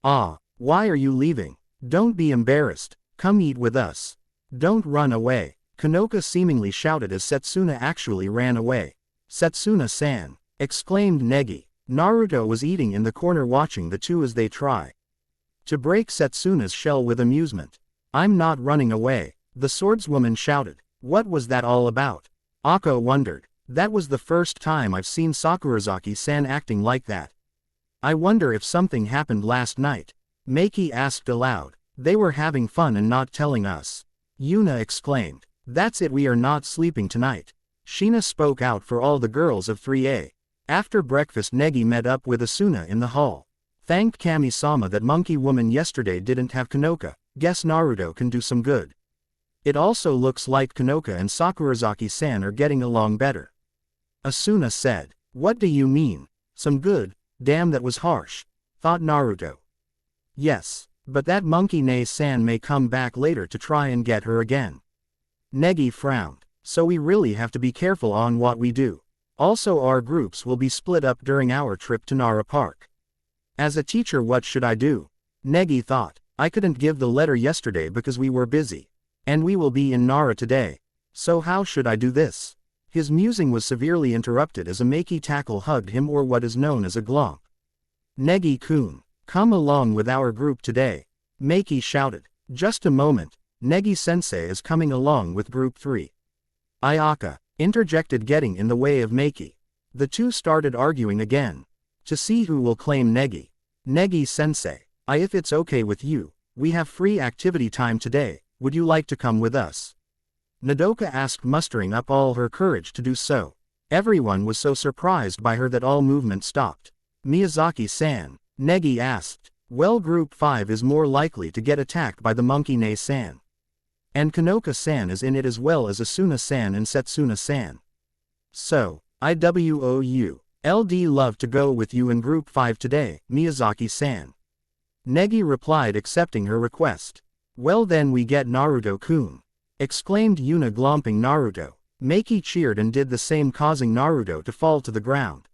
Ah, why are you leaving? Don't be embarrassed, come eat with us. Don't run away. Kanoka seemingly shouted as Setsuna actually ran away. Setsuna-san, exclaimed Negi. Naruto was eating in the corner watching the 2 as they try to break Setsuna's shell with amusement. I'm not running away, the swordswoman shouted. What was that all about? Ako wondered. That was the first time I've seen Sakurazaki-san acting like that. I wonder if something happened last night. Meiki asked aloud. They were having fun and not telling us. Yuna exclaimed. That's it, we are not sleeping tonight. Shina spoke out for all the girls of 3A. After breakfast Negi met up with Asuna in the hall. Thanked Kami-sama that monkey woman yesterday didn't have Kanoka. Guess Naruto can do some good. It also looks like Kanoka and Sakurazaki-san are getting along better. Asuna said. What do you mean? Some good? Damn, that was harsh, thought Naruto. Yes, but that monkey Ne-san may come back later to try and get her again. Negi frowned. So we really have to be careful on what we do. Also, our groups will be split up during our trip to Nara Park. As a teacher, what should I do? Negi thought. I couldn't give the letter yesterday because we were busy. And we will be in Nara today. So how should I do this? His musing was severely interrupted as a Maki tackle hugged him, or what is known as a glomp. Negi-kun, come along with our group today. Maki shouted. Just a moment, Negi-sensei is coming along with group 3. Ayaka interjected, getting in the way of Maki. The two started arguing again. To see who will claim Negi. Negi-sensei, if it's okay with you, we have free activity time today, would you like to come with us? Nodoka asked, mustering up all her courage to do so. Everyone was so surprised by her that all movement stopped. Miyazaki-san, Negi asked. Well, group 5 is more likely to get attacked by the monkey Ne-san. And Kanoka-san is in it, as well as Asuna-san and Setsuna-san. So, LD love to go with you in group 5 today, Miyazaki-san. Negi replied, accepting her request. Well then, we get Naruto-kun, exclaimed Yuna, glomping Naruto. Maki cheered and did the same, causing Naruto to fall to the ground.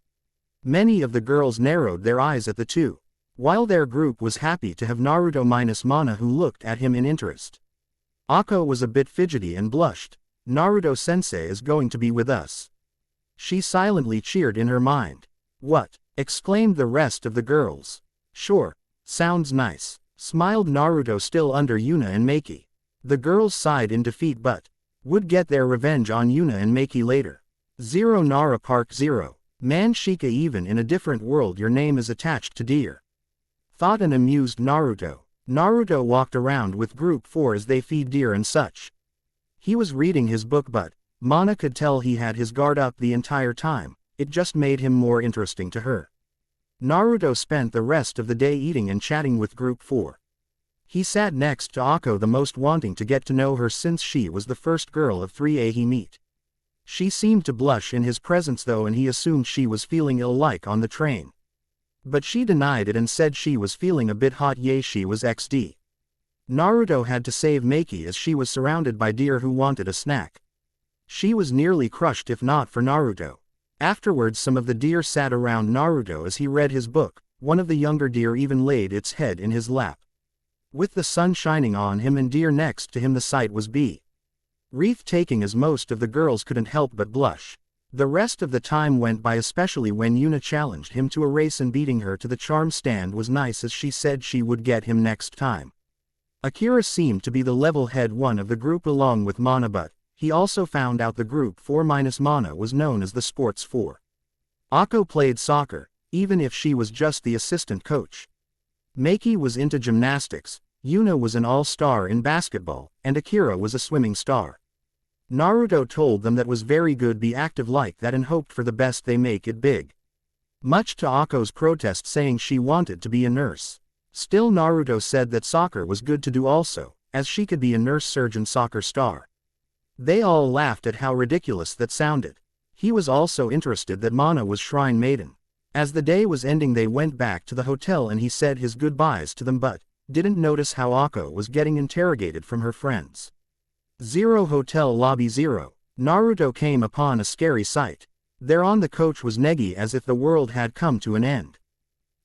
Many of the girls narrowed their eyes at the two, while their group was happy to have Naruto minus Mana, who looked at him in interest. Ako was a bit fidgety and blushed. Naruto-sensei is going to be with us. She silently cheered in her mind. What? Exclaimed the rest of the girls. Sure, sounds nice, smiled Naruto, still under Yuna and Maki. The girls sighed in defeat but would get their revenge on Yuna and Maki later. 0 Nara Park 0. Man Shika, even in a different world your name is attached to deer. Thought an amused Naruto. Naruto walked around with group 4 as they feed deer and such. He was reading his book, but Mana could tell he had his guard up the entire time. It just made him more interesting to her. Naruto spent the rest of the day eating and chatting with group 4. He sat next to Ako, the most wanting to get to know her since she was the first girl of 3A he met. She seemed to blush in his presence though, and he assumed she was feeling ill, like on the train. But she denied it and said she was feeling a bit hot. She was XD. Naruto had to save Maki as she was surrounded by deer who wanted a snack. She was nearly crushed if not for Naruto. Afterwards, some of the deer sat around Naruto as he read his book. One of the younger deer even laid its head in his lap. With the sun shining on him and deer next to him, the sight was breathtaking, as most of the girls couldn't help but blush. The rest of the time went by, especially when Yuna challenged him to a race, and beating her to the charm stand was nice, as she said she would get him next time. Akira seemed to be the level-head one of the group along with Mana, but he also found out the group 4 minus Mana was known as the Sports 4. Ako played soccer, even if she was just the assistant coach. Maki was into gymnastics, Yuna was an all-star in basketball, and Akira was a swimming star. Naruto told them that was very good, be active like that, and hoped for the best, they make it big. Much to Ako's protest, saying she wanted to be a nurse. Still, Naruto said that soccer was good to do also, as she could be a nurse surgeon soccer star. They all laughed at how ridiculous that sounded. He was also interested that Mana was shrine maiden. As the day was ending, they went back to the hotel and he said his goodbyes to them, but didn't notice how Ako was getting interrogated from her friends. 0 Hotel Lobby 0. Naruto came upon a scary sight. There on the coach was Negi, as if the world had come to an end.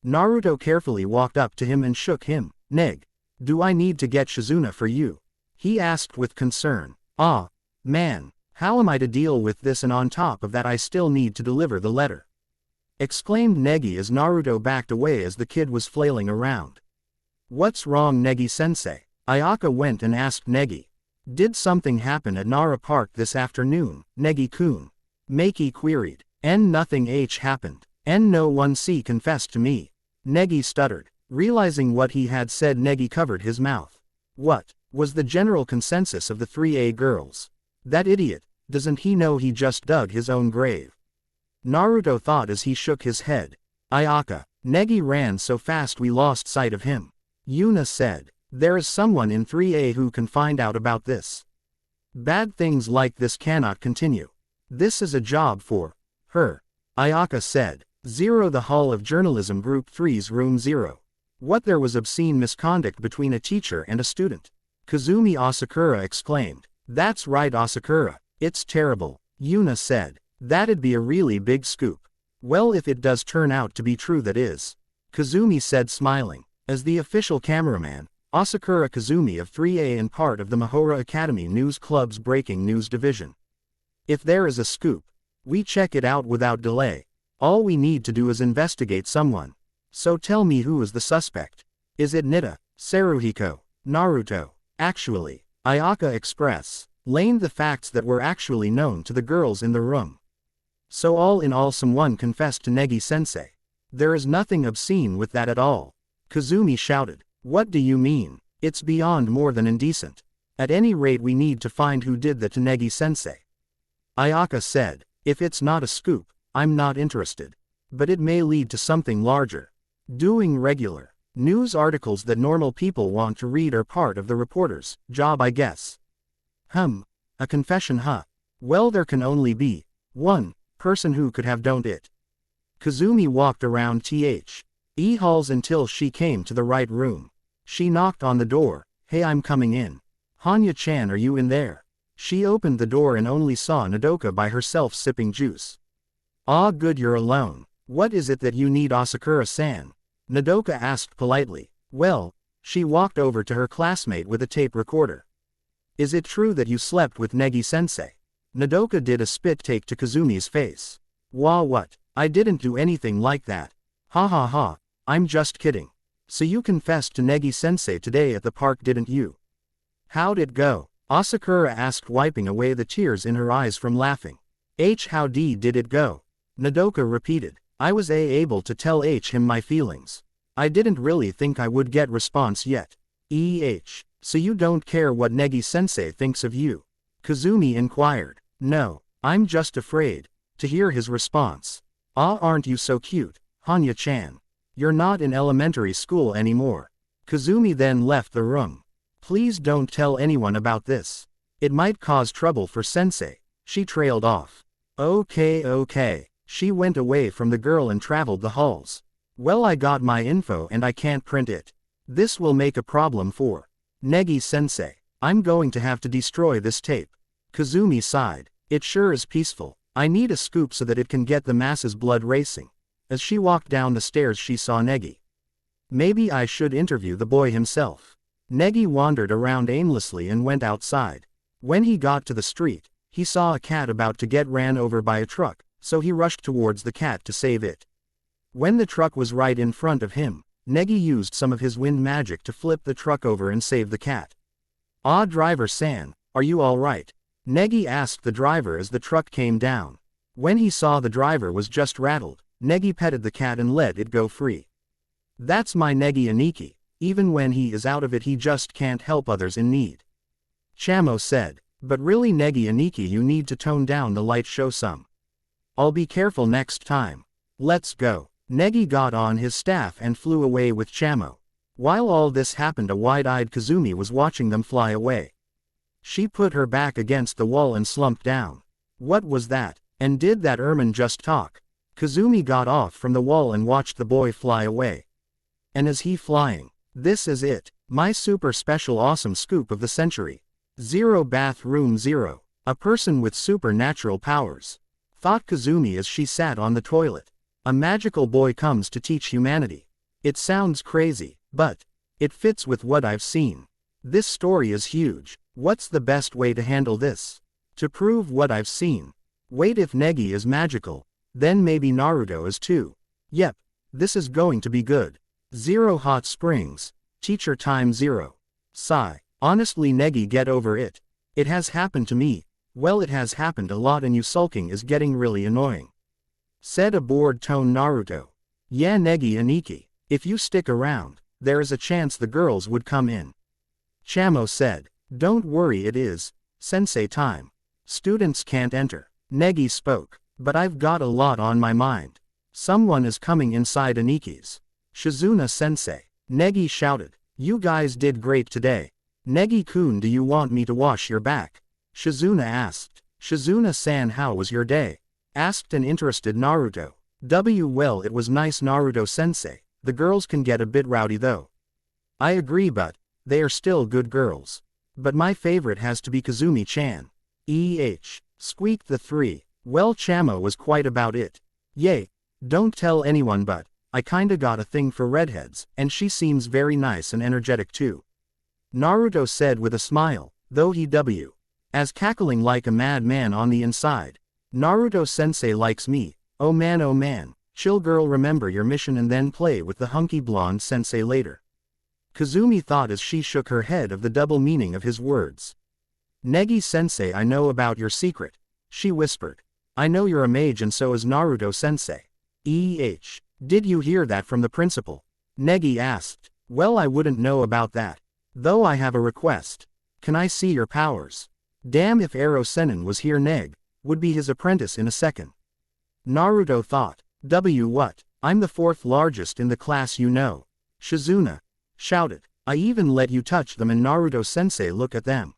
Naruto carefully walked up to him and shook him. Neg, do I need to get Shizuna for you? He asked with concern. Ah, man, how am I to deal with this, and on top of that I still need to deliver the letter? Exclaimed Negi as Naruto backed away as the kid was flailing around. What's wrong, Negi-sensei? Ayaka went and asked Negi. Did something happen at Nara Park this afternoon, Negi-kun? Maki queried. Nothing happened. No one confessed to me. Negi stuttered. Realizing what he had said, Negi covered his mouth. What was the general consensus of the 3A girls? That idiot, doesn't he know he just dug his own grave? Naruto thought as he shook his head. Ayaka, Negi ran so fast we lost sight of him. Yuna said. There is someone in 3A who can find out about this. Bad things like this cannot continue. This is a job for her, Ayaka said. 0. The Hall of Journalism Group 3's Room 0. What, there was obscene misconduct between a teacher and a student? Kazumi Asakura exclaimed. That's right, Asakura. It's terrible. Yuna said. That'd be a really big scoop. Well, if it does turn out to be true, that is. Kazumi said, smiling. As the official cameraman, Asakura Kazumi of 3A and part of the Mahora Academy News Club's breaking news division. If there is a scoop, we check it out without delay. All we need to do is investigate someone. So tell me, who is the suspect? Is it Nita, Saruhiko, Naruto? Actually, Ayaka Express learned the facts that were actually known to the girls in the room. So all in all, someone confessed to Negi-sensei. There is nothing obscene with that at all. Kazumi shouted. What do you mean? It's beyond more than indecent. At any rate, we need to find who did that to Negi-sensei. Ayaka said. If it's not a scoop, I'm not interested. But it may lead to something larger. Doing regular news articles that normal people want to read are part of the reporter's job, I guess. A confession, huh? Well, there can only be one person who could have done it. Kazumi walked around the halls until she came to the right room. She knocked on the door. Hey, I'm coming in. Hanya-chan, are you in there? She opened the door and only saw Nodoka by herself sipping juice. Ah, good, you're alone. What is it that you need, Asakura-san? Nodoka asked politely. Well, she walked over to her classmate with a tape recorder. Is it true that you slept with Negi-sensei? Nodoka did a spit take to Kazumi's face. Wah, what? I didn't do anything like that. Ha ha ha, I'm just kidding. So you confessed to Negi-sensei today at the park, didn't you? How'd it go? Asakura asked, wiping away the tears in her eyes from laughing. How did it go? Nodoka repeated. I was able to tell him my feelings. I didn't really think I would get response yet. So you don't care what Negi-sensei thinks of you? Kazumi inquired. No, I'm just afraid to hear his response. Ah, aren't you so cute, Hanya-chan? You're not in elementary school anymore. Kazumi then left the room. Please don't tell anyone about this. It might cause trouble for sensei. She trailed off. Okay. She went away from the girl and traveled the halls. Well, I got my info and I can't print it. This will make a problem for Negi-sensei. I'm going to have to destroy this tape. Kazumi sighed. It sure is peaceful. I need a scoop so that it can get the masses' blood racing. As she walked down the stairs, she saw Negi. Maybe I should interview the boy himself. Negi wandered around aimlessly and went outside. When he got to the street, he saw a cat about to get ran over by a truck, so he rushed towards the cat to save it. When the truck was right in front of him, Negi used some of his wind magic to flip the truck over and save the cat. Ah, driver-san, are you all right? Negi asked the driver as the truck came down. When he saw the driver was just rattled, Negi petted the cat and let it go free. That's my Negi Aniki. Even when he is out of it, he just can't help others in need. Chamo said. But really, Negi Aniki, you need to tone down the light show some. I'll be careful next time. Let's go. Negi got on his staff and flew away with Chamo. While all this happened, a wide-eyed Kazumi was watching them fly away. She put her back against the wall and slumped down. What was that? And did that ermine just talk? Kazumi got off from the wall and watched the boy fly away. And is he flying? This is it. My super special awesome scoop of the century. 0 Bathroom 0. A person with supernatural powers. Thought Kazumi as she sat on the toilet. A magical boy comes to teach humanity. It sounds crazy, but it fits with what I've seen. This story is huge. What's the best way to handle this? To prove what I've seen. Wait, if Negi is magical, then maybe Naruto is too. Yep, this is going to be good. 0 Hot Springs. Teacher time 0. Sigh. Honestly, Negi, get over it. It has happened to me. Well, it has happened a lot, and you sulking is getting really annoying. Said a bored tone Naruto. Yeah, Negi Aniki. If you stick around, there is a chance the girls would come in. Chamo said. Don't worry, it is sensei time. Students can't enter. Negi spoke. But I've got a lot on my mind. Someone is coming inside Aniki's. Shizuna-sensei. Negi shouted. You guys did great today. Negi-kun, do you want me to wash your back? Shizuna asked. Shizuna-san, how was your day? Asked an interested Naruto. Well, it was nice Naruto-sensei, the girls can get a bit rowdy though. I agree, but they are still good girls. But my favorite has to be Kazumi-chan. Squeaked the three. Well, Chamo was quite about it. Yay. Don't tell anyone, but I kinda got a thing for redheads, and she seems very nice and energetic too. Naruto said with a smile, though he as cackling like a madman on the inside. Naruto-sensei likes me. Oh man, chill girl, remember your mission and then play with the hunky blonde sensei later. Kazumi thought as she shook her head of the double meaning of his words. Negi-sensei, I know about your secret, she whispered. I know you're a mage and so is Naruto-sensei. Did you hear that from the principal? Negi asked. Well, I wouldn't know about that. Though I have a request. Can I see your powers? Damn, if Ero Sennin was here, Neg would be his apprentice in a second. Naruto thought. What? I'm the fourth largest in the class, you know. Shizuna shouted. I even let you touch them, and Naruto-sensei look at them.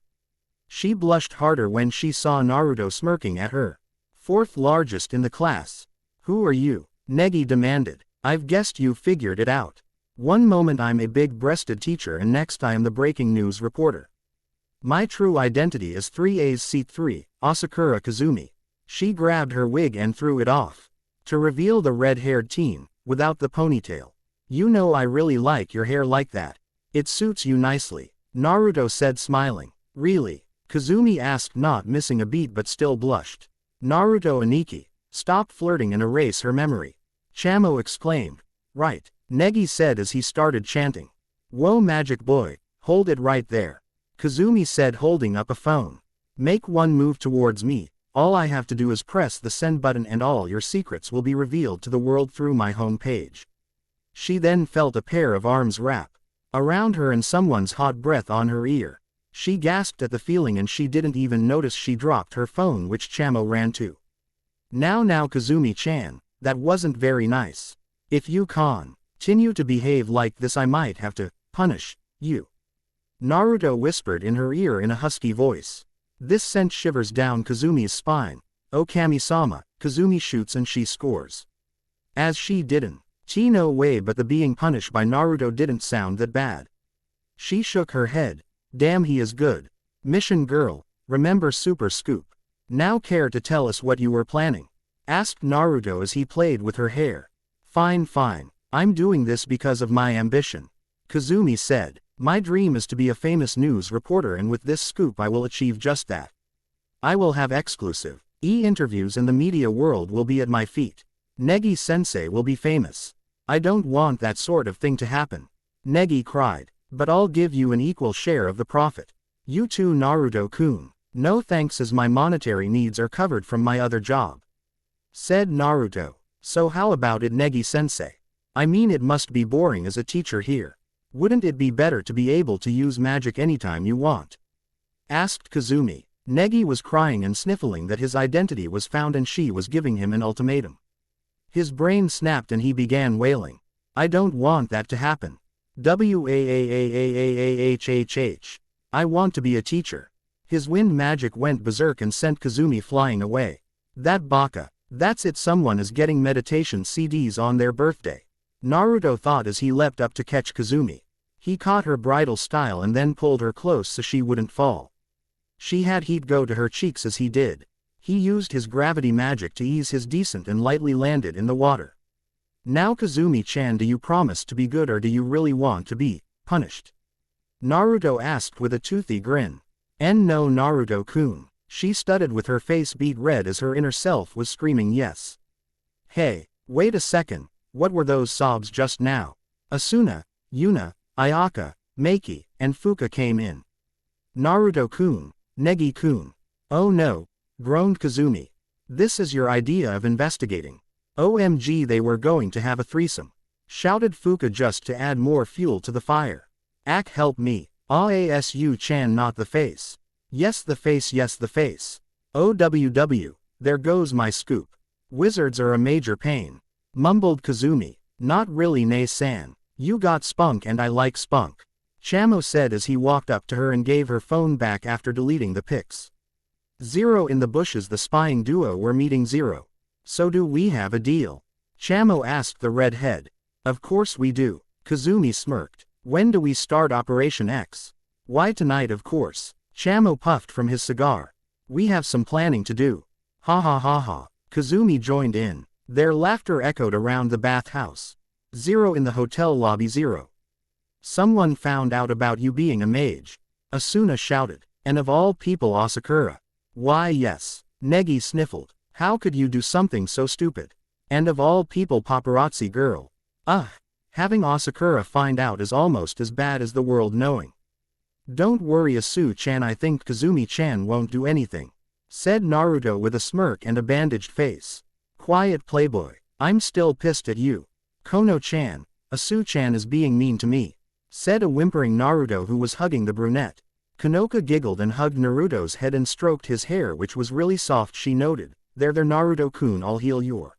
She blushed harder when she saw Naruto smirking at her. Fourth largest in the class. Who are you? Negi demanded. I've guessed you figured it out. One moment I'm a big-breasted teacher and next I am the breaking news reporter. My true identity is 3AC3, Asakura Kazumi. She grabbed her wig and threw it off. To reveal the red-haired teen, without the ponytail. You know I really like your hair like that. It suits you nicely, Naruto said smiling. Really? Kazumi asked, not missing a beat but still blushed. Naruto Aniki, stop flirting and erase her memory. Chamo exclaimed. Right, Negi said as he started chanting. Whoa, magic boy, hold it right there. Kazumi said, holding up a phone. Make one move towards me. All I have to do is press the send button and all your secrets will be revealed to the world through my home page. She then felt a pair of arms wrap around her and someone's hot breath on her ear. She gasped at the feeling and she didn't even notice she dropped her phone, which Chamo ran to. Now Kazumi-chan, that wasn't very nice. If you continue to behave like this I might have to punish you. Naruto whispered in her ear in a husky voice. This sent shivers down Kazumi's spine. Oh Kami-sama, Kazumi shoots and she scores. As she didn't. No way, but the being punished by Naruto didn't sound that bad. She shook her head. Damn, he is good. Mission girl, remember Super Scoop. Now care to tell us what you were planning? Asked Naruto as he played with her hair. Fine. I'm doing this because of my ambition. Kazumi said. My dream is to be a famous news reporter, and with this scoop I will achieve just that. I will have exclusive interviews and the media world will be at my feet. Negi-sensei will be famous. I don't want that sort of thing to happen. Negi cried. But I'll give you an equal share of the profit. You too, Naruto-kun. No thanks, as my monetary needs are covered from my other job. Said Naruto. So how about it, Negi-sensei? I mean, it must be boring as a teacher here. Wouldn't it be better to be able to use magic anytime you want? Asked Kazumi. Negi was crying and sniffling that his identity was found and she was giving him an ultimatum. His brain snapped and he began wailing. I don't want that to happen. I want to be a teacher. His wind magic went berserk and sent Kazumi flying away. That baka. That's it, someone is getting meditation CDs on their birthday. Naruto thought as he leapt up to catch Kazumi. He caught her bridal style and then pulled her close so she wouldn't fall. She had heat go to her cheeks as he did. He used his gravity magic to ease his descent and lightly landed in the water. Now Kazumi-chan, do you promise to be good or do you really want to be punished? Naruto asked with a toothy grin. No, Naruto-kun. She stuttered with her face beet red as her inner self was screaming yes. Hey, wait a second, what were those sobs just now? Asuna, Yuna, Ayaka, Meiki, and Fuka came in. Naruto-kun, Negi-kun. Oh no, groaned Kazumi. This is your idea of investigating. OMG, they were going to have a threesome. Shouted Fuka just to add more fuel to the fire. Ak, help me. Asu-chan, not the face. Yes the face. OWW, there goes my scoop. Wizards are a major pain. Mumbled Kazumi. Not really, Nei-san. You got spunk and I like spunk. Chamo said as he walked up to her and gave her phone back after deleting the pics. Zero in the bushes, the spying duo were meeting Zero. So do we have a deal? Chamo asked the redhead. Of course we do. Kazumi smirked. When do we start Operation X? Why tonight of course. Chamo puffed from his cigar. We have some planning to do. Ha ha ha ha. Kazumi joined in. Their laughter echoed around the bathhouse. 0 in the hotel lobby 0. Someone found out about you being a mage. Asuna shouted. And of all people Asakura. Why yes. Negi sniffled. How could you do something so stupid? And of all people paparazzi girl. Having Asakura find out is almost as bad as the world knowing. Don't worry Asu-chan, I think Kazumi-chan won't do anything. Said Naruto with a smirk and a bandaged face. Quiet playboy. I'm still pissed at you. Kono-chan, Asu-chan is being mean to me. Said a whimpering Naruto who was hugging the brunette. Konoka giggled and hugged Naruto's head and stroked his hair which was really soft. She noted, there Naruto-kun, I'll heal your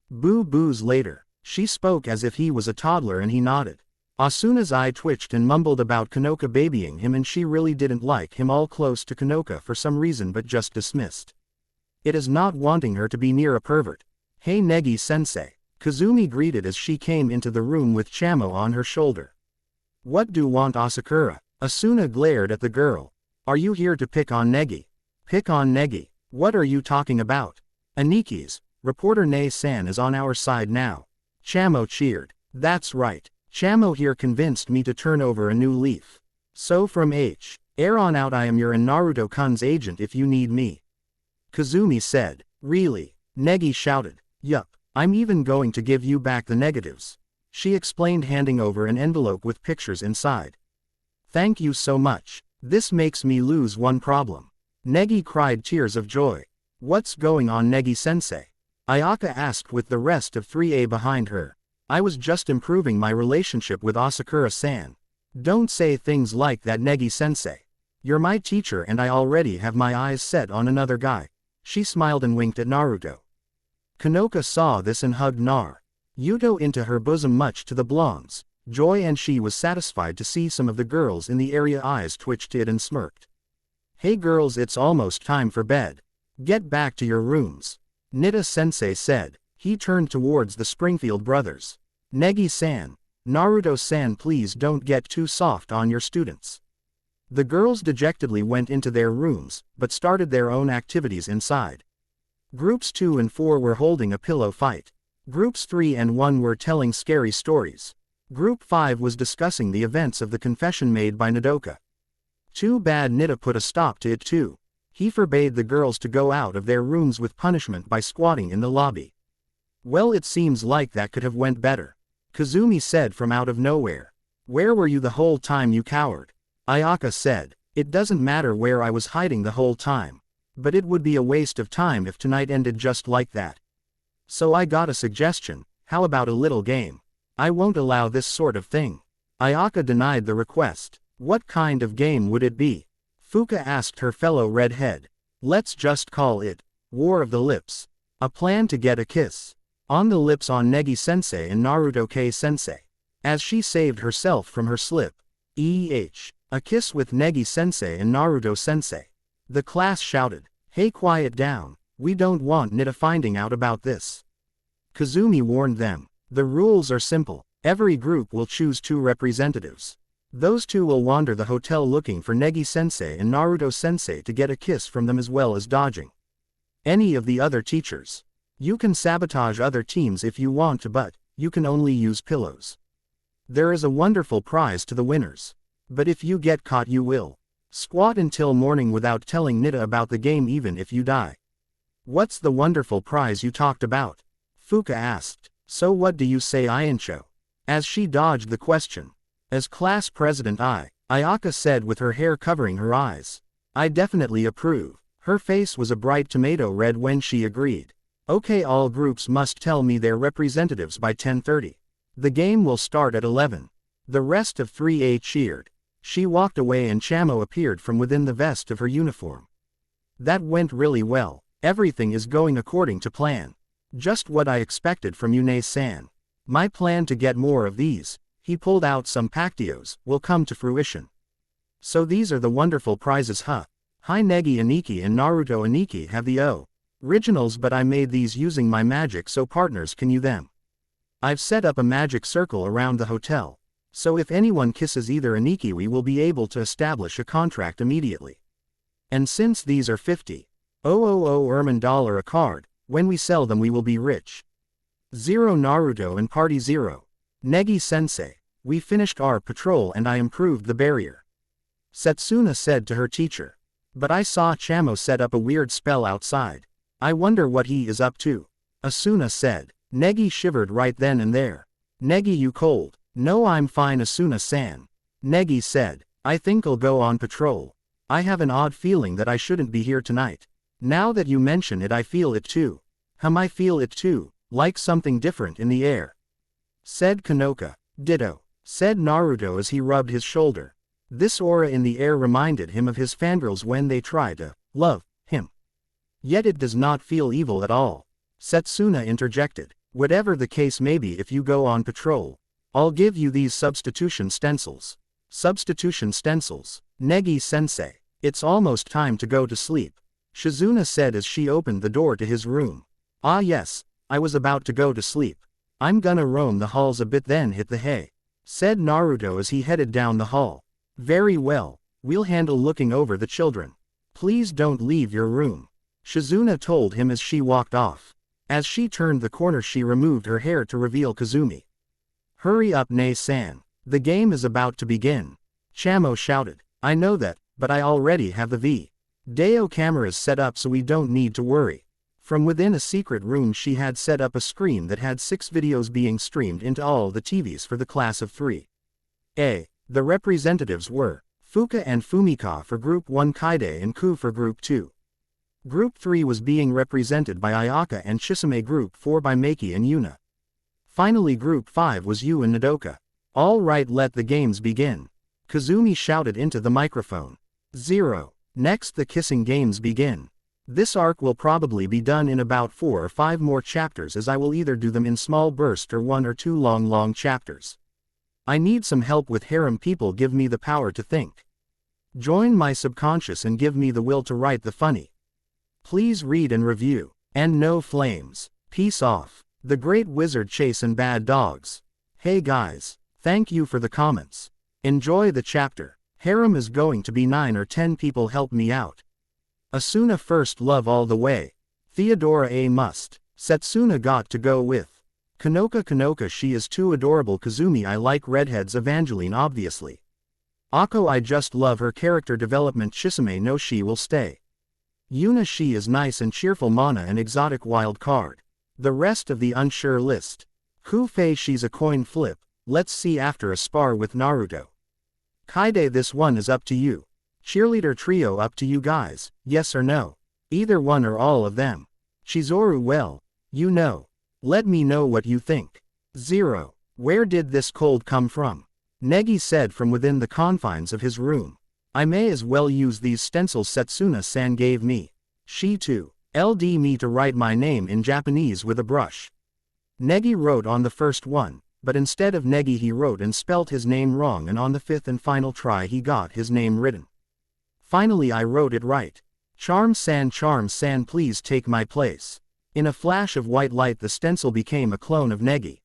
boo-boos later. She spoke as if he was a toddler and he nodded. Asuna's eye twitched and mumbled about Konoka babying him, and she really didn't like him all close to Konoka for some reason but just dismissed. It is not wanting her to be near a pervert. Hey Negi-sensei. Kazumi greeted as she came into the room with Chamo on her shoulder. What do want Asakura? Asuna glared at the girl. Are you here to pick on Negi? Pick on Negi? What are you talking about? Aniki's, reporter Nei-san is on our side now. Chamo cheered. That's right. Chamo here convinced me to turn over a new leaf. So from here on out I am your and Naruto-kun's agent if you need me. Kazumi said. Really? Negi shouted. Yup. I'm even going to give you back the negatives. She explained, handing over an envelope with pictures inside. Thank you so much. This makes me lose one problem. Negi cried tears of joy. What's going on Negi-sensei? Ayaka asked with the rest of 3A behind her. I was just improving my relationship with Asakura-san. Don't say things like that Negi-sensei. You're my teacher and I already have my eyes set on another guy. She smiled and winked at Naruto. Konoka saw this and hugged Naruto into her bosom, much to the blonde's joy, and she was satisfied to see some of the girls in the area eyes twitched it and smirked. Hey girls, it's almost time for bed. Get back to your rooms. Nita-sensei said. He turned towards the Springfield brothers. Negi-san, Naruto-san, please don't get too soft on your students. The girls dejectedly went into their rooms, but started their own activities inside. Groups 2 and 4 were holding a pillow fight. Groups 3 and 1 were telling scary stories. Group 5 was discussing the events of the confession made by Nodoka. Too bad Nita put a stop to it too. He forbade the girls to go out of their rooms with punishment by squatting in the lobby. Well, it seems like that could have went better. Kazumi said from out of nowhere. Where were you the whole time, you coward? Ayaka said. It doesn't matter where I was hiding the whole time. But it would be a waste of time if tonight ended just like that. So I got a suggestion. How about a little game? I won't allow this sort of thing. Ayaka denied the request. What kind of game would it be? Fuka asked her fellow redhead. Let's just call it War of the Lips. A plan to get a kiss. On the lips on Negi-sensei and Naruto-sensei. As she saved herself from her slip. A kiss with Negi-sensei and Naruto-sensei. The class shouted. Hey, quiet down. We don't want Nita finding out about this. Kazumi warned them. The rules are simple. Every group will choose 2 representatives. Those 2 will wander the hotel looking for Negi-sensei and Naruto-sensei to get a kiss from them, as well as dodging any of the other teachers. You can sabotage other teams if you want to, but you can only use pillows. There is a wonderful prize to the winners. But if you get caught, you will squat until morning without telling Nita about the game, even if you die. What's the wonderful prize you talked about? Fuka asked. So what do you say, Iancho? As she dodged the question. As class president, Ayaka said with her hair covering her eyes. I definitely approve. Her face was a bright tomato red when she agreed. Okay, all groups must tell me their representatives by 10:30. The game will start at 11. The rest of 3A cheered. She walked away and Chamo appeared from within the vest of her uniform. That went really well. Everything is going according to plan. Just what I expected from you, Nei-san. My plan to get more of these, he pulled out some pactios, will come to fruition. So these are the wonderful prizes, huh? Hi, Negi Aniki and Naruto Aniki have the originals, but I made these using my magic, so partners can use them. I've set up a magic circle around the hotel. So if anyone kisses either Aniki, we will be able to establish a contract immediately. And since these are 50,000 Erman dollar a card, when we sell them we will be rich. 0 Naruto and Party 0. Negi-sensei, we finished our patrol and I improved the barrier. Setsuna said to her teacher. But I saw Chamo set up a weird spell outside. I wonder what he is up to. Asuna said. Negi shivered right then and there. Negi, you cold? No, I'm fine, Asuna-san. Negi said. I think I'll go on patrol. I have an odd feeling that I shouldn't be here tonight. Now that you mention it, I feel it too. I feel it too, like something different in the air. Said Kanoka. Ditto. Said Naruto as he rubbed his shoulder. This aura in the air reminded him of his fangirls when they try to love him. Yet it does not feel evil at all. Setsuna interjected. Whatever the case may be, if you go on patrol, I'll give you these substitution stencils. Substitution stencils. Negi-sensei. It's almost time to go to sleep, Shizuna said as she opened the door to his room. Ah yes, I was about to go to sleep. I'm gonna roam the halls a bit then hit the hay, said Naruto as he headed down the hall. Very well, we'll handle looking over the children. Please don't leave your room, Shizuna told him as she walked off. As she turned the corner she removed her hair to reveal Kazumi. Hurry up, Nei-san. The game is about to begin. Chamo shouted. I know that, but I already have the video cameras set up so we don't need to worry. From within a secret room she had set up a screen that had 6 videos being streamed into all the TVs for the class of 3A. The representatives were Fuka and Fumika for Group 1, Kaide and Ku for Group 2. Group 3 was being represented by Ayaka and Chisame. Group 4 by Meiki and Yuna. Finally Group 5 was Yu and Nodoka. All right, let the games begin, Kazumi shouted into the microphone. 0. Next the kissing games begin. This arc will probably be done in about 4 or 5 more chapters, as I will either do them in small bursts or 1 or 2 long chapters. I need some help with harem people. Give me the power to think. Join my subconscious and give me the will to write the funny. Please read and review. And no flames. Peace off. The Great Wizard Chase and Bad Dogs. Hey guys. Thank you for the comments. Enjoy the chapter. Harem is going to be 9 or 10 people. Help me out. Asuna first love all the way. Theodora A must. Setsuna got to go with. Kanoka, she is too adorable. Kazumi, I like redheads. Evangelene, obviously. Ako, I just love her character development. Chisame, no, she will stay. Yuna, she is nice and cheerful. Mana, an exotic wild card. The rest of the unsure list. Kufei, she's a coin flip. Let's see after a spar with Naruto. Kaide, this one is up to you. Cheerleader trio, up to you guys, yes or no? Either one or all of them. Chizuru, well, you know. Let me know what you think. 0. Where did this cold come from? Negi said from within the confines of his room. I may as well use these stencils Setsuna-san gave me. She too. LD me to write my name in Japanese with a brush. Negi wrote on the first one, but instead of Negi he wrote and spelt his name wrong, and on the 5th and final try he got his name written. Finally I wrote it right. Charm-san, please take my place. In a flash of white light the stencil became a clone of Negi.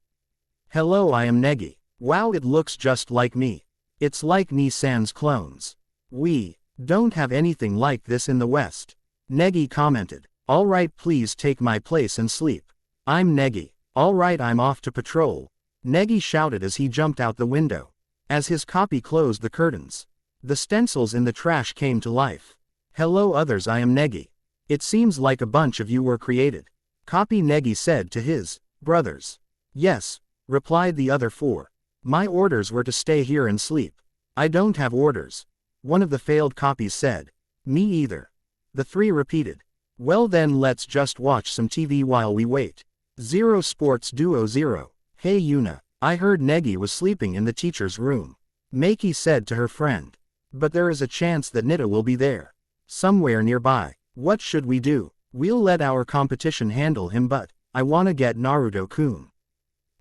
Hello, I am Negi. Wow, it looks just like me. It's like Ni-san's clones. We don't have anything like this in the West. Negi commented. Alright, please take my place and sleep. I'm Negi. Alright, I'm off to patrol. Negi shouted as he jumped out the window. As his copy closed the curtains, the stencils in the trash came to life. Hello others, I am Negi. It seems like a bunch of you were created. Copy, Negi said to his brothers. Yes, replied the other 4. My orders were to stay here and sleep. I don't have orders. One of the failed copies said. Me either. The 3 repeated. Well then let's just watch some TV while we wait. 0 Sports Duo 0. Hey Yuna, I heard Negi was sleeping in the teacher's room. Meiki said to her friend. But there is a chance that Nita will be there. Somewhere nearby. What should we do? We'll let our competition handle him, but I wanna get Naruto-kun.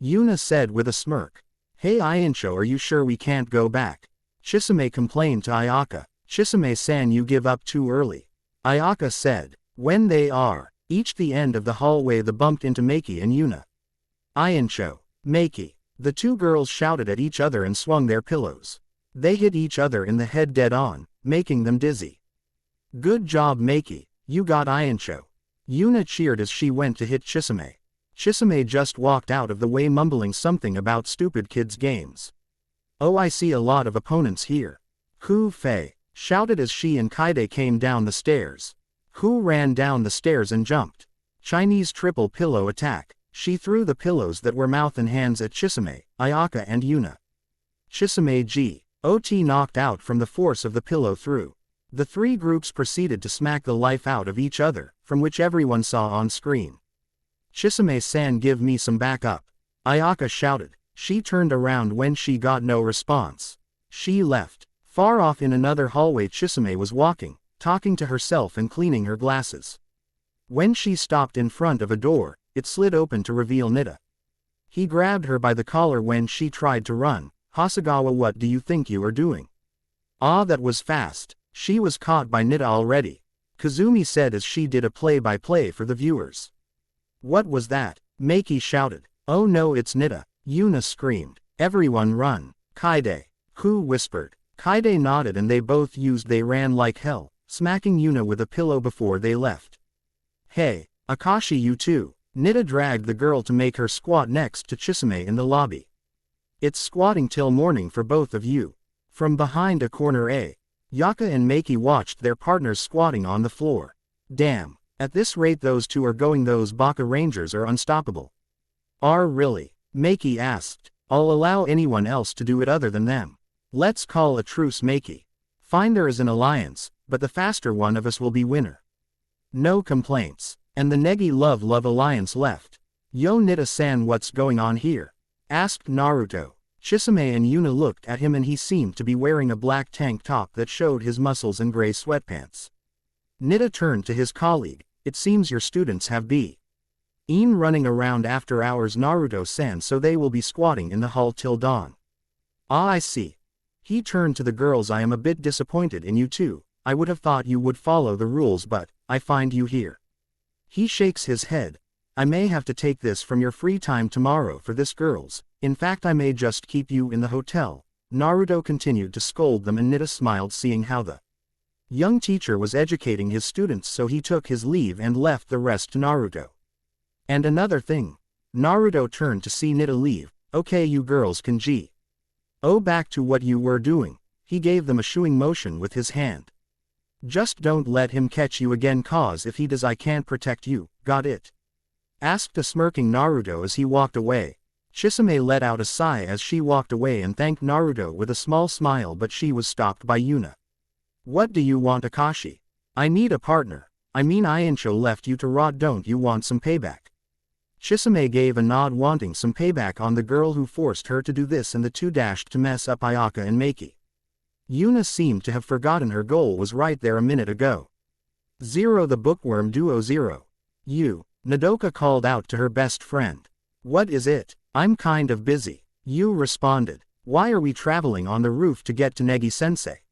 Yuna said with a smirk. Hey Ainsho, are you sure we can't go back? Chisame complained to Ayaka. Chisame-san, you give up too early. Ayaka said. When they are each the end of the hallway they bumped into Meiki and Yuna. Ainsho. Makey. The two girls shouted at each other and swung their pillows. They hit each other in the head dead on, making them dizzy. Good job Makey, you got Iancho. Yuna cheered as she went to hit Chisame. Chisame just walked out of the way mumbling something about stupid kids games. Oh, I see a lot of opponents here. Hu Fei shouted as she and Kaide came down the stairs. Hu ran down the stairs and jumped. Chinese triple pillow attack. She threw the pillows that were mouth and hands at Chisame, Ayaka and Yuna. Chisame G.O.T. knocked out from the force of the pillow through. The three groups proceeded to smack the life out of each other, from which everyone saw on screen. Chisame-san, give me some backup. Ayaka shouted. She turned around when she got no response. She left. Far off in another hallway Chisame was walking, talking to herself and cleaning her glasses. When she stopped in front of a door, it slid open to reveal Nita. He grabbed her by the collar when she tried to run. Hasagawa, what do you think you are doing? Ah, that was fast. She was caught by Nita already. Kazumi said as she did a play-by-play for the viewers. What was that? Makey shouted. Oh no, it's Nita. Yuna screamed. Everyone run. Kaide. Hu whispered. Kaide nodded and they both they ran like hell, smacking Yuna with a pillow before they left. Hey, Akashi, you too. Nita dragged the girl to make her squat next to Chisame in the lobby. It's squatting till morning for both of you. From behind a corner Yaka and Makey watched their partners squatting on the floor. Damn, at this rate those two are going, those Baka Rangers are unstoppable. Are really? Makey asked. I'll allow anyone else to do it other than them. Let's call a truce Makey. Fine, there is an alliance, but the faster one of us will be winner. No complaints. And the Negi Love Alliance left. Yo Nita-san, what's going on here? Asked Naruto. Chisame and Yuna looked at him and he seemed to be wearing a black tank top that showed his muscles and gray sweatpants. Nita turned to his colleague. It seems your students have been running around after hours, Naruto-san, so they will be squatting in the hall till dawn. Ah, I see. He turned to the girls. I am a bit disappointed in you too. I would have thought you would follow the rules, but I find you here. He shakes his head. I may have to take this from your free time tomorrow for this, girls. In fact, I may just keep you in the hotel. Naruto continued to scold them and Nita smiled seeing how the young teacher was educating his students, so he took his leave and left the rest to Naruto. And another thing. Naruto turned to see Nita leave. Okay, you girls can back to what you were doing. He gave them a shooing motion with his hand. Just don't let him catch you again, cause if he does I can't protect you, got it? Asked a smirking Naruto as he walked away. Chisame let out a sigh as she walked away and thanked Naruto with a small smile, but she was stopped by Yuna. What do you want, Akashi? I need a partner. I mean, Iancho left you to rot, don't you want some payback? Chisame gave a nod, wanting some payback on the girl who forced her to do this, and the two dashed to mess up Ayaka and Makey. Yuna seemed to have forgotten her goal was right there a minute ago. Zero, the bookworm duo 0. You. Nodoka called out to her best friend. What is it? I'm kind of busy. You responded. Why are we traveling on the roof to get to Negi-sensei?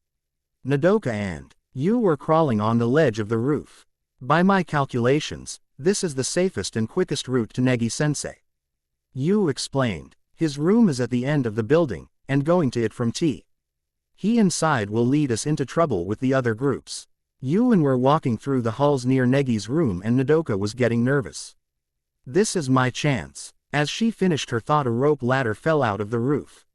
Nodoka and you were crawling on the ledge of the roof. By my calculations, this is the safest and quickest route to Negi-sensei. You explained. His room is at the end of the building, and going to it from he inside will lead us into trouble with the other groups. You and were walking through the halls near Negi's room and Nodoka was getting nervous. This is my chance. As she finished her thought, a rope ladder fell out of the roof.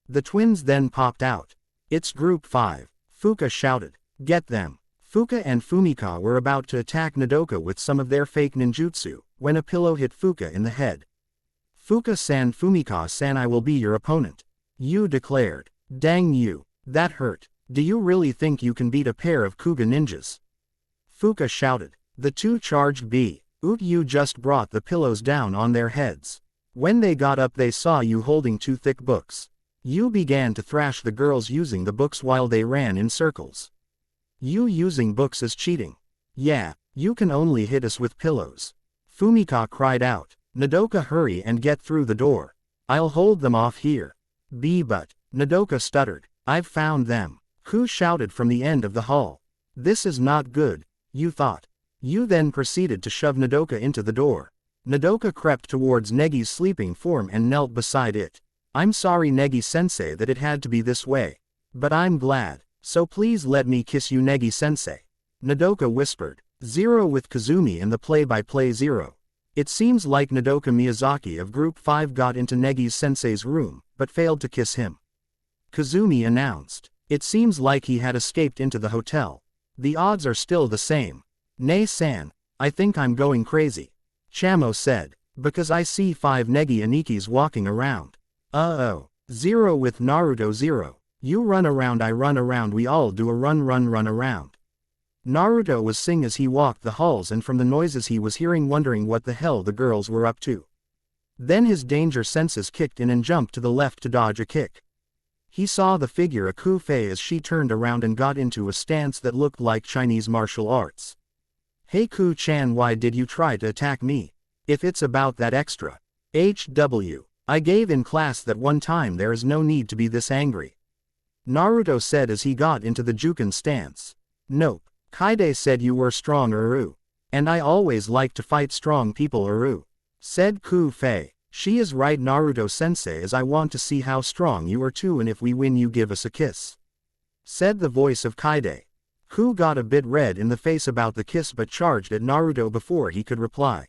The twins then popped out. It's Group 5. Fuka shouted. Get them. Fuka and Fumika were about to attack Nodoka with some of their fake ninjutsu, when a pillow hit Fuka in the head. Fuka-san, Fumika-san, I will be your opponent. You declared. Dang you. That hurt. Do you really think you can beat a pair of Kuga ninjas? Fuka shouted. The two charged you just brought the pillows down on their heads. When they got up they saw you holding two thick books. You began to thrash the girls using the books while they ran in circles. You using books is cheating. Yeah, you can only hit us with pillows. Fumika cried out. Nodoka, hurry and get through the door. I'll hold them off here. But, Nodoka stuttered. I've found them. Who shouted from the end of the hall. This is not good, you thought. You then proceeded to shove Nodoka into the door. Nodoka crept towards Negi's sleeping form and knelt beside it. I'm sorry Negi-sensei that it had to be this way. But I'm glad. So please let me kiss you Negi-sensei. Nodoka whispered. Zero with Kazumi in the play-by-play Zero. It seems like Nodoka Miyazaki of Group 5 got into Negi's sensei's room, but failed to kiss him. Kazumi announced. It seems like he had escaped into the hotel. The odds are still the same. Nei-san, I think I'm going crazy. Chamo said. Because I see 5 Negi Anikis walking around. Uh-oh. Zero with Naruto Zero. You run around, I run around, we all do a run around. Naruto was singing as he walked the halls, and from the noises he was hearing wondering what the hell the girls were up to. Then his danger senses kicked in and jumped to the left to dodge a kick. He saw the figure of Ku-fei as she turned around and got into a stance that looked like Chinese martial arts. Hey Ku-chan, why did you try to attack me? If it's about that extra HW I gave in class that one time, there is no need to be this angry. Naruto said as he got into the Juken stance. Nope. Kaide said you were strong Uru. And I always like to fight strong people Uru. Said Ku-fei. She is right Naruto-sensei, as I want to see how strong you are too, and if we win you give us a kiss. Said the voice of Kaide. Ku got a bit red in the face about the kiss but charged at Naruto before he could reply.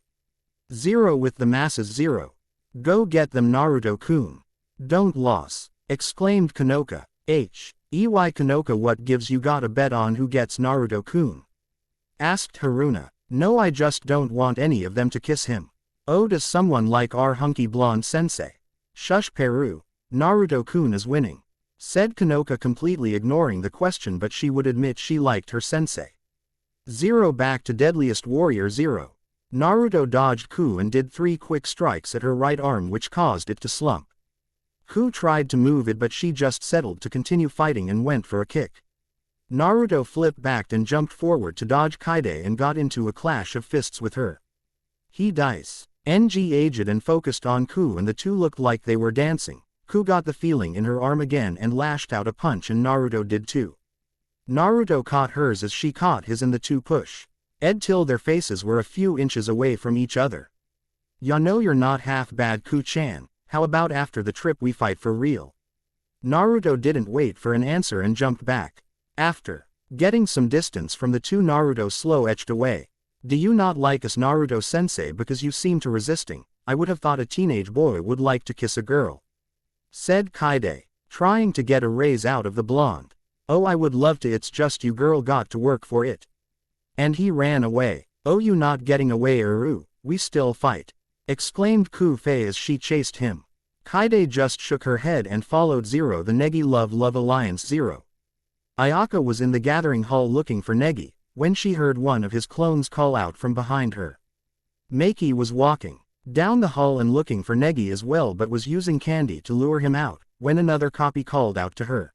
Zero with the masses Zero. Go get them Naruto-kun. Don't loss. Exclaimed Kanoka. Kanoka, what gives you got a bet on who gets Naruto-kun? Asked Haruna. No, I just don't want any of them to kiss him. Oh, does someone like our hunky blonde sensei? Shush Peru. Naruto-kun is winning. Said Kanoka, completely ignoring the question, but she would admit she liked her sensei. Zero back to Deadliest Warrior Zero. Naruto dodged Ku and did 3 quick strikes at her right arm which caused it to slump. Ku tried to move it but she just settled to continue fighting and went for a kick. Naruto flipped back and jumped forward to dodge Kaide and got into a clash of fists with her. He dice. NG aged and focused on Ku and the two looked like they were dancing. Ku got the feeling in her arm again and lashed out a punch, and Naruto did too. Naruto caught hers as she caught his and the two push till their faces were a few inches away from each other. Ya know you're not half bad Ku-chan, how about after the trip we fight for real? Naruto didn't wait for an answer and jumped back. After getting some distance from the two, Naruto slow edged away. Do you not like us Naruto-sensei because you seem to resisting? I would have thought a teenage boy would like to kiss a girl. Said Kaide, trying to get a raise out of the blonde. Oh, I would love to, it's just you girl got to work for it. And he ran away. Oh, you not getting away Uru, we still fight. Exclaimed Ku-fei as she chased him. Kaide just shook her head and followed Zero, the Negi Love Alliance Zero. Ayaka was in the gathering hall looking for Negi, when she heard one of his clones call out from behind her. Meiki was walking down the hall and looking for Negi as well, but was using candy to lure him out, when another copy called out to her.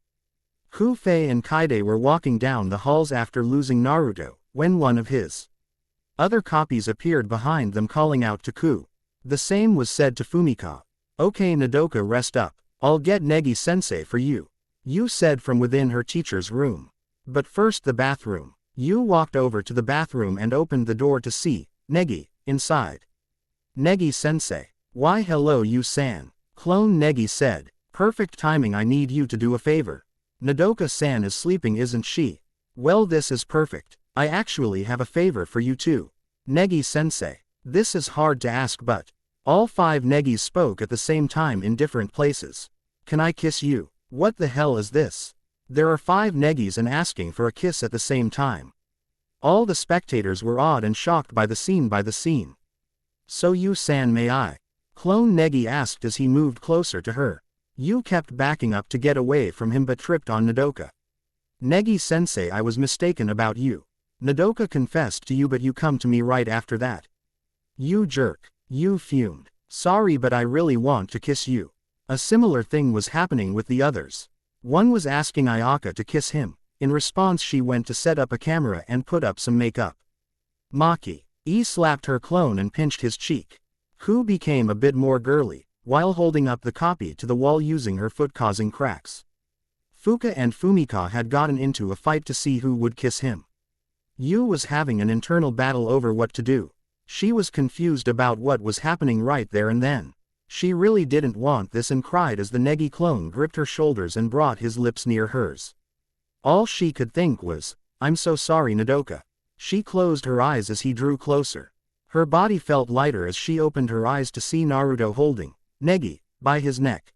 Ku-fei and Kaide were walking down the halls after losing Naruto, when one of his other copies appeared behind them calling out to Ku. The same was said to Fumika. Okay Nodoka, rest up. I'll get Negi-sensei for you. You said from within her teacher's room. But first the bathroom. You walked over to the bathroom and opened the door to see Negi inside. Negi-sensei. Why hello you-san. Clone Negi said. Perfect timing, I need you to do a favor. Nodoka-san is sleeping isn't she? Well, this is perfect. I actually have a favor for you too. Negi-sensei. This is hard to ask, but all 5 Negis spoke at the same time in different places. Can I kiss you? What the hell is this? There are 5 Negis and asking for a kiss at the same time. All the spectators were awed and shocked by the scene. So you-san, may I? Clone Negi asked as he moved closer to her. You kept backing up to get away from him but tripped on Nodoka. Negi-sensei, I was mistaken about you. Nodoka confessed to you but you come to me right after that. You jerk. You fumed. Sorry but I really want to kiss you. A similar thing was happening with the others. One was asking Ayaka to kiss him. In response she went to set up a camera and put up some makeup. Maki. Slapped her clone and pinched his cheek. Ku became a bit more girly, while holding up the copy to the wall using her foot causing cracks. Fuka and Fumika had gotten into a fight to see who would kiss him. Yu was having an internal battle over what to do. She was confused about what was happening right there and then. She really didn't want this and cried as the Negi clone gripped her shoulders and brought his lips near hers. All she could think was, "I'm so sorry, Nodoka." She closed her eyes as he drew closer. Her body felt lighter as she opened her eyes to see Naruto holding Negi by his neck.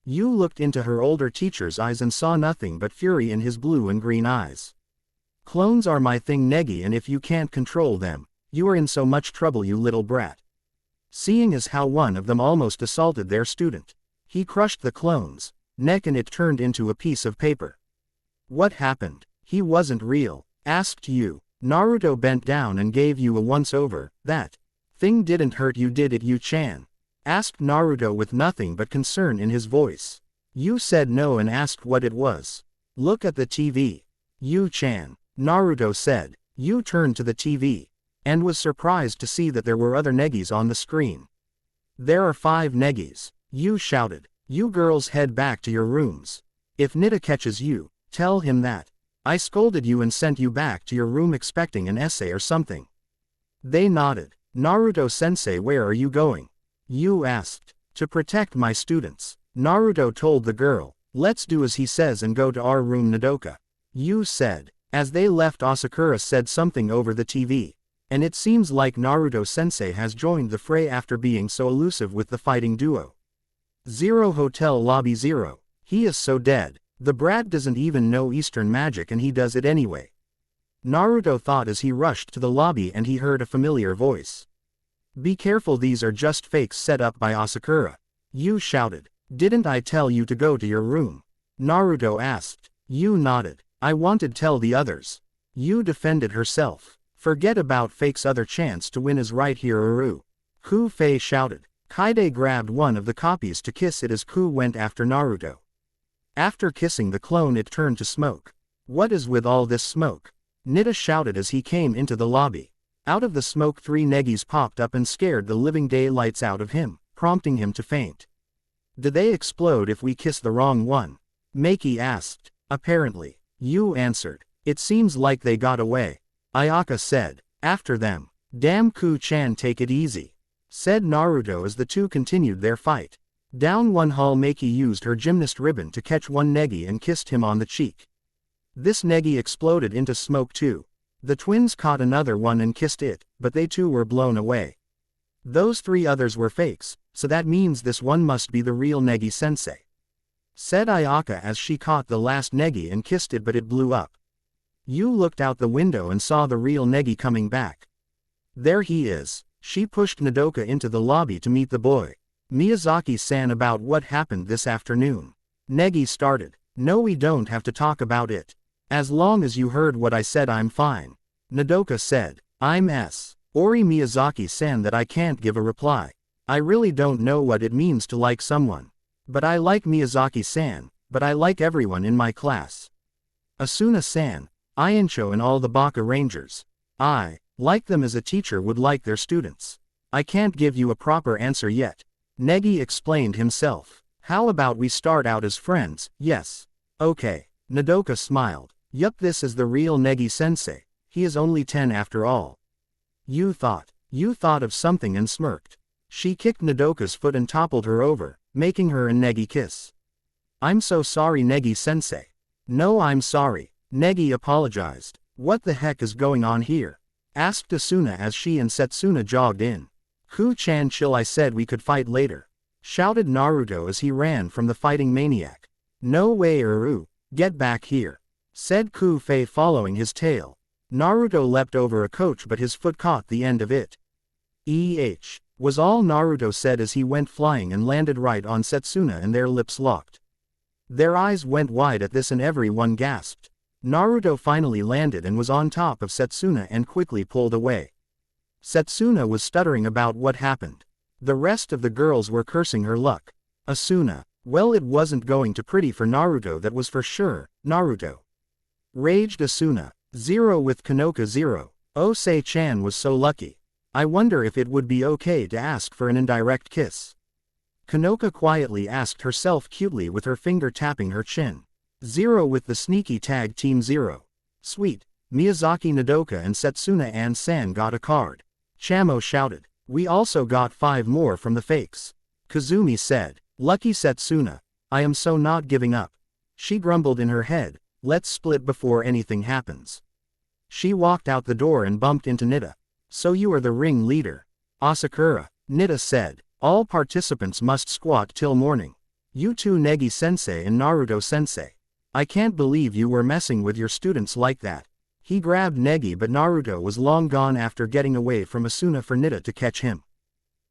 Yu looked into her older teacher's eyes and saw nothing but fury in his blue and green eyes. "Clones are my thing, Negi, and if you can't control them, you are in so much trouble, you little brat." Seeing as how one of them almost assaulted their student, he crushed the clone's neck and it turned into a piece of paper. "What happened? He wasn't real," asked Yu. Naruto bent down and gave Yu a once-over. "That thing didn't hurt you, did it, Yu-chan?" asked Naruto with nothing but concern in his voice. Yu said no and asked what it was. "Look at the TV. Yu-chan," Naruto said. Yu turned to the TV and was surprised to see that there were other Negis on the screen. "There are 5 Negis," Yu shouted. "You girls head back to your rooms. If Nita catches you, tell him that I scolded you and sent you back to your room expecting an essay or something." They nodded. "Naruto-sensei, where are you going?" Yu asked. "To protect my students," Naruto told the girl. "Let's do as he says and go to our room, Nodoka," Yu said. As they left, Asakura said something over the TV. "And it seems like Naruto-sensei has joined the fray after being so elusive with the fighting duo. 0 Hotel Lobby 0. He is so dead. The brat doesn't even know Eastern magic and he does it anyway," Naruto thought as he rushed to the lobby and he heard a familiar voice. "Be careful, these are just fakes set up by Asakura," Yu shouted. "Didn't I tell you to go to your room?" Naruto asked. Yu nodded. "I wanted to tell the others." Yu defended herself. "Forget about fakes, other chance to win is right here, Uru," Ku Fei shouted. Kaide grabbed one of the copies to kiss it as Ku went after Naruto. After kissing the clone, it turned to smoke. "What is with all this smoke?" Nita shouted as he came into the lobby. Out of the smoke 3 Negis popped up and scared the living daylights out of him, prompting him to faint. "Did they explode if we kiss the wrong one?" Maki asked. "Apparently," Yu answered. "It seems like they got away," Ayaka said. "After them." "Damn, Ku-chan, take it easy," said Naruto as the two continued their fight. Down one hall, Maki used her gymnast ribbon to catch one Negi and kissed him on the cheek. This Negi exploded into smoke too. The twins caught another one and kissed it, but they too were blown away. Those 3 others were fakes, so that means this one must be the real Negi-sensei, said Ayaka as she caught the last Negi and kissed it, but it blew up. Yu looked out the window and saw the real Negi coming back. "There he is." She pushed Nodoka into the lobby to meet the boy. "Miyazaki-san, about what happened this afternoon?" Negi started. "No, we don't have to talk about it. As long as you heard what I said, I'm fine," Nodoka said. "I'm Ori Miyazaki-san that I can't give a reply. I really don't know what it means to like someone. But I like Miyazaki-san, but I like everyone in my class. Asuna-san, Iancho and all the Baka Rangers. I like them as a teacher would like their students. I can't give you a proper answer yet," Negi explained himself. "How about we start out as friends?" "Yes." "Okay." Nodoka smiled. "Yup, this is the real Negi-sensei. He is only 10 after all." Yu thought of something and smirked. She kicked Nodoka's foot and toppled her over, making her and Negi kiss. "I'm so sorry, Negi-sensei." "No, I'm sorry," Negi apologized. "What the heck is going on here?" asked Asuna as she and Setsuna jogged in. "Ku-chan, chill, I said we could fight later," shouted Naruto as he ran from the fighting maniac. "No way, Uru, get back here," said Ku Fei following his tail. Naruto leapt over a coach, but his foot caught the end of it. Was all Naruto said as he went flying and landed right on Setsuna, and their lips locked. Their eyes went wide at this and everyone gasped. Naruto finally landed and was on top of Setsuna and quickly pulled away. Setsuna was stuttering about what happened. The rest of the girls were cursing her luck. Asuna, well, it wasn't going to pretty for Naruto, that was for sure. Naruto, raged Asuna. 0 with Kanoka 0. Osei-chan was so lucky. I wonder if it would be okay to ask for an indirect kiss. Kanoka quietly asked herself cutely with her finger tapping her chin. 0 with the sneaky tag team 0. Sweet. Miyazaki, Nodoka and Setsuna and San got a card. Chamo shouted. We also got 5 more from the fakes. Kazumi said. Lucky Setsuna. I am so not giving up. She grumbled in her head, let's split before anything happens. She walked out the door and bumped into Nita. So you are the ring leader. Asakura, Nita said. All participants must squat till morning. You too, Negi-sensei and Naruto-sensei. I can't believe you were messing with your students like that. He grabbed Negi, but Naruto was long gone after getting away from Asuna for Nita to catch him.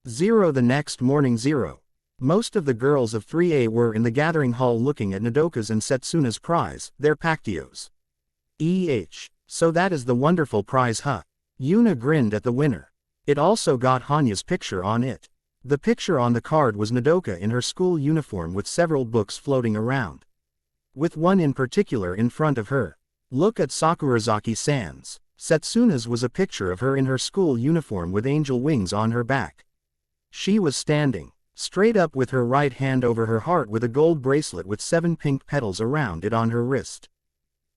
0 The next morning 0. Most of the girls of 3A were in the gathering hall looking at Nodoka's and Setsuna's prize, their pactios. So that is the wonderful prize, huh? Yuna grinned at the winner. It also got Hanya's picture on it. The picture on the card was Nodoka in her school uniform with several books floating around. With one in particular in front of her. Look at Sakurazaki-san's. Setsuna's was a picture of her in her school uniform with angel wings on her back. She was standing straight up with her right hand over her heart with a gold bracelet with 7 pink petals around it on her wrist.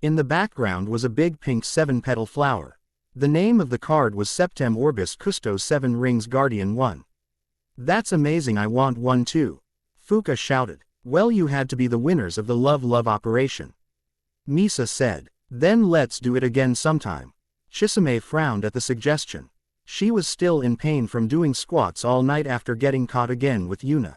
In the background was a big pink 7-petal flower. The name of the card was Septem Orbis Custos 7 Rings Guardian 1. That's amazing, I want one too. Fuka shouted. Well, you had to be the winners of the love operation. Misa said. Then let's do it again sometime. Chisame frowned at the suggestion. She was still in pain from doing squats all night after getting caught again with Yuna.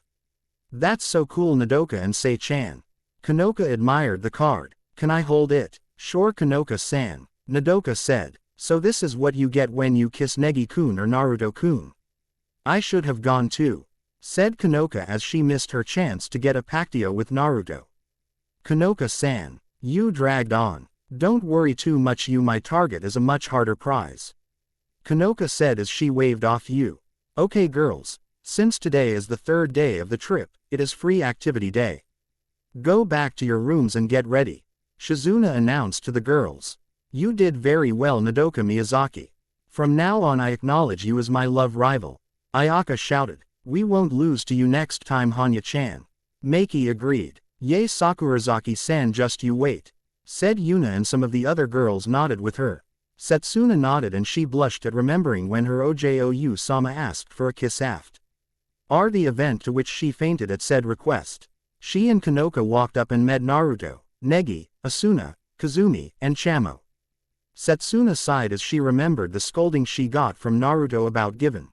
That's so cool, Nodoka and Sei-chan. Kanoka admired the card. Can I hold it? Sure, Kanoka-san. Nodoka said. So this is what you get when you kiss Negi-kun or Naruto-kun. I should have gone too, said Kanoka as she missed her chance to get a pactio with Naruto. Kanoka-san, you dragged on. Don't worry too much, my target is a much harder prize. Kanoka said as she waved off you. Okay girls, since today is the 3rd day of the trip, it is free activity day. Go back to your rooms and get ready. Shizuna announced to the girls. You did very well, Nodoka Miyazaki. From now on I acknowledge you as my love rival. Ayaka shouted. We won't lose to you next time, Hanya-chan. Meiki agreed. Yay, Sakurazaki-san, just you wait, said Yuna, and some of the other girls nodded with her. Setsuna nodded and she blushed at remembering when her Ojou-sama asked for a kiss aft. The event to which she fainted at said request. She and Kanoka walked up and met Naruto, Negi, Asuna, Kazumi, and Chamo. Setsuna sighed as she remembered the scolding she got from Naruto about giving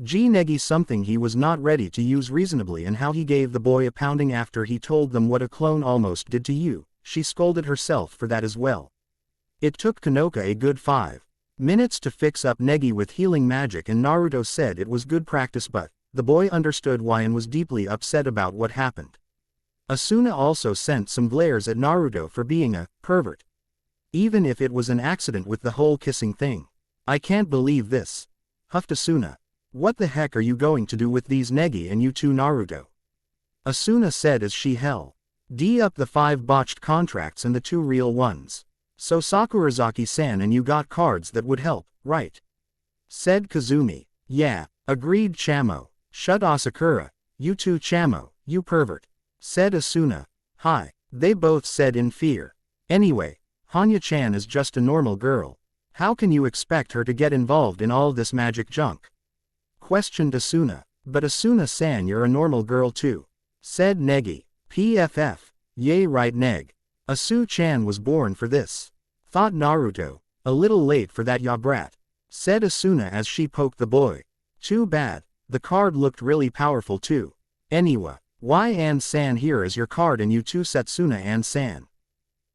Negi something he was not ready to use reasonably, and how he gave the boy a pounding after he told them what a clone almost did to you. She scolded herself for that as well. It took Kanoka a good 5 minutes to fix up Negi with healing magic, and Naruto said it was good practice, but the boy understood why and was deeply upset about what happened. Asuna also sent some glares at Naruto for being a pervert. Even if it was an accident with the whole kissing thing. I can't believe this, huffed Asuna. What the heck are you going to do with these Negi and you too, Naruto? Asuna said as she held up the 5 botched contracts and the 2 real ones. So Sakurazaki-san and you got cards that would help, right? Said Kazumi. Yeah, agreed Chamo. Shut Asakura. You too, Chamo, you pervert. Said Asuna. Hi, they both said in fear. Anyway, Hanya-chan is just a normal girl. How can you expect her to get involved in all this magic junk? Questioned Asuna. But Asuna-san, you're a normal girl too. Said Negi. PFF. Yay, right, Neg. Asu-chan was born for this. Thought Naruto. A little late for that, ya brat. Said Asuna as she poked the boy. Too bad. The card looked really powerful too. Anyway, why An-san here is your card and you too, Setsuna An-san.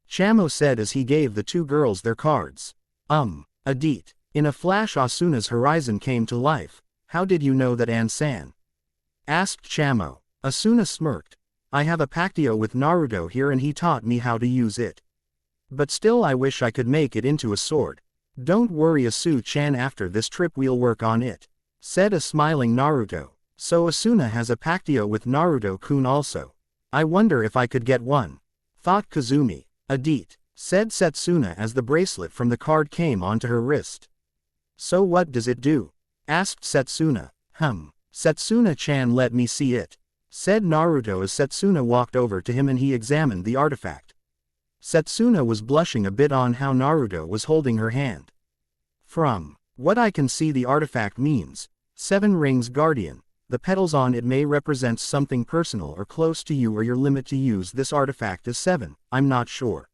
Chamo said as he gave the 2 girls their cards. Adit. In a flash Asuna's horizon came to life. How did you know that, An-san? Asked Chamo. Asuna smirked. I have a pactio with Naruto here and he taught me how to use it. But still I wish I could make it into a sword. Don't worry Asu-chan, after this trip we'll work on it. Said a smiling Naruto. So Asuna has a pactio with Naruto-kun also. I wonder if I could get one. Thought Kazumi. Adit. Said Setsuna as the bracelet from the card came onto her wrist. So what does it do? Asked Setsuna. Setsuna-chan, let me see it. Said Naruto as Setsuna walked over to him and he examined the artifact. Setsuna was blushing a bit on how Naruto was holding her hand. From What I can see the artifact means. 7 Rings Guardian. The petals on it may represent something personal or close to you, or your limit to use this artifact is 7, I'm not sure.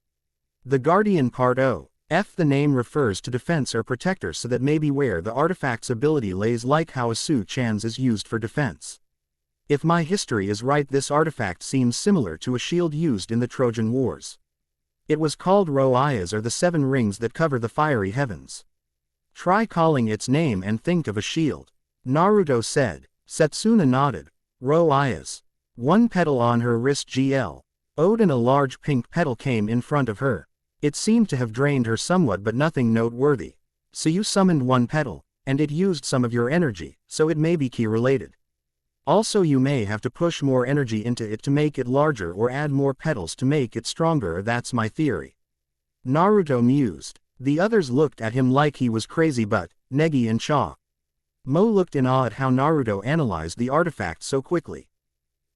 The Guardian Part O. F. The name refers to defense or protector, so that may be where the artifact's ability lays, like how Asu Chan's is used for defense. If my history is right, this artifact seems similar to a shield used in the Trojan Wars. It was called Ro-Ayas, or the 7 rings that cover the fiery heavens. Try calling its name and think of a shield. Naruto said. Setsuna nodded. Ro-Ayas. 1 petal on her wrist. GL. Odin. A large pink petal came in front of her. It seemed to have drained her somewhat, but nothing noteworthy. So you summoned 1 petal, and it used some of your energy, so it may be key related. Also you may have to push more energy into it to make it larger, or add more petals to make it stronger. That's my theory. Naruto mused. The others looked at him like he was crazy, but Negi and Cha. Mo looked in awe at how Naruto analyzed the artifact so quickly.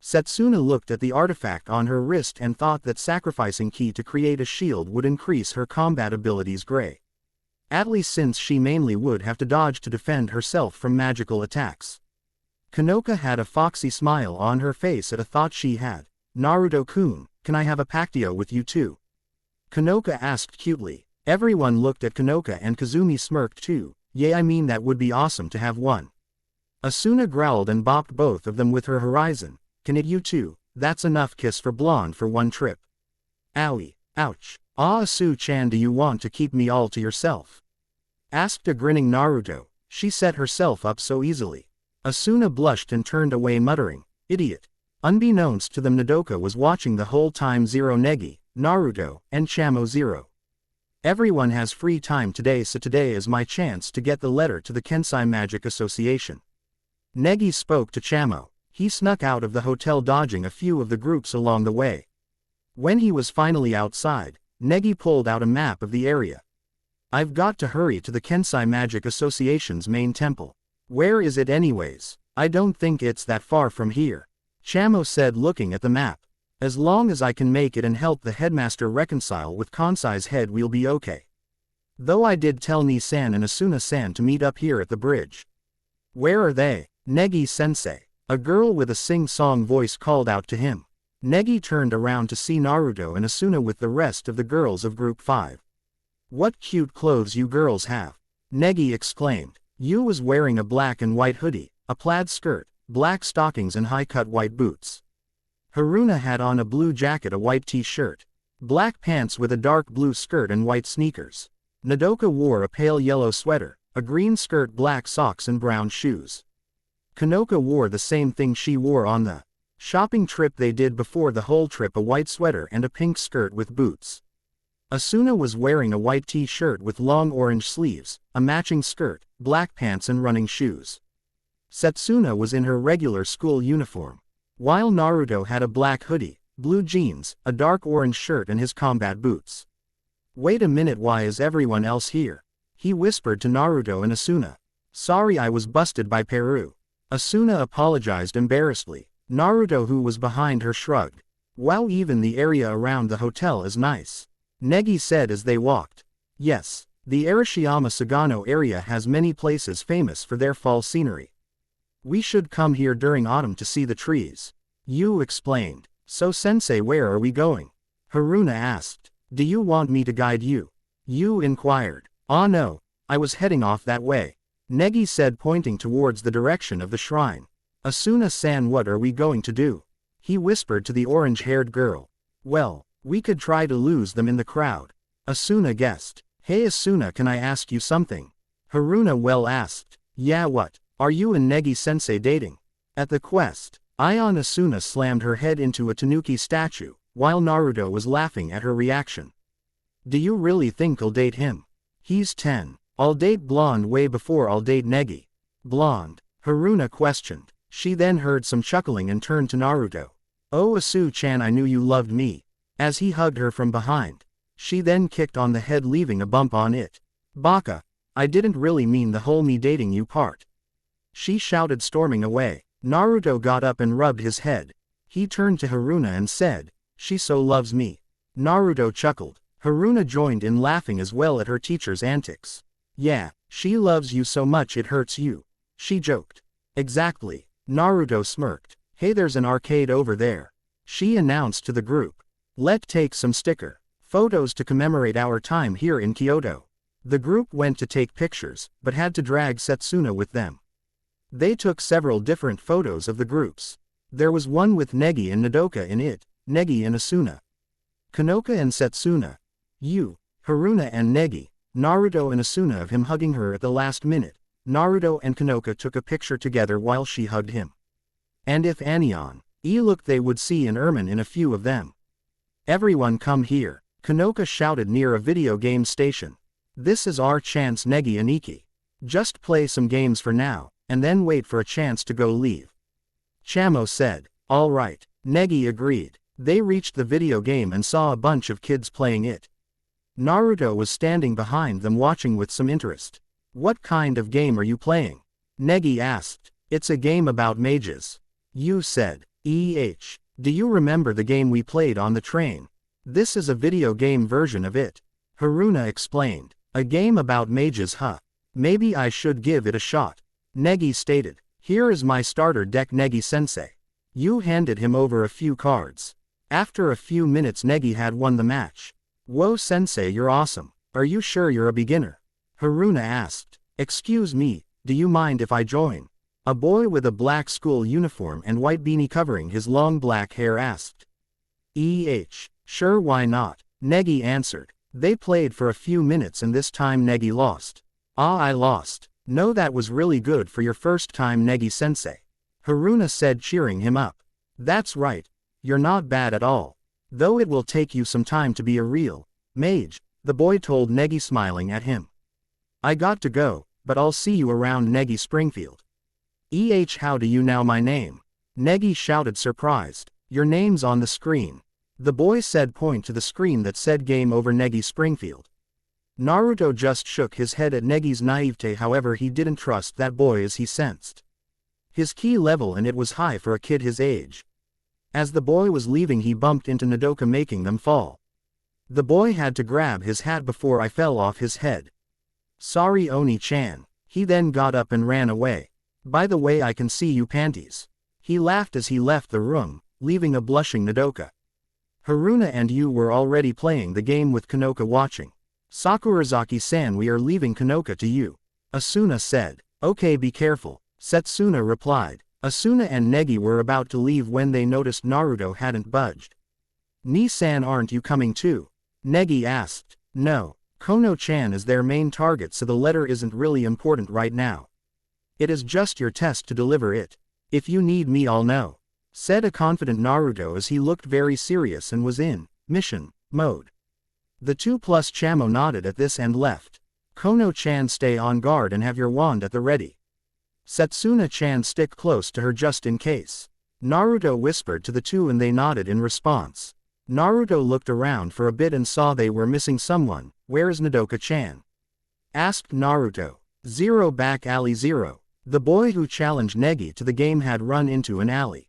Setsuna looked at the artifact on her wrist and thought that sacrificing ki to create a shield would increase her combat abilities greatly. At least since she mainly would have to dodge to defend herself from magical attacks. Kanoka had a foxy smile on her face at a thought she had. Naruto-kun, can I have a pactio with you too? Kanoka asked cutely. Everyone looked at Kanoka and Kazumi smirked too. Yeah, I mean that would be awesome to have one. Asuna growled and bopped both of them with her horizon. Can it you too? That's enough kiss for blonde for 1 trip. Owie. Ouch. Ah, Asu-chan, do you want to keep me all to yourself? Asked a grinning Naruto. She set herself up so easily. Asuna blushed and turned away muttering, idiot. Unbeknownst to them, Nodoka was watching the whole time. Zero Negi, Naruto, and Chamo Zero. Everyone has free time today, so today is my chance to get the letter to the Kensai Magic Association. Negi spoke to Chamo. He snuck out of the hotel, dodging a few of the groups along the way. When he was finally outside, Negi pulled out a map of the area. I've got to hurry to the Kensai Magic Association's main temple. Where is it anyways? I don't think it's that far from here. Chamo said, looking at the map. As long as I can make it and help the headmaster reconcile with Kansai's head, we'll be okay. Though I did tell Ni-san and Asuna-san to meet up here at the bridge. Where are they? Negi-sensei. A girl with a sing-song voice called out to him. Negi turned around to see Naruto and Asuna with the rest of the girls of Group 5. What cute clothes you girls have! Negi exclaimed. Yu was wearing a black and white hoodie, a plaid skirt, black stockings and high-cut white boots. Haruna had on a blue jacket, a white t-shirt, black pants with a dark blue skirt and white sneakers. Nodoka wore a pale yellow sweater, a green skirt, black socks and brown shoes. Kanoka wore the same thing she wore on the shopping trip they did before the whole trip, a white sweater and a pink skirt with boots. Asuna was wearing a white t-shirt with long orange sleeves, a matching skirt, black pants and running shoes. Setsuna was in her regular school uniform, while Naruto had a black hoodie, blue jeans, a dark orange shirt and his combat boots. Wait a minute, why is everyone else here? He whispered to Naruto and Asuna. Sorry, I was busted by Peru. Asuna apologized embarrassedly. Naruto, who was behind her, shrugged. Wow, even the area around the hotel is nice. Negi said as they walked. Yes, the Arashiyama Sagano area has many places famous for their fall scenery. We should come here during autumn to see the trees. Yu explained. So sensei, where are we going? Haruna asked. Do you want me to guide you? Yu inquired. Ah no, I was heading off that way. Negi said, pointing towards the direction of the shrine. Asuna-san, what are we going to do? He whispered to the orange-haired girl. Well, we could try to lose them in the crowd. Asuna guessed. Hey Asuna, can I ask you something? Haruna well asked. Yeah, what? Are you and Negi-sensei dating? At the quest, Aion Asuna slammed her head into a tanuki statue, while Naruto was laughing at her reaction. Do you really think I'll date him? He's 10. I'll date blonde way before I'll date Negi. Blonde? Haruna questioned. She then heard some chuckling and turned to Naruto. Oh Asu-chan, I knew you loved me. As he hugged her from behind. She then kicked on the head, leaving a bump on it. Baka, I didn't really mean the whole me dating you part. She shouted, storming away. Naruto got up and rubbed his head. He turned to Haruna and said, she so loves me. Naruto chuckled. Haruna joined in laughing as well at her teacher's antics. Yeah, She loves you so much it hurts you. She joked. Exactly. Naruto smirked. Hey, there's an arcade over there. She announced to the group. Let's take some sticker photos to commemorate our time here in Kyoto. The group went to take pictures, but had to drag Setsuna with them. They took several different photos of the groups. There was one with Negi and Nodoka in it, Negi and Asuna. Kanoka and Setsuna. Yu, Haruna and Negi, Naruto and Asuna of him hugging her at the last minute. Naruto and Kanoka took a picture together while she hugged him. And if Anion, looked, they would see an ermine in a few of them. Everyone come here, Kanoka shouted near a video game station. This is our chance, Negi and Iki. Just play some games for now, and then wait for a chance to go leave. Chamo said. All right, Negi agreed. They reached the video game and saw a bunch of kids playing it. Naruto was standing behind them watching with some interest. What kind of game are you playing? Negi asked. It's a game about mages. Yu said. Do you remember the game we played on the train? This is a video game version of it. Haruna explained. A game about mages, huh? Maybe I should give it a shot. Negi stated. Here is my starter deck, Negi-sensei. Yu handed him over a few cards. After a few minutes, Negi had won the match. Whoa, sensei, you're awesome. Are you sure you're a beginner? Haruna asked. Excuse me, do you mind if I join? A boy with a black school uniform and white beanie covering his long black hair asked. Sure, why not? Negi answered. They played for a few minutes and this time Negi lost. Ah, I lost. No, that was really good for your first time, Negi-sensei. Haruna said, cheering him up. That's right. You're not bad at all. Though it will take you some time to be a real mage, the boy told Negi, smiling at him. I got to go, but I'll see you around, Negi Springfield. How do you know my name? Negi shouted, surprised. Your name's on the screen. The boy said, point to the screen that said Game Over Negi Springfield. Naruto just shook his head at Negi's naivete, however he didn't trust that boy as he sensed his ki level, and it was high for a kid his age. As the boy was leaving, he bumped into Nodoka, making them fall. The boy had to grab his hat before I fell off his head. Sorry, Oni-chan. He then got up and ran away. By the way, I can see you panties. He laughed as he left the room, leaving a blushing Nodoka. Haruna and Yu were already playing the game with Kanoka watching. Sakurazaki-san, we are leaving Kanoka to you. Asuna said. Okay, be careful. Setsuna replied. Asuna and Negi were about to leave when they noticed Naruto hadn't budged. Ni-san, aren't you coming too? Negi asked. No. Kono-chan is their main target, so the letter isn't really important right now. It is just your test to deliver it. If you need me, I'll know, said a confident Naruto as he looked very serious and was in mission mode. The 2+ Chamo nodded at this and left. Kono-chan, stay on guard and have your wand at the ready. Setsuna-chan, stick close to her just in case. Naruto whispered to the two and they nodded in response. Naruto looked around for a bit and saw they were missing someone. Where is Nodoka-chan? Asked Naruto. Zero, back alley 0. The boy who challenged Negi to the game had run into an alley.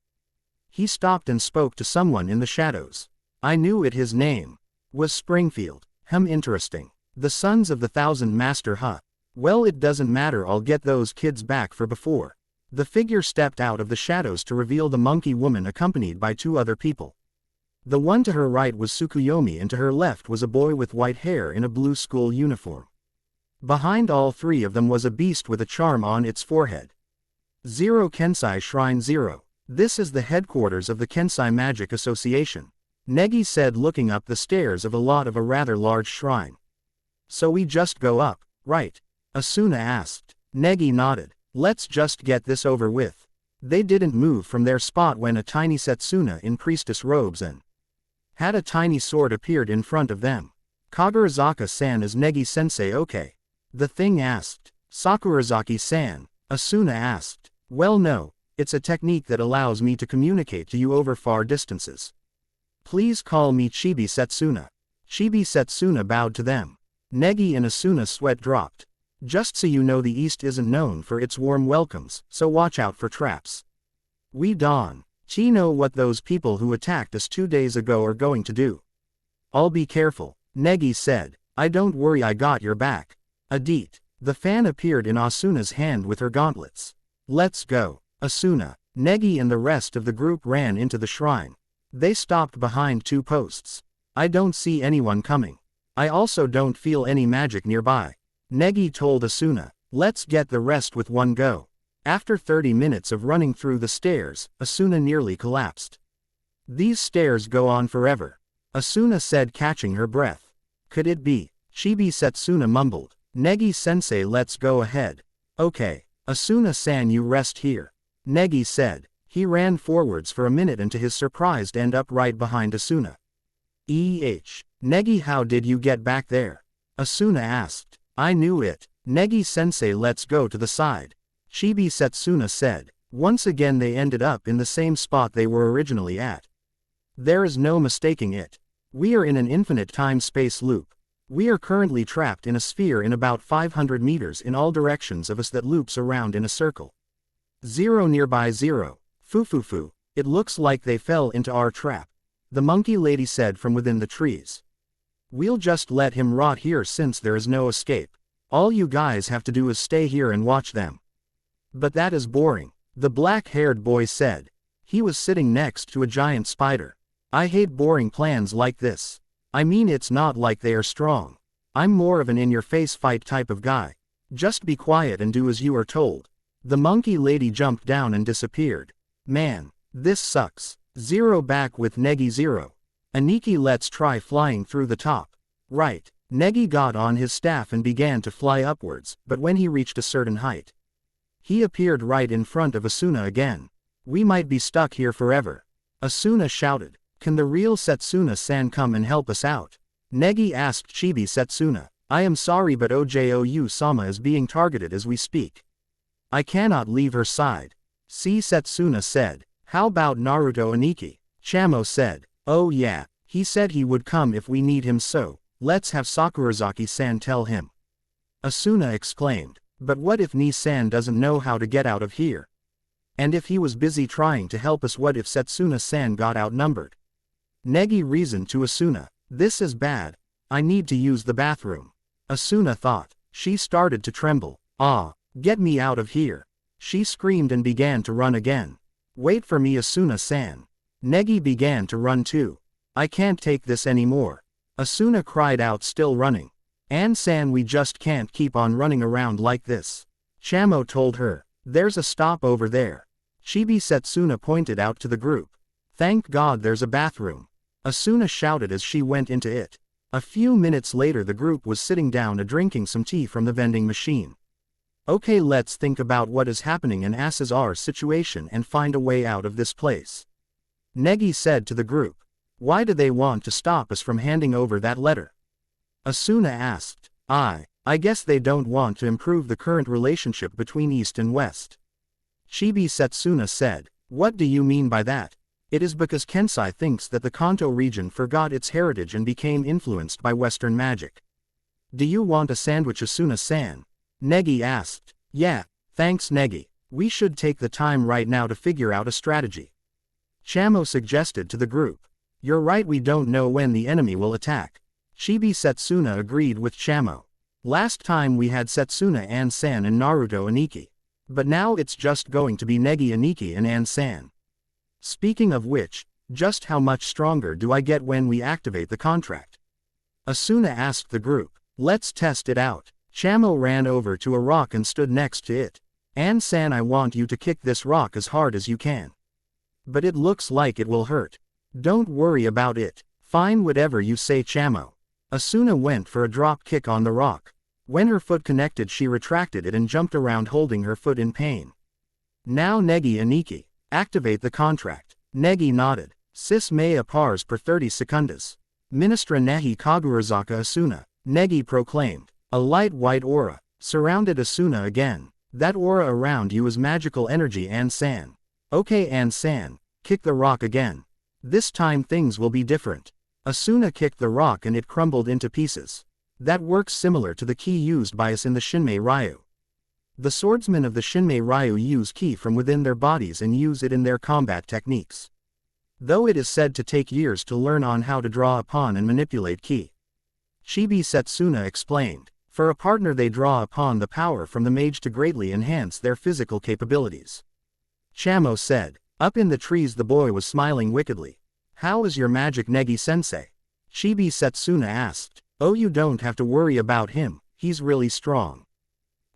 He stopped and spoke to someone in the shadows. I knew it, his name was Springfield. Interesting. The Sons of the Thousand Master, huh? Well, it doesn't matter, I'll get those kids back for before. The figure stepped out of the shadows to reveal the monkey woman accompanied by 2 other people. The one to her right was Tsukuyomi and to her left was a boy with white hair in a blue school uniform. Behind all 3 of them was a beast with a charm on its forehead. 0 Kensai Shrine 0. This is the headquarters of the Kensai Magic Association. Negi said, looking up the stairs of a rather large shrine. So we just go up, right? Asuna asked. Negi nodded. Let's just get this over with. They didn't move from their spot when a tiny Setsuna in priestess robes and had a tiny sword appeared in front of them. Kagarazaka-san, is Negi-sensei okay? The thing asked. Sakurazaki-san, Asuna asked. Well, no, it's a technique that allows me to communicate to you over far distances. Please call me Chibi Setsuna. Chibi Setsuna bowed to them. Negi and Asuna's sweat dropped. Just so you know, the East isn't known for its warm welcomes, so watch out for traps. We don't know what those people who attacked us 2 days ago are going to do. I'll be careful, Negi said. I don't worry, I got your back. Adit. The fan appeared in Asuna's hand with her gauntlets. Let's go. Asuna, Negi and the rest of the group ran into the shrine. They stopped behind two posts. I don't see anyone coming. I also don't feel any magic nearby. Negi told Asuna. Let's get the rest with one go. After 30 minutes of running through the stairs, Asuna nearly collapsed. These stairs go on forever. Asuna said, catching her breath. Could it be? Chibi Setsuna mumbled. Negi-sensei, let's go ahead. Okay. Asuna-san, you rest here. Negi said. He ran forwards for a minute and to his surprise ended up right behind Asuna. Negi, how did you get back there? Asuna asked. I knew it. Negi-sensei, let's go to the side. Chibi Setsuna said. Once again they ended up in the same spot they were originally at. There is no mistaking it. We are in an infinite time-space loop. We are currently trapped in a sphere in about 500 meters in all directions of us that loops around in a circle. Zero nearby zero. Fufufu, it looks like they fell into our trap. The monkey lady said from within the trees. We'll just let him rot here since there is no escape. All you guys have to do is stay here and watch them. But that is boring, the black-haired boy said. He was sitting next to a giant spider. I hate boring plans like this. I mean, it's not like they are strong. I'm more of an in-your-face fight type of guy. Just be quiet and do as you are told. The monkey lady jumped down and disappeared. Man, this sucks. Zero back with Negi. Zero. Aniki, let's try flying through the top. Right. Negi got on his staff and began to fly upwards, but when he reached a certain height, he appeared right in front of Asuna again. We might be stuck here forever. Asuna shouted. Can the real Setsuna-san come and help us out? Negi asked Chibi Setsuna. I am sorry, but Ojoyu-sama is being targeted as we speak. I cannot leave her side. See, Setsuna said. How about Naruto Aniki? Chamo said. Oh yeah, he said he would come if we need him, so let's have Sakurazaki-san tell him. Asuna exclaimed. But what if Ni-san doesn't know how to get out of here? And if he was busy trying to help us, what if Setsuna-san got outnumbered? Negi reasoned to Asuna. This is bad. I need to use the bathroom. Asuna thought. She started to tremble. Ah, get me out of here. She screamed and began to run again. Wait for me, Asuna-san. Negi began to run too. I can't take this anymore. Asuna cried out, still running. An-san, we just can't keep on running around like this. Chamo told her. There's a stop over there. Chibi Setsuna pointed out to the group. Thank God there's a bathroom. Asuna shouted as she went into it. A few minutes later the group was sitting down and drinking some tea from the vending machine. Okay, let's think about what is happening and assess our situation and find a way out of this place. Negi said to the group. Why do they want to stop us from handing over that letter? Asuna asked. I guess they don't want to improve the current relationship between East and West. Chibi Setsuna said. What do you mean by that? It is because Kensai thinks that the Kanto region forgot its heritage and became influenced by Western magic. Do you want a sandwich, Asuna-san? Negi asked. Yeah, thanks Negi. We should take the time right now to figure out a strategy. Chamo suggested to the group. You're right, we don't know when the enemy will attack. Chibi Setsuna agreed with Chamo. Last time we had Setsuna An-san and Naruto Aniki. But now it's just going to be Negi Aniki and An-san. Speaking of which, just how much stronger do I get when we activate the contract? Asuna asked the group. Let's test it out. Chamo ran over to a rock and stood next to it. An-san, I want you to kick this rock as hard as you can. But it looks like it will hurt. Don't worry about it. Fine, whatever you say, Chamo. Asuna went for a drop kick on the rock. When her foot connected, she retracted it and jumped around holding her foot in pain. Now Negi Aniki. Activate the contract. Negi nodded. Sis mea pars per 30 secondas. Ministra nehi kagurazaka Asuna. Negi proclaimed. A light white aura surrounded Asuna again. That aura around you is magical energy, An-san. Okay, An-san, kick the rock again. This time things will be different. Asuna kicked the rock and it crumbled into pieces. That works similar to the ki used by us in the Shinmei Ryu. The swordsmen of the Shinmei Ryu use ki from within their bodies and use it in their combat techniques. Though it is said to take years to learn on how to draw upon and manipulate ki. Chibi Setsuna explained. For a partner they draw upon the power from the mage to greatly enhance their physical capabilities. Chamo said. Up in the trees the boy was smiling wickedly. How is your magic Negi-sensei? Chibi Setsuna asked. Oh, you don't have to worry about him, he's really strong.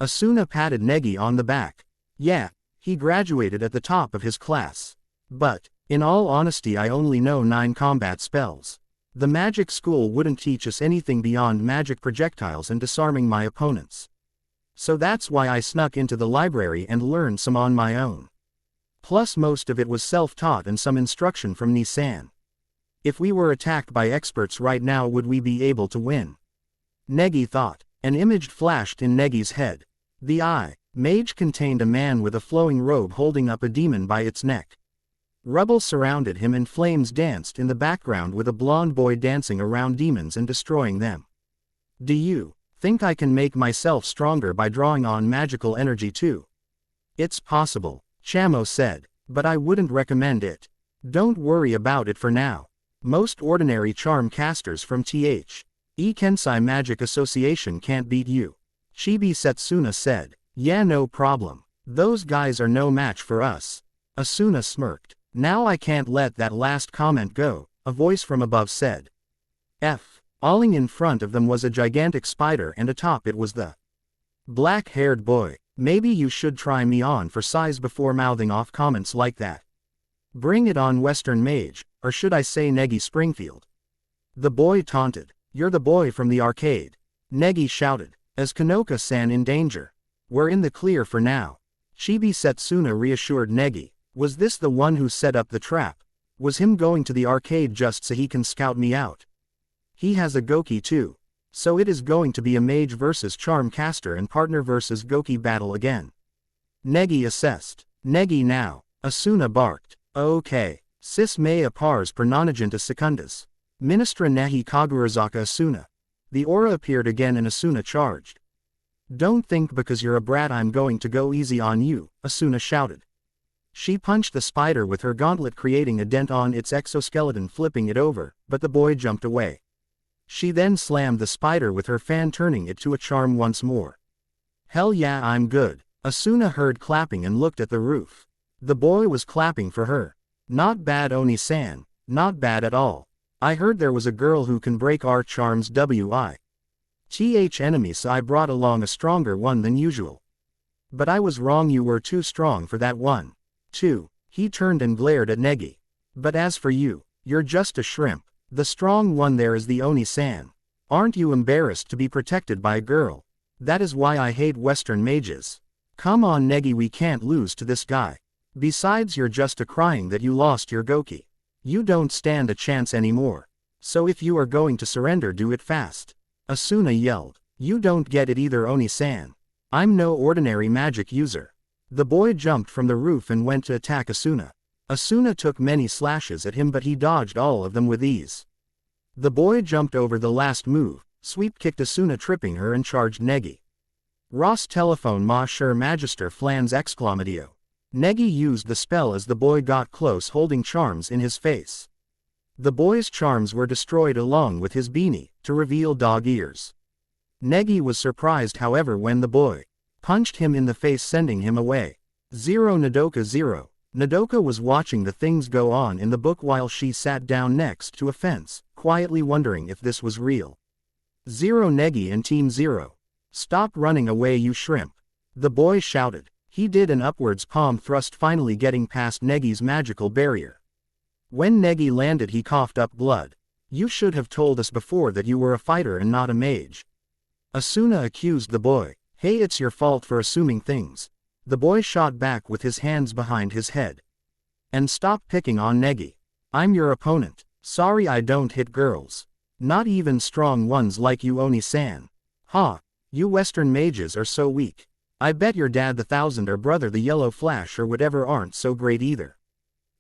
Asuna patted Negi on the back. Yeah, he graduated at the top of his class. But, in all honesty, I only know 9 combat spells. The magic school wouldn't teach us anything beyond magic projectiles and disarming my opponents. So that's why I snuck into the library and learned some on my own. Plus most of it was self-taught and some instruction from Nisan. If we were attacked by experts right now, would we be able to win? Negi thought. An image flashed in Negi's head. The eye mage contained a man with a flowing robe holding up a demon by its neck. Rubble surrounded him and flames danced in the background with a blonde boy dancing around demons and destroying them. Do you think I can make myself stronger by drawing on magical energy too? It's possible, Chamo said, but I wouldn't recommend it. Don't worry about it for now. Most ordinary charm casters from Kensai Magic Association can't beat you. Chibi Setsuna said. Yeah, no problem. Those guys are no match for us. Asuna smirked. Now I can't let that last comment go, a voice from above said. Falling in front of them was a gigantic spider and atop it was the black-haired boy. Maybe you should try me on for size before mouthing off comments like that. Bring it on, Western Mage, or should I say Negi Springfield? The boy taunted. You're the boy from the arcade. Negi shouted. Is Kanoka-san in danger? We're in the clear for now. Chibi Setsuna reassured Negi. Was this the one who set up the trap? Was him going to the arcade just so he can scout me out? He has a Goki too. So it is going to be a mage versus charm caster and partner versus Goki battle again. Negi assessed. Negi now. Asuna barked. Okay. Sis mea pars per nonagenta secundas. Ministra nehi kagurazaka Asuna. The aura appeared again and Asuna charged. Don't think because you're a brat I'm going to go easy on you, Asuna shouted. She punched the spider with her gauntlet, creating a dent on its exoskeleton, flipping it over, but the boy jumped away. She then slammed the spider with her fan, turning it to a charm once more. Hell yeah, I'm good. Asuna heard clapping and looked at the roof. The boy was clapping for her. Not bad, Oni-san, not bad at all. I heard there was a girl who can break our charms. Enemy, so I brought along a stronger one than usual. But I was wrong, you were too strong for that one. Too. He turned and glared at Negi. But as for you, you're just a shrimp. The strong one there is the Oni-san. Aren't you embarrassed to be protected by a girl? That is why I hate Western mages. Come on Negi, we can't lose to this guy. Besides, you're just a crying that you lost your Goki. You don't stand a chance anymore. So if you are going to surrender, do it fast. Asuna yelled. You don't get it either, Oni-san. I'm no ordinary magic user. The boy jumped from the roof and went to attack Asuna. Asuna took many slashes at him, but he dodged all of them with ease. The boy jumped over the last move, sweep kicked Asuna, tripping her, and charged Negi. Ross telephone ma sure magister flans exclamatio. Negi used the spell as the boy got close, holding charms in his face. The boy's charms were destroyed along with his beanie, to reveal dog ears. Negi was surprised, however, when the boy punched him in the face, sending him away. 0 Nodoka 0. Nodoka was watching the things go on in the book while she sat down next to a fence, quietly wondering if this was real. 0 Negi and Team 0. Stop running away, you shrimp. The boy shouted. He did an upwards palm thrust, finally getting past Negi's magical barrier. When Negi landed, he coughed up blood. You should have told us before that you were a fighter and not a mage. Asuna accused the boy. Hey, it's your fault for assuming things. The boy shot back with his hands behind his head. And stop picking on Negi. I'm your opponent. Sorry, I don't hit girls. Not even strong ones like you, Oni-san. Ha, you Western mages are so weak. I bet your dad the Thousand or brother the Yellow Flash or whatever aren't so great either.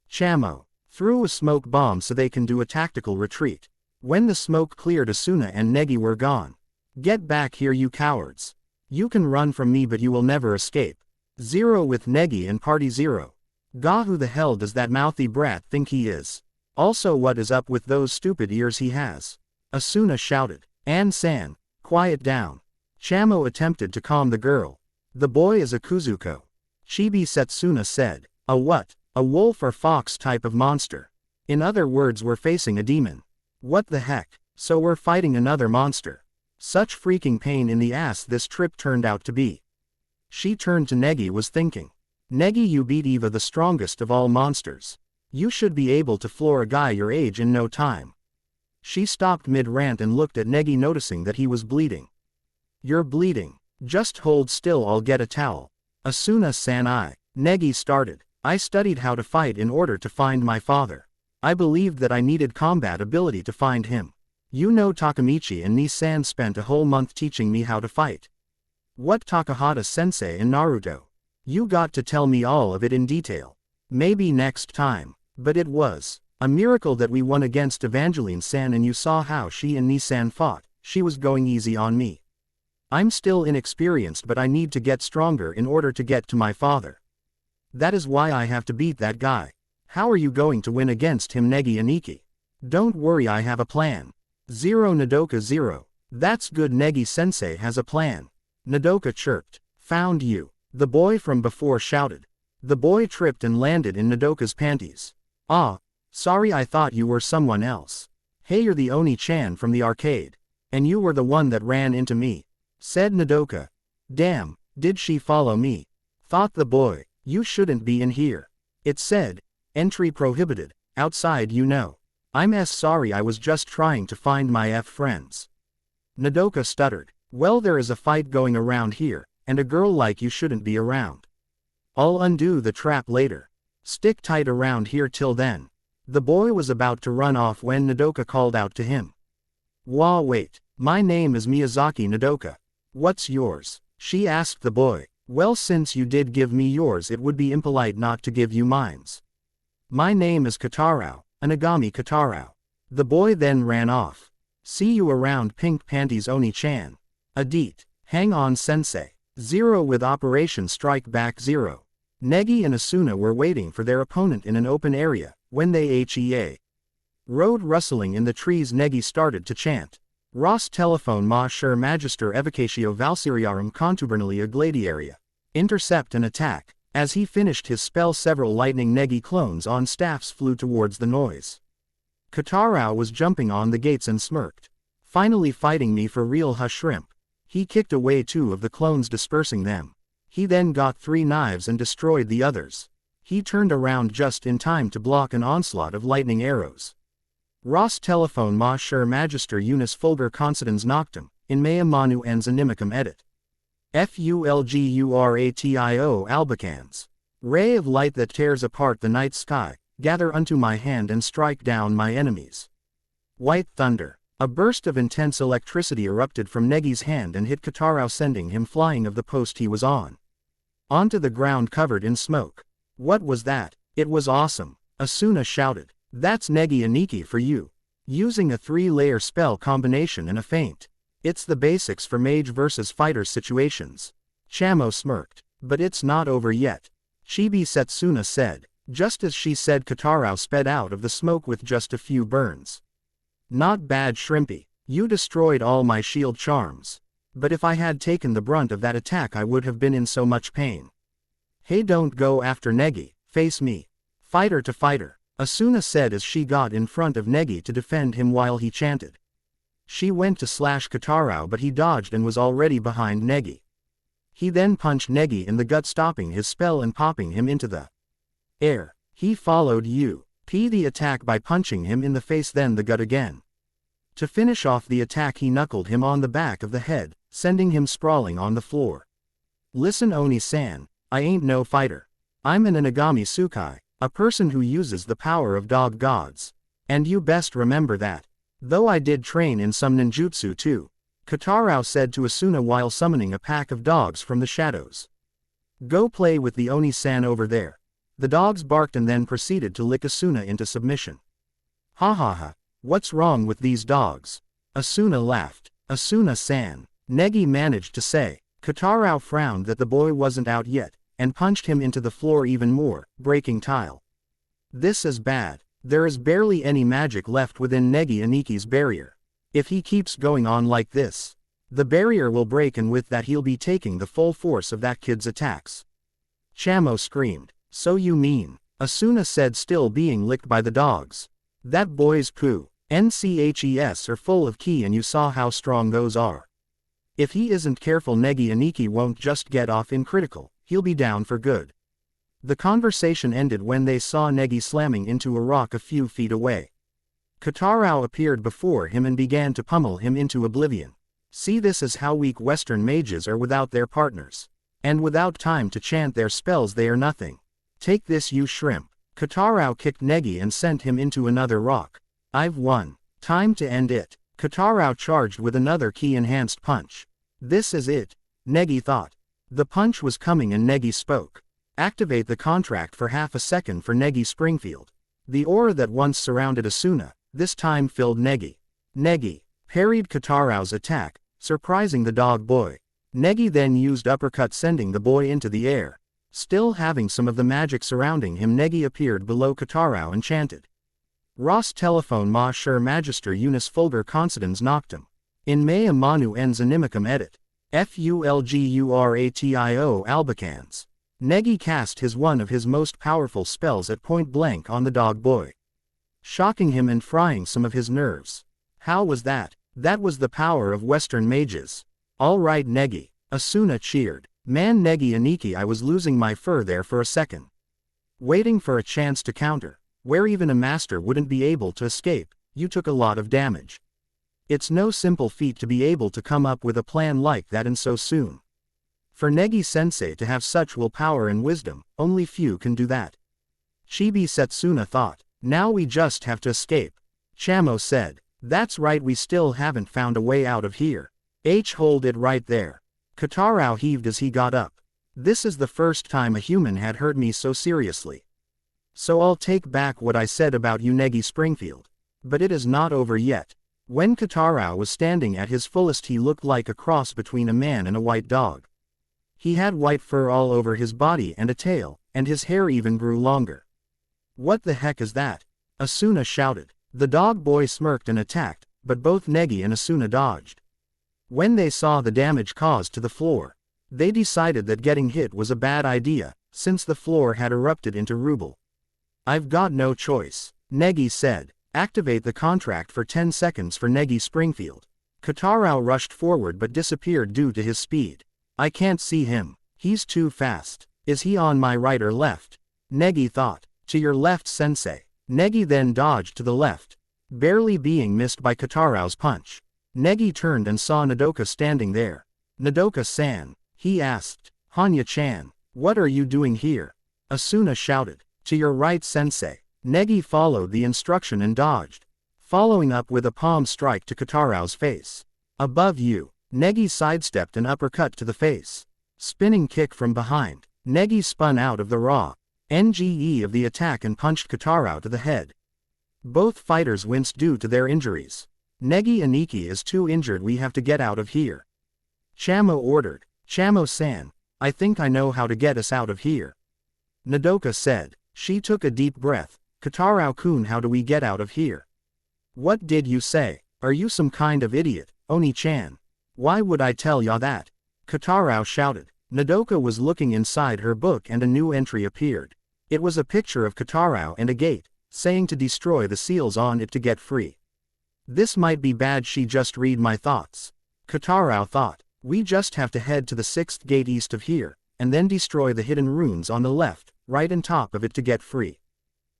Chamo threw a smoke bomb so they can do a tactical retreat. When the smoke cleared, Asuna and Negi were gone. Get back here, you cowards. You can run from me, but you will never escape. 0 with Negi and Party 0. Gah, who the hell does that mouthy brat think he is? Also, what is up with those stupid ears he has? Asuna shouted. An-san, quiet down. Chamo attempted to calm the girl. The boy is a Kuzuko. Chibi Setsuna said. A what? A wolf or fox type of monster. In other words, we're facing a demon. What the heck? So we're fighting another monster. Such freaking pain in the ass this trip turned out to be. She turned to Negi was thinking. Negi, you beat Eva, the strongest of all monsters. You should be able to floor a guy your age in no time. She stopped mid-rant and looked at Negi, noticing that he was bleeding. You're bleeding. Just hold still, I'll get a towel. Asuna-san, Negi started. I studied how to fight in order to find my father. I believed that I needed combat ability to find him. You know, Takamichi and Ni-san spent a whole month teaching me how to fight. What Takahata-sensei in Naruto? You got to tell me all of it in detail. Maybe next time. But it was a miracle that we won against Evangelene-san, and you saw how she and Ni-san fought. She was going easy on me. I'm still inexperienced, but I need to get stronger in order to get to my father. That is why I have to beat that guy. How are you going to win against him, Negi Aniki? Don't worry, I have a plan. Zero Nodoka Zero. That's good, Negi-sensei has a plan. Nodoka chirped. Found you. The boy from before shouted. The boy tripped and landed in Nodoka's panties. Ah, sorry, I thought you were someone else. Hey, you're the Oni-chan from the arcade. And you were the one that ran into me, said Nodoka. Damn, did she follow me? Thought the boy. You shouldn't be in here. It said, entry prohibited, outside, you know. I'm sorry, I was just trying to find my friends. Nodoka stuttered. Well, there is a fight going around here, and a girl like you shouldn't be around. I'll undo the trap later. Stick tight around here till then. The boy was about to run off when Nodoka called out to him. Wait, my name is Miyazaki Nodoka. What's yours? She asked the boy. Well, since you did give me yours, it would be impolite not to give you mines. My name is Katarao, Anagami Katarao. The boy then ran off. See you around, Pink Panties Oni-chan. Adit. Hang on, sensei. Zero with Operation Strike Back Zero. Negi and Asuna were waiting for their opponent in an open area, when they rode rustling in the trees. Negi started to chant. Ros telephone ma sher magister evocatio valsiriarum contubernalia gladiaria. Intercept and attack. As he finished his spell, several lightning Negi clones on staffs flew towards the noise. Katarao was jumping on the gates and smirked. Finally fighting me for real, huh, shrimp. He kicked away 2 of the clones, dispersing them. He then got 3 knives and destroyed the others. He turned around just in time to block an onslaught of lightning arrows. Ros telephone ma sher magister unis fulgur considens noctum, in mea manu ens animicum edit. Fulguratio albicans. Ray of light that tears apart the night sky, gather unto my hand and strike down my enemies. White thunder. A burst of intense electricity erupted from Negi's hand and hit Katarao, sending him flying of the post he was on. Onto the ground covered in smoke. What was that? It was awesome. Asuna shouted. That's Negi Aniki for you. Using a 3-layer spell combination and a feint. It's the basics for mage versus fighter situations. Chamo smirked. But it's not over yet. Chibi Setsuna said. Just as she said, Katarao sped out of the smoke with just a few burns. Not bad, Shrimpy. You destroyed all my shield charms. But if I had taken the brunt of that attack, I would have been in so much pain. Hey, don't go after Negi, face me. Fighter to fighter, Asuna said as she got in front of Negi to defend him while he chanted. She went to slash Katarao, but he dodged and was already behind Negi. He then punched Negi in the gut, stopping his spell and popping him into the air. He followed the attack by punching him in the face, then the gut again. To finish off the attack, he knuckled him on the back of the head, sending him sprawling on the floor. Listen, Oni-san, I ain't no fighter. I'm an Inagami Tsukai, a person who uses the power of dog gods. And you best remember that. Though I did train in some ninjutsu too, Katarao said to Asuna while summoning a pack of dogs from the shadows. Go play with the Oni-san over there. The dogs barked and then proceeded to lick Asuna into submission. Ha ha ha, what's wrong with these dogs? Asuna laughed. Asuna-san, Negi managed to say. Katarao frowned that the boy wasn't out yet, and punched him into the floor even more, breaking tile. This is bad. There is barely any magic left within Negi Aniki's barrier. If he keeps going on like this, The barrier will break and with that he'll be taking the full force of that kid's attacks. Chamo screamed. So you mean, Asuna said, still being licked by the dogs. That boy's poo, nches are full of ki and you saw how strong those are. If he isn't careful Negi Aniki won't just get off in critical, he'll be down for good. The conversation ended when they saw Negi slamming into a rock a few feet away. Katarao appeared before him and began to pummel him into oblivion. See, this is how weak Western mages are without their partners. And without time to chant their spells they are nothing. Take this, you shrimp. Katarao kicked Negi and sent him into another rock. I've won. Time to end it. Katarao charged with another ki-enhanced punch. This is it, Negi thought. The punch was coming and Negi spoke. Activate the contract for half a second for Negi Springfield. The aura that once surrounded Asuna, this time filled Negi. Negi parried Katarao's attack, surprising the dog boy. Negi then used uppercut sending the boy into the air. Still having some of the magic surrounding him, Negi appeared below Katarao and chanted. Ross telephone ma sure magister unis fulgur considens noctum. In mea manu ens animicum edit. Fulguratio albicans. Negi cast one of his most powerful spells at point blank on the dog boy, shocking him and frying some of his nerves. How was that? That was the power of Western mages. All right Negi, Asuna cheered. Man Negi Aniki, I was losing my fur there for a second. Waiting for a chance to counter, where even a master wouldn't be able to escape. You took a lot of damage. It's no simple feat to be able to come up with a plan like that and so soon. For Negi-sensei to have such willpower and wisdom, only few can do that. Chibi Setsuna thought. Now we just have to escape. Chamo said. That's right, we still haven't found a way out of here. Hold it right there. Katarao heaved as he got up. This is the first time a human had hurt me so seriously. So I'll take back what I said about you Negi Springfield. But it is not over yet. When Katarao was standing at his fullest he looked like a cross between a man and a white dog. He had white fur all over his body and a tail, and his hair even grew longer. What the heck is that? Asuna shouted. The dog boy smirked and attacked, but both Negi and Asuna dodged. When they saw the damage caused to the floor, they decided that getting hit was a bad idea, since the floor had erupted into rubble. I've got no choice, Negi said. Activate the contract for 10 seconds for Negi Springfield. Katarao rushed forward but disappeared due to his speed. I can't see him. He's too fast. Is he on my right or left? Negi thought. To your left sensei. Negi then dodged to the left, barely being missed by Katarao's punch. Negi turned and saw Nodoka standing there. Nodoka-san, he asked. Hanya-chan, what are you doing here? Asuna shouted. To your right sensei. Negi followed the instruction and dodged, following up with a palm strike to Katarao's face. Above you. Negi sidestepped an uppercut to the face. Spinning kick from behind. Negi spun out of the raw NGE of the attack and punched Katarao to the head. Both fighters winced due to their injuries. Negi Aniki is too injured, we have to get out of here. Chamo ordered. Chamo-san, I think I know how to get us out of here. Nodoka said. She took a deep breath. Katarao-kun, how do we get out of here? What did you say? Are you some kind of idiot, Oni-chan? Why would I tell ya that? Katarao shouted. Nodoka was looking inside her book and a new entry appeared. It was a picture of Katarao and a gate, saying to destroy the seals on it to get free. This might be bad, she just read my thoughts. Katarao thought. We just have to head to the 6th gate east of here, and then destroy the hidden runes on the left, right on top of it to get free.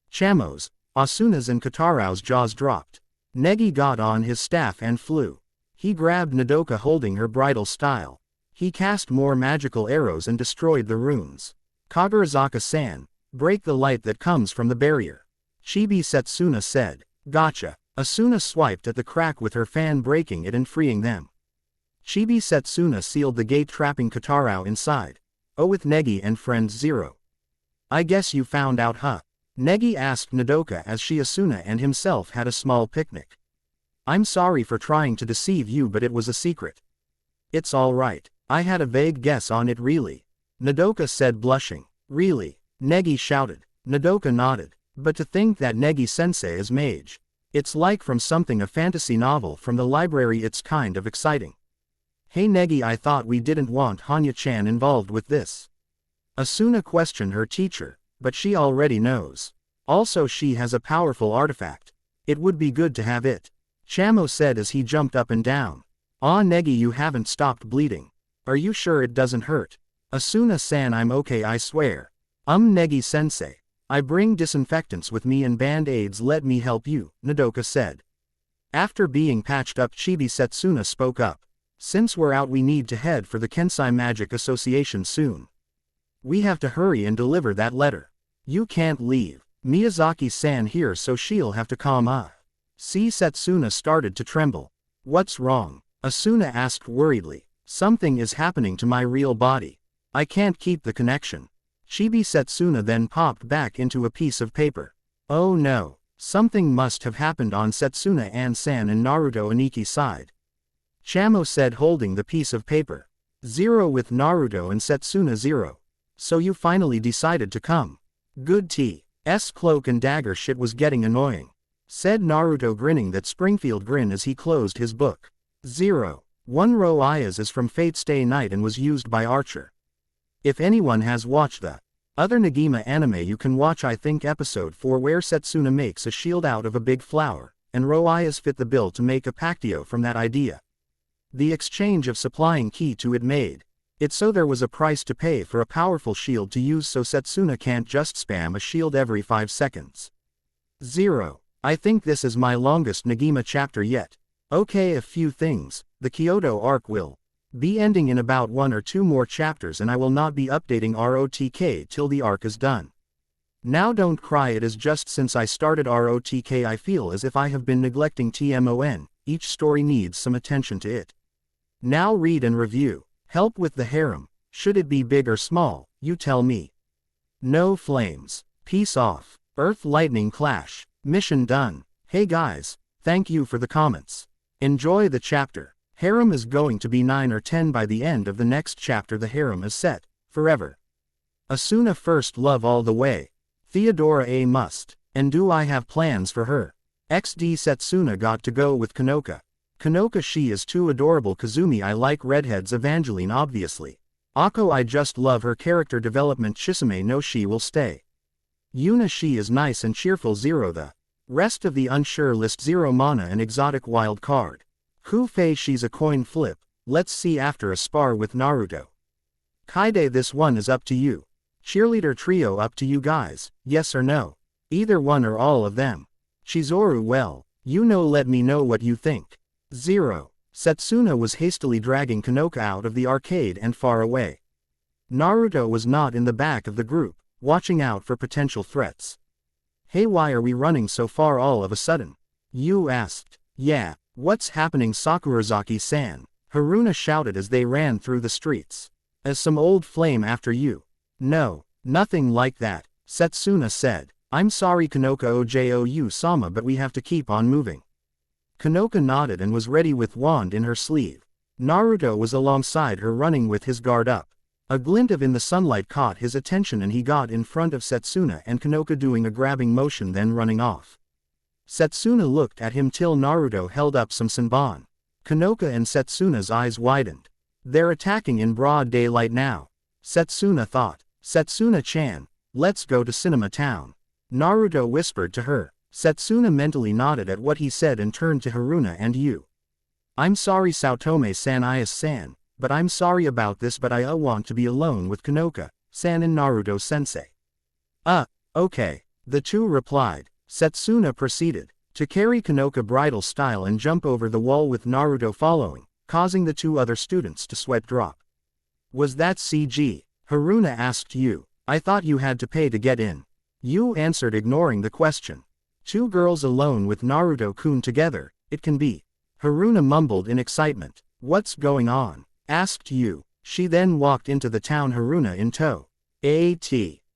Chamo's, Asuna's and Katarao's jaws dropped. Negi got on his staff and flew. He grabbed Nodoka holding her bridal style. He cast more magical arrows and destroyed the runes. Kagarazaka-san, break the light that comes from the barrier. Chibi Setsuna said. Gotcha. Asuna swiped at the crack with her fan, breaking it and freeing them. Chibi Setsuna sealed the gate, trapping Katarao inside. Oh, with Negi and friends 0. I guess you found out, huh? Negi asked Nodoka as she, Asuna and himself had a small picnic. I'm sorry for trying to deceive you, but it was a secret. It's all right. I had a vague guess on it, really. Nodoka said, blushing. Really? Negi shouted. Nodoka nodded. But to think that Negi-sensei is mage. It's like from something, a fantasy novel from the library, it's kind of exciting. Hey Negi, I thought we didn't want Hanya-chan involved with this. Asuna questioned her teacher, but she already knows. Also she has a powerful artifact. It would be good to have it. Chamo said as he jumped up and down. Ah Negi, you haven't stopped bleeding. Are you sure it doesn't hurt? Asuna-san, I'm okay, I swear. Negi-sensei. I bring disinfectants with me and band-aids, let me help you, Nodoka said. After being patched up, Chibi Setsuna spoke up. Since we're out, we need to head for the Kensai Magic Association soon. We have to hurry and deliver that letter. You can't leave. Miyazaki-san here, so she'll have to calm up. See, Setsuna started to tremble. What's wrong? Asuna asked worriedly. Something is happening to my real body. I can't keep the connection. Chibi Setsuna then popped back into a piece of paper. Oh no. Something must have happened on Setsuna-san and Naruto Aniki's side. Chamo said, holding the piece of paper. 0 with Naruto and Setsuna 0. So you finally decided to come. Good tea. Cloak and dagger shit was getting annoying. Said Naruto, grinning that Springfield grin as he closed his book. 0. 1 row Ayas is from Fate Stay Night and was used by Archer. If anyone has watched the other Negima anime, you can watch I think episode 4 where Setsuna makes a shield out of a big flower, and row Ayas fit the bill to make a pactio from that idea. The exchange of supplying key to it made it so there was a price to pay for a powerful shield to use, so Setsuna can't just spam a shield every 5 seconds. 0. I think this is my longest Negima chapter yet. Okay, a few things. The Kyoto arc will be ending in about 1 or 2 more chapters, and I will not be updating ROTK till the arc is done. Now don't cry, it is just since I started ROTK I feel as if I have been neglecting TMON, each story needs some attention to it. Now read and review. Help with the harem. Should it be big or small? You tell me. No flames. Peace off. Earth lightning clash. Mission done. Hey guys, thank you for the comments. Enjoy the chapter. Harem is going to be 9 or 10 by the end of the next chapter. The harem is set forever. Asuna first love all the way. Theodora A must. And do I have plans for her? XD Setsuna got to go with Kanoka. Kanoka, she is too adorable. Kazumi, I like redheads. Evangelene, obviously. Ako, I just love her character development. Chisame, no, she will stay. Yuna, she is nice and cheerful. 0 the rest of the unsure list. 0 Mana, an exotic wild card. Kufei, she's a coin flip. Let's see after a spar with Naruto. Kaide, this one is up to you. Cheerleader trio, up to you guys, yes or no? Either one or all of them. Chizuru, well, you know, let me know what you think. 0. Setsuna was hastily dragging Kanoka out of the arcade and far away. Naruto was not in the back of the group, watching out for potential threats. Hey, why are we running so far all of a sudden? You asked. Yeah, what's happening, Sakurazaki-san? Haruna shouted as they ran through the streets. As some old flame after you. No, nothing like that, Setsuna said. I'm sorry Kanoka Ojou-sama, but we have to keep on moving. Kanoka nodded and was ready with wand in her sleeve. Naruto was alongside her, running with his guard up. A glint of in the sunlight caught his attention and he got in front of Setsuna and Kanoka, doing a grabbing motion then running off. Setsuna looked at him till Naruto held up some senbon. Kanoka and Setsuna's eyes widened. They're attacking in broad daylight now. Setsuna thought. Setsuna-chan, let's go to Cinema Town. Naruto whispered to her. Setsuna mentally nodded at what he said and turned to Haruna and you. I'm sorry Saotome-san, Ayas-san, but I'm sorry about this, but I want to be alone with Kanoka-san and Naruto-sensei. Okay, the two replied. Setsuna proceeded to carry Kanoka bridal style and jump over the wall with Naruto following, causing the 2 other students to sweat drop. Was that CG? Haruna asked you. I thought you had to pay to get in. You answered, ignoring the question. 2 girls alone with Naruto-kun together, it can be. Haruna mumbled in excitement. What's going on? Asked you. She then walked into the town, Haruna in tow.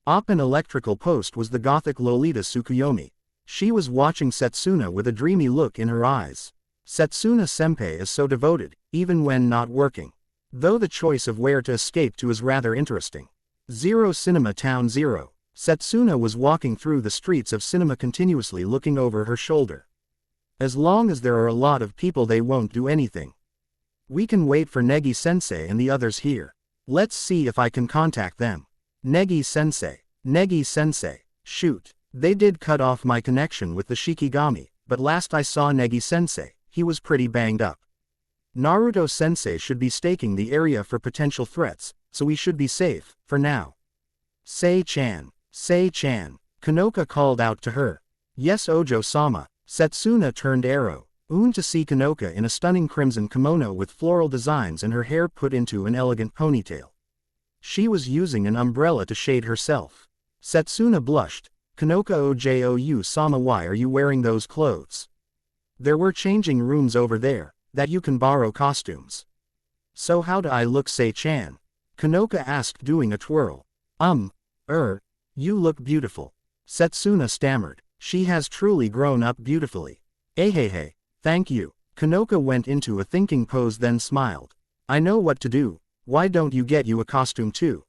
Op an electrical post was the gothic Lolita Tsukuyomi. She was watching Setsuna with a dreamy look in her eyes. Setsuna-senpai is so devoted, even when not working. Though the choice of where to escape to is rather interesting. 0 Cinema Town 0. Setsuna was walking through the streets of Cinema continuously looking over her shoulder. As long as there are a lot of people they won't do anything. We can wait for Negi-sensei and the others here. Let's see if I can contact them. Negi-sensei. Negi-sensei. Shoot. They did cut off my connection with the Shikigami, but last I saw Negi-sensei, he was pretty banged up. Naruto-sensei should be staking the area for potential threats, so we should be safe, for now. Sei-chan. Sei-chan. Kanoka called out to her. Yes, Ojo-sama. Setsuna turned arrow. To see Kanoka in a stunning crimson kimono with floral designs and her hair put into an elegant ponytail. She was using an umbrella to shade herself. Setsuna blushed. Kanoka Ojo-sama, why are you wearing those clothes? There were changing rooms over there, that you can borrow costumes. So how do I look, Sei-chan? Kanoka asked, doing a twirl. You look beautiful. Setsuna stammered. She has truly grown up beautifully. Hey, thank you. Kanoka went into a thinking pose, then smiled. I know what to do. Why don't you get you a costume too?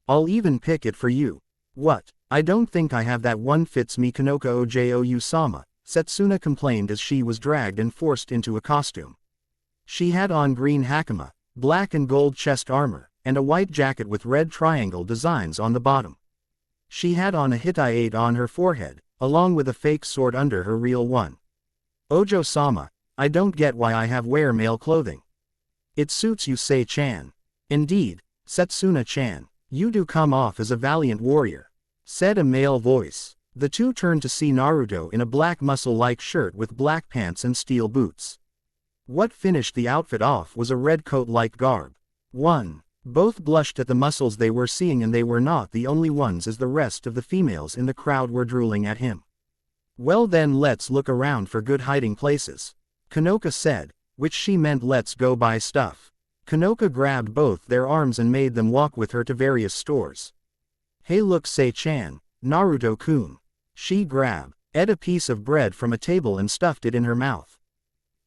I'll even pick it for you. What? I don't think I have that one fits me, Kanoka Ojo-sama, Setsuna complained as she was dragged and forced into a costume. She had on green hakama, black and gold chest armor, and a white jacket with red triangle designs on the bottom. She had on a Hittite on her forehead, along with a fake sword under her real one. Ojo-sama, I don't get why I have wear male clothing. It suits you, Sei-chan. Indeed, Setsuna-chan, you do come off as a valiant warrior, said a male voice. The two turned to see Naruto in a black muscle-like shirt with black pants and steel boots. What finished the outfit off was a red coat-like garb. Both blushed at the muscles they were seeing, and they were not the only ones, as the rest of the females in the crowd were drooling at him. Well then, let's look around for good hiding places, Kanoka said, which she meant let's go buy stuff. Kanoka grabbed both their arms and made them walk with her to various stores. Hey look, Sei-chan, Naruto-kun. She grabbed a piece of bread from a table and stuffed it in her mouth.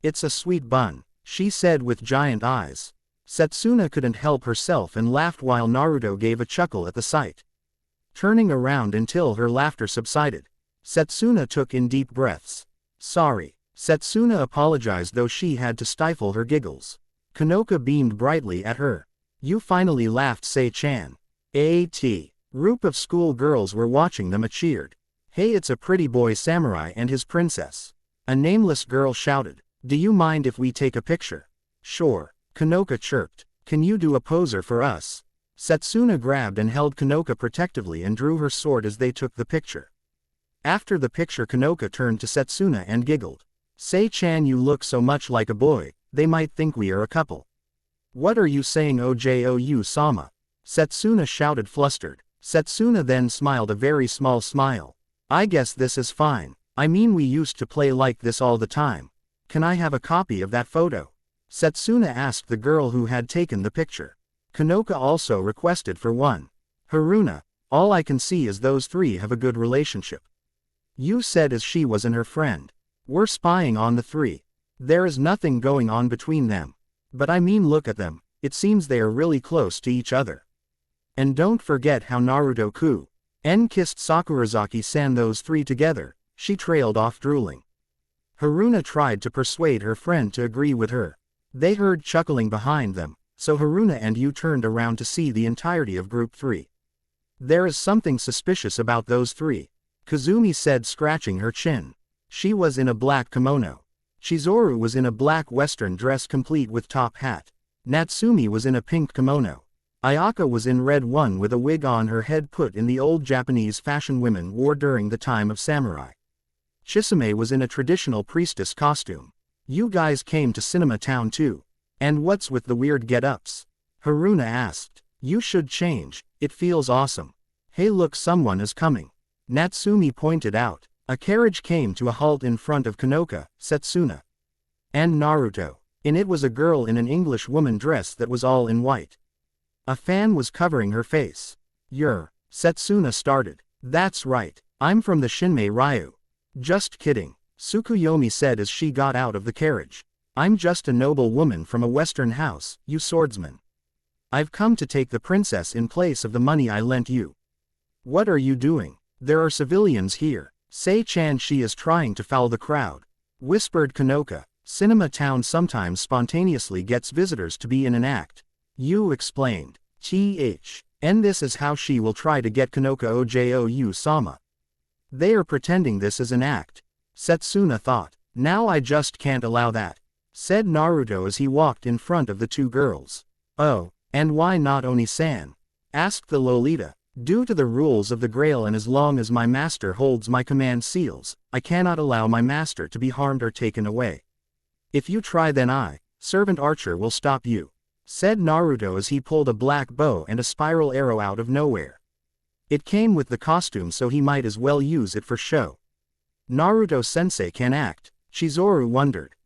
It's a sweet bun, she said with giant eyes. Setsuna couldn't help herself and laughed while Naruto gave a chuckle at the sight. Turning around until her laughter subsided, Setsuna took in deep breaths. Sorry. Setsuna apologized, though she had to stifle her giggles. Kanoka beamed brightly at her. You finally laughed, Sei-chan. Group of school girls were watching them and cheered. Hey, it's a pretty boy samurai and his princess. A nameless girl shouted. Do you mind if we take a picture? Sure. Kanoka chirped. Can you do a poser for us? Setsuna grabbed and held Kanoka protectively and drew her sword as they took the picture. After the picture, Kanoka turned to Setsuna and giggled. Sei-chan, you look so much like a boy, they might think we are a couple. What are you saying, Ojo-sama? Setsuna shouted, flustered. Setsuna then smiled a very small smile. I guess this is fine. I mean, we used to play like this all the time. Can I have a copy of that photo? Setsuna asked the girl who had taken the picture. Kanoka also requested for one. Haruna, all I can see is those three have a good relationship. You said as she was and her friend. We're spying on the three. There is nothing going on between them. But I mean, look at them, it seems they are really close to each other. And don't forget how Naruto-kun kissed Sakurazaki-san, those three together, she trailed off, drooling. Haruna tried to persuade her friend to agree with her. They heard chuckling behind them, so Haruna and you turned around to see the entirety of Group 3. There is something suspicious about those three, Kazumi said, scratching her chin. She was in a black kimono. Chizuru was in a black western dress complete with top hat. Natsumi was in a pink kimono. Ayaka was in red one with a wig on her head put in the old Japanese fashion women wore during the time of samurai. Chisame was in a traditional priestess costume. You guys came to Cinema Town too. And what's with the weird get-ups? Haruna asked. You should change, it feels awesome. Hey look, someone is coming. Natsumi pointed out. A carriage came to a halt in front of Kanoka, Setsuna, and Naruto. In it was a girl in an English woman dress that was all in white. A fan was covering her face. Setsuna started. That's right, I'm from the Shinmei Ryu. Just kidding, Tsukuyomi said as she got out of the carriage. I'm just a noble woman from a western house, you swordsman. I've come to take the princess in place of the money I lent you. What are you doing? There are civilians here. Sei-chan, she is trying to foul the crowd, whispered Kanoka. Cinema Town sometimes spontaneously gets visitors to be in an act. You explained. And this is how she will try to get Konoka Ojo-sama. They are pretending this is an act. Setsuna thought. Now I just can't allow that, said Naruto as he walked in front of the two girls. Oh, and why not Oni-san? Asked the Lolita. Due to the rules of the Grail, and as long as my master holds my command seals, I cannot allow my master to be harmed or taken away. If you try, then I, Servant Archer, will stop you, said Naruto as he pulled a black bow and a spiral arrow out of nowhere. It came with the costume, so he might as well use it for show. Naruto-sensei can act, Chizuru wondered.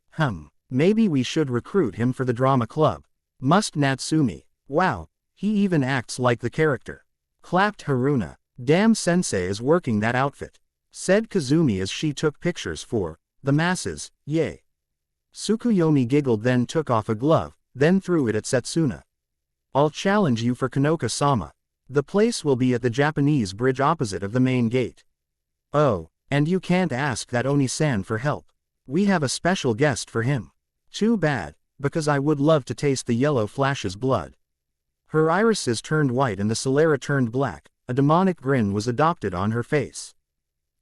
Maybe we should recruit him for the drama club. Must Natsumi? Wow, he even acts like the character. Clapped Haruna. Damn, sensei is working that outfit, said Kazumi as she took pictures for the masses. Yay. Tsukuyomi giggled, then took off a glove, then threw it at Setsuna. I'll challenge you for Konoka-sama. The place will be at the Japanese bridge opposite of the main gate. Oh, and you can't ask that Oni-san for help. We have a special guest for him. Too bad, because I would love to taste the yellow flash's blood. Her irises turned white and the sclera turned black. A demonic grin was adopted on her face.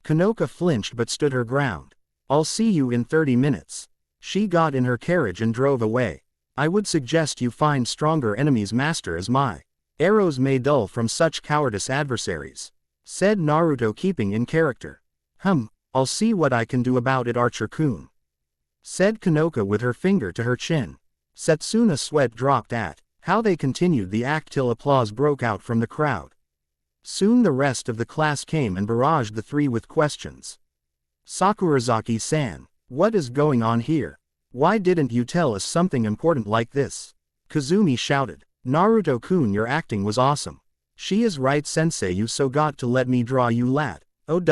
Konoka flinched but stood her ground. I'll see you in 30 minutes. She got in her carriage and drove away. I would suggest you find stronger enemies, master, as my arrows may dull from such cowardice adversaries, said Naruto, keeping in character. I'll see what I can do about it, Archer-kun, said Konoka with her finger to her chin. Setsuna's sweat dropped at how they continued the act till applause broke out from the crowd. Soon the rest of the class came and barraged the three with questions. Sakurazaki-san, what is going on here? Why didn't you tell us something important like this? Kazumi shouted. Naruto-kun, your acting was awesome. She is right, sensei, you so got to let me draw you, lad. OW,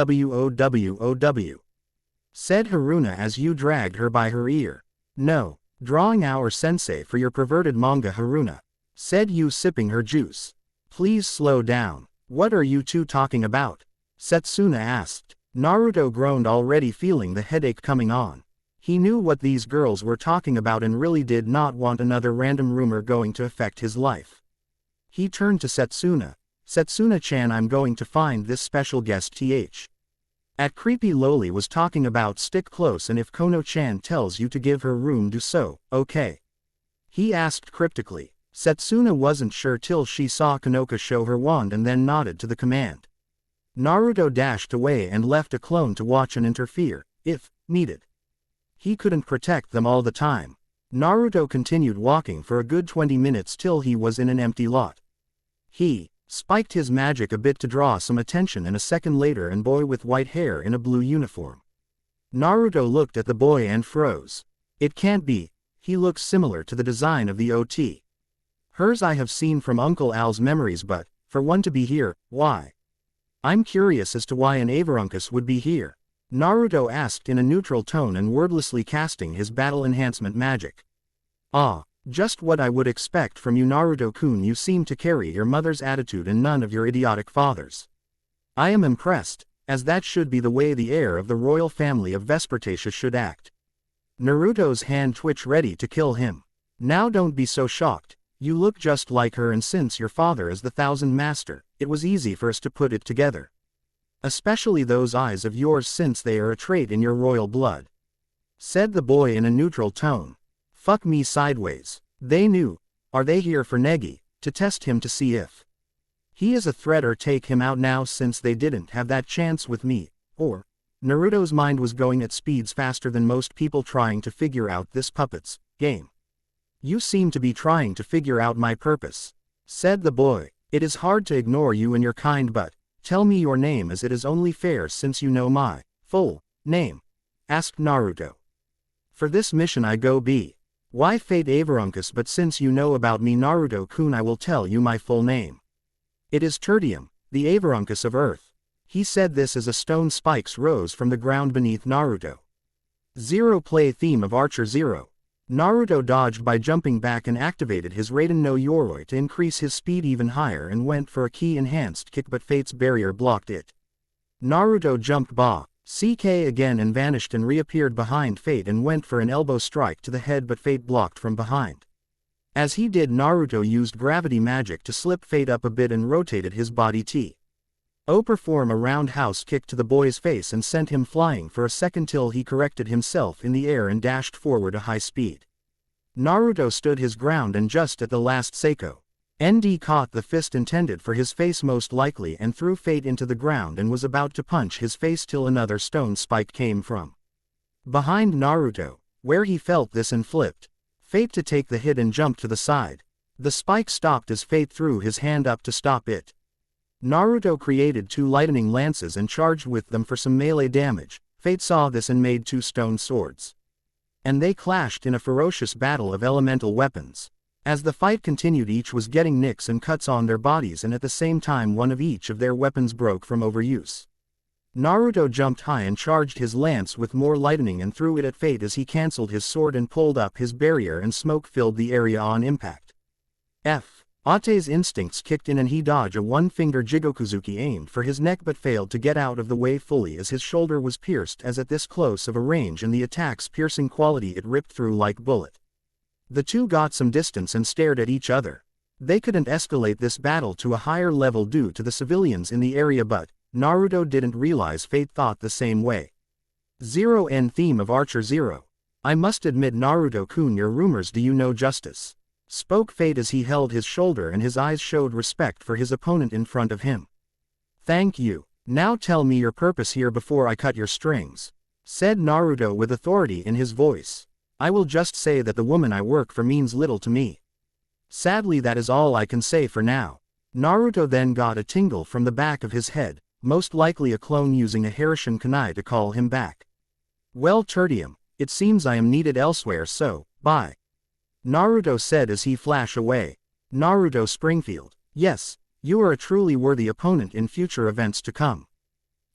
said Haruna as you dragged her by her ear. No, drawing our sensei for your perverted manga, Haruna, said you, sipping her juice. Please slow down. What are you two talking about? Setsuna asked. Naruto groaned, already feeling the headache coming on. He knew what these girls were talking about and really did not want another random rumor going to affect his life. He turned to Setsuna. Setsuna-chan, I'm going to find this special guest at Creepy Loli was talking about. Stick close, and if Kono-chan tells you to give her room, do so, okay? He asked cryptically. Setsuna wasn't sure till she saw Konoka show her wand and then nodded to the command. Naruto dashed away and left a clone to watch and interfere, if needed. He couldn't protect them all the time. Naruto continued walking for a good 20 minutes till he was in an empty lot. He spiked his magic a bit to draw some attention, and a second later a boy with white hair in a blue uniform. Naruto looked at the boy and froze. It can't be, he looks similar to the design of the OT. Hers I have seen from Uncle Al's memories, but for one to be here, why? I'm curious as to why an Avarunkus would be here, Naruto asked in a neutral tone and wordlessly casting his battle enhancement magic. Ah, just what I would expect from you, Naruto-kun. You seem to carry your mother's attitude and none of your idiotic father's. I am impressed, as that should be the way the heir of the royal family of Vespertatia should act. Naruto's hand twitched, ready to kill him. Now don't be so shocked, you look just like her, and since your father is the Thousand Master, it was easy for us to put it together. Especially those eyes of yours, since they are a trait in your royal blood, said the boy in a neutral tone. Fuck me sideways. They knew. Are they here for Negi, to test him to see if he is a threat, or take him out now since they didn't have that chance with me, or? Naruto's mind was going at speeds faster than most people trying to figure out this puppet's game. You seem to be trying to figure out my purpose, said the boy. It is hard to ignore you and your kind, but tell me your name, as it is only fair since you know my full name, asked Naruto. For this mission I go be. Why Fate Avarunkus, but since you know about me, Naruto-kun, I will tell you my full name. It is Tertium, the Avarunkus of Earth. He said this as a stone spikes rose from the ground beneath Naruto. Zero play theme of Archer Zero. Naruto dodged by jumping back and activated his Raiden no Yoroi to increase his speed even higher and went for a ki-enhanced kick, but Fate's barrier blocked it. Naruto jumped ba, CK again and vanished and reappeared behind Fate and went for an elbow strike to the head, but Fate blocked from behind. As he did, Naruto used gravity magic to slip Fate up a bit and rotated his body to perform a roundhouse kick to the boy's face and sent him flying for a second till he corrected himself in the air and dashed forward at high speed. Naruto stood his ground, and just at the last Seiko ND caught the fist intended for his face most likely and threw Fate into the ground and was about to punch his face till another stone spike came from behind Naruto, where he felt this and flipped Fate to take the hit and jumped to the side. The spike stopped as Fate threw his hand up to stop it. Naruto created 2 lightning lances and charged with them for some melee damage. Fate saw this and made 2 stone swords, and they clashed in a ferocious battle of elemental weapons. As the fight continued, each was getting nicks and cuts on their bodies, and at the same time one of each of their weapons broke from overuse. Naruto jumped high and charged his lance with more lightning and threw it at Fate as he cancelled his sword and pulled up his barrier, and smoke filled the area on impact. Ate's instincts kicked in and he dodged a one-finger Jigokuzuki aimed for his neck but failed to get out of the way fully as his shoulder was pierced, as at this close of a range and the attack's piercing quality it ripped through like bullet. The two got some distance and stared at each other. They couldn't escalate this battle to a higher level due to the civilians in the area, but Naruto didn't realize Fate thought the same way. 0 theme of Archer 0. I must admit, Naruto-kun, your rumors do you know justice? Spoke Fate as he held his shoulder and his eyes showed respect for his opponent in front of him. Thank you. Now tell me your purpose here before I cut your strings, said Naruto with authority in his voice. I will just say that the woman I work for means little to me. Sadly, that is all I can say for now. Naruto then got a tingle from the back of his head, most likely a clone using a Harem kunai to call him back. Well, Tertium, it seems I am needed elsewhere, so, bye. Naruto said as he flashed away. Naruto Springfield. Yes, you are a truly worthy opponent in future events to come,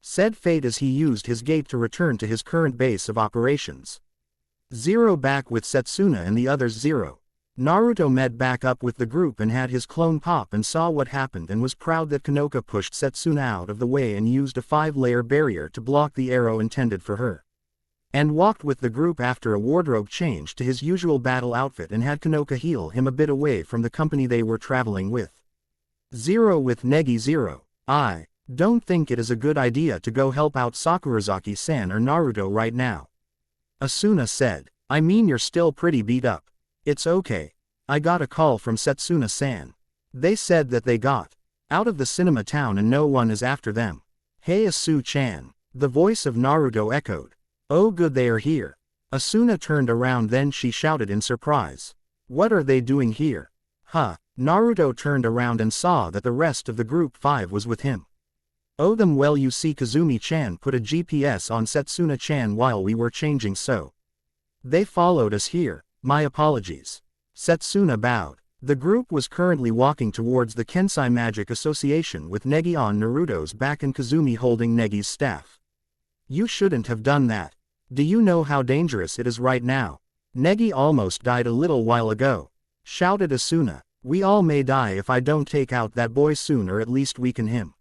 said Fate as he used his gate to return to his current base of operations. 0 back with Setsuna and the others 0. Naruto met back up with the group and had his clone pop and saw what happened and was proud that Kanoka pushed Setsuna out of the way and used a 5-layer barrier to block the arrow intended for her, and walked with the group after a wardrobe change to his usual battle outfit and had Kanoka heal him a bit away from the company they were traveling with. 0 with Negi 0. I don't think it is a good idea to go help out Sakurazaki-san or Naruto right now, Asuna said. I mean, you're still pretty beat up. It's okay. I got a call from Setsuna-san. They said that they got out of the cinema town and no one is after them. Hey Asu-chan. The voice of Naruto echoed. Oh good, they are here. Asuna turned around, then she shouted in surprise. What are they doing here? Huh. Naruto turned around and saw that the rest of the group 5 was with him. Oh them, well, you see, Kazumi-chan put a GPS on Setsuna-chan while we were changing, so they followed us here. My apologies. Setsuna bowed. The group was currently walking towards the Kensai Magic Association with Negi on Naruto's back and Kazumi holding Negi's staff. You shouldn't have done that. Do you know how dangerous it is right now? Negi almost died a little while ago, shouted Asuna. We all may die if I don't take out that boy soon, or at least weaken him.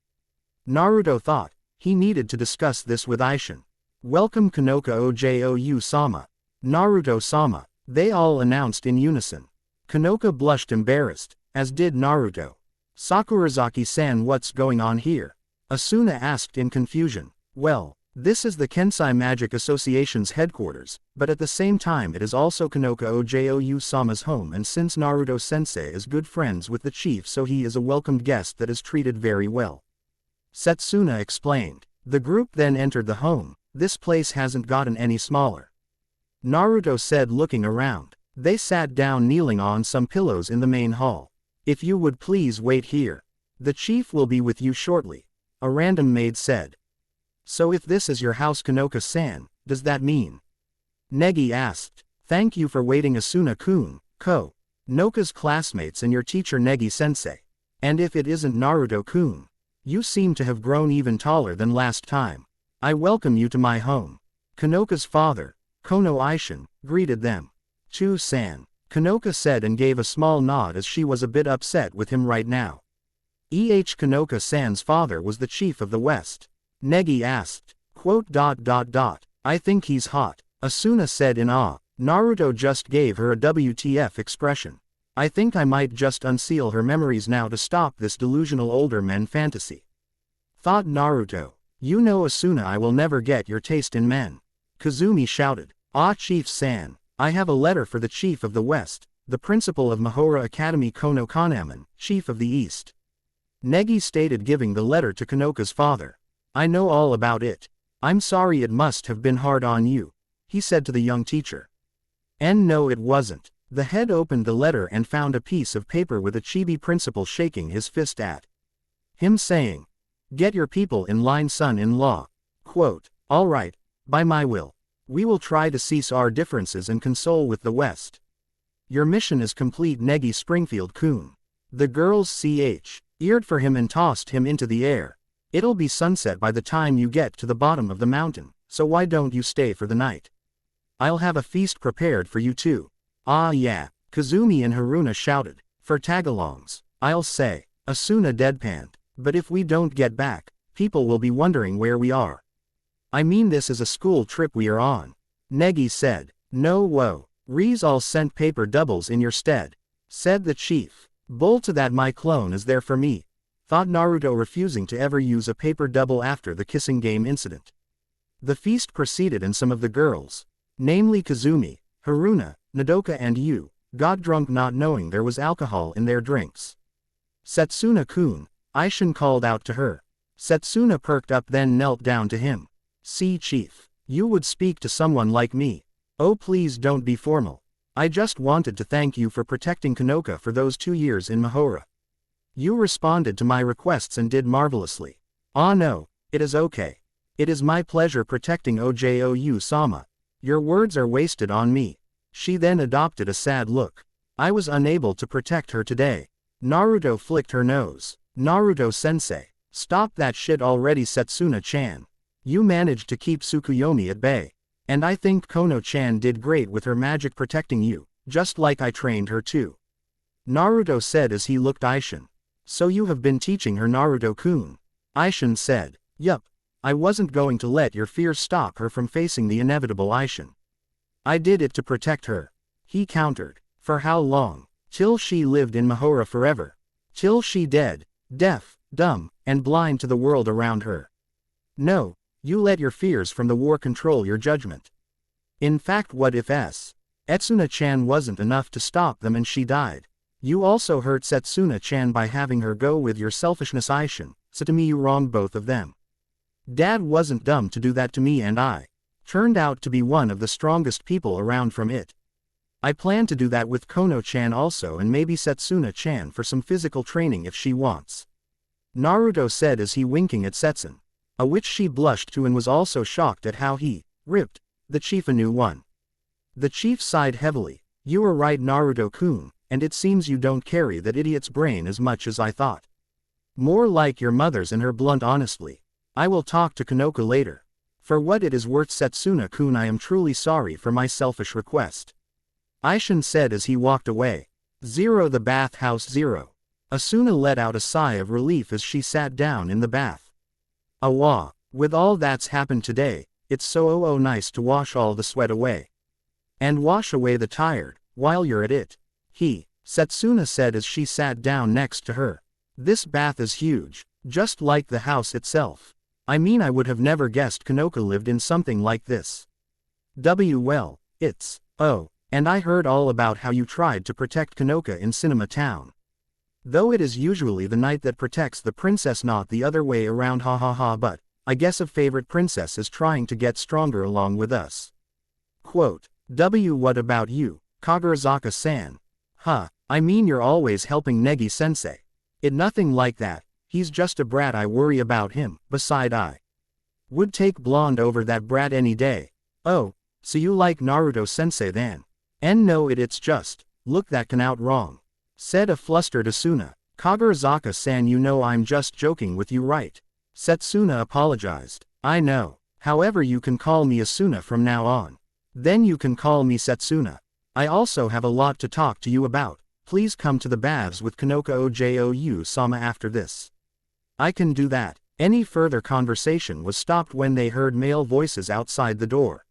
Naruto thought he needed to discuss this with Aishin. Welcome Kanoka Ojou-sama. Naruto-sama. They all announced in unison. Kanoka blushed embarrassed, as did Naruto. Sakurazaki-san, what's going on here? Asuna asked in confusion. Well, this is the Kensai Magic Association's headquarters, but at the same time it is also Kanoka Ojou-sama's home, and since Naruto-sensei is good friends with the chief, so he is a welcomed guest that is treated very well, Setsuna explained. The group then entered the home. This place hasn't gotten any smaller, Naruto said, looking around. They sat down, kneeling on some pillows in the main hall. If you would please wait here. The chief will be with you shortly, a random maid said. So if this is your house, Kanoka-san, does that mean? Negi asked. Thank you for waiting, Asuna-kun, Noka's classmates and your teacher Negi-sensei. And if it isn't Naruto-kun, you seem to have grown even taller than last time. I welcome you to my home. Kanoka's father, Kono Aishin, greeted them. Chu-san, Kanoka said and gave a small nod as she was a bit upset with him right now. Kanoka-san's father was the chief of the West. Negi asked. Quote dot dot dot. I think he's hot, Asuna said in awe. Naruto just gave her a WTF expression. I think I might just unseal her memories now to stop this delusional older men fantasy. Thought Naruto. You know Asuna, I will never get your taste in men. Kazumi shouted. Ah, Chief-san, I have a letter for the Chief of the West, the principal of Mahora Academy Kono Kanaman, Chief of the East. Negi stated, giving the letter to Konoka's father. I know all about it. I'm sorry it must have been hard on you, he said to the young teacher. And no, it wasn't. The head opened the letter and found a piece of paper with a chibi principal shaking his fist at him, saying, "Get your people in line, son-in-law." Quote, "All right, by my will. We will try to cease our differences and console with the West. Your mission is complete, Negi Springfield-kun." The girls eared for him and tossed him into the air. "It'll be sunset by the time you get to the bottom of the mountain, so why don't you stay for the night? I'll have a feast prepared for you too." "Ah yeah," Kazumi and Haruna shouted. "For tagalongs, I'll say," Asuna deadpanned. "But if we don't get back, people will be wondering where we are." "I mean, this is a school trip we are on," Negi said. "No, whoa. Rees all sent paper doubles in your stead," said the chief. "Bull to that, my clone is there for me," thought Naruto, refusing to ever use a paper double after the kissing game incident. The feast proceeded and some of the girls, namely Kazumi, Haruna, Nodoka and Yu, got drunk not knowing there was alcohol in their drinks. "Setsuna-kun," Aishin called out to her. Setsuna perked up, then knelt down to him. "See, Chief, you would speak to someone like me. Oh, please don't be formal. I just wanted to thank you for protecting Konoka for those 2 years in Mahora. You responded to my requests and did marvelously." "Ah no, it is okay. It is my pleasure protecting Ojou-sama. Your words are wasted on me." She then adopted a sad look. "I was unable to protect her today." Naruto flicked her nose. "Naruto-sensei, stop that shit already, Setsuna-chan. You managed to keep Tsukuyomi at bay. And I think Kono-chan did great with her magic protecting you, just like I trained her too," Naruto said as he looked Aishin. "So you have been teaching her, Naruto-kun?" Aishin said. "Yup. I wasn't going to let your fears stop her from facing the inevitable, Aishin. I did it to protect her," he countered. "For how long? Till she lived in Mahora forever. Till she dead, deaf, dumb, and blind to the world around her. No, you let your fears from the war control your judgment. In fact, what if Etsuna-chan wasn't enough to stop them and she died? You also hurt Setsuna-chan by having her go with your selfishness, Aishin, so to me you wronged both of them. Dad wasn't dumb to do that to me, and I turned out to be one of the strongest people around from it. I plan to do that with Kono-chan also, and maybe Setsuna-chan for some physical training if she wants," Naruto said as he winking at Setsun, a which she blushed to and was also shocked at how he ripped the chief a new one. The chief sighed heavily. "You are right, Naruto-kun, and it seems you don't carry that idiot's brain as much as I thought. More like your mother's and her blunt honestly. I will talk to Konoka later. For what it is worth, Setsuna-kun, I am truly sorry for my selfish request," Aishin said as he walked away. The bathhouse. Asuna let out a sigh of relief as she sat down in the bath. "Awa, with all that's happened today, it's so nice to wash all the sweat away. And wash away the tired, while you're at it," Setsuna said as she sat down next to her. "This bath is huge, just like the house itself. I mean, I would have never guessed Konoka lived in something like this. Well, it's, and I heard all about how you tried to protect Konoka in Cinema Town. Though it is usually the knight that protects the princess, not the other way around, but I guess a favorite princess is trying to get stronger along with us." Quote, "What about you, Kagarazaka-san? I mean, you're always helping Negi-sensei. It nothing like that. He's just a brat. I worry about him. Beside, I would take blonde over that brat any day." "Oh, so you like Naruto-sensei then?" "And no, it's just, look, that can out wrong," said a flustered Asuna. "Kagarazaka-san, you know I'm just joking with you, right?" Setsuna apologized. "I know. However, you can call me Asuna from now on. Then you can call me Setsuna. I also have a lot to talk to you about. Please come to the baths with Konoka Ojou-sama after this." "I can do that," Any further conversation was stopped when they heard male voices outside the door.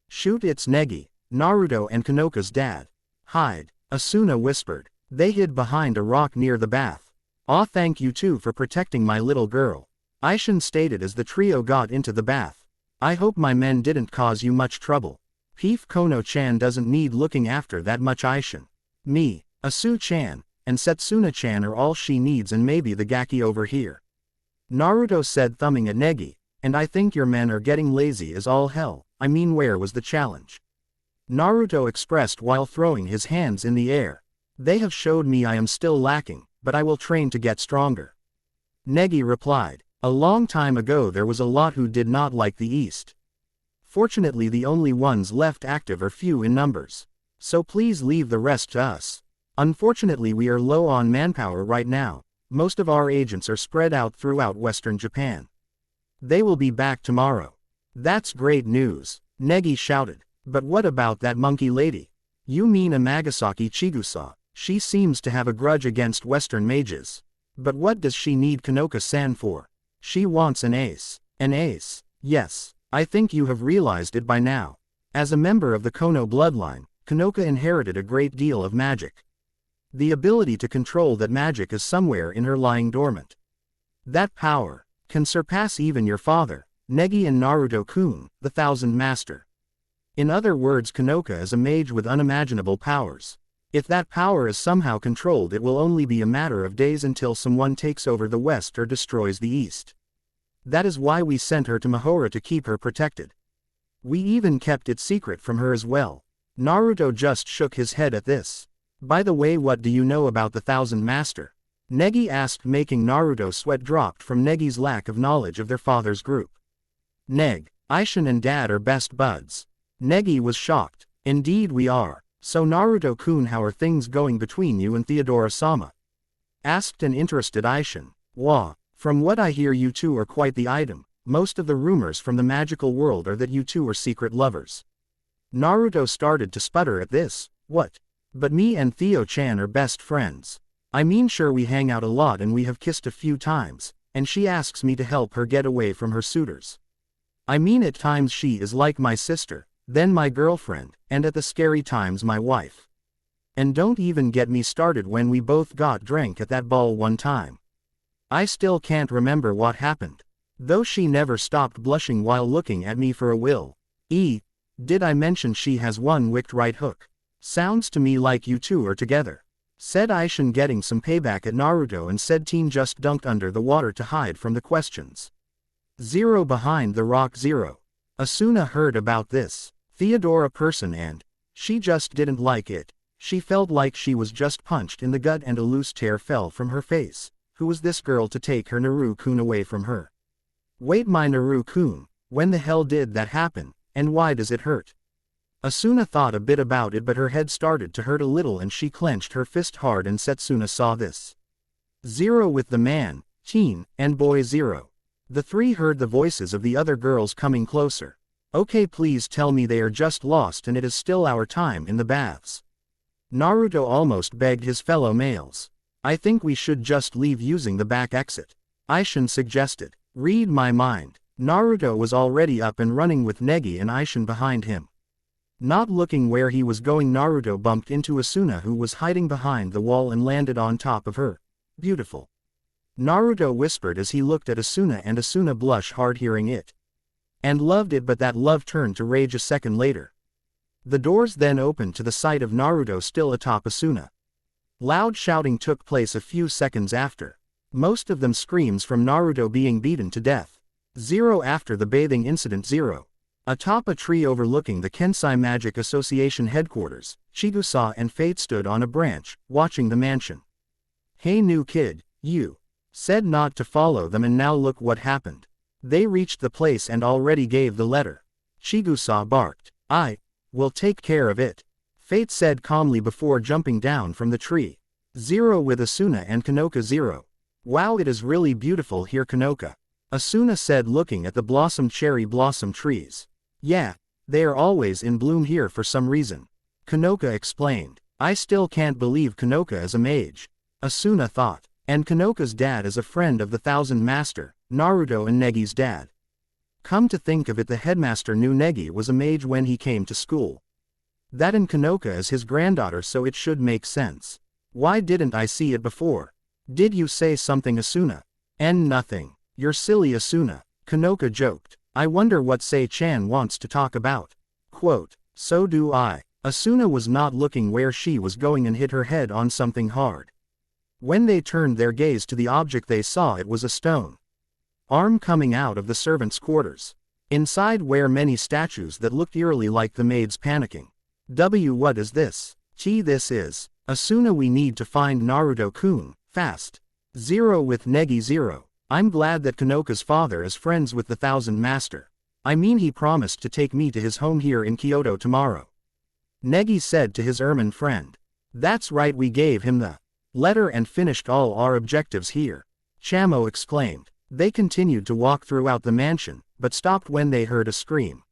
"Shoot, it's Negi, Naruto and Kanoka's dad." "Hide," Asuna whispered. They hid behind a rock near the bath. "Aw, thank you too for protecting my little girl," Aishin stated as the trio got into the bath. "I hope my men didn't cause you much trouble." "Peef, Kono-chan doesn't need looking after that much, Aishin. Me, Asu-chan, and Setsuna-chan are all she needs, and maybe the Gaki over here," Naruto said, thumbing at Negi. "And I think your men are getting lazy as all hell. I mean, where was the challenge?" Naruto expressed while throwing his hands in the air. "They have showed me I am still lacking, but I will train to get stronger," Negi replied. "A long time ago there was a lot who did not like the East. Fortunately the only ones left active are few in numbers. So please leave the rest to us. Unfortunately we are low on manpower right now. Most of our agents are spread out throughout Western Japan. They will be back tomorrow." "That's great news," Negi shouted. "But what about that monkey lady?" "You mean Amagasaki Chigusa? She seems to have a grudge against Western mages. But what does she need Kanoka-san for? She wants an ace." "An ace? Yes. I think you have realized it by now. As a member of the Kono bloodline, Kanoka inherited a great deal of magic. The ability to control that magic is somewhere in her lying dormant. That power can surpass even your father, Negi and Naruto-kun, the Thousand Master. In other words, Kanoka is a mage with unimaginable powers. If that power is somehow controlled, it will only be a matter of days until someone takes over the West or destroys the East. That is why we sent her to Mahora to keep her protected. We even kept it secret from her as well." Naruto just shook his head at this. "By the way, what do you know about the Thousand Master?" Negi asked, making Naruto sweat dropped from Negi's lack of knowledge of their father's group. "Neg, Aishin and Dad are best buds." Negi was shocked. "Indeed we are. So Naruto-kun, how are things going between you and Theodora-sama?" asked an interested Aishin. "Wah, from what I hear you two are quite the item. Most of the rumors from the magical world are that you two are secret lovers." Naruto started to sputter at this. "What? But me and Theo-chan are best friends. I mean, sure, we hang out a lot and we have kissed a few times, and she asks me to help her get away from her suitors. I mean, at times she is like my sister, then my girlfriend, and at the scary times my wife. And don't even get me started when we both got drank at that ball one time. I still can't remember what happened. Though she never stopped blushing while looking at me for a will. Did I mention she has one wicked right hook? Sounds to me like you two are together," said Aishin, getting some payback at Naruto, and said teen just dunked under the water to hide from the questions. "Zero behind the rock, Zero." Asuna heard about this. Theodora person, and she just didn't like it. She felt like she was just punched in the gut and a loose tear fell from her face. Who was this girl to take her Naru-kun away from her? Wait, my Naru-kun, when the hell did that happen, and why does it hurt? Asuna thought a bit about it, but her head started to hurt a little and she clenched her fist hard, and Setsuna saw this. Zero with the man, teen, and boy Zero. The three heard the voices of the other girls coming closer. "Okay, please tell me they are just lost and it is still our time in the baths." Naruto almost begged his fellow males. "I think we should just leave using the back exit," Aishin suggested. "Read my mind." Naruto was already up and running with Negi and Aishin behind him. Not looking where he was going, Naruto bumped into Asuna, who was hiding behind the wall, and landed on top of her. "Beautiful," Naruto whispered as he looked at Asuna, and Asuna blushed hard hearing it. And loved it, but that love turned to rage a second later. The doors then opened to the sight of Naruto still atop Asuna. Loud shouting took place a few seconds after. Most of them screams from Naruto being beaten to death. Zero after the bathing incident. Zero. Atop a tree overlooking the Kensai Magic Association headquarters, Chigusa and Fate stood on a branch, watching the mansion. "Hey new kid, you said not to follow them, and now look what happened. They reached the place and already gave the letter." Chigusa barked. "I will take care of it," Fate said calmly before jumping down from the tree. Zero with Asuna and Kanoka. Zero. "Wow, it is really beautiful here, Kanoka," Asuna said, looking at the cherry blossom trees. "Yeah, they are always in bloom here for some reason," Kanoka explained. "I still can't believe Kanoka is a mage," Asuna thought. "And Kanoka's dad is a friend of the Thousand Master. Naruto and Negi's dad. Come to think of it, the headmaster knew Negi was a mage when he came to school. That and Kanoka is his granddaughter, so it should make sense. Why didn't I see it before? Did you say something, Asuna? And nothing. You're silly, Asuna. Kanoka joked. I wonder what Sei-chan wants to talk about. Quote, so do I. Asuna was not looking where she was going and hit her head on something hard. When they turned their gaze to the object, they saw it was a stone arm coming out of the servants' quarters. Inside were many statues that looked eerily like the maids panicking. What is this? This is. Asuna, we need to find Naruto-kun, fast. Zero with Negi. Zero. I'm glad that Kanoka's father is friends with the Thousand Master. I mean, he promised to take me to his home here in Kyoto tomorrow. Negi said to his ermine friend. That's right, we gave him the letter and finished all our objectives here. Chamo exclaimed. They continued to walk throughout the mansion, but stopped when they heard a scream.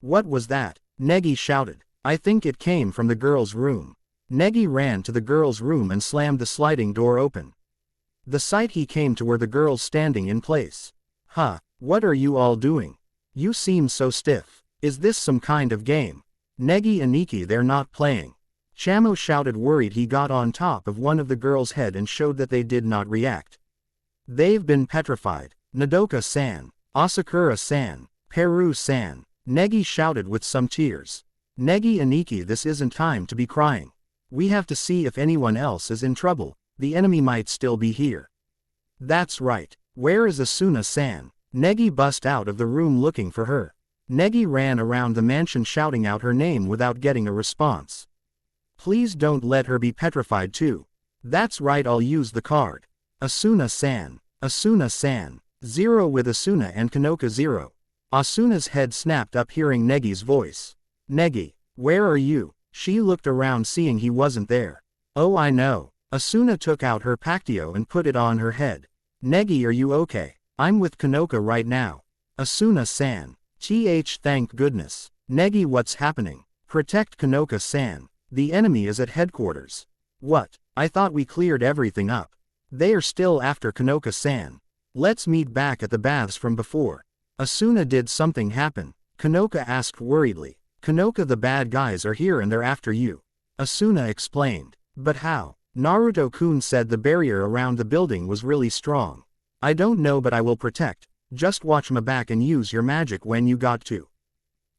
What was that? Negi shouted. I think it came from the girl's room. Negi ran to the girl's room and slammed the sliding door open. The sight he came to were the girls standing in place. Huh, what are you all doing? You seem so stiff. Is this some kind of game? Negi and Nikki, they're not playing. Chamo shouted, worried. He got on top of one of the girls' head and showed that they did not react. They've been petrified. Nodoka-san, Asakura-san, Peru-san. Negi shouted with some tears. Negi and Nikki, this isn't time to be crying. We have to see if anyone else is in trouble. The enemy might still be here. That's right. Where is Asuna-san? Negi bust out of the room looking for her. Negi ran around the mansion shouting out her name without getting a response. Please don't let her be petrified too. That's right, I'll use the card. Asuna-san. Asuna-san. Zero with Asuna and Kanoka. Zero. Asuna's head snapped up hearing Negi's voice. Negi, where are you? She looked around seeing he wasn't there. Oh, I know. Asuna took out her pactio and put it on her head. Negi, are you okay? I'm with Kanoka right now. Asuna-san. Thank goodness. Negi, what's happening? Protect Kanoka-san. The enemy is at headquarters. What? I thought we cleared everything up. They are still after Kanoka-san. Let's meet back at the baths from before. Asuna, did something happen? Kanoka asked worriedly. Kanoka, the bad guys are here and they're after you. Asuna explained. But how? Naruto-kun said the barrier around the building was really strong. I don't know, but I will protect. Just watch my back and use your magic when you got to.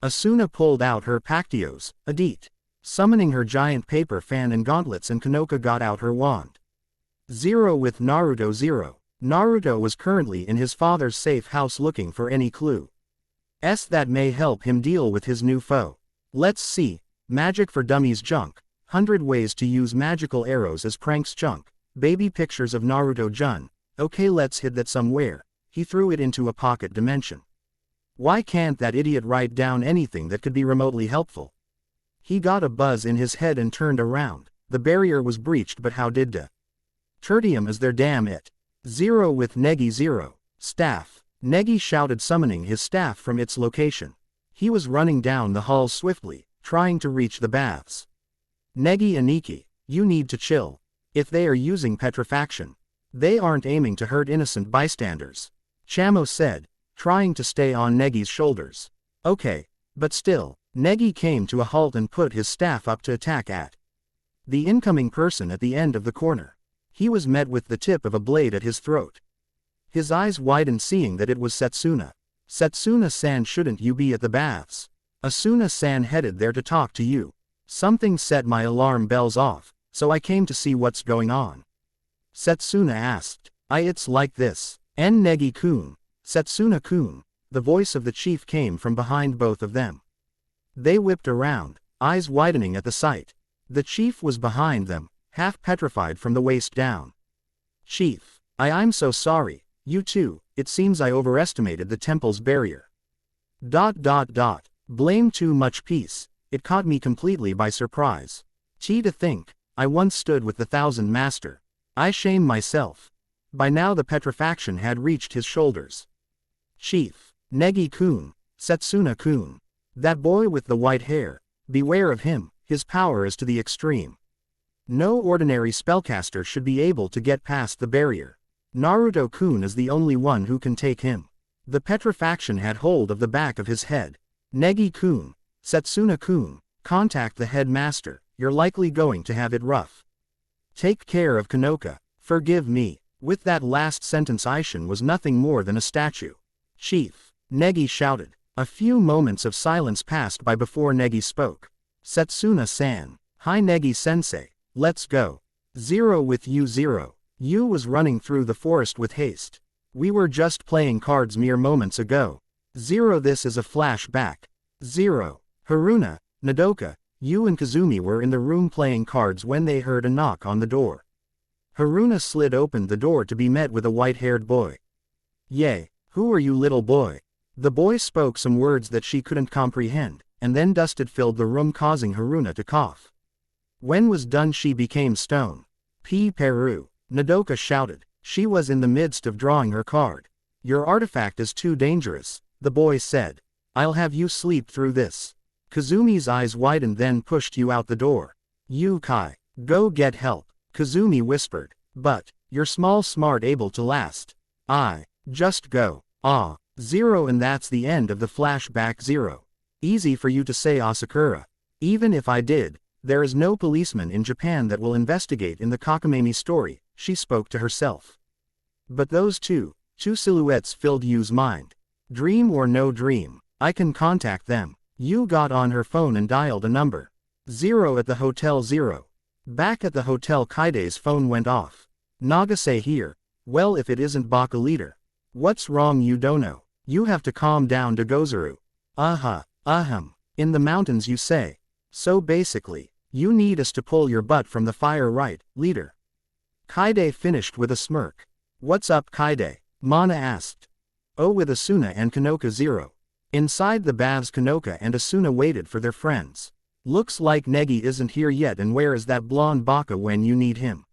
Asuna pulled out her pactios, Adit, summoning her giant paper fan and gauntlets, and Kanoka got out her wand. Zero with Naruto. Zero. Naruto was currently in his father's safe house looking for any clue that may help him deal with his new foe. Let's see. Magic for Dummies junk. 100 ways to use magical arrows as pranks junk. Baby pictures of Naruto-jun. Okay, let's hid that somewhere. He threw it into a pocket dimension. Why can't that idiot write down anything that could be remotely helpful? He got a buzz in his head and turned around. The barrier was breached, but how did Tertium is there, damn it. Zero with Negi. Zero. Staff. Negi shouted, summoning his staff from its location. He was running down the hall swiftly, trying to reach the baths. Negi and Nikki, you need to chill. If they are using petrifaction, they aren't aiming to hurt innocent bystanders. Chamo said, trying to stay on Negi's shoulders. Okay, but still. Negi came to a halt and put his staff up to attack at the incoming person at the end of the corner. He was met with the tip of a blade at his throat. His eyes widened, seeing that it was Setsuna. Setsuna-san, shouldn't you be at the baths? Asuna-san headed there to talk to you. Something set my alarm bells off, so I came to see what's going on. Setsuna asked. It's like this. Negi-kun. Setsuna-kun. The voice of the chief came from behind both of them. They whipped around, eyes widening at the sight. The chief was behind them, half petrified from the waist down. Chief, I'm so sorry. You too. It seems I overestimated the temple's barrier. Blame too much peace. It caught me completely by surprise. To think, I once stood with the Thousand Master. I shame myself. By now the petrifaction had reached his shoulders. Chief, Negi-kun, Setsuna-kun. That boy with the white hair, beware of him, his power is to the extreme. No ordinary spellcaster should be able to get past the barrier. Naruto-kun is the only one who can take him. The petrifaction had hold of the back of his head. Negi-kun, Setsuna-kun, contact the headmaster, you're likely going to have it rough. Take care of Kanoka, forgive me. With that last sentence Aishin was nothing more than a statue. Chief, Negi shouted. A few moments of silence passed by before Negi spoke. Setsuna-san. Hi Negi-sensei, let's go. Zero with you Zero. You was running through the forest with haste. We were just playing cards mere moments ago. Zero this is a flashback. Zero. Haruna, Nodoka, you and Kazumi were in the room playing cards when they heard a knock on the door. Haruna slid open the door to be met with a white-haired boy. Yay, who are you little boy? The boy spoke some words that she couldn't comprehend, and then dust filled the room causing Haruna to cough. When was done she became stone. P. Peru, Nodoka shouted. She was in the midst of drawing her card. Your artifact is too dangerous, the boy said. I'll have you sleep through this. Kazumi's eyes widened then pushed you out the door. You Kai, go get help, Kazumi whispered. But, you're smart able to last. Just go. Zero and that's the end of the flashback Zero. Easy for you to say Asakura. Even if I did, there is no policeman in Japan that will investigate in the Kakamami story, she spoke to herself. But those two silhouettes filled Yu's mind. Dream or no dream, I can contact them. Yu got on her phone and dialed a number. Zero at the hotel Zero. Back at the hotel Kaide's phone went off. Nagase here. Well if it isn't Baka leader. What's wrong you don't know? You have to calm down Dagozuru. In the mountains you say. So basically, you need us to pull your butt from the fire right, leader. Kaide finished with a smirk. What's up Kaide? Mana asked. Oh with Asuna and Kanoka Zero. Inside the baths Kanoka and Asuna waited for their friends. Looks like Negi isn't here yet and where is that blonde baka when you need him?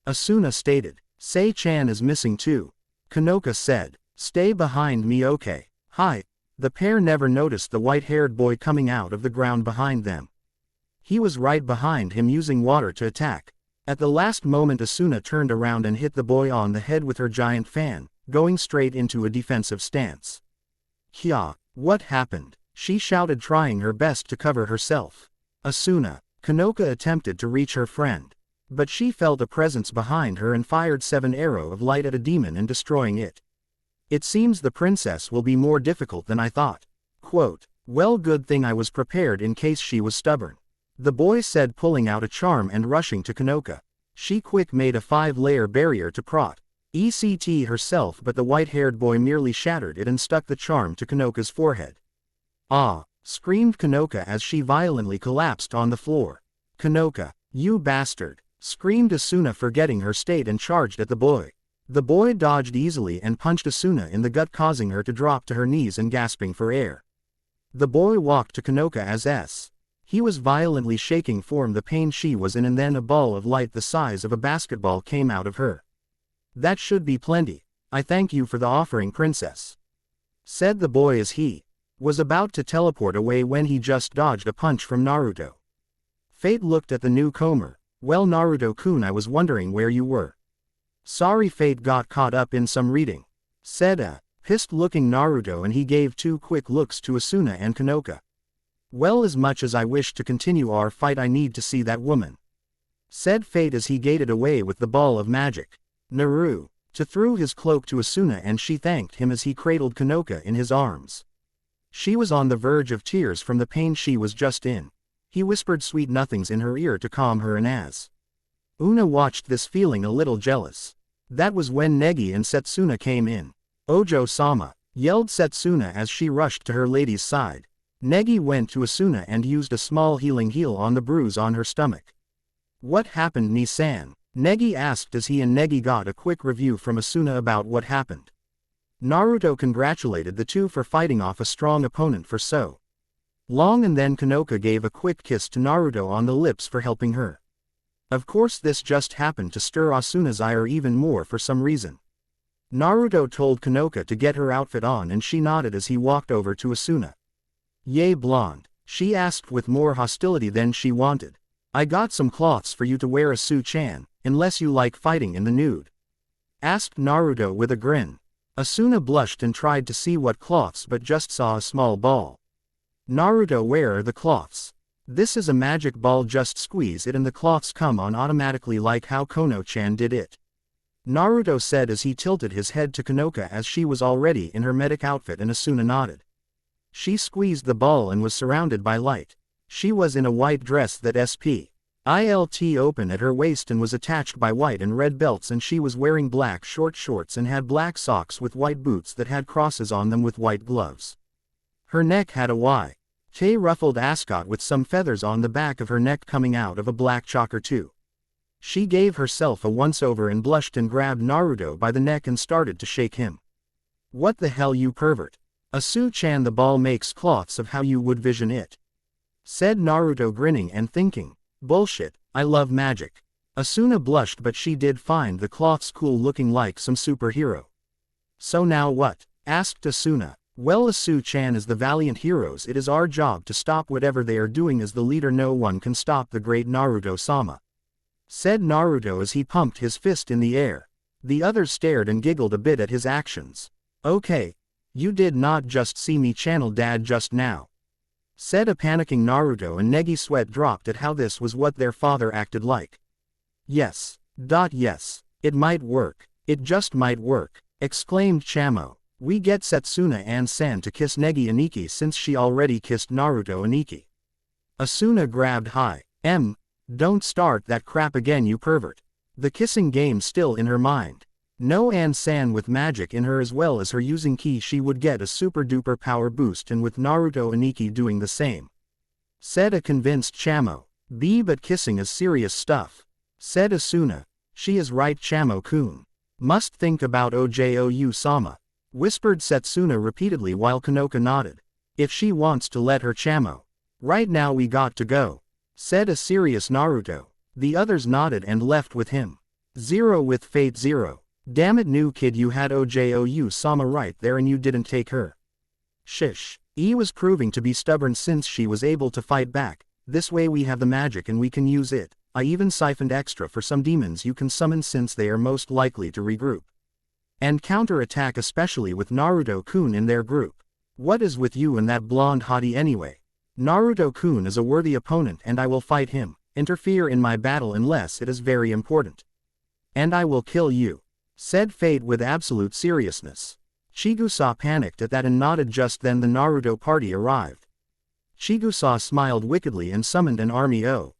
Asuna stated. Sei-chan is missing too. Kanoka said. Stay behind me okay. Hi. The pair never noticed the white-haired boy coming out of the ground behind them. He was right behind him using water to attack. At the last moment Asuna turned around and hit the boy on the head with her giant fan, going straight into a defensive stance. Hya, what happened? She shouted trying her best to cover herself. Asuna, Kanoka attempted to reach her friend. But she felt a presence behind her and fired 7 arrows of light at a demon and destroying it. It seems the princess will be more difficult than I thought. Quote, well good thing I was prepared in case she was stubborn. The boy said pulling out a charm and rushing to Kanoka. She quick made a 5-layer barrier to protect herself but the white-haired boy merely shattered it and stuck the charm to Kanoka's forehead. Screamed Kanoka as she violently collapsed on the floor. Kanoka, you bastard, screamed Asuna forgetting her state and charged at the boy. The boy dodged easily and punched Asuna in the gut causing her to drop to her knees and gasping for air. The boy walked to Kanoka as he was violently shaking from the pain she was in and then a ball of light the size of a basketball came out of her. That should be plenty. I thank you for the offering princess. Said the boy as he was about to teleport away when he just dodged a punch from Naruto. Fate looked at the newcomer. Well Naruto-kun I was wondering where you were. Sorry Fate got caught up in some reading. Said a pissed-looking Naruto and he gave 2 quick looks to Asuna and Kanoka. Well as much as I wish to continue our fight I need to see that woman. Said Fate as he gated away with the ball of magic. Naru, threw his cloak to Asuna and she thanked him as he cradled Kanoka in his arms. She was on the verge of tears from the pain she was just in. He whispered sweet nothings in her ear to calm her and as Una watched this feeling a little jealous. That was when Negi and Setsuna came in. Ojo-sama, yelled Setsuna as she rushed to her lady's side. Negi went to Asuna and used a small healing heal on the bruise on her stomach. What happened Ni-san? Negi asked as he and Negi got a quick review from Asuna about what happened. Naruto congratulated the two for fighting off a strong opponent for so long and then Kanoka gave a quick kiss to Naruto on the lips for helping her. Of course this just happened to stir Asuna's ire even more for some reason. Naruto told Kanoka to get her outfit on and she nodded as he walked over to Asuna. Yay blonde, she asked with more hostility than she wanted. I got some cloths for you to wear Asu-chan, unless you like fighting in the nude. asked Naruto with a grin. Asuna blushed and tried to see what cloths but just saw a small ball. Naruto, where are the cloths? This is a magic ball, just squeeze it and the cloths come on automatically like how Kono-chan did it. Naruto said as he tilted his head to Konoka as she was already in her medic outfit, and Asuna nodded. She squeezed the ball and was surrounded by light. She was in a white dress that SPILT open at her waist and was attached by white and red belts, and she was wearing black short shorts and had black socks with white boots that had crosses on them with white gloves. Her neck had a white ruffled ascot with some feathers on the back of her neck coming out of a black choker too. She gave herself a once-over and blushed and grabbed Naruto by the neck and started to shake him. What the hell, you pervert? Asu-chan, the ball makes cloths of how you would vision it, said Naruto, grinning and thinking. Bullshit, I love magic. Asuna blushed, but she did find the cloths cool, looking like some superhero. So now what? Asked Asuna. Well, Asu-chan, as the valiant heroes, it is our job to stop whatever they are doing. As the leader, no one can stop the great Naruto-sama, said Naruto as he pumped his fist in the air. The others stared and giggled a bit at his actions. Okay, you did not just see me channel dad just now, said a panicking Naruto, and Negi's sweat dropped at how this was what their father acted like. Yes. Yes. It might work. It just might work, exclaimed Chamo. We get Setsuna and San to kiss Negi Aniki since she already kissed Naruto Aniki. Asuna grabbed high. Don't start that crap again, you pervert. The kissing game still in her mind. No, and San with magic in her as well as her using ki, she would get a super duper power boost, and with Naruto Aniki doing the same, said a convinced Chamo. But kissing is serious stuff, said Asuna. She is right, Chamo-kun. Must think about Ojoyu-sama, whispered Setsuna repeatedly while Konoka nodded. If she wants to let her Chamo. Right now we got to go, said a serious Naruto. The others nodded and left with him. Zero with Fate Zero. Damn it, new kid, you had Ojoyu-sama right there and you didn't take her. Shish. E was proving to be stubborn since she was able to fight back. This way we have the magic and we can use it. I even siphoned extra for some demons you can summon since they are most likely to regroup and counter-attack, especially with Naruto-kun in their group. What is with you and that blonde hottie anyway? Naruto-kun is a worthy opponent and I will fight him. Interfere in my battle unless it is very important, and I will kill you, said Fate with absolute seriousness. Chigusa panicked at that and nodded. Just then the Naruto party arrived. Chigusa smiled wickedly and summoned an army of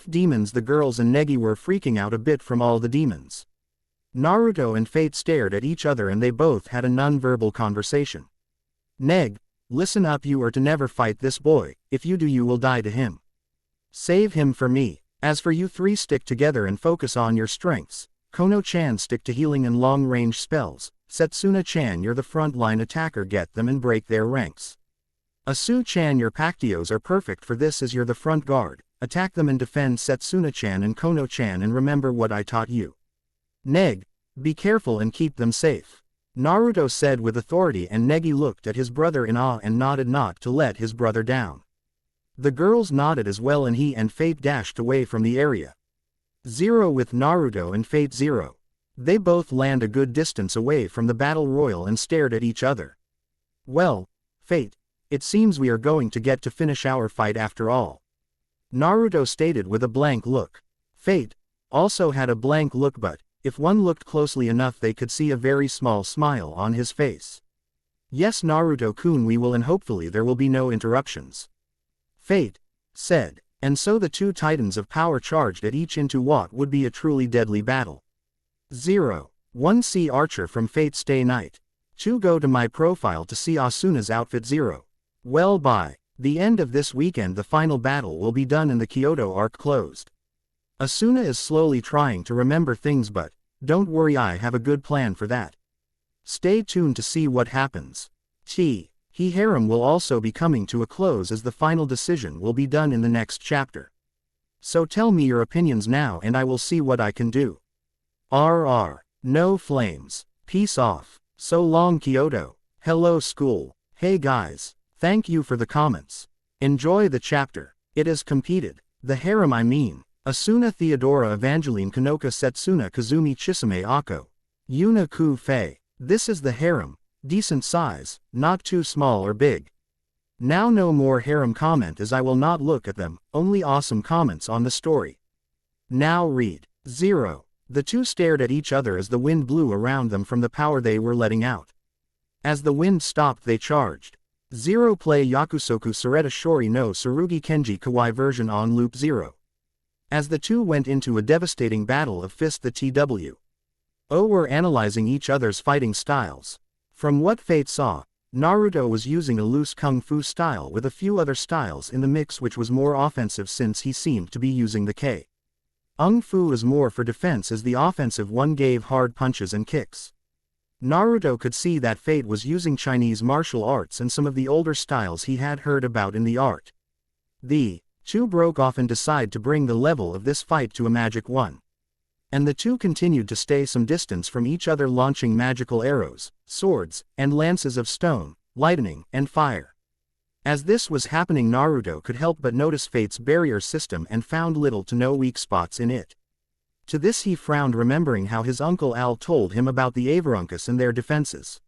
demons. The girls and Negi were freaking out a bit from all the demons. Naruto and Fate stared at each other and they both had a non-verbal conversation. Neg, listen up, you are to never fight this boy. If you do, you will die to him. Save him for me. As for you three, stick together and focus on your strengths. Kono-chan, stick to healing and long-range spells. Setsuna-chan, you're the front-line attacker, get them and break their ranks. Asu-chan, your Pactios are perfect for this as you're the front guard. Attack them and defend Setsuna-chan and Kono-chan, and remember what I taught you. Neg, be careful and keep them safe, Naruto said with authority, and Negi looked at his brother in awe and nodded not to let his brother down. The girls nodded as well and he and Fate dashed away from the area. Zero with Naruto and Fate Zero. They both land a good distance away from the battle royal and stared at each other. Well, Fate, it seems we are going to get to finish our fight after all, Naruto stated with a blank look. Fate also had a blank look, but if one looked closely enough they could see a very small smile on his face. Yes, Naruto-kun, we will, and hopefully there will be no interruptions, Fate said. And so the two titans of power charged at each into what would be a truly deadly battle. 0. 1. See Archer from Fate Stay Night. 2. Go to my profile to see Asuna's outfit. 0. Well, by the end of this weekend the final battle will be done and the Kyoto arc closed. Asuna is slowly trying to remember things, but don't worry, I have a good plan for that. Stay tuned to see what happens. Harem will also be coming to a close as the final decision will be done in the next chapter. So tell me your opinions now and I will see what I can do. No flames. Peace off. So long, Kyoto. Hello, school. Hey guys. Thank you for the comments. Enjoy the chapter. It is competed. The harem, I mean. Asuna, Theodora, Evangelene, Konoka, Setsuna, Kazumi, Chisame, Ako, Yuna Ku Fei. This is the harem, decent size, not too small or big. Now no more harem comment as I will not look at them, only awesome comments on the story. Now read. 0. The two stared at each other as the wind blew around them from the power they were letting out. As the wind stopped they charged. 0. Play Yakusoku Soreta Shori no Tsurugi Kenji Kawaii version on loop 0. As the two went into a devastating battle of fist the TW. Were analyzing each other's fighting styles. From what Fate saw, Naruto was using a loose kung fu style with a few other styles in the mix which was more offensive since he seemed to be using the K. Ung Fu is more for defense as the offensive one gave hard punches and kicks. Naruto could see that Fate was using Chinese martial arts and some of the older styles he had heard about in the art. The two broke off and decided to bring the level of this fight to a magic one. And the two continued to stay some distance from each other launching magical arrows, swords, and lances of stone, lightning, and fire. As this was happening Naruto could help but notice Fate's barrier system and found little to no weak spots in it. To this he frowned remembering how his uncle Al told him about the Avarunkus and their defenses.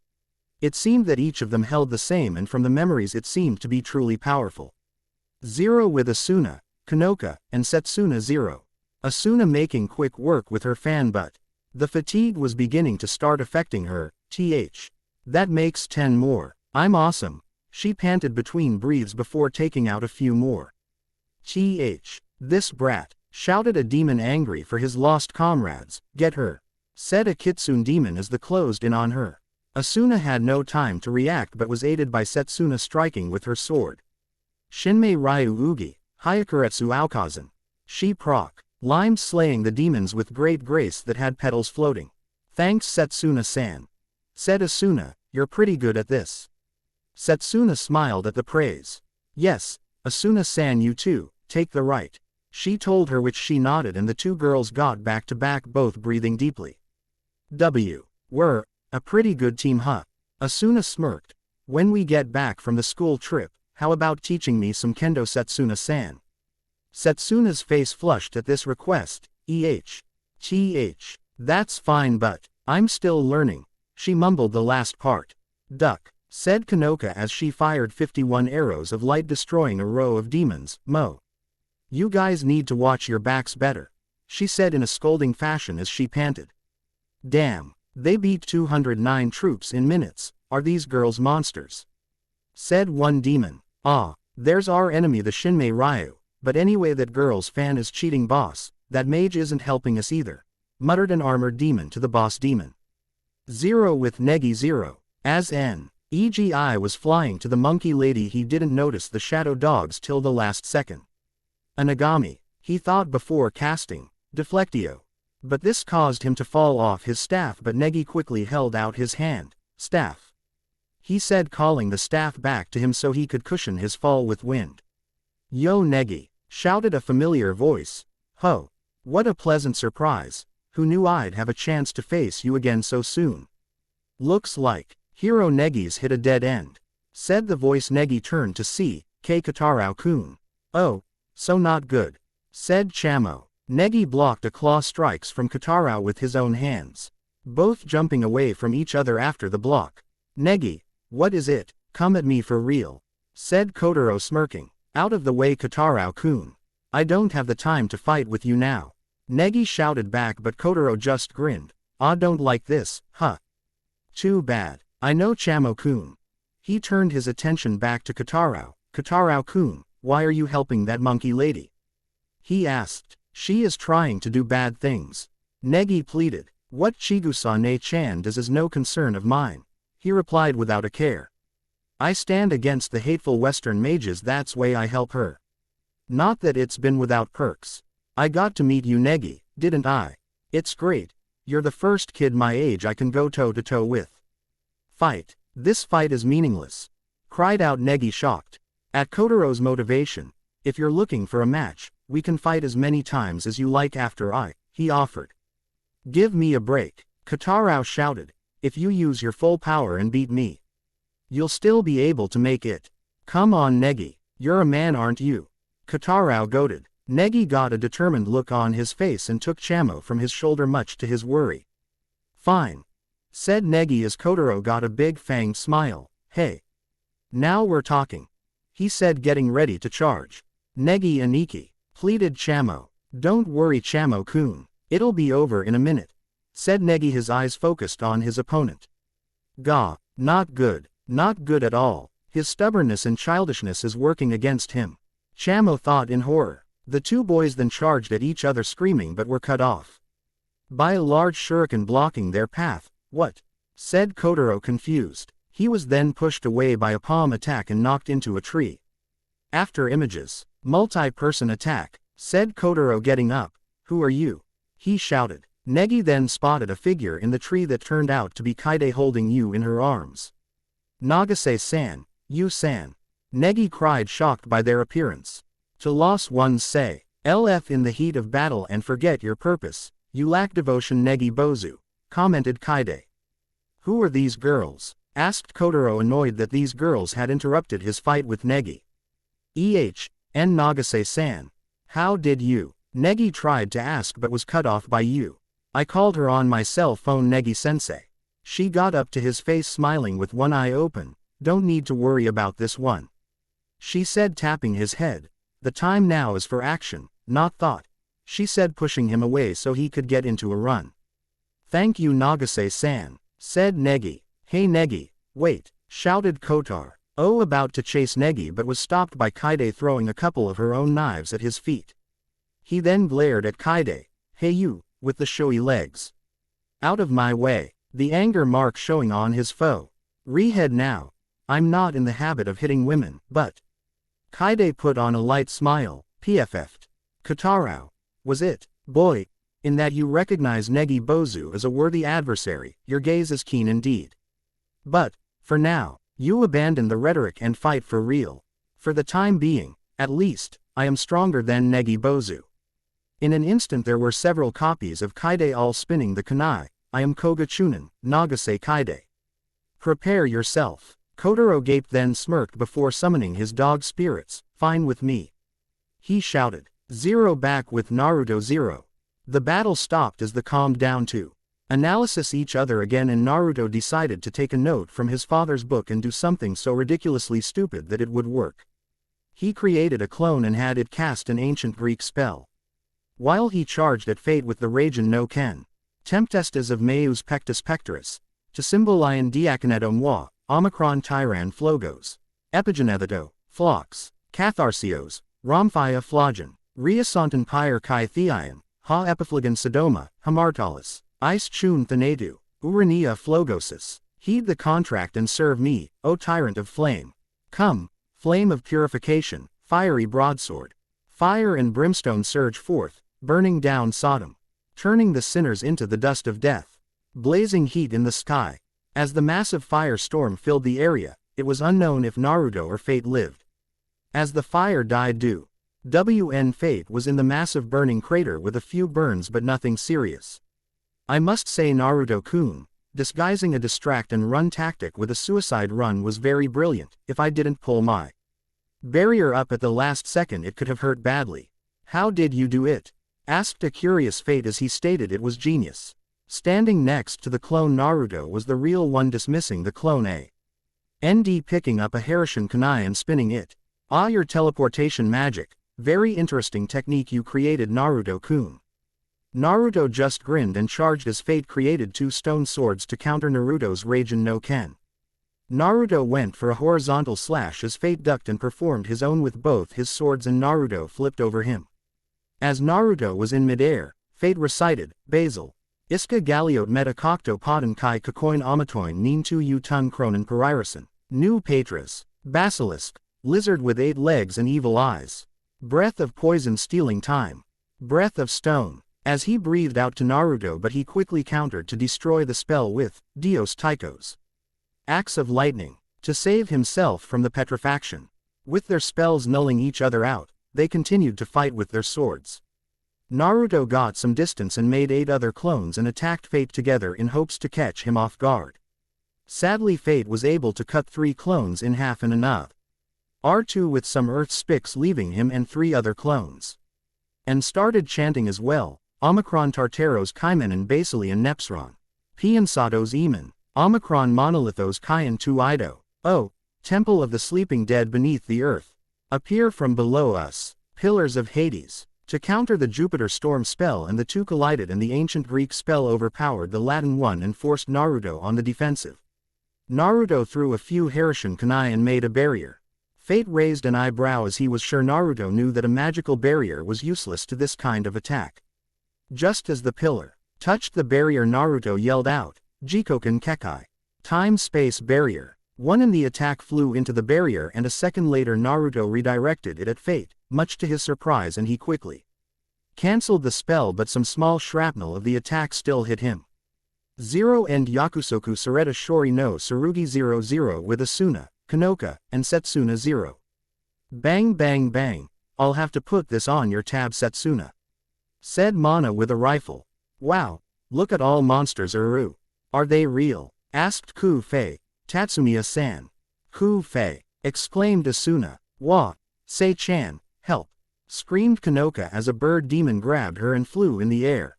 It seemed that each of them held the same and from the memories it seemed to be truly powerful. 0 with Asuna, Kanoka, and Setsuna 0. Asuna making quick work with her fan but the fatigue was beginning to start affecting her. That makes 10 more. I'm awesome. She panted between breaths before taking out a few more. This brat, shouted a demon angry for his lost comrades. Get her, said a kitsune demon as the closed in on her. Asuna had no time to react but was aided by Setsuna striking with her sword. Shinmei Ryu Ugi, Hyakuretsu Aokazan. She proc. Limed slaying the demons with great grace that had petals floating. Thanks Setsuna-san. Said Asuna, you're pretty good at this. Setsuna smiled at the praise. Yes, Asuna-san you too, take the right. She told her which she nodded and the two girls got back to back both breathing deeply. We're a pretty good team huh? Asuna smirked. When we get back from the school trip, how about teaching me some kendo Setsuna-san? Setsuna's face flushed at this request. That's fine but I'm still learning. She mumbled the last part. Duck, said Kanoka as she fired 51 arrows of light destroying a row of demons. You guys need to watch your backs better, she said in a scolding fashion as she panted. Damn, they beat 209 troops in minutes. Are these girls monsters? Said one demon. There's our enemy the Shinmei Ryu. But anyway that girl's fan is cheating boss, that mage isn't helping us either, muttered an armored demon to the boss demon. 0 with Negi 0, as Egi was flying to the monkey lady he didn't notice the shadow dogs till the last second. Anagami, he thought before casting, Deflectio. But this caused him to fall off his staff but Negi quickly held out his hand. Staff. He said calling the staff back to him so he could cushion his fall with wind. Yo Negi. Shouted a familiar voice. Ho! What a pleasant surprise. Who knew I'd have a chance to face you again so soon? Looks like Hero Negi's hit a dead end. Said the voice. Negi turned to see K. Katarao-kun. Oh, so not good. Said Chamo. Negi blocked a claw strikes from Katarao with his own hands. Both jumping away from each other after the block. Negi, what is it? Come at me for real. Said Kotaro smirking. Out of the way Katarao-kun. I don't have the time to fight with you now. Negi shouted back but Kotaro just grinned. Don't like this, huh? Too bad. I know Chamo-kun. He turned his attention back to Katarao. Katarao-kun, why are you helping that monkey lady? He asked. She is trying to do bad things. Negi pleaded. What Chigusa-ne-chan does is no concern of mine. He replied without a care. I stand against the hateful Western mages, that's way I help her. Not that it's been without perks. I got to meet you Negi, didn't I? It's great. You're the first kid my age I can go toe to toe with. Fight. This fight is meaningless. Cried out Negi shocked. At Kotaro's motivation, if you're looking for a match, we can fight as many times as you like after he offered. Give me a break. Katarao shouted. If you use your full power and beat me, you'll still be able to make it. Come on Negi, you're a man aren't you? Katarao goaded. Negi got a determined look on his face and took Chamo from his shoulder much to his worry. Fine, said Negi as Kotaro got a big fanged smile. Hey. Now we're talking, he said getting ready to charge. Negi Aniki, pleaded Chamo. Don't worry Chamo-kun. It'll be over in a minute, said Negi, his eyes focused on his opponent. Gah, not good at all. His stubbornness and childishness is working against him. Chamo thought in horror. The two boys then charged at each other screaming but were cut off by a large shuriken blocking their path. What? Said Kotaro confused. He was then pushed away by a palm attack and knocked into a tree. After images. Multi-person attack, said Kotaro getting up. Who are you? He shouted. Negi then spotted a figure in the tree that turned out to be Kaide holding you in her arms. Nagase-san, you-san. Negi cried, shocked by their appearance. To lost ones say, LF in the heat of battle and forget your purpose, you lack devotion Negi Bozu, commented Kaide. Who are these girls? Asked Kotaro, annoyed that these girls had interrupted his fight with Negi. N Nagase-san. How did you? Negi tried to ask but was cut off by you. I called her on my cell phone Negi-sensei. She got up to his face smiling with one eye open. Don't need to worry about this one, she said, tapping his head. The time now is for action, not thought, she said, pushing him away so he could get into a run. Thank you Nagase-san, said Negi. Hey Negi, wait, shouted Kotar. About to chase Negi but was stopped by Kaide throwing a couple of her own knives at his feet. He then glared at Kaide. Hey you, with the showy legs. Out of my way, the anger mark showing on his foe. Rehead now. I'm not in the habit of hitting women, but. Kaide put on a light smile. PFF'd. Kotaro. Was it, boy, in that you recognize Negi Bozu as a worthy adversary, your gaze is keen indeed. But, for now, you abandon the rhetoric and fight for real. For the time being, at least, I am stronger than Negi Bozu. In an instant there were several copies of Kaide all spinning the kunai. I am Koga Chunin, Nagase Kaide. Prepare yourself. Kotaro gaped then smirked before summoning his dog spirits. Fine with me, he shouted. Zero back with Naruto Zero. The battle stopped as the calmed down to analysis each other again, and Naruto decided to take a note from his father's book and do something so ridiculously stupid that it would work. He created a clone and had it cast an ancient Greek spell. While he charged at fate with the Raijin no Ken, Tempestas of Meus Pectus Pectoris, to symbolion Diaconeto Moi, Omicron Tyran Flogos, Epigenetheto, Phlox, Catharsios, Romphia Phlogion, Riasanton Pyre Kai Theion, Ha Epiphlagon Sodoma, Hamartalis, Ice Chun Thanadu, Urania Phlogosis. Heed the contract and serve me, O tyrant of flame. Come, flame of purification, fiery broadsword. Fire and brimstone surge forth, burning down Sodom, turning the sinners into the dust of death. Blazing heat in the sky. As the massive firestorm filled the area, it was unknown if Naruto or Fate lived. As the fire died due, Fate was in the massive burning crater with a few burns but nothing serious. I must say Naruto-kun, disguising a distract and run tactic with a suicide run was very brilliant. If I didn't pull my barrier up at the last second it could have hurt badly. How did you do it? Asked a curious Fate as he stated it was genius. Standing next to the clone Naruto was the real one, dismissing the clone ND, picking up a Harashin kunai and spinning it. Ah, your teleportation magic. Very interesting technique you created Naruto-kun. Naruto just grinned and charged as Fate created two stone swords to counter Naruto's Raijin no Ken. Naruto went for a horizontal slash as Fate ducked and performed his own with both his swords, and Naruto flipped over him. As Naruto was in midair, Fate recited, Basil. Iska Galiote Meta Kokto Podan Kai Kakoin Amatoin Nin Tu Yu Tun Kronen Parirasan. Nu Patras. Basilisk. Lizard with 8 legs and evil eyes. Breath of poison stealing time. Breath of stone. As he breathed out to Naruto, but he quickly countered to destroy the spell with Dios Taikos. Axe of lightning. To save himself from the petrifaction. With their spells nulling each other out, they continued to fight with their swords. Naruto got some distance and made 8 other clones and attacked Fate together in hopes to catch him off guard. Sadly, Fate was able to cut 3 clones in half and another R2 with some earth spicks, leaving him and 3 other clones. And started chanting as well, Omicron Tartaros Kaimen and Basili and Nepsron. Piansatos Eman, Omicron Monolithos Kyan Tu Ido. O, Temple of the Sleeping Dead beneath the earth. Appear from below us, pillars of Hades. To counter the Jupiter storm spell and the two collided and the ancient Greek spell overpowered the Latin one and forced Naruto on the defensive. Naruto threw a few Harashin Kunai and made a barrier. Fate raised an eyebrow as he was sure Naruto knew that a magical barrier was useless to this kind of attack. Just as the pillar touched the barrier, Naruto yelled out, Jikoken Kekai. Time-space barrier. One in the attack flew into the barrier and a second later Naruto redirected it at Fate, much to his surprise, and he quickly cancelled the spell, but some small shrapnel of the attack still hit him. Zero End Yakusoku Sareta Shori no Tsurugi 00 with Asuna, Kanoka, and Setsuna 0. Bang bang bang, I'll have to put this on your tab, Setsuna, said Mana with a rifle. Wow, look at all monsters, Uru. Are they real? Asked Ku-Fei. Tatsumiya-san. Ku-Fei, exclaimed Asuna. Wah, Sei-chan, help, screamed Kanoka as a bird demon grabbed her and flew in the air.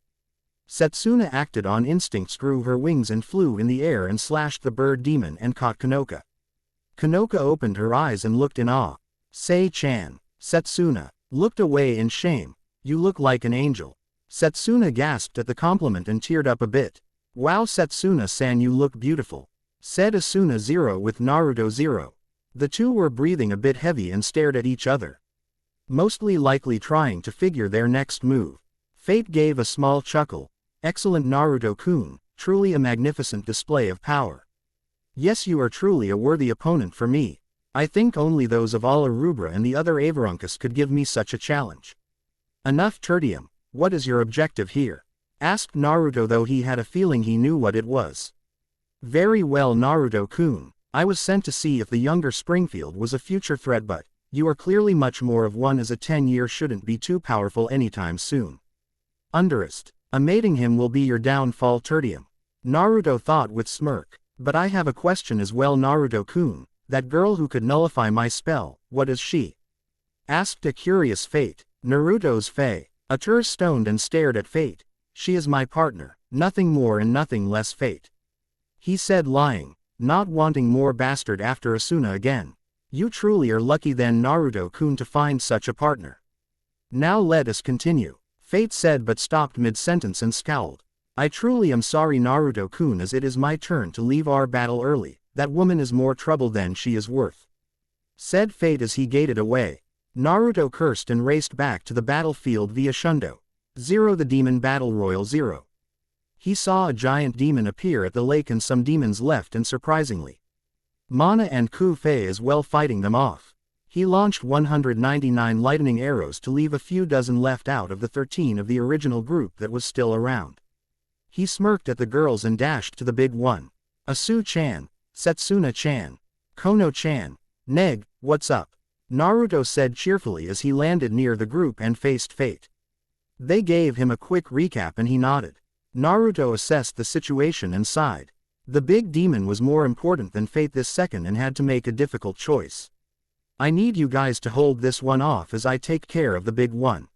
Setsuna acted on instinct, grew her wings and flew in the air and slashed the bird demon and caught Kanoka. Kanoka opened her eyes and looked in awe. Sei-chan. Setsuna looked away in shame. You look like an angel. Setsuna gasped at the compliment and teared up a bit. Wow, Setsuna-san, you look beautiful, said Asuna 0 with Naruto 0. The two were breathing a bit heavy and stared at each other, mostly likely trying to figure their next move. Fate gave a small chuckle. Excellent, Naruto-kun, truly a magnificent display of power. Yes, you are truly a worthy opponent for me. I think only those of all Arubra and the other Avarunkus could give me such a challenge. Enough tertium, what is your objective here? Asked Naruto, though he had a feeling he knew what it was. Very well, Naruto-kun, I was sent to see if the younger Springfield was a future threat, but you are clearly much more of one, as a 10-year shouldn't be too powerful anytime soon. Underestimating him will be your downfall, tertium, Naruto thought with smirk. But I have a question as well, Naruto-kun. That girl who could nullify my spell, what is she? Asked a curious Fate. Naruto's Fae. Atur stoned and stared at Fate. She is my partner, nothing more and nothing less, Fate, he said, lying, not wanting more bastard after Asuna again. You truly are lucky then, Naruto-kun, to find such a partner. Now let us continue, Fate said, but stopped mid-sentence and scowled. I truly am sorry, Naruto-kun, as it is my turn to leave our battle early. That woman is more trouble than she is worth, said Fate as he gated away. Naruto cursed and raced back to the battlefield via Shundo 0, the demon battle royal 0. He saw a giant demon appear at the lake and some demons left, and surprisingly, Mana and Ku-Fei as well, fighting them off. He launched 199 lightning arrows to leave a few dozen left out of the 13 of the original group that was still around. He smirked at the girls and dashed to the big one. Asu-chan, Setsuna-chan, Kono-chan, Neg, what's up? Naruto said cheerfully as he landed near the group and faced Fate. They gave him a quick recap and he nodded. Naruto assessed the situation and sighed. The big demon was more important than Fate this second and had to make a difficult choice. I need you guys to hold this one off as I take care of the big one.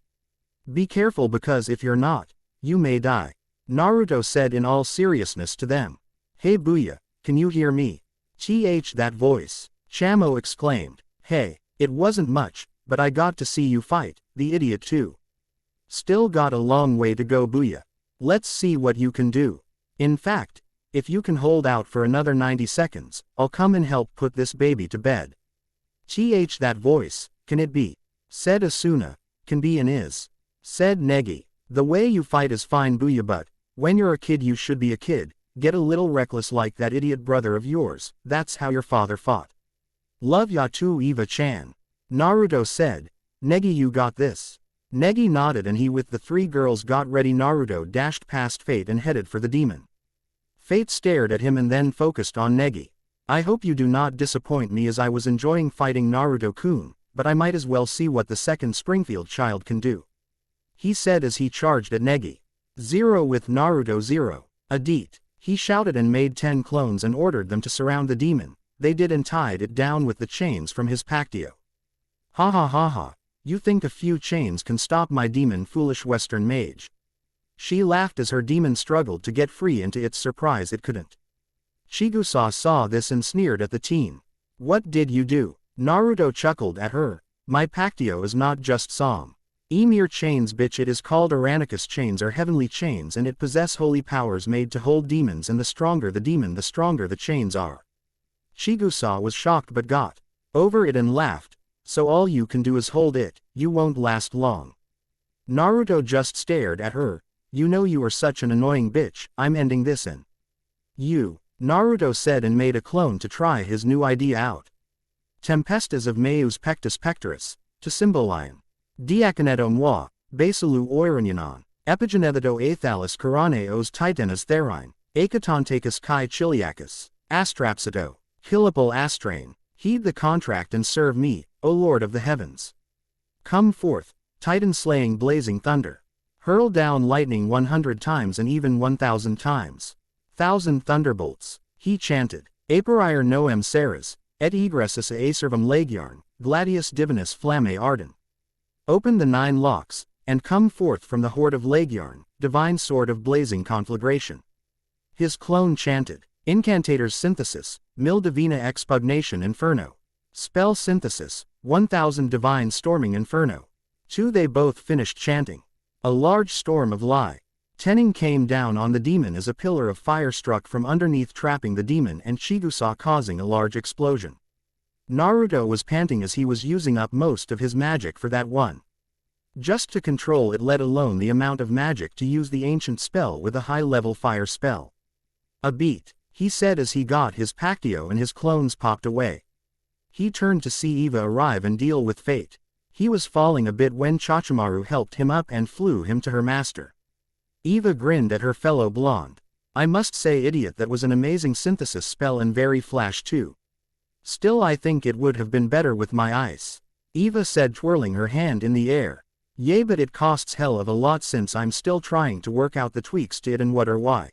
Be careful, because if you're not, you may die, Naruto said in all seriousness to them. Hey Booya, can you hear me? That voice, Chamo exclaimed. Hey, it wasn't much, but I got to see you fight, the idiot too. Still got a long way to go, Booya. Let's see what you can do. In fact, if you can hold out for another 90 seconds, I'll come and help put this baby to bed. That voice, can it be? Said Asuna. Can be and is, said Negi. The way you fight is fine, Booya, but when you're a kid you should be a kid, get a little reckless like that idiot brother of yours. That's how your father fought. Love ya too, Eva-chan, Naruto said. Negi, you got this. Negi nodded and he with the three girls got ready. Naruto dashed past Fate and headed for the demon. Fate stared at him and then focused on Negi. I hope you do not disappoint me, as I was enjoying fighting Naruto-kun, but I might as well see what the second Springfield child can do, he said as he charged at Negi. 0 with Naruto 0. Adit, he shouted and made 10 clones and ordered them to surround the demon. They did, and tied it down with the chains from his pactio. Ha ha ha ha, you think a few chains can stop my demon, foolish Western mage? She laughed as her demon struggled to get free, and to its surprise it couldn't. Chigusa saw this and sneered at the teen. What did you do? Naruto chuckled at her. My pactio is not just some mere chains, bitch. It is called Aranicus chains, are heavenly chains, and it possess holy powers made to hold demons, and the stronger the demon, the stronger the chains are. Chigusa was shocked but got over it and laughed. So all you can do is hold it, you won't last long. Naruto just stared at her. You know you are such an annoying bitch, I'm ending this in you, Naruto said, and made a clone to try his new idea out. Tempestas of Meus Pectus Pectoris, to Symbolion. Diaconeto moi, Basilu Oirinanon, Epigenetheto Athalis Karaneos Titanas Therine, Akatontakis Kai Chiliacus, Astrapsito, Hillipal Astrain, heed the contract and serve me, O Lord of the heavens. Come forth, Titan-slaying blazing thunder. Hurl down lightning 100 times and even 1,000 times. 1,000 thunderbolts, he chanted. Aperier noem seras, et egressus acervum legiarn, gladius divinus flamme ardent. Open the 9 locks, and come forth from the horde of Legiarn, divine sword of blazing conflagration. His clone chanted. Incantator's synthesis, mil divina expugnation inferno. Spell synthesis, 1,000 divine storming inferno. 2 They both finished chanting. A large storm of lightning came down on the demon as a pillar of fire struck from underneath, trapping the demon and Chigusa, causing a large explosion. Naruto was panting as he was using up most of his magic for that one. Just to control it, let alone the amount of magic to use the ancient spell with a high-level fire spell. A beat, he said as he got his pactio and his clones popped away. He turned to see Eva arrive and deal with fate. He was falling a bit when Chachimaru helped him up and flew him to her master. Eva grinned at her fellow blonde. I must say, idiot, that was an amazing synthesis spell and very flash too. Still, I think it would have been better with my ice. Eva said, twirling her hand in the air. Yay, but it costs hell of a lot since I'm still trying to work out the tweaks to it and what or why.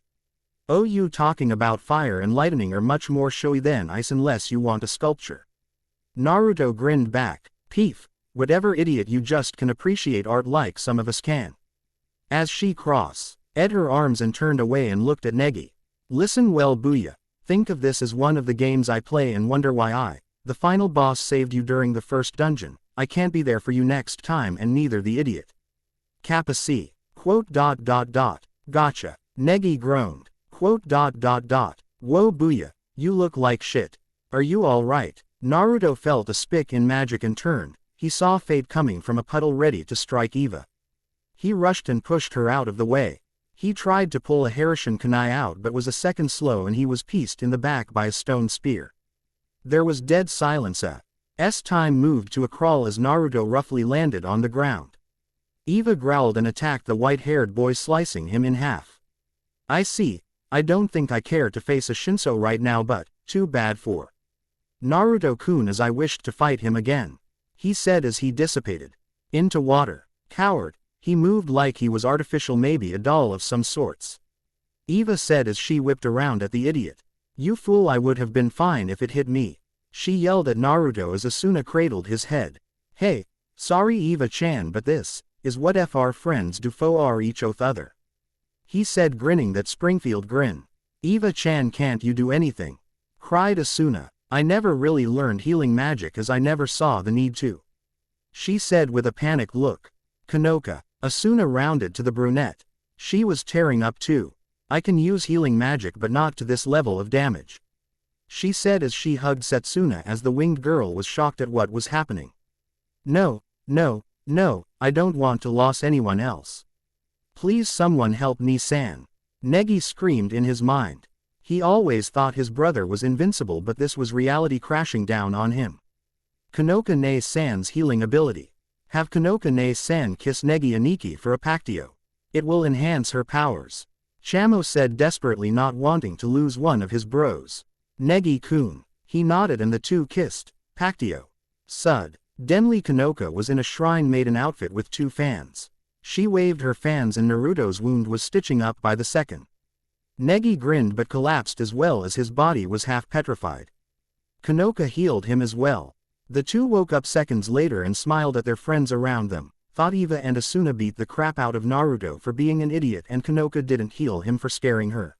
Oh, you talking about fire and lightning are much more showy than ice unless you want a sculpture. Naruto grinned back. Peef. Whatever, idiot, you just can appreciate art like some of us can. As she crossed her arms and turned away and looked at Negi. Listen well, Booya. Think of this as one of the games I play and wonder why the final boss, saved you during the first dungeon. I can't be there for you next time, and neither the idiot. Kappa C. Gotcha. Negi groaned. Whoa, Booya, you look like shit. Are you alright? Naruto felt a spick in magic and turned. He saw fate coming from a puddle ready to strike Eva. He rushed and pushed her out of the way. He tried to pull a Harashin kunai out but was a second slow, and he was pieced in the back by a stone spear. There was dead silence. Time moved to a crawl as Naruto roughly landed on the ground. Eva growled and attacked the white-haired boy, slicing him in half. I see. I don't think I care to face a Shinso right now, but too bad for Naruto-kun, as I wished to fight him again. He said as he dissipated into water. Coward. He moved like he was artificial, maybe a doll of some sorts. Eva said as she whipped around at the idiot. You fool, I would have been fine if it hit me. She yelled at Naruto as Asuna cradled his head. Hey, sorry Eva-chan, but this is what our friends do for each other. He said, grinning that Springfield grin. Eva-chan, can't you do anything? Cried Asuna. I never really learned healing magic as I never saw the need to. She said with a panicked look. Kanoka. Asuna rounded to the brunette. She was tearing up too. I can use healing magic but not to this level of damage. She said as she hugged Setsuna as the winged girl was shocked at what was happening. No, I don't want to lose anyone else. Please someone help Ni-san. Negi screamed in his mind. He always thought his brother was invincible, but this was reality crashing down on him. Kanoka Ne-san's healing ability. Have Kanoka Ne-san kiss Negi Aniki for a pactio. It will enhance her powers. Chamo said desperately, not wanting to lose one of his bros. Negi-kun. He nodded and the two kissed. Pactio. Sud. Denli Kanoka was in a shrine maiden outfit with 2 fans. She waved her fans and Naruto's wound was stitching up by the second. Negi grinned but collapsed as well as his body was half petrified. Kanoka healed him as well. The two woke up seconds later and smiled at their friends around them. thought Eva and Asuna beat the crap out of Naruto for being an idiot and Konoka didn't heal him for scaring her.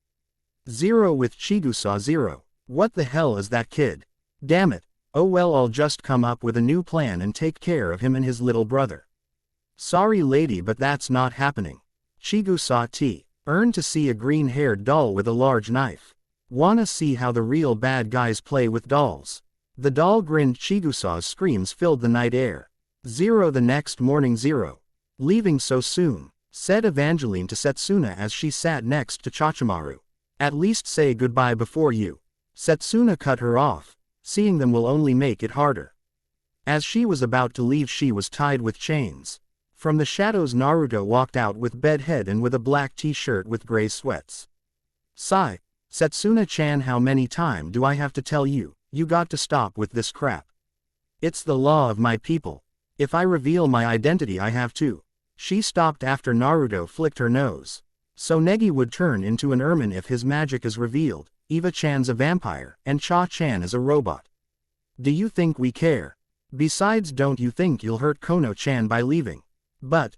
0 with Chigusa 0. What the hell is that kid? Damn it. Oh well, I'll just come up with a new plan and take care of him and his little brother. Sorry lady, but that's not happening. Chigusa T. Earn to see a green-haired doll with a large knife. Wanna see how the real bad guys play with dolls? The doll grinned. Chigusa's screams filled the night air. 0 the next morning 0. Leaving so soon, said Evangelene to Setsuna as she sat next to Chachimaru. At least say goodbye before you. Setsuna cut her off. Seeing them will only make it harder. As she was about to leave, she was tied with chains. From the shadows, Naruto walked out with bedhead and with a black t-shirt with gray sweats. Sigh. Setsuna-chan, how many times do I have to tell you, you got to stop with this crap. It's the law of my people. If I reveal my identity I have to. She stopped after Naruto flicked her nose. So Negi would turn into an ermine if his magic is revealed, Eva-chan's a vampire, and Cha-chan is a robot. Do you think we care? Besides, don't you think you'll hurt Kono-chan by leaving? But,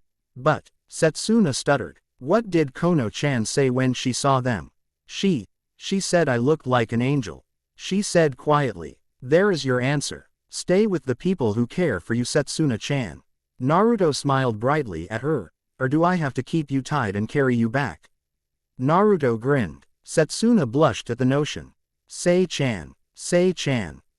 Setsuna stuttered. What did Kono-chan say when she saw them? She said I looked like an angel. She said quietly, there is your answer. Stay with the people who care for you, Setsuna-chan. Naruto smiled brightly at her. Or do I have to keep you tied and carry you back? Naruto grinned. Setsuna blushed at the notion. Sei-chan,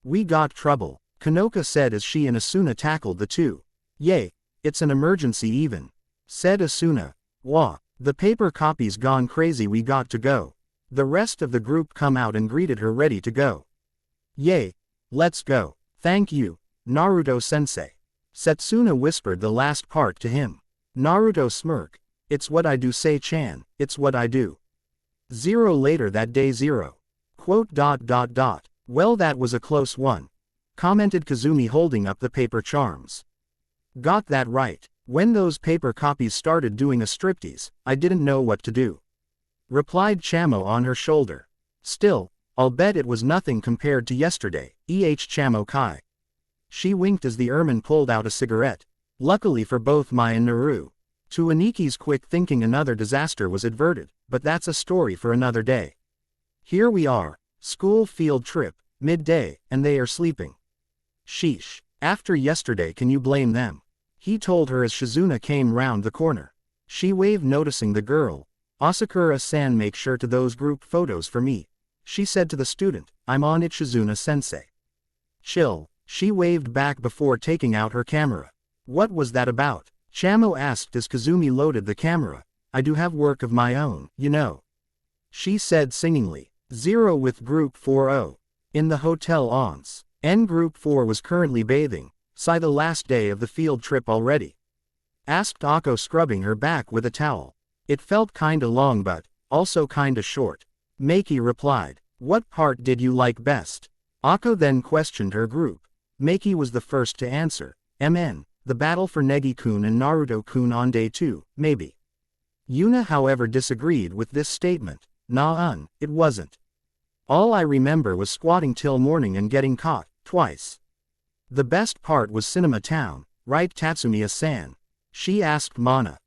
we got trouble, Konoka said as she and Asuna tackled the two. Yay, it's an emergency even, said Asuna. Wah, the paper copy's gone crazy, we got to go. The rest of the group come out and greeted her, ready to go. Yay, let's go. Thank you, Naruto-sensei. Setsuna whispered the last part to him. Naruto smirked. It's what I do, Sei-chan, it's what I do. 0 later that day 0. Well, that was a close one, commented Kazumi holding up the paper charms. Got that right. When those paper copies started doing a striptease, I didn't know what to do, replied Chamo on her shoulder. Still, I'll bet it was nothing compared to yesterday, Chamo Kai. She winked as the ermine pulled out a cigarette. Luckily for both Mai and Naru. To Aniki's quick thinking, another disaster was averted, but that's a story for another day. Here we are, school field trip, midday, and they are sleeping. Sheesh. After yesterday, can you blame them? He told her as Shizuna came round the corner. She waved, noticing the girl. Asakura-san, make sure to those group photos for me, she said to the student. I'm on it, Shizuna-sensei. Chill, she waved back before taking out her camera. What was that about? Chamo asked as Kazumi loaded the camera. I do have work of my own, you know, she said singingly. 0 with Group 4-0. In the Hotel Once. Group 4 was currently bathing. Sigh, the last day of the field trip already? Asked Akko, scrubbing her back with a towel. It felt kinda long but also kinda short. Meiki replied. What part did you like best? Akko then questioned her group. Meiki was the first to answer. The battle for Negi-kun and Naruto-kun on day 2, maybe. Yuna however disagreed with this statement. Nah, it wasn't. All I remember was squatting till morning and getting caught, twice. The best part was Cinema Town, right Tatsumiya-san? She asked Mana.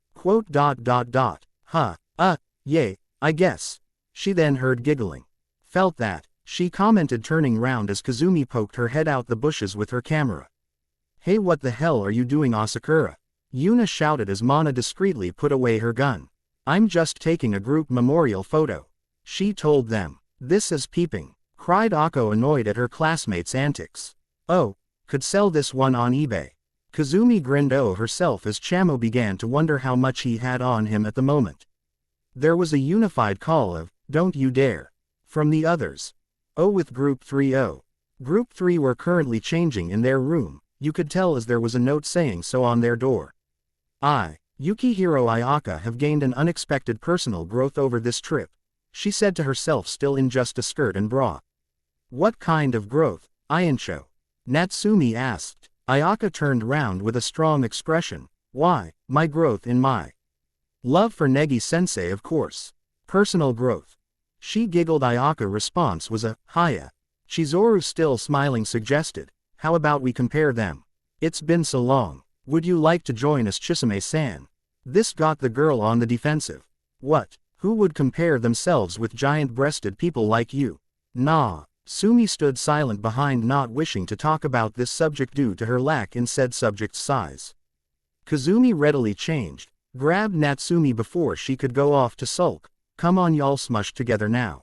Yay, I guess. She then heard giggling. Felt that, she commented, turning round as Kazumi poked her head out the bushes with her camera. Hey, what the hell are you doing, Asakura? Yuna shouted as Mana discreetly put away her gun. I'm just taking a group memorial photo, she told them. This is peeping, cried Akko, annoyed at her classmates' antics. Oh, could sell this one on eBay. Kazumi grinned herself as Chamo began to wonder how much he had on him at the moment. There was a unified call of, don't you dare, from the others. With Group 3-0. Group 3 were currently changing in their room, you could tell as there was a note saying so on their door. Yukihiro Ayaka have gained an unexpected personal growth over this trip, she said to herself, still in just a skirt and bra. What kind of growth, Ainsho? Natsumi asked. Ayaka turned round with a strong expression. Why, my growth in my love for Negi-sensei, of course. Personal growth. She giggled. Ayaka's response was a, hiya. Chizuru, still smiling, suggested, how about we compare them? It's been so long. Would you like to join us, Chisame-san? This got the girl on the defensive. What? Who would compare themselves with giant-breasted people like you? Nah. Sumi stood silent behind, not wishing to talk about this subject due to her lack in said subject's size. Kazumi readily changed, grabbed Natsumi before she could go off to sulk. Come on, y'all smush together now.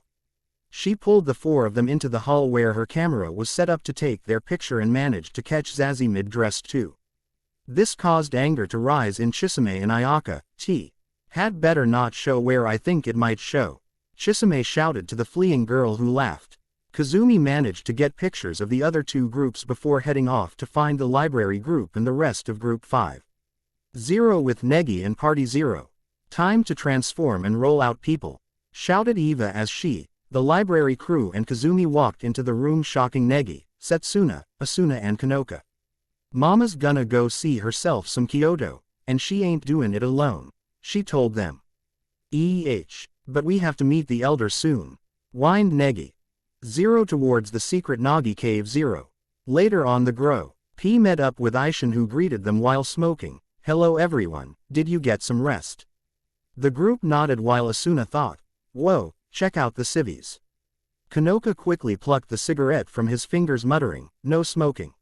She pulled the four of them into the hall where her camera was set up to take their picture and managed to catch Zazie mid-dressed too. This caused anger to rise in Chisame and Ayaka. Had better not show where I think it might show. Chisame shouted to the fleeing girl who laughed. Kazumi managed to get pictures of the other two groups before heading off to find the library group and the rest of group 5. 0 with Negi and Party 0. Time to transform and roll out, people, shouted Eva as she, the library crew and Kazumi walked into the room, shocking Negi, Setsuna, Asuna and Kanoka. Mama's gonna go see herself some Kyoto, and she ain't doing it alone, she told them. But we have to meet the elder soon, whined Negi. 0 towards the secret Nagi cave. 0. Later on, the Grow P met up with Aishin, who greeted them while smoking. Hello everyone, did you get some rest? The group nodded while Asuna thought, whoa, check out the civvies. Kanoka quickly plucked the cigarette from his fingers, muttering, no smoking.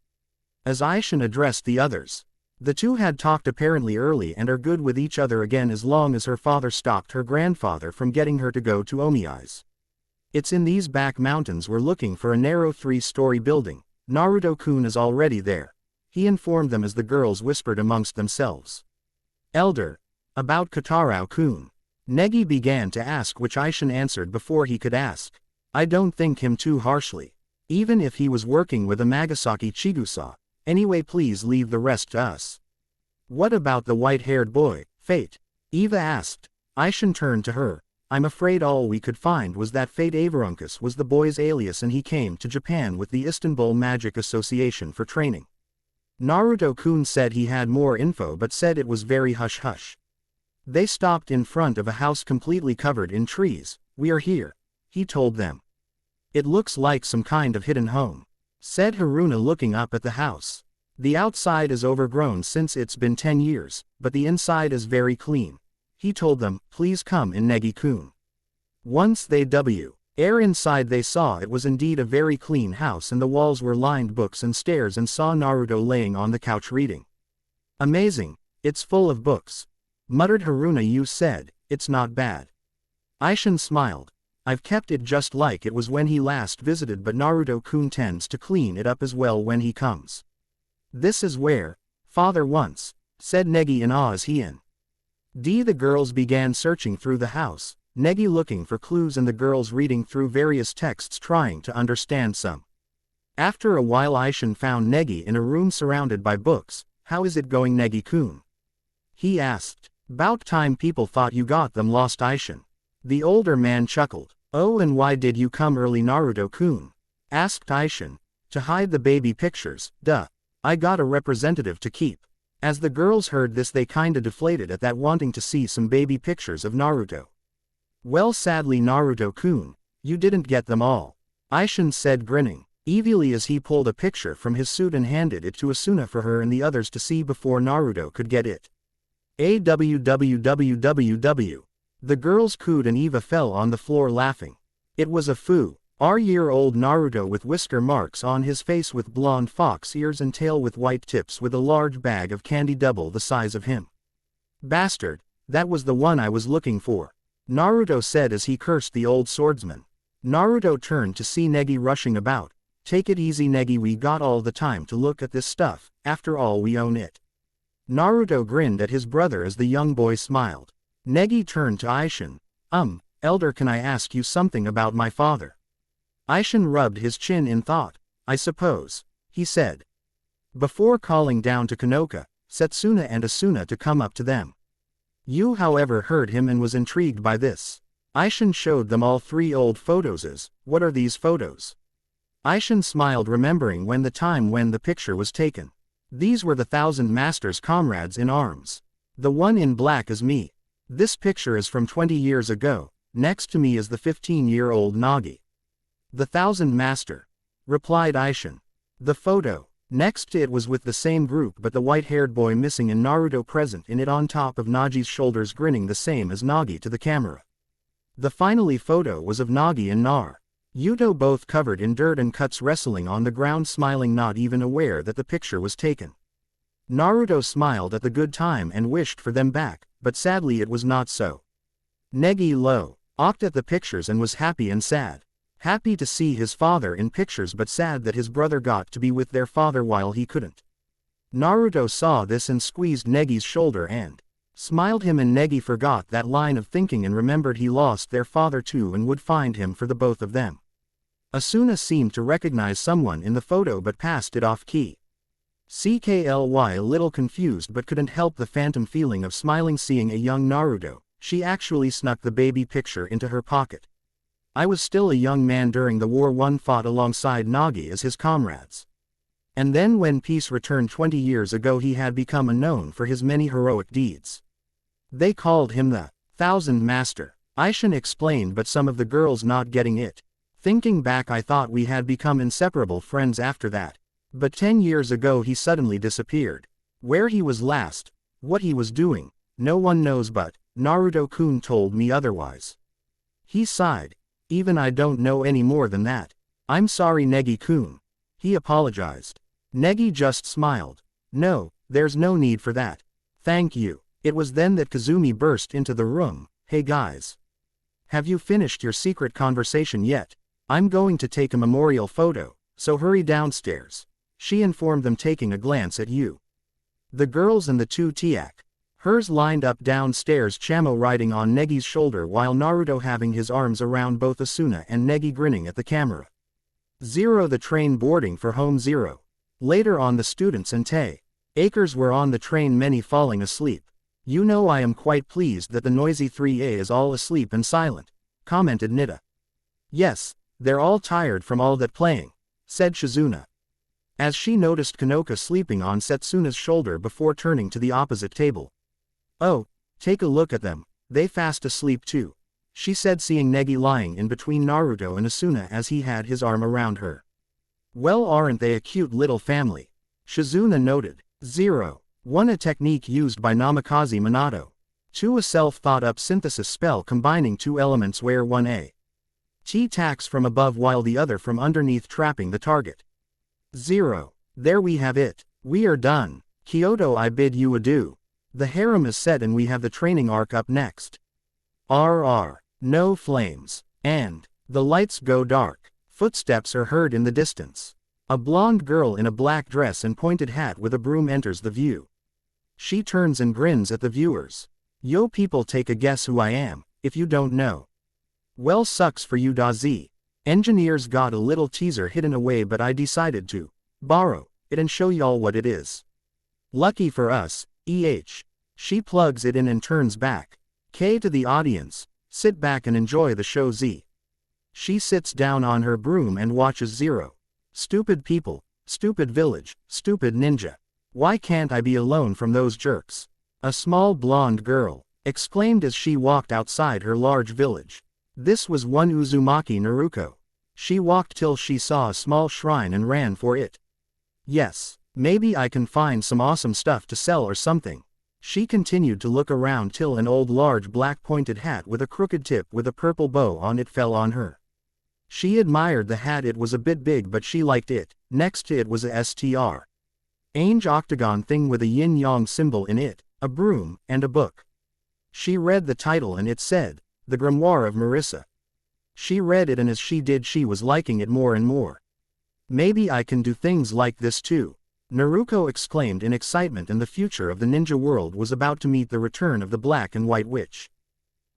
As Aishin addressed the others, the two had talked apparently early and are good with each other again as long as her father stopped her grandfather from getting her to go to Omiyai's. It's in these back mountains we're looking for a narrow 3-story building. Naruto-kun is already there, he informed them as the girls whispered amongst themselves. Elder, about Kotarao-kun. Negi began to ask, which Aishin answered before he could ask. I don't think him too harshly. Even if he was working with a Magasaki Chigusa. Anyway, please leave the rest to us. What about the white-haired boy, Fate? Eva asked. Aishin turned to her. I'm afraid all we could find was that Fate Avarunkus was the boy's alias and he came to Japan with the Istanbul Magic Association for training. Naruto-kun said he had more info but said it was very hush-hush. They stopped in front of a house completely covered in trees. We are here, he told them. It looks like some kind of hidden home, said Haruna, looking up at the house. The outside is overgrown since it's been 10 years, but the inside is very clean. He told them, please come in, Negi-kun. Once they inside, they saw it was indeed a very clean house and the walls were lined books and stairs, and saw Naruto laying on the couch reading. Amazing, it's full of books, muttered Haruna. You said, it's not bad. Aishin smiled. I've kept it just like it was when he last visited, but Naruto-kun tends to clean it up as well when he comes. This is where father once, said Negi in awe as he and the girls began searching through the house, Negi looking for clues and the girls reading through various texts trying to understand some. After a while, Aishin found Negi in a room surrounded by books. How is it going, Negi-kun? He asked. About time people thought you got them lost, Aishin. The older man chuckled. Oh, and why did you come early, Naruto-kun? Asked Aishin. To hide the baby pictures, duh. I got a representative to keep. As the girls heard this, they kinda deflated at that, wanting to see some baby pictures of Naruto. Well, sadly, Naruto-kun, you didn't get them all, Aishin said, grinning evilly as he pulled a picture from his suit and handed it to Asuna for her and the others to see before Naruto could get it. AWWWWW. The girls cooed and Eva fell on the floor laughing. It was a 4-year-old Naruto with whisker marks on his face, with blonde fox ears and tail with white tips, with a large bag of candy double the size of him. Bastard, that was the one I was looking for, Naruto said as he cursed the old swordsman. Naruto turned to see Negi rushing about. Take it easy, Negi, we got all the time to look at this stuff, after all we own it. Naruto grinned at his brother as the young boy smiled. Negi turned to Aishin. Elder, can I ask you something about my father? Aishin rubbed his chin in thought. I suppose, he said, before calling down to Kanoka, Setsuna and Asuna to come up to them. You, however, heard him and was intrigued by this. Aishin showed them all 3 old photos as, what are these photos? Aishin smiled, remembering the time when the picture was taken. These were the 1,000 Masters' comrades in arms. The one in black is me. This picture is from 20 years ago. Next to me is the 15-year-old Nagi. The 1,000 Master, replied Aishin. The photo, Next it was with the same group but the white-haired boy missing and Naruto present in it on top of Nagi's shoulders grinning the same as Nagi to the camera. The finally photo was of Nagi and Naruto both covered in dirt and cuts wrestling on the ground smiling not even aware that the picture was taken. Naruto smiled at the good time and wished for them back, but sadly it was not so. Negi looked at the pictures and was happy and sad. Happy to see his father in pictures but sad that his brother got to be with their father while he couldn't. Naruto saw this and squeezed Negi's shoulder and smiled him and Negi forgot that line of thinking and remembered he lost their father too and would find him for the both of them. Asuna seemed to recognize someone in the photo but passed it off key. CKLY a little confused but couldn't help the phantom feeling of smiling seeing a young Naruto. She actually snuck the baby picture into her pocket. I was still a young man during the war. One fought alongside Nagi as his comrades. And then when peace returned 20 years ago he had become known for his many heroic deeds. They called him the Thousand Master. Aishin explained but some of the girls not getting it. Thinking back I thought we had become inseparable friends after that. But 10 years ago he suddenly disappeared. Where he was last, what he was doing, no one knows but Naruto-kun told me otherwise. He sighed. Even I don't know any more than that. I'm sorry Negi-kun. He apologized. Negi just smiled. No, there's no need for that. Thank you. It was then that Kazumi burst into the room. Hey guys. Have you finished your secret conversation yet? I'm going to take a memorial photo, so hurry downstairs. She informed them taking a glance at you. The girls and the two hers lined up downstairs, Chamo riding on Negi's shoulder while Naruto having his arms around both Asuna and Negi grinning at the camera. 0 The train boarding for home 0. Later on the students and Acres were on the train, many falling asleep. You know I am quite pleased that the noisy 3A is all asleep and silent, commented Nita. Yes, they're all tired from all that playing, said Shizuna. As she noticed Kanoka sleeping on Setsuna's shoulder before turning to the opposite table. Oh, take a look at them, they fast asleep too, she said seeing Negi lying in between Naruto and Asuna as he had his arm around her. Well, aren't they a cute little family? Shizuna noted. 0. 1 A technique used by Namikaze Minato. 2 A self-thought-up synthesis spell combining two elements where one attacks from above while the other from underneath trapping the target. 0. There we have it. We are done. Kyoto, I bid you adieu. The harem is set and we have the training arc up next. No flames. And the lights go dark. Footsteps are heard in the distance. A blonde girl in a black dress and pointed hat with a broom enters the view. She turns and grins at the viewers. Yo people, take a guess who I am, if you don't know. Well, sucks for you Dazi. Engineers got a little teaser hidden away but I decided to borrow it and show y'all what it is. Lucky for us, She plugs it in and turns back. K to the audience, sit back and enjoy the show Z. She sits down on her broom and watches 0. Stupid people, stupid village, stupid ninja. Why can't I be alone from those jerks? A small blonde girl exclaimed as she walked outside her large village. This was one Uzumaki Naruto. She walked till she saw a small shrine and ran for it. Yes, maybe I can find some awesome stuff to sell or something. She continued to look around till an old large black pointed hat with a crooked tip with a purple bow on it fell on her. She admired the hat. It was a bit big but she liked it. Next to it was a strange octagon thing with a yin-yang symbol in it, a broom, and a book. She read the title and it said, The Grimoire of Marissa. She read it and as she did she was liking it more and more. Maybe I can do things like this too, Naruto exclaimed in excitement, and the future of the ninja world was about to meet the return of the black and white witch.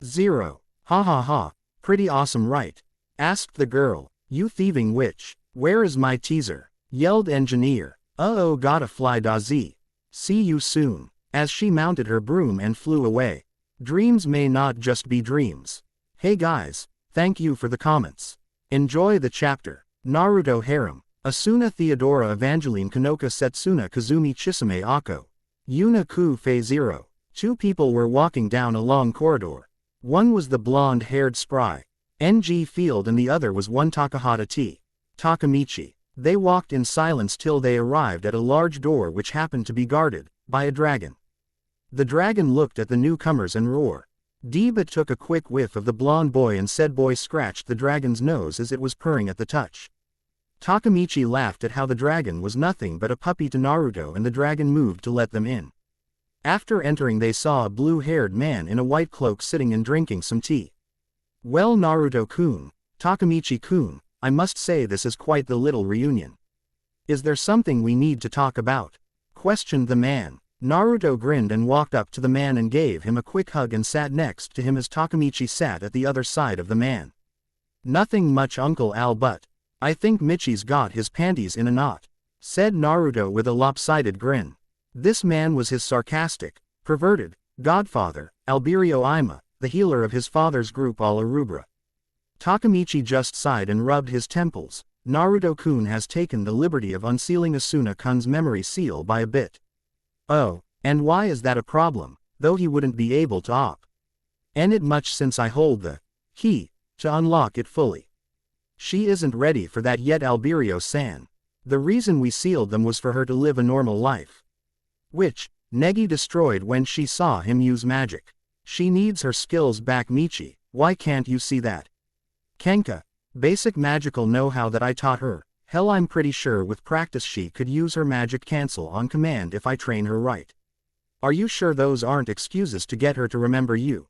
0. Ha ha ha, pretty awesome right? Asked the girl. You thieving witch, where is my teaser? Yelled engineer. Uh-oh, gotta fly Dazi. See you soon. As she mounted her broom and flew away. Dreams may not just be dreams. Hey guys, thank you for the comments. Enjoy the chapter. Naruto Harem. Asuna Theodora Evangelene Kanoka Setsuna Kazumi Chisame Ako. Yuna Ku Fei 0. 2 people were walking down a long corridor. One was the blonde-haired spry NG Field and the other was one Takahata T. Takamichi. They walked in silence till they arrived at a large door which happened to be guarded by a dragon. The dragon looked at the newcomers and roared. But took a quick whiff of the blonde boy and said boy scratched the dragon's nose as it was purring at the touch. Takemichi laughed at how the dragon was nothing but a puppy to Naruto, and the dragon moved to let them in. After entering they saw a blue-haired man in a white cloak sitting and drinking some tea. Well, Naruto-kun, Takemichi-kun, I must say this is quite the little reunion. Is there something we need to talk about? Questioned the man. Naruto grinned and walked up to the man and gave him a quick hug and sat next to him as Takemichi sat at the other side of the man. Nothing much, Uncle Al, but I think Michi's got his panties in a knot, said Naruto with a lopsided grin. This man was his sarcastic, perverted godfather, Alberio Ima, the healer of his father's group All Arubra. Takemichi just sighed and rubbed his temples. Naruto-kun has taken the liberty of unsealing Asuna-kun's memory seal by a bit. Oh, and why is that a problem, though he wouldn't be able to it much since I hold the key to unlock it fully. She isn't ready for that yet, Alberio-san. The reason we sealed them was for her to live a normal life, which Negi destroyed when she saw him use magic. She needs her skills back, Michi. Why can't you see that? Kenka, basic magical know-how that I taught her. Hell, I'm pretty sure with practice she could use her magic cancel on command if I train her right. Are you sure those aren't excuses to get her to remember you?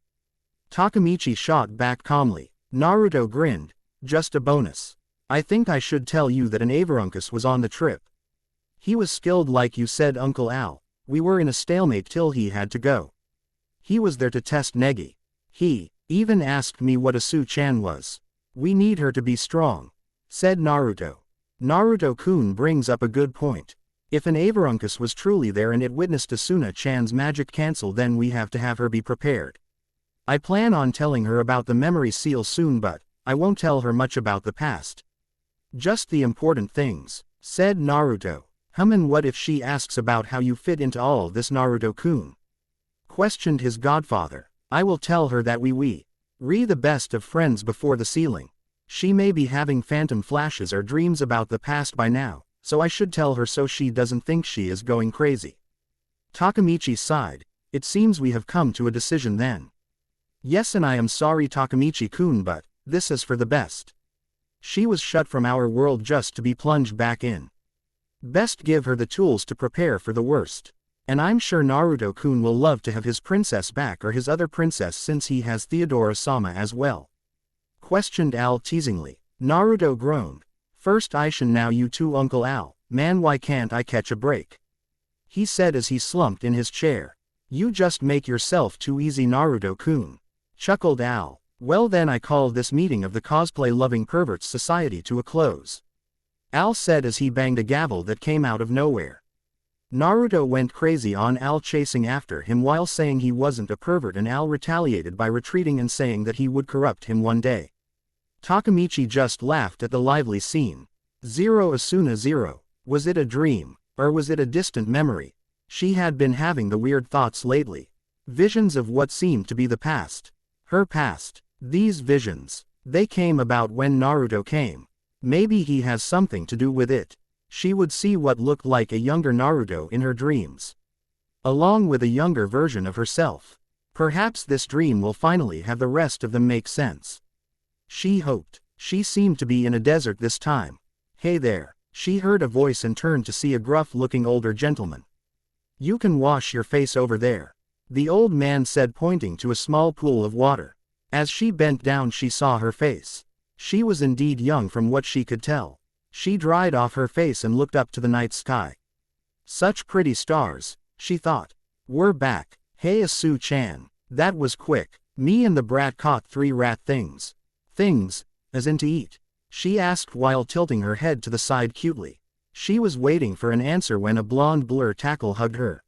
Takemichi shot back calmly. Naruto grinned. Just a bonus. I think I should tell you that an Avarunkus was on the trip. He was skilled like you said, Uncle Al. We were in a stalemate till he had to go. He was there to test Negi. He even asked me what a Su-chan was. We need her to be strong, said Naruto. Naruto-kun brings up a good point. If an Avarunkus was truly there and it witnessed Asuna-chan's magic cancel, then we have to have her be prepared. I plan on telling her about the memory seal soon, but I won't tell her much about the past. Just the important things, said Naruto. And what if she asks about how you fit into all this, Naruto-kun? Questioned his godfather. I will tell her that we the best of friends before the sealing. She may be having phantom flashes or dreams about the past by now, so I should tell her so she doesn't think she is going crazy. Takemichi sighed. It seems we have come to a decision then. Yes, and I am sorry, Takemichi-kun, but this is for the best. She was shut from our world just to be plunged back in. Best give her the tools to prepare for the worst. And I'm sure Naruto-kun will love to have his princess back, or his other princess, since he has Theodora-sama as well. Questioned Al teasingly. Naruto groaned. First Aishin, now you too, Uncle Al. Man, why can't I catch a break? He said as he slumped in his chair. You just make yourself too easy, Naruto-kun. Chuckled Al. Well then, I call this meeting of the cosplay-loving perverts society to a close. Al said as he banged a gavel that came out of nowhere. Naruto went crazy on Al, chasing after him while saying he wasn't a pervert, and Al retaliated by retreating and saying that he would corrupt him one day. Takemichi just laughed at the lively scene. Zero Asuna Zero. Was it a dream, or was it a distant memory? She had been having the weird thoughts lately. Visions of what seemed to be the past. Her past. These visions, they came about when Naruto came. Maybe he has something to do with it. She would see what looked like a younger Naruto in her dreams, along with a younger version of herself. Perhaps this dream will finally have the rest of them make sense. She hoped. She seemed to be in a desert this time. Hey there. She heard a voice and turned to see a gruff-looking older gentleman. You can wash your face over there, the old man said, pointing to a small pool of water. As she bent down she saw her face. She was indeed young from what she could tell. She dried off her face and looked up to the night sky. Such pretty stars, she thought. We're back. Hey Asu-chan. That was quick. Me and the brat caught 3 rat things. Things, as in to eat? She asked while tilting her head to the side cutely. She was waiting for an answer when a blonde blur tackle hugged her.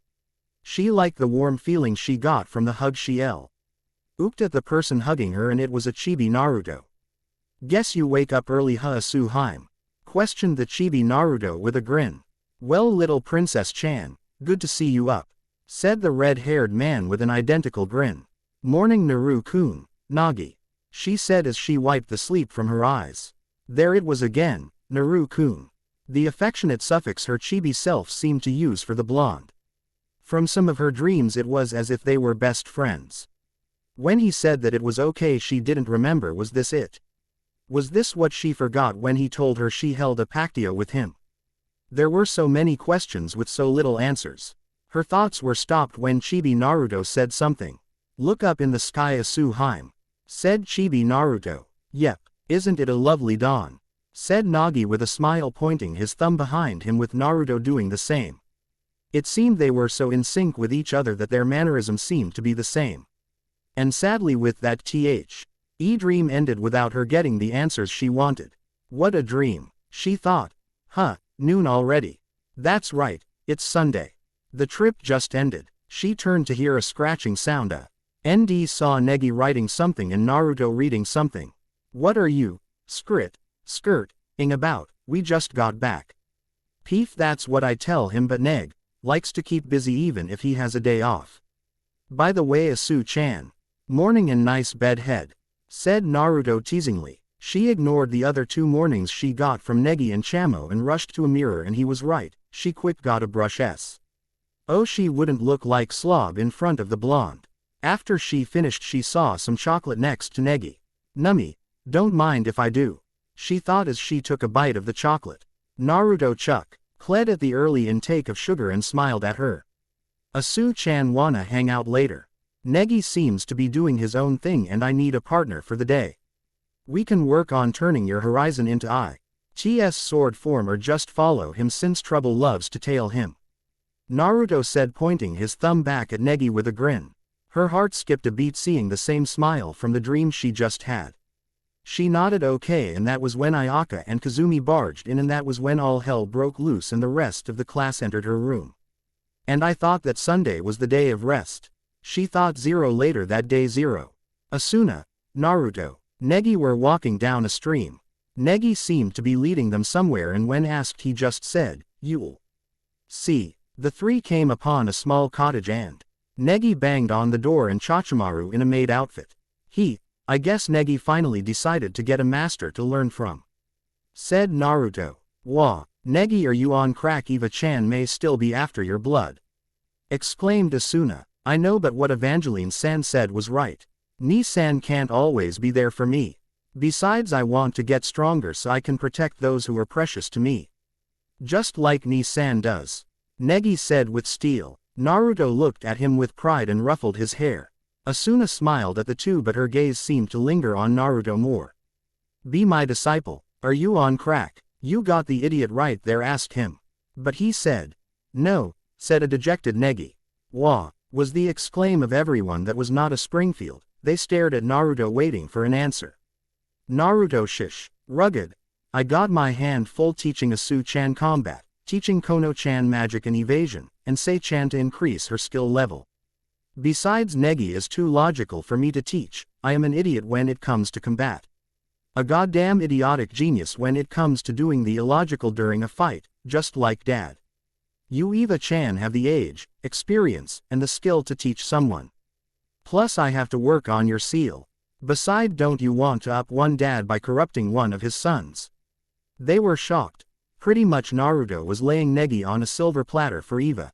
She liked the warm feeling she got from the hug. She ooked at the person hugging her, and it was a chibi Naruto. Guess you wake up early, huh, Asu-hime? Questioned the chibi Naruto with a grin. Well, little Princess Chan, good to see you up, said the red-haired man with an identical grin. Morning, Naru-kun, Nagi, she said as she wiped the sleep from her eyes. There it was again, Naru-kun. The affectionate suffix her chibi self seemed to use for the blonde. From some of her dreams it was as if they were best friends. When he said that it was okay she didn't remember, was this it? Was this what she forgot when he told her she held a pactio with him? There were so many questions with so little answers. Her thoughts were stopped when Chibi Naruto said something. "Look up in the sky, Asu Harem," said Chibi Naruto. "Yep, isn't it a lovely dawn?" said Nagi with a smile, pointing his thumb behind him with Naruto doing the same. It seemed they were so in sync with each other that their mannerisms seemed to be the same. And sadly with that dream ended without her getting the answers she wanted. What a dream, she thought. Noon already. That's right, it's Sunday. The trip just ended. She turned to hear a scratching sound. ND saw Negi writing something and Naruto reading something. "What are you, skirting about? We just got back." "Peef, that's what I tell him, but Neg likes to keep busy even if he has a day off. By the way, Asu-chan. Morning and nice bed head," said Naruto teasingly. She ignored the other 2 mornings she got from Negi and Chamo and rushed to a mirror, and he was right. She quick got a brush. Oh, she wouldn't look like slob in front of the blonde. After she finished she saw some chocolate next to Negi. "Nummy, don't mind if I do," she thought as she took a bite of the chocolate. Naruto chuckled at the early intake of sugar and smiled at her. "Asu-chan, wanna hang out later? Negi seems to be doing his own thing and I need a partner for the day. We can work on turning your horizon into IT's sword form or just follow him since trouble loves to tail him," Naruto said, pointing his thumb back at Negi with a grin. Her heart skipped a beat seeing the same smile from the dream she just had. She nodded okay, and that was when Ayaka and Kazumi barged in, and that was when all hell broke loose and the rest of the class entered her room. "And I thought that Sunday was the day of rest," she thought. Later that day, Asuna, Naruto, Negi were walking down a stream. Negi seemed to be leading them somewhere, and when asked he just said, "You'll see." The 3 came upon a small cottage and Negi banged on the door and Chachimaru in a maid outfit. I guess Negi finally decided to get a master to learn from," said Naruto. "Wah, Negi, are you on crack? Eva-chan may still be after your blood," exclaimed Asuna. "I know, but what Evangelene-san said was right. Ni-san can't always be there for me. Besides, I want to get stronger so I can protect those who are precious to me. Just like Ni-san does," Negi said with steel. Naruto looked at him with pride and ruffled his hair. Asuna smiled at the 2, but her gaze seemed to linger on Naruto more. "Be my disciple. Are you on crack? You got the idiot right there," asked him. But he said, "No," said a dejected Negi. "Wah," was the exclaim of everyone that was not a Springfield. They stared at Naruto waiting for an answer. Naruto rugged. "I got my hand full teaching Asu-chan combat, teaching Kono-chan magic and evasion, and Sei-chan to increase her skill level. Besides, Negi is too logical for me to teach. I am an idiot when it comes to combat. A goddamn idiotic genius when it comes to doing the illogical during a fight, just like Dad. You, Eva-chan, have the age, experience, and the skill to teach someone. Plus I have to work on your seal. Beside, don't you want to up one Dad by corrupting one of his sons?" They were shocked. Pretty much Naruto was laying Negi on a silver platter for Eva.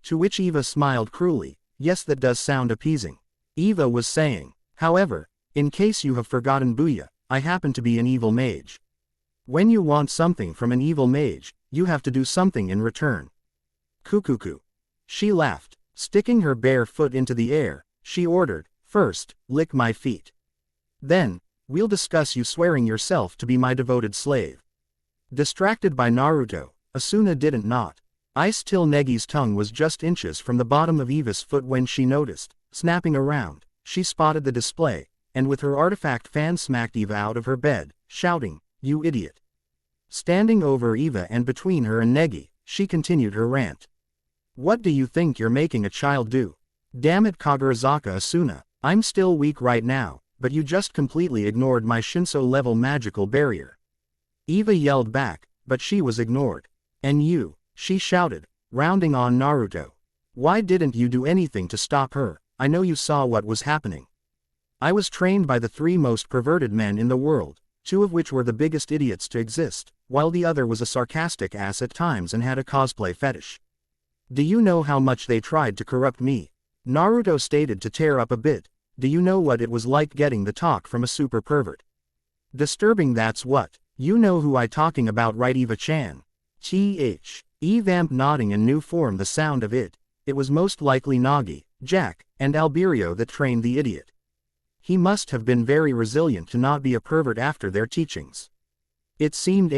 To which Eva smiled cruelly. "Yes, that does sound appeasing," Eva was saying. "However, in case you have forgotten, Booyah, I happen to be an evil mage. When you want something from an evil mage, you have to do something in return." "Kukuku." She laughed. Sticking her bare foot into the air, she ordered, "First, lick my feet. Then, we'll discuss you swearing yourself to be my devoted slave." Distracted by Naruto, Asuna didn't nod. Ice till Negi's tongue was just inches from the bottom of Eva's foot when she noticed, snapping around, she spotted the display, and with her artifact fan smacked Eva out of her bed, shouting, "You idiot." Standing over Eva and between her and Negi, she continued her rant. "What do you think you're making a child do? Damn it, Kagarazaka Asuna, I'm still weak right now, but you just completely ignored my Shinso-level magical barrier." Eva yelled back, but she was ignored. "And you," she shouted, rounding on Naruto. "Why didn't you do anything to stop her? I know you saw what was happening. I was trained by the 3 most perverted men in the world. two of which were the biggest idiots to exist, while the other was a sarcastic ass at times and had a cosplay fetish. Do you know how much they tried to corrupt me? Naruto stated to tear up a bit. Do you know what it was like getting the talk from a super pervert? Disturbing, that's what. You know who I talking about, right, Eva-chan? Vamp nodding and knew from the sound of it. It was most likely Nagi, Jack, and Alberio that trained the idiot. He must have been very resilient to not be a pervert after their teachings. It seemed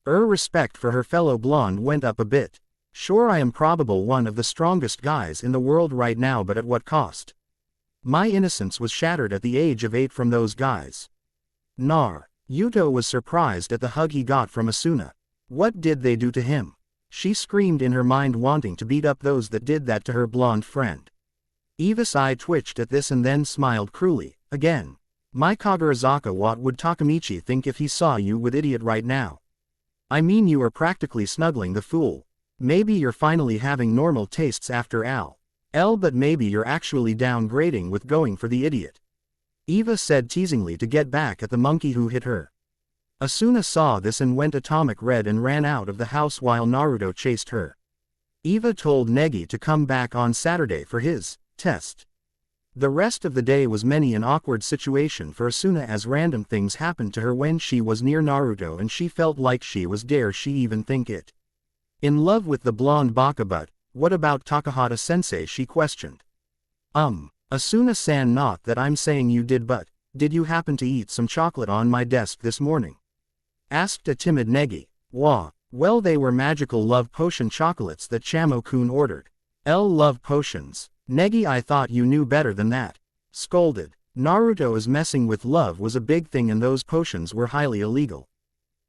respect for her fellow blonde went up a bit. Sure, I am probable one of the strongest guys in the world right now, but at what cost? My innocence was shattered at the age of 8 from those guys. Yuto was surprised at the hug he got from Asuna. What did they do to him? She screamed in her mind, wanting to beat up those that did that to her blonde friend. Eva's eye twitched at this and then smiled cruelly, again. My Kagarazaka, what would Takamichi think if he saw you with idiot right now? I mean, you are practically snuggling the fool. Maybe you're finally having normal tastes after all, but maybe you're actually downgrading with going for the idiot. Eva said teasingly to get back at the monkey who hit her. Asuna saw this and went atomic red and ran out of the house while Naruto chased her. Eva told Negi to come back on Saturday for his test. The rest of the day was many an awkward situation for Asuna as random things happened to her when she was near Naruto and she felt like she was, dare she even think it, in love with the blonde baka. But what about Takahata-sensei, she questioned. Asuna-san, not that I'm saying you did, but did you happen to eat some chocolate on my desk this morning? Asked a timid Negi. Well, they were magical love potion chocolates that Chamo-kun ordered. Love potions. Negi, I thought you knew better than that. Scolded. Naruto is messing with love was a big thing and those potions were highly illegal.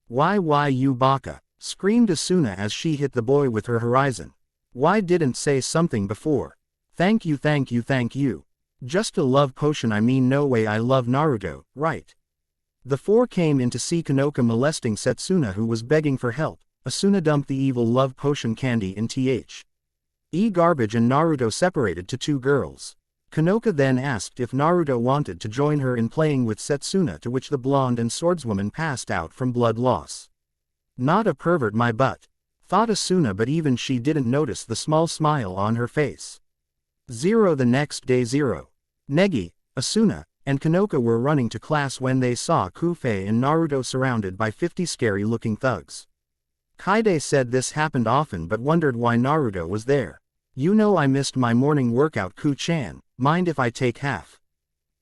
Why you baka? Screamed Asuna as she hit the boy with her horizon. Why didn't say something before? Thank you. Just a love potion, I mean, no way, I love Naruto, right? The four came in to see Kanoka molesting Setsuna, who was begging for help. Asuna dumped the evil love potion candy in garbage and Naruto separated to two girls. Kanoka then asked if Naruto wanted to join her in playing with Setsuna, to which the blonde and swordswoman passed out from blood loss. Not a pervert, my butt, thought Asuna, but even she didn't notice the small smile on her face. The next day, Negi, Asuna, and Kanoka were running to class when they saw Kufei and Naruto surrounded by 50 scary-looking thugs. Kaide said this happened often but wondered why Naruto was there. You know, I missed my morning workout, Ku-chan, mind if I take half?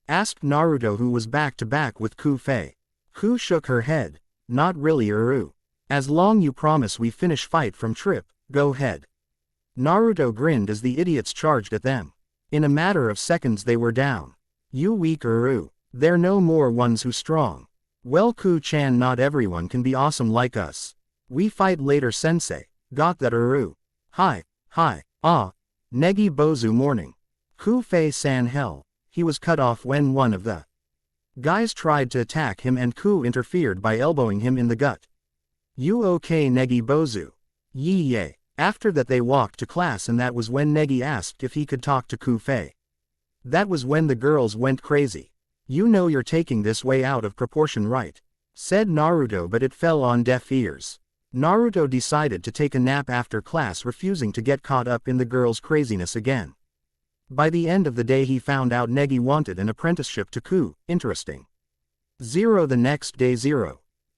Asked Naruto, who was back to back with Kufei. Ku shook her head. Not really, Uru. As long you promise we finish fight from trip, go ahead. Naruto grinned as the idiots charged at them. In a matter of seconds they were down. You weak, Uru. They're no more ones who strong. Well, Ku-chan, not everyone can be awesome like us. We fight later, sensei. Got that, Uru? Hi. Negi Bozu morning. Kufei-san, hell. He was cut off when one of the guys tried to attack him and Ku interfered by elbowing him in the gut. You okay, Negi Bozu? Yee. After that they walked to class and that was when Negi asked if he could talk to Kufei. That was when the girls went crazy. You know you're taking this way out of proportion, right? Said Naruto, but it fell on deaf ears. Naruto decided to take a nap after class, refusing to get caught up in the girls' craziness again. By the end of the day he found out Negi wanted an apprenticeship to Ku. Interesting. The next day,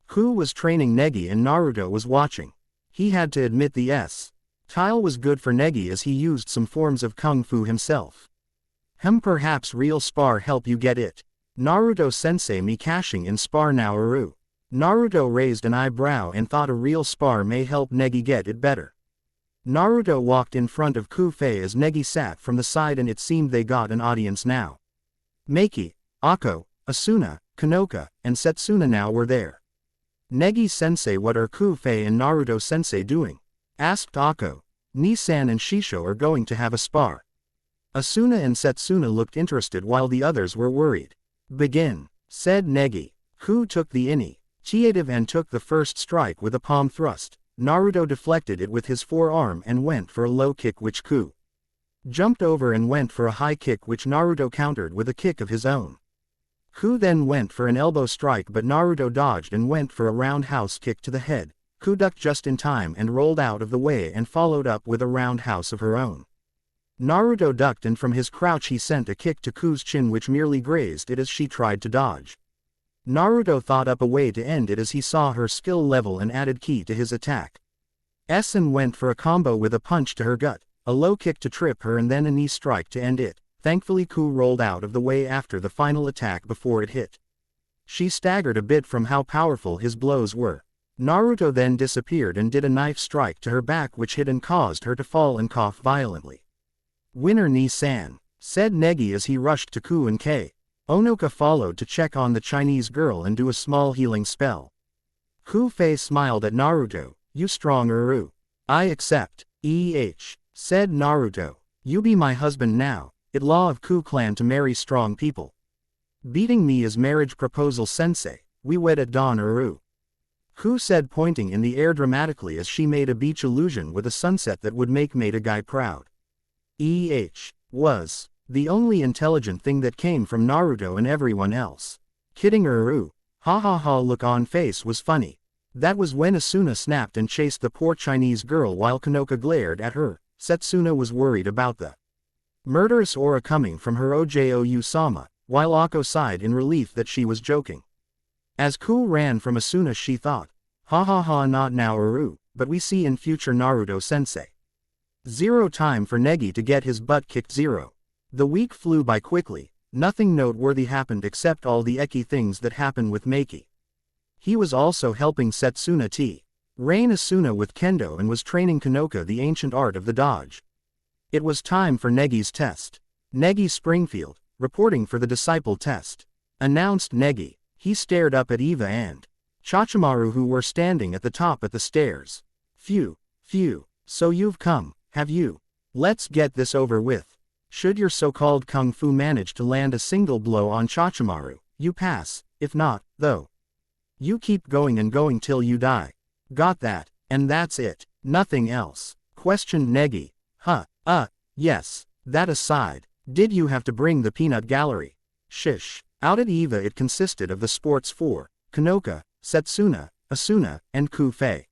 Ku was training Negi and Naruto was watching. He had to admit the style was good for Negi as he used some forms of kung fu himself. Perhaps real spar help you get it. Naruto-sensei, me cashing in spar now, Uru. Naruto raised an eyebrow and thought a real spar may help Negi get it better. Naruto walked in front of Kufei as Negi sat from the side and it seemed they got an audience now. Meiki, Ako, Asuna, Kanoka, and Setsuna now were there. Negi-sensei, what are Kufei and Naruto-sensei doing? Asked Ako. Nisan and Shisho are going to have a spar. Asuna and Setsuna looked interested while the others were worried. Begin, said Negi. Ku took the initiative and took the first strike with a palm thrust. Naruto deflected it with his forearm and went for a low kick, which Ku jumped over and went for a high kick, which Naruto countered with a kick of his own. Ku then went for an elbow strike but Naruto dodged and went for a roundhouse kick to the head. Ku ducked just in time and rolled out of the way and followed up with a roundhouse of her own. Naruto ducked and from his crouch he sent a kick to Ku's chin which merely grazed it as she tried to dodge. Naruto thought up a way to end it as he saw her skill level and added ki to his attack. And went for a combo with a punch to her gut, a low kick to trip her and then a knee strike to end it. Thankfully Ku rolled out of the way after the final attack before it hit. She staggered a bit from how powerful his blows were. Naruto then disappeared and did a knife strike to her back which hit and caused her to fall and cough violently. "Winner Ni-san," said Negi as he rushed to Ku and K. Onoka followed to check on the Chinese girl and do a small healing spell. Ku-fei smiled at Naruto. "You strong Uru." "I accept." Said Naruto. "You be my husband now. It law of Ku clan to marry strong people. Beating me is marriage proposal sensei. We wed at dawn Uru." Ku said pointing in the air dramatically as she made a beach illusion with a sunset that would make Guy proud. Was the only intelligent thing that came from Naruto and everyone else. Kidding Uru. Ha ha ha look on face was funny. That was when Asuna snapped and chased the poor Chinese girl while Konoka glared at her. Setsuna was worried about the murderous aura coming from her Ojo-sama, while Akko sighed in relief that she was joking. As Ku ran from Asuna she thought, ha ha ha not now Uru, but we see in future Naruto-sensei. 0 time for Negi to get his butt kicked 0. The week flew by quickly, nothing noteworthy happened except all the eki things that happen with Meiki. He was also helping Setsuna train Asuna with kendo and was training Konoka the ancient art of the dodge. It was time for Negi's test. "Negi Springfield, reporting for the disciple test," announced Negi. He stared up at Eva and Chachimaru who were standing at the top at the stairs. Phew, so you've come, have you? Let's get this over with. Should your so-called kung fu manage to land a single blow on Chachimaru, you pass, if not, though, you keep going and going till you die. Got that, and that's it, nothing else? Questioned Negi. Yes, that aside, did you have to bring the peanut gallery? Shish. Out at Eva it consisted of the sports 4, Konoka, Setsuna, Asuna, and Ku-fei.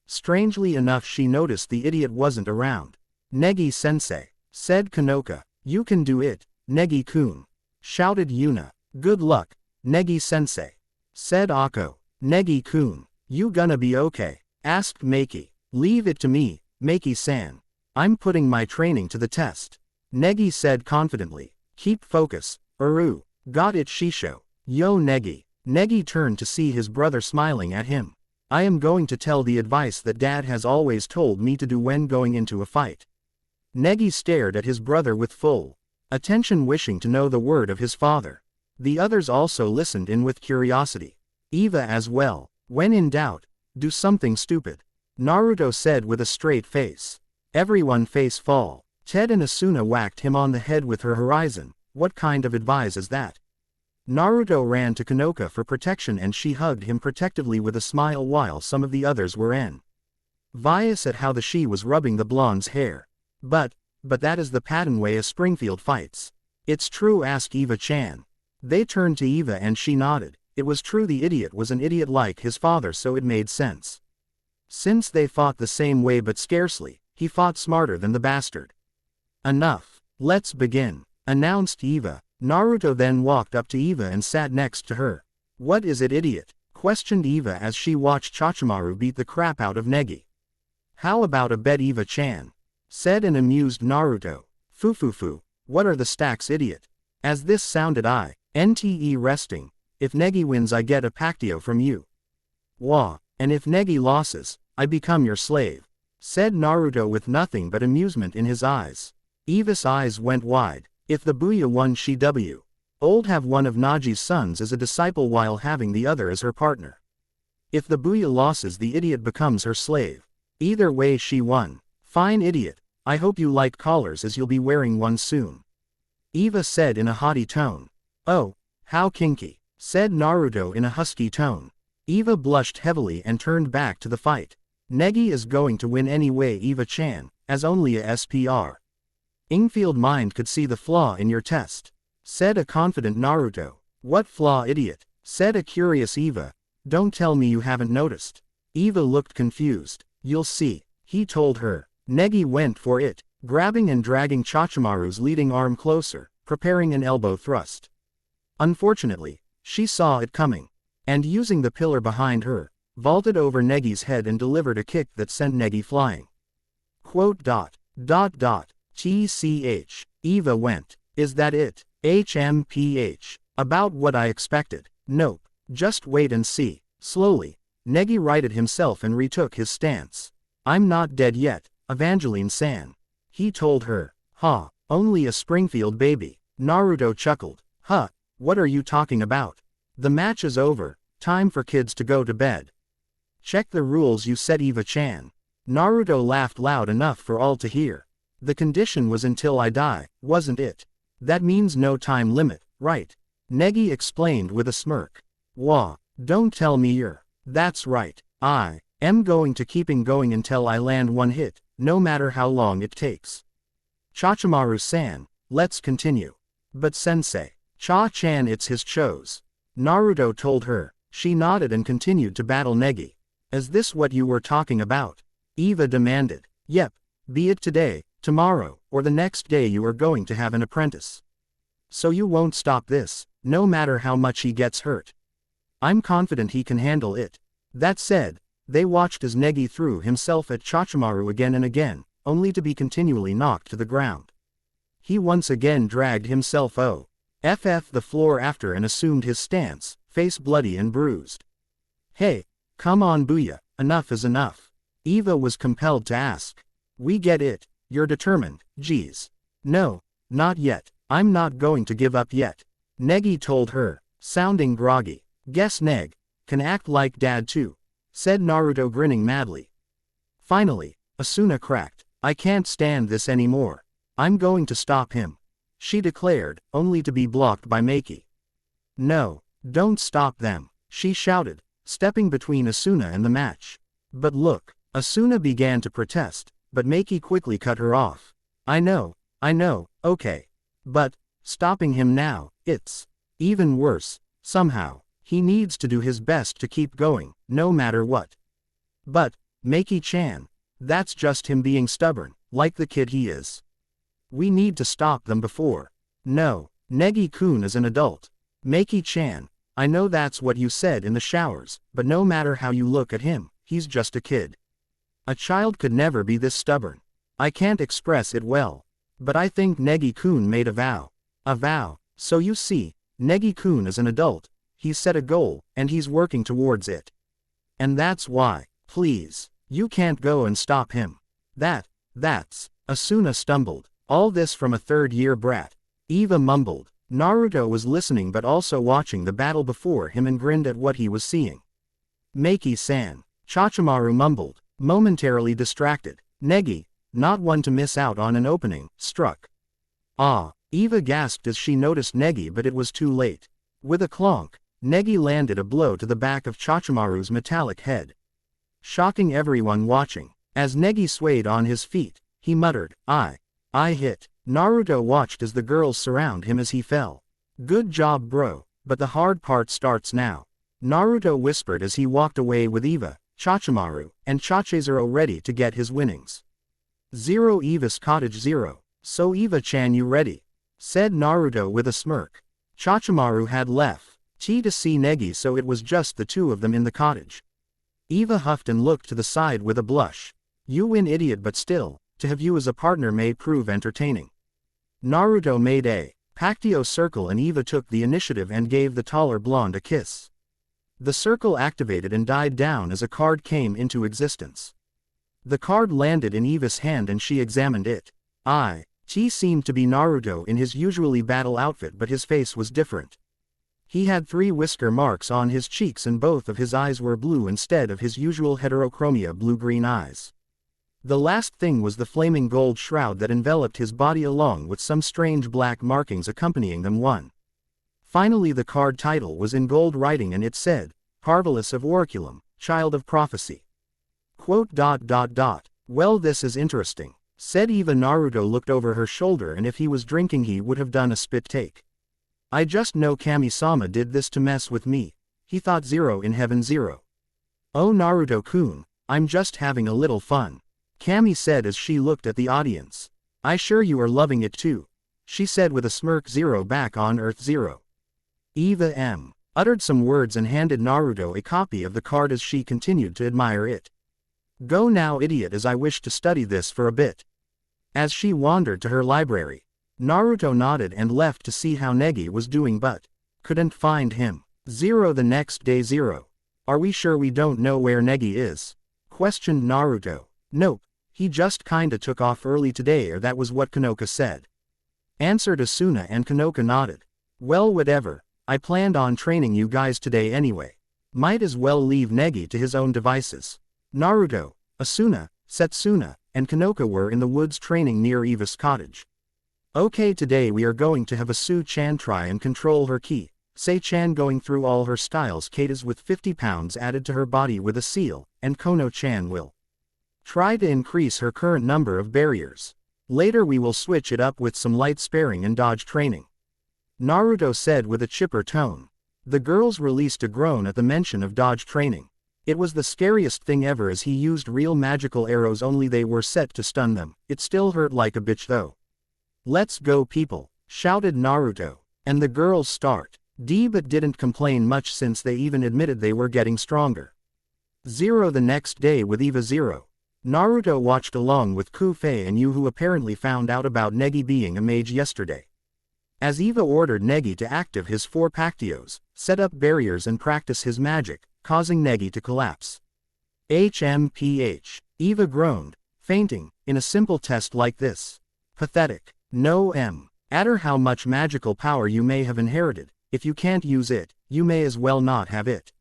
Strangely enough she noticed the idiot wasn't around. "Negi-sensei," said Konoka. "You can do it, Negi-kun," shouted Yuna. "Good luck, Negi-sensei," said Akko. "Negi-kun, you gonna be okay?" asked Meiki. "Leave it to me, Meiki-san. I'm putting my training to the test," Negi said confidently. "Keep focus, Uru. Got it Shisho. Yo Negi." Negi turned to see his brother smiling at him. "I am going to tell the advice that Dad has always told me to do when going into a fight." Negi stared at his brother with full attention wishing to know the word of his father. The others also listened in with curiosity. Eva as well. "When in doubt, do something stupid," Naruto said with a straight face. Everyone face fall. Ted and Asuna whacked him on the head with her horizon. "What kind of advice is that?" Naruto ran to Konoka for protection and she hugged him protectively with a smile while some of the others were envious at how she was rubbing the blonde's hair. But that is the pattern way a Springfield fights. "It's true ask Eva-chan." They turned to Eva and she nodded. It was true the idiot was an idiot like his father so it made sense. Since they fought the same way but scarcely, he fought smarter than the bastard. "Enough. Let's begin," announced Eva. Naruto then walked up to Eva and sat next to her. "What is it idiot?" questioned Eva as she watched Chachimaru beat the crap out of Negi. "How about a bet Eva-chan?" said an amused Naruto. Fu, what are the stacks idiot?" As this sounded INTE resting. "If Negi wins I get a pactio from you. Wah, and if Negi losses, I become your slave," said Naruto with nothing but amusement in his eyes. Eva's eyes went wide. If the Booyah won she old have one of Naji's sons as a disciple while having the other as her partner. If the Booyah losses the idiot becomes her slave. Either way she won. "Fine idiot, I hope you like collars as you'll be wearing one soon," Eva said in a haughty tone. "Oh, how kinky," said Naruto in a husky tone. Eva blushed heavily and turned back to the fight. "Negi is going to win anyway Eva-chan, as only a SPR. Ingfield mind could see the flaw in your test," said a confident Naruto. What flaw, idiot? Said a curious Eva. Don't tell me you haven't noticed. Eva looked confused. You'll see, he told her. Negi went for it, grabbing and dragging Chachimaru's leading arm closer, preparing an elbow thrust. Unfortunately, she saw it coming, and using the pillar behind her, vaulted over Negi's head and delivered a kick that sent Negi flying. TCH, Eva went. Is that it? HMPH. About what I expected. Nope. Just wait and see. Slowly, Negi righted himself and retook his stance. I'm not dead yet, Evangelene-san. He told her. Ha, only a Springfield baby. Naruto chuckled. Huh, what are you talking about? The match is over, time for kids to go to bed. Check the rules you set, Eva-chan. Naruto laughed loud enough for all to hear. The condition was until I die, wasn't it? That means no time limit, right? Negi explained with a smirk. Wah, don't tell me you're. That's right, I am going to keep going until I land one hit, no matter how long it takes. Chachimaru-san, let's continue. But sensei, Cha-chan, it's his chose. Naruto told her. She nodded and continued to battle Negi. Is this what you were talking about? Eva demanded. Yep, be it today, tomorrow, or the next day you are going to have an apprentice. So you won't stop this, no matter how much he gets hurt. I'm confident he can handle it. That said, they watched as Negi threw himself at Chachimaru again and again, only to be continually knocked to the ground. He once again dragged himself the floor after and assumed his stance, face bloody and bruised. Hey, come on Booyah, enough is enough. Eva was compelled to ask. We get it, you're determined, geez. No, not yet, I'm not going to give up yet. Negi told her, sounding groggy. Guess Neg can act like dad too, said Naruto grinning madly. Finally, Asuna cracked. I can't stand this anymore. I'm going to stop him, she declared, only to be blocked by Maki. No, don't stop them, she shouted, stepping between Asuna and the match. But look, Asuna began to protest, but Maki quickly cut her off. I know, okay. But, stopping him now, it's even worse, somehow. He needs to do his best to keep going, no matter what. But, Maki-chan, that's just him being stubborn, like the kid he is. We need to stop them before. No, Negi-kun is an adult. Maki-chan, I know that's what you said in the showers, but no matter how you look at him, he's just a kid. A child could never be this stubborn. I can't express it well. But I think Negi-kun made a vow. A vow. So you see, Negi-kun is an adult. He's set a goal, and he's working towards it. And that's why, please, you can't go and stop him. That's, Asuna stumbled. All this from a third-year brat. Eva mumbled. Naruto was listening but also watching the battle before him and grinned at what he was seeing. Maki-san. Chachimaru mumbled, momentarily distracted. Negi, not one to miss out on an opening, struck. Ah, Eva gasped as she noticed Negi, but it was too late. With a clonk, Negi landed a blow to the back of Chachimaru's metallic head, shocking everyone watching. As Negi swayed on his feet, he muttered, I hit. Naruto watched as the girls surround him as he fell. Good job bro, but the hard part starts now. Naruto whispered as he walked away with Eva, Chachimaru, and Chachezero ready to get his winnings. 0 Eva's cottage 0. So Eva-chan, you ready? Said Naruto with a smirk. Chachimaru had left to see Negi, so it was just the two of them in the cottage. Eva huffed and looked to the side with a blush. You win idiot, but still, to have you as a partner may prove entertaining. Naruto made a pactio circle and Eva took the initiative and gave the taller blonde a kiss. The circle activated and died down as a card came into existence. The card landed in Eva's hand and she examined it. He seemed to be Naruto in his usually battle outfit, but his face was different. He had 3 whisker marks on his cheeks and both of his eyes were blue instead of his usual heterochromia blue-green eyes. The last thing was the flaming gold shroud that enveloped his body along with some strange black markings accompanying them. Finally the card title was in gold writing and it said, Parvulus of Oraculum, Child of Prophecy. Well, this is interesting, said Eva. Naruto looked over her shoulder and if he was drinking he would have done a spit take. I just know Kami-sama did this to mess with me. He thought Zero in heaven Zero. Oh Naruto-kun, I'm just having a little fun. Kami said as she looked at the audience. I sure you are loving it too. She said with a smirk. Zero back on Earth Zero. Eva M. uttered some words and handed Naruto a copy of the card as she continued to admire it. Go now idiot, as I wish to study this for a bit. As she wandered to her library, Naruto nodded and left to see how Negi was doing but couldn't find him. Zero the next day. Zero. Are we sure we don't know where Negi is? Questioned Naruto. Nope, he just kinda took off early today, or that was what Konoka said. Answered Asuna, and Konoka nodded. Well whatever, I planned on training you guys today anyway. Might as well leave Negi to his own devices. Naruto, Asuna, Setsuna, and Konoka were in the woods training near Eva's cottage. Okay, today we are going to have Asu-chan try and control her ki. Sei-chan going through all her styles katas with 50 pounds added to her body with a seal, and Kono-chan will try to increase her current number of barriers. Later we will switch it up with some light sparing and dodge training. Naruto said with a chipper tone. The girls released a groan at the mention of dodge training. It was the scariest thing ever, as he used real magical arrows, only they were set to stun them. It still hurt like a bitch though. Let's go people, shouted Naruto. And the girls start. But didn't complain much since they even admitted they were getting stronger. Zero the next day with Eva Zero. Naruto watched along with Kufei and Yu, who apparently found out about Negi being a mage yesterday. As Eva ordered Negi to active his 4 pactios, set up barriers and practice his magic, causing Negi to collapse. HMPH. Eva groaned, fainting, in a simple test like this. Pathetic. No matter how much magical power you may have inherited, if you can't use it, you may as well not have it.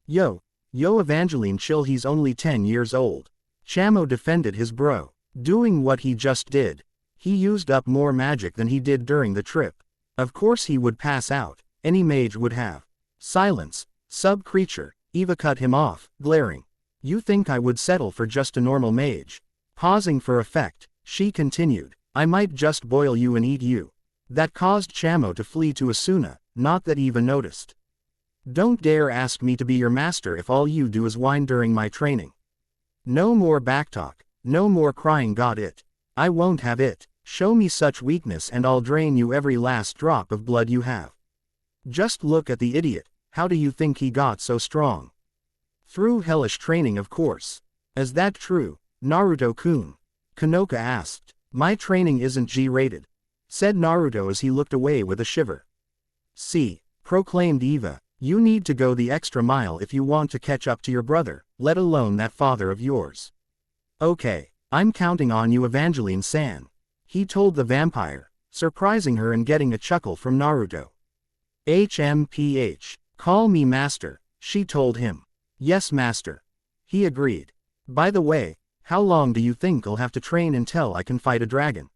Yo Evangelene, chill, he's only 10 years old. Chamo defended his bro. Doing what he just did. He used up more magic than he did during the trip. Of course he would pass out, any mage would have. Silence, sub-creature, Eva cut him off, glaring. You think I would settle for just a normal mage? Pausing for effect, she continued, I might just boil you and eat you. That caused Chamo to flee to Asuna, not that Eva noticed. Don't dare ask me to be your master if all you do is whine during my training. No more backtalk, no more crying, got it? I won't have it. Show me such weakness and I'll drain you every last drop of blood you have. Just look at the idiot, how do you think he got so strong? Through hellish training, of course. Is that true, Naruto-kun? Konoka asked. My training isn't G-rated, said Naruto as he looked away with a shiver. See, proclaimed Eva, you need to go the extra mile if you want to catch up to your brother, let alone that father of yours. Okay, I'm counting on you, Evangelene-san, he told the vampire, surprising her and getting a chuckle from Naruto. HMPH, call me master, she told him. Yes master, he agreed. By the way, how long do you think I'll have to train until I can fight a dragon?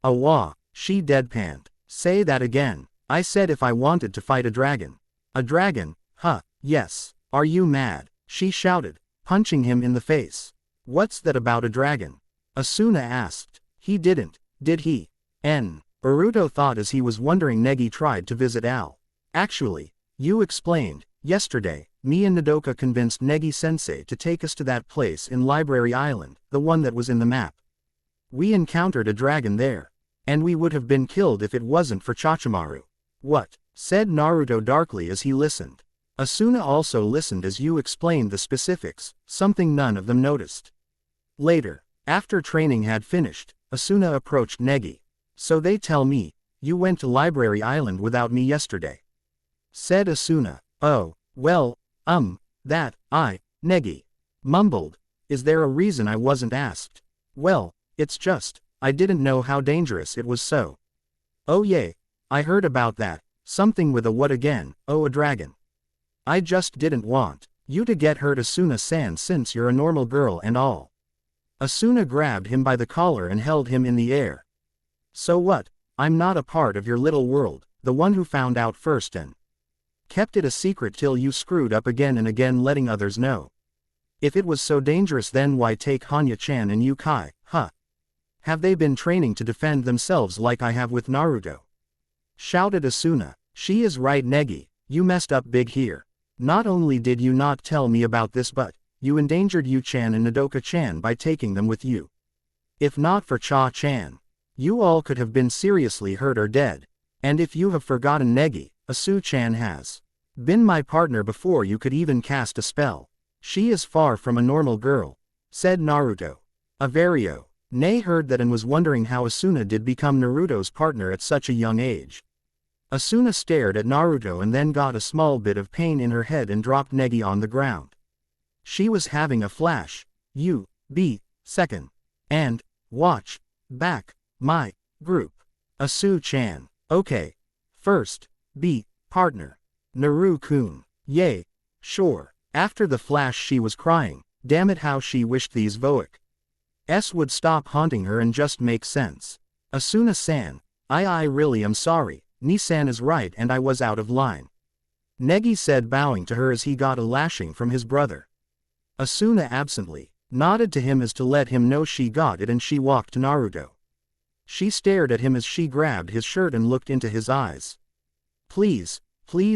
Wah, she deadpanned. Say that again. I said if I wanted to fight a dragon. A dragon, huh, yes. Are you mad? She shouted, punching him in the face. What's that about a dragon? Asuna asked. He didn't, did he? Naruto thought as he was wondering. Negi tried to visit Al. Actually, you explained, yesterday, me and Nodoka convinced Negi-sensei to take us to that place in Library Island, the one that was in the map. We encountered a dragon there. And we would have been killed if it wasn't for Chachimaru. What? Said Naruto darkly as he listened. Asuna also listened as you explained the specifics, something none of them noticed. Later, after training had finished, Asuna approached Negi. So they tell me, you went to Library Island without me yesterday. Said Asuna. Oh, well, Negi mumbled. Is there a reason I wasn't asked? Well, it's just, I didn't know how dangerous it was so. Oh yeah, I heard about that, something with a what again, oh a dragon. I just didn't want you to get hurt, Asuna-san, since you're a normal girl and all. Asuna grabbed him by the collar and held him in the air. So what, I'm not a part of your little world, the one who found out first and kept it a secret till you screwed up again and again letting others know. If it was so dangerous, then why take Hanya-chan and Yukai, huh? Have they been training to defend themselves like I have with Naruto? Shouted Asuna. She is right Negi, you messed up big here. Not only did you not tell me about this but, you endangered Yu-chan and Nodoka-chan by taking them with you. If not for Cha-chan, you all could have been seriously hurt or dead. And if you have forgotten Negi, Asu-chan has been my partner before you could even cast a spell. She is far from a normal girl, said Naruto. Averio, Ne heard that and was wondering how Asuna did become Naruto's partner at such a young age. Asuna stared at Naruto and then got a small bit of pain in her head and dropped Negi on the ground. She was having a flash. You, be, second. And, watch, back, my, group. Asu-chan, okay. First, be, partner. Naru-kun, yay, sure. After the flash she was crying, damn it how she wished these Voic would stop haunting her and just make sense. Asuna-san, I really am sorry, Ni-san is right and I was out of line. Negi said bowing to her as he got a lashing from his brother. Asuna absently nodded to him as to let him know she got it and she walked to Naruto. She stared at him as she grabbed his shirt and looked into his eyes. Please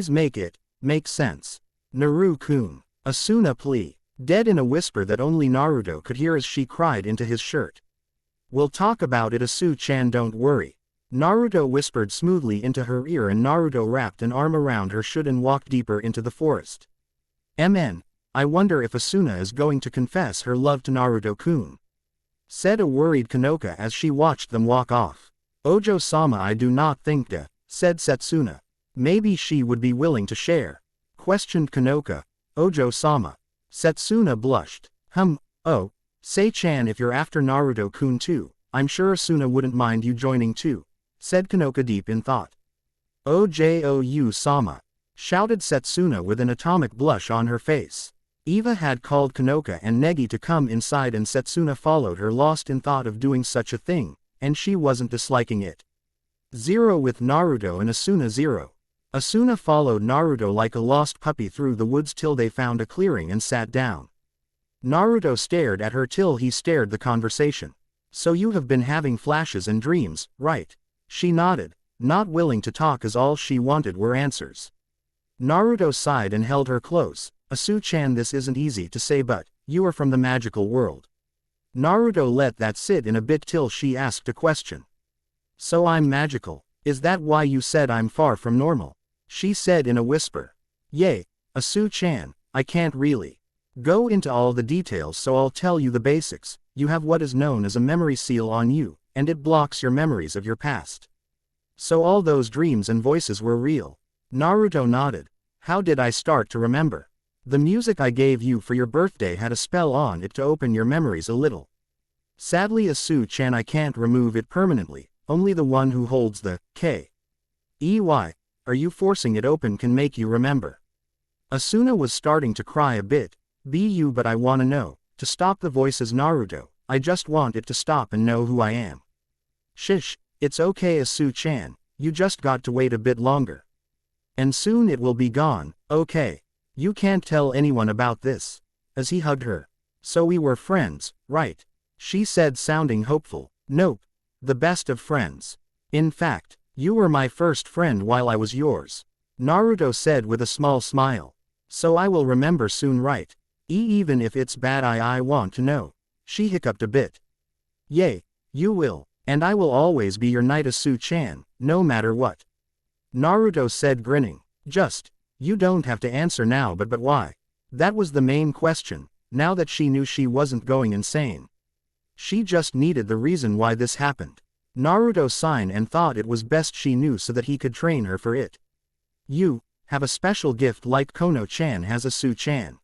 make it make sense. Naru-kun, Asuna plea, dead in a whisper that only Naruto could hear as she cried into his shirt. We'll talk about it Asu-chan don't worry. Naruto whispered smoothly into her ear and Naruto wrapped an arm around her shoulder and walked deeper into the forest. I wonder if Asuna is going to confess her love to Naruto-kun, said a worried Kanoka as she watched them walk off. Ojo-sama I do not think da, said Setsuna. Maybe she would be willing to share, questioned Kanoka. Ojo-sama. Setsuna blushed. Oh, Sei-chan if you're after Naruto-kun too, I'm sure Asuna wouldn't mind you joining too, said Kanoka deep in thought. Ojo-sama, shouted Setsuna with an atomic blush on her face. Eva had called Kanoka and Negi to come inside and Setsuna followed her lost in thought of doing such a thing, and she wasn't disliking it. 0 with Naruto and Asuna 0. Asuna followed Naruto like a lost puppy through the woods till they found a clearing and sat down. Naruto stared at her till he stared the conversation. So you have been having flashes and dreams, right? She nodded, not willing to talk as all she wanted were answers. Naruto sighed and held her close. Asu-chan this isn't easy to say but, you are from the magical world. Naruto let that sit in a bit till she asked a question. So I'm magical, is that why you said I'm far from normal? She said in a whisper. Yay, Asu-chan, I can't really go into all the details so I'll tell you the basics. You have what is known as a memory seal on you, and it blocks your memories of your past. So all those dreams and voices were real. Naruto nodded. How did I start to remember? The music I gave you for your birthday had a spell on it to open your memories a little. Sadly Asu-chan I can't remove it permanently, only the one who holds the K.E.Y. Are you forcing it open can make you remember. Asuna was starting to cry a bit. But I wanna know, to stop the voices Naruto, I just want it to stop and know who I am. Shish, it's okay Asu-chan, you just got to wait a bit longer. And soon it will be gone, okay. You can't tell anyone about this. As he hugged her. So we were friends, right? She said sounding hopeful. Nope. The best of friends. In fact, you were my first friend while I was yours. Naruto said with a small smile. So I will remember soon right? Even if it's bad I want to know. She hiccuped a bit. Yay, you will, and I will always be your knight Asu-chan, no matter what. Naruto said grinning. You don't have to answer now but why? That was the main question, now that she knew she wasn't going insane. She just needed the reason why this happened. Naruto sighed and thought it was best she knew so that he could train her for it. You have a special gift like Kono-chan has Asu-chan.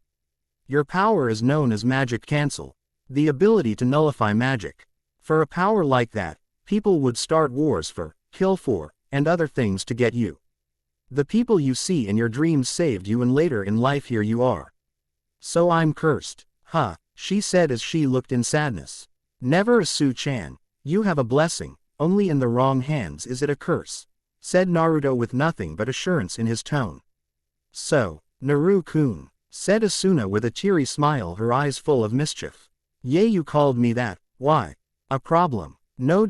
Your power is known as magic cancel, the ability to nullify magic. For a power like that, people would start wars for, kill for, and other things to get you. The people you see in your dreams saved you and later in life here you are. So I'm cursed. She said as she looked in sadness. Never Asu-chan, you have a blessing, only in the wrong hands is it a curse, said Naruto with nothing but assurance in his tone. So, Naru-kun, said Asuna with a teary smile her eyes full of mischief. Yay you called me that, why? A problem? No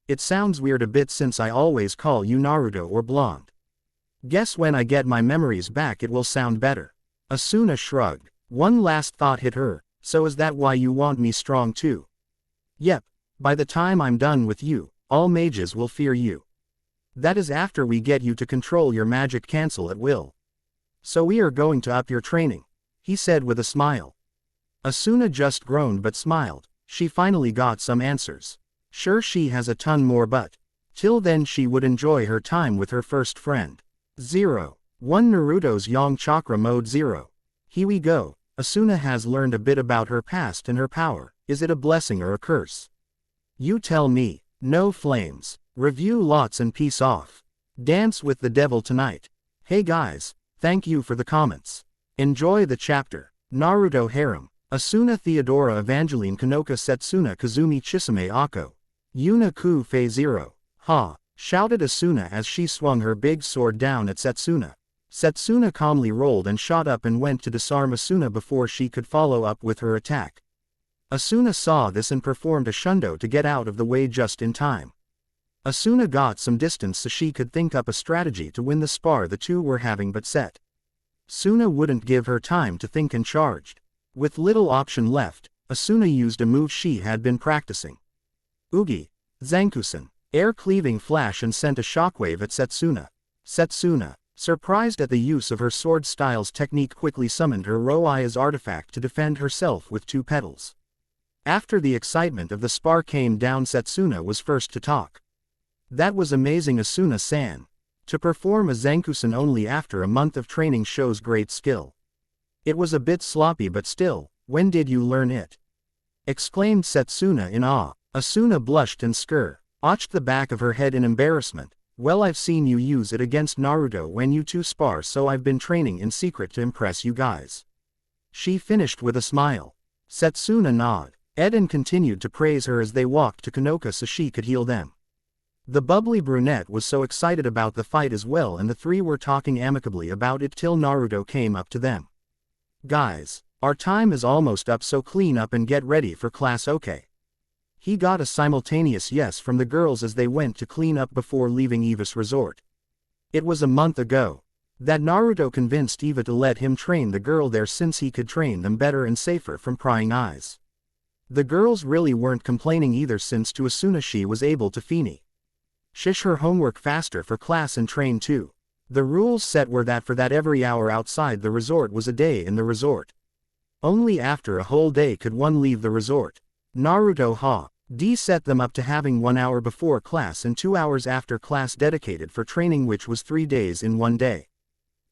it sounds weird a bit since I always call you Naruto or blonde. Guess when I get my memories back it will sound better. Asuna shrugged. One last thought hit her, so is that why you want me strong too? Yep, by the time I'm done with you, all mages will fear you. That is after we get you to control your magic cancel at will. So we are going to up your training, he said with a smile. Asuna just groaned but smiled. She finally got some answers. Sure, she has a ton more, but till then she would enjoy her time with her first friend. 0. 1 Naruto's Yang Chakra Mode 0. Here we go. Asuna has learned a bit about her past and her power. Is it a blessing or a curse? You tell me. No flames. Review lots and peace off. Dance with the devil tonight. Hey guys, thank you for the comments. Enjoy the chapter. Naruto Harem. Asuna Theodora Evangelene Kanoka Setsuna Kazumi Chisame Ako. Yuna Ku Fei 0. Ha! Shouted Asuna as she swung her big sword down at Setsuna. Setsuna calmly rolled and shot up and went to disarm Asuna before she could follow up with her attack. Asuna saw this and performed a shundo to get out of the way just in time. Asuna got some distance so she could think up a strategy to win the spar the two were having, but Suna wouldn't give her time to think and charged. With little option left, Asuna used a move she had been practicing. Ugi, Zankusen, air-cleaving flash, and sent a shockwave at Setsuna. Setsuna, surprised at the use of her sword style's technique, quickly summoned her Roia's artifact to defend herself with 2 petals. After the excitement of the spar came down, Setsuna was first to talk. That was amazing, Asuna-san. To perform a Zankusen only after a month of training shows great skill. It was a bit sloppy, but still, when did you learn it? Exclaimed Setsuna in awe. Asuna blushed and scratched the back of her head in embarrassment. Well, I've seen you use it against Naruto when you two spar, so I've been training in secret to impress you guys. She finished with a smile. Setsuna nodded. Eden continued to praise her as they walked to Kanoka so she could heal them. The bubbly brunette was so excited about the fight as well, and the three were talking amicably about it till Naruto came up to them. Guys, our time is almost up, so clean up and get ready for class, okay? He got a simultaneous yes from the girls as they went to clean up before leaving Eva's resort. It was a month ago that Naruto convinced Eva to let him train the girl there since he could train them better and safer from prying eyes. The girls really weren't complaining either, since to Asuna she was able to finish her homework faster for class and train too. The rules set were that for that every hour outside the resort was a day in the resort. Only after a whole day could one leave the resort. Naruto set them up to having 1 hour before class and 2 hours after class dedicated for training, which was 3 days in one day.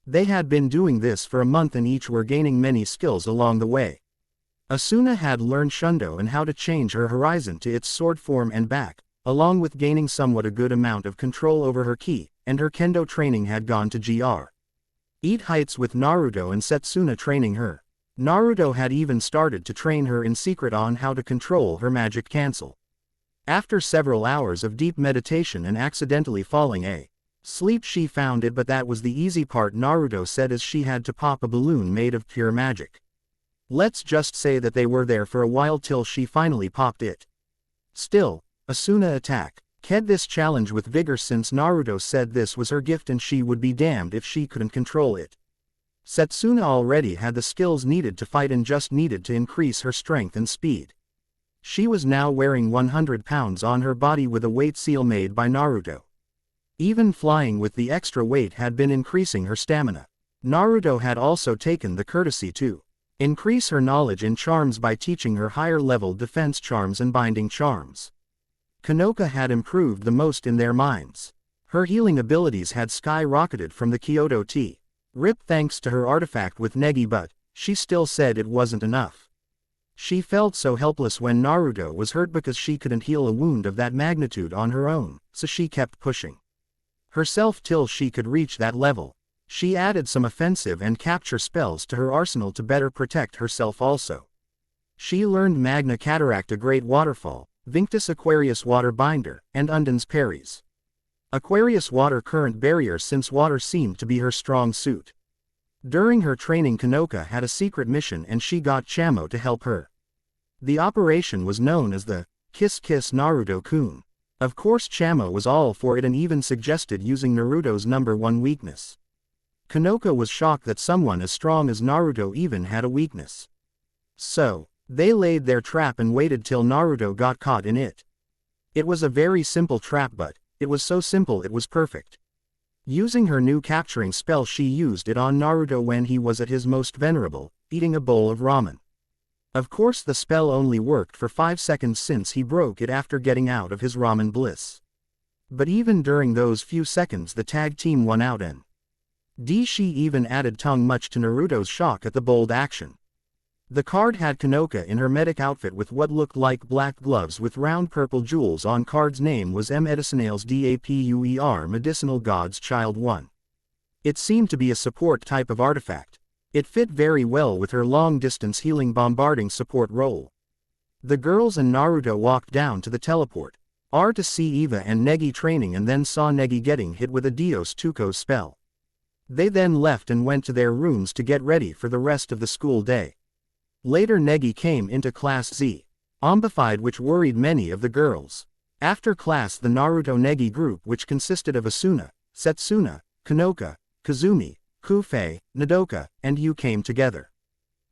They had been doing this for a month and each were gaining many skills along the way. Asuna had learned shundo and how to change her horizon to its sword form and back, along with gaining somewhat a good amount of control over her ki, and her kendo training had gone to Eat heights with Naruto and Setsuna training her. Naruto had even started to train her in secret on how to control her magic cancel. After several hours of deep meditation and accidentally falling asleep, she found it, but that was the easy part, Naruto said as she had to pop a balloon made of pure magic. Let's just say that they were there for a while till she finally popped it. Still, Asuna attacked this challenge with vigor since Naruto said this was her gift and she would be damned if she couldn't control it. Setsuna already had the skills needed to fight and just needed to increase her strength and speed. She was now wearing 100 pounds on her body with a weight seal made by Naruto. Even flying with the extra weight had been increasing her stamina. Naruto had also taken the courtesy to increase her knowledge in charms by teaching her higher level defense charms and binding charms. Kanoka had improved the most in their minds. Her healing abilities had skyrocketed from the Kyoto rip thanks to her artifact with Negi, but she still said it wasn't enough. She felt so helpless when Naruto was hurt because she couldn't heal a wound of that magnitude on her own, so she kept pushing herself till she could reach that level. She added some offensive and capture spells to her arsenal to better protect herself also. She learned Magna Cataracta Great Waterfall, Vinctus Aquarius Water Binder, and Unden's Parries. Aquarius Water Current Barrier, since water seemed to be her strong suit. During her training, Kanoka had a secret mission and she got Chamo to help her. The operation was known as the Kiss Kiss Naruto-kun. Of course Chamo was all for it and even suggested using Naruto's #1 weakness, Kanoka was shocked that someone as strong as Naruto even had a weakness. So, they laid their trap and waited till Naruto got caught in it. It was a very simple trap, but it was so simple it was perfect. Using her new capturing spell, she used it on Naruto when he was at his most vulnerable, eating a bowl of ramen. Of course the spell only worked for 5 seconds since he broke it after getting out of his ramen bliss. But even during those few seconds the tag team won out and she even added tongue, much to Naruto's shock at the bold action. The card had Kanoka in her medic outfit with what looked like black gloves with round purple jewels on. Card's name was Medicinales Dapuer, Medicinal God's Child 1. It seemed to be a support type of artifact. It fit very well with her long-distance healing bombarding support role. The girls and Naruto walked down to the teleport to see Eva and Negi training, and then saw Negi getting hit with a Dios Tuco spell. They then left and went to their rooms to get ready for the rest of the school day. Later Negi came into class Z, zombified, which worried many of the girls. After class the Naruto Negi group, which consisted of Asuna, Setsuna, Kanoka, Kazumi, Kufei, Nodoka, and Yu, came together.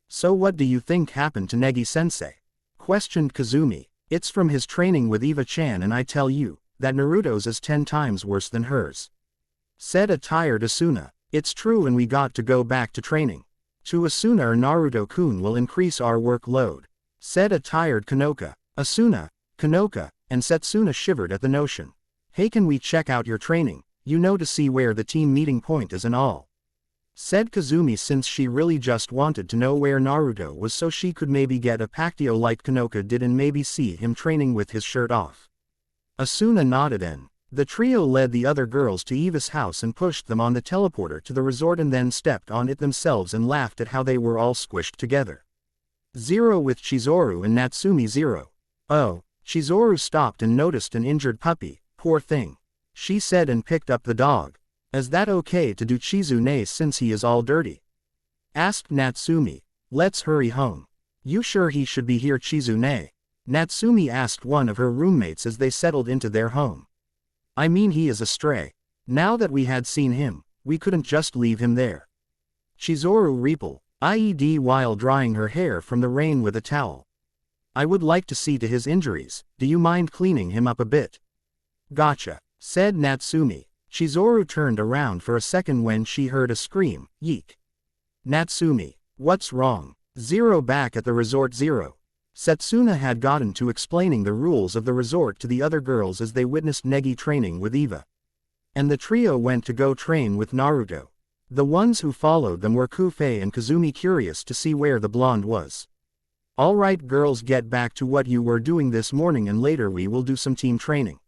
"So what do you think happened to Negi-sensei?" questioned Kazumi. "It's from his training with Eva-chan, and I tell you, that Naruto's is 10 times worse than hers," said a tired Asuna. "It's true, and we got to go back to training. To Asuna or Naruto-kun will increase our workload," said a tired Kanoka. Asuna, Kanoka, and Setsuna shivered at the notion. "Hey, can we check out your training, to see where the team meeting point is and all?" said Kazumi, since she really just wanted to know where Naruto was so she could maybe get a pactio like Kanoka did and maybe see him training with his shirt off. Asuna nodded, and the trio led the other girls to Eva's house and pushed them on the teleporter to the resort, and then stepped on it themselves and laughed at how they were all squished together. Zero with Chizuru and Natsumi. Zero. "Oh." Chizuru stopped and noticed an injured puppy. "Poor thing," she said, and picked up the dog. "Is that okay to do, Chizune, since he is all dirty?" asked Natsumi. "Let's hurry home." "You sure he should be here, Chizune?" Natsumi asked one of her roommates as they settled into their home. "I mean, he is a stray. Now that we had seen him, we couldn't just leave him there." Chizuru replied while drying her hair from the rain with a towel. "I would like to see to his injuries. Do you mind cleaning him up a bit?" "Gotcha," said Natsumi. Chizuru turned around for a second when she heard a scream. "Yeek." "Natsumi, what's wrong?" Zero back at the resort. Zero. Setsuna had gotten to explaining the rules of the resort to the other girls as they witnessed Negi training with Eva. And the trio went to go train with Naruto. The ones who followed them were Kufei and Kazumi, curious to see where the blonde was. "Alright girls, get back to what you were doing this morning, and later we will do some team training,"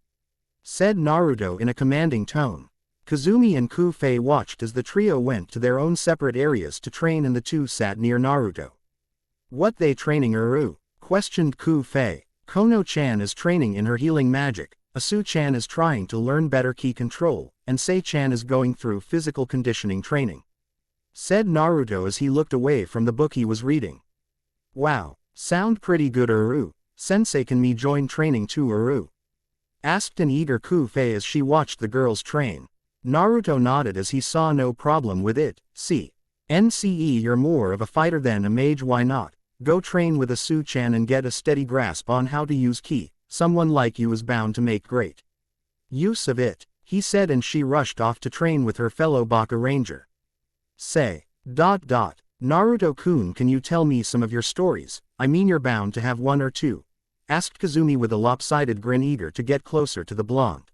said Naruto in a commanding tone. Kazumi and Kufei watched as the trio went to their own separate areas to train, and the two sat near Naruto. "What they training, Uru?" questioned Kufei. "Kono-chan is training in her healing magic, Asu-chan is trying to learn better ki control, and Sei-chan is going through physical conditioning training," said Naruto as he looked away from the book he was reading. "Wow, sound pretty good, Uru. Sensei, can me join training too, Uru?" asked an eager Kufei as she watched the girls train. Naruto nodded as he saw no problem with it. "NCE, you're more of a fighter than a mage, why not go train with Asu-chan and get a steady grasp on how to use ki? Someone like you is bound to make great use of it," he said, and she rushed off to train with her fellow Baka Ranger. "Naruto-kun, can you tell me some of your stories? I mean, you're bound to have one or two," asked Kazumi with a lopsided grin, eager to get closer to the blonde.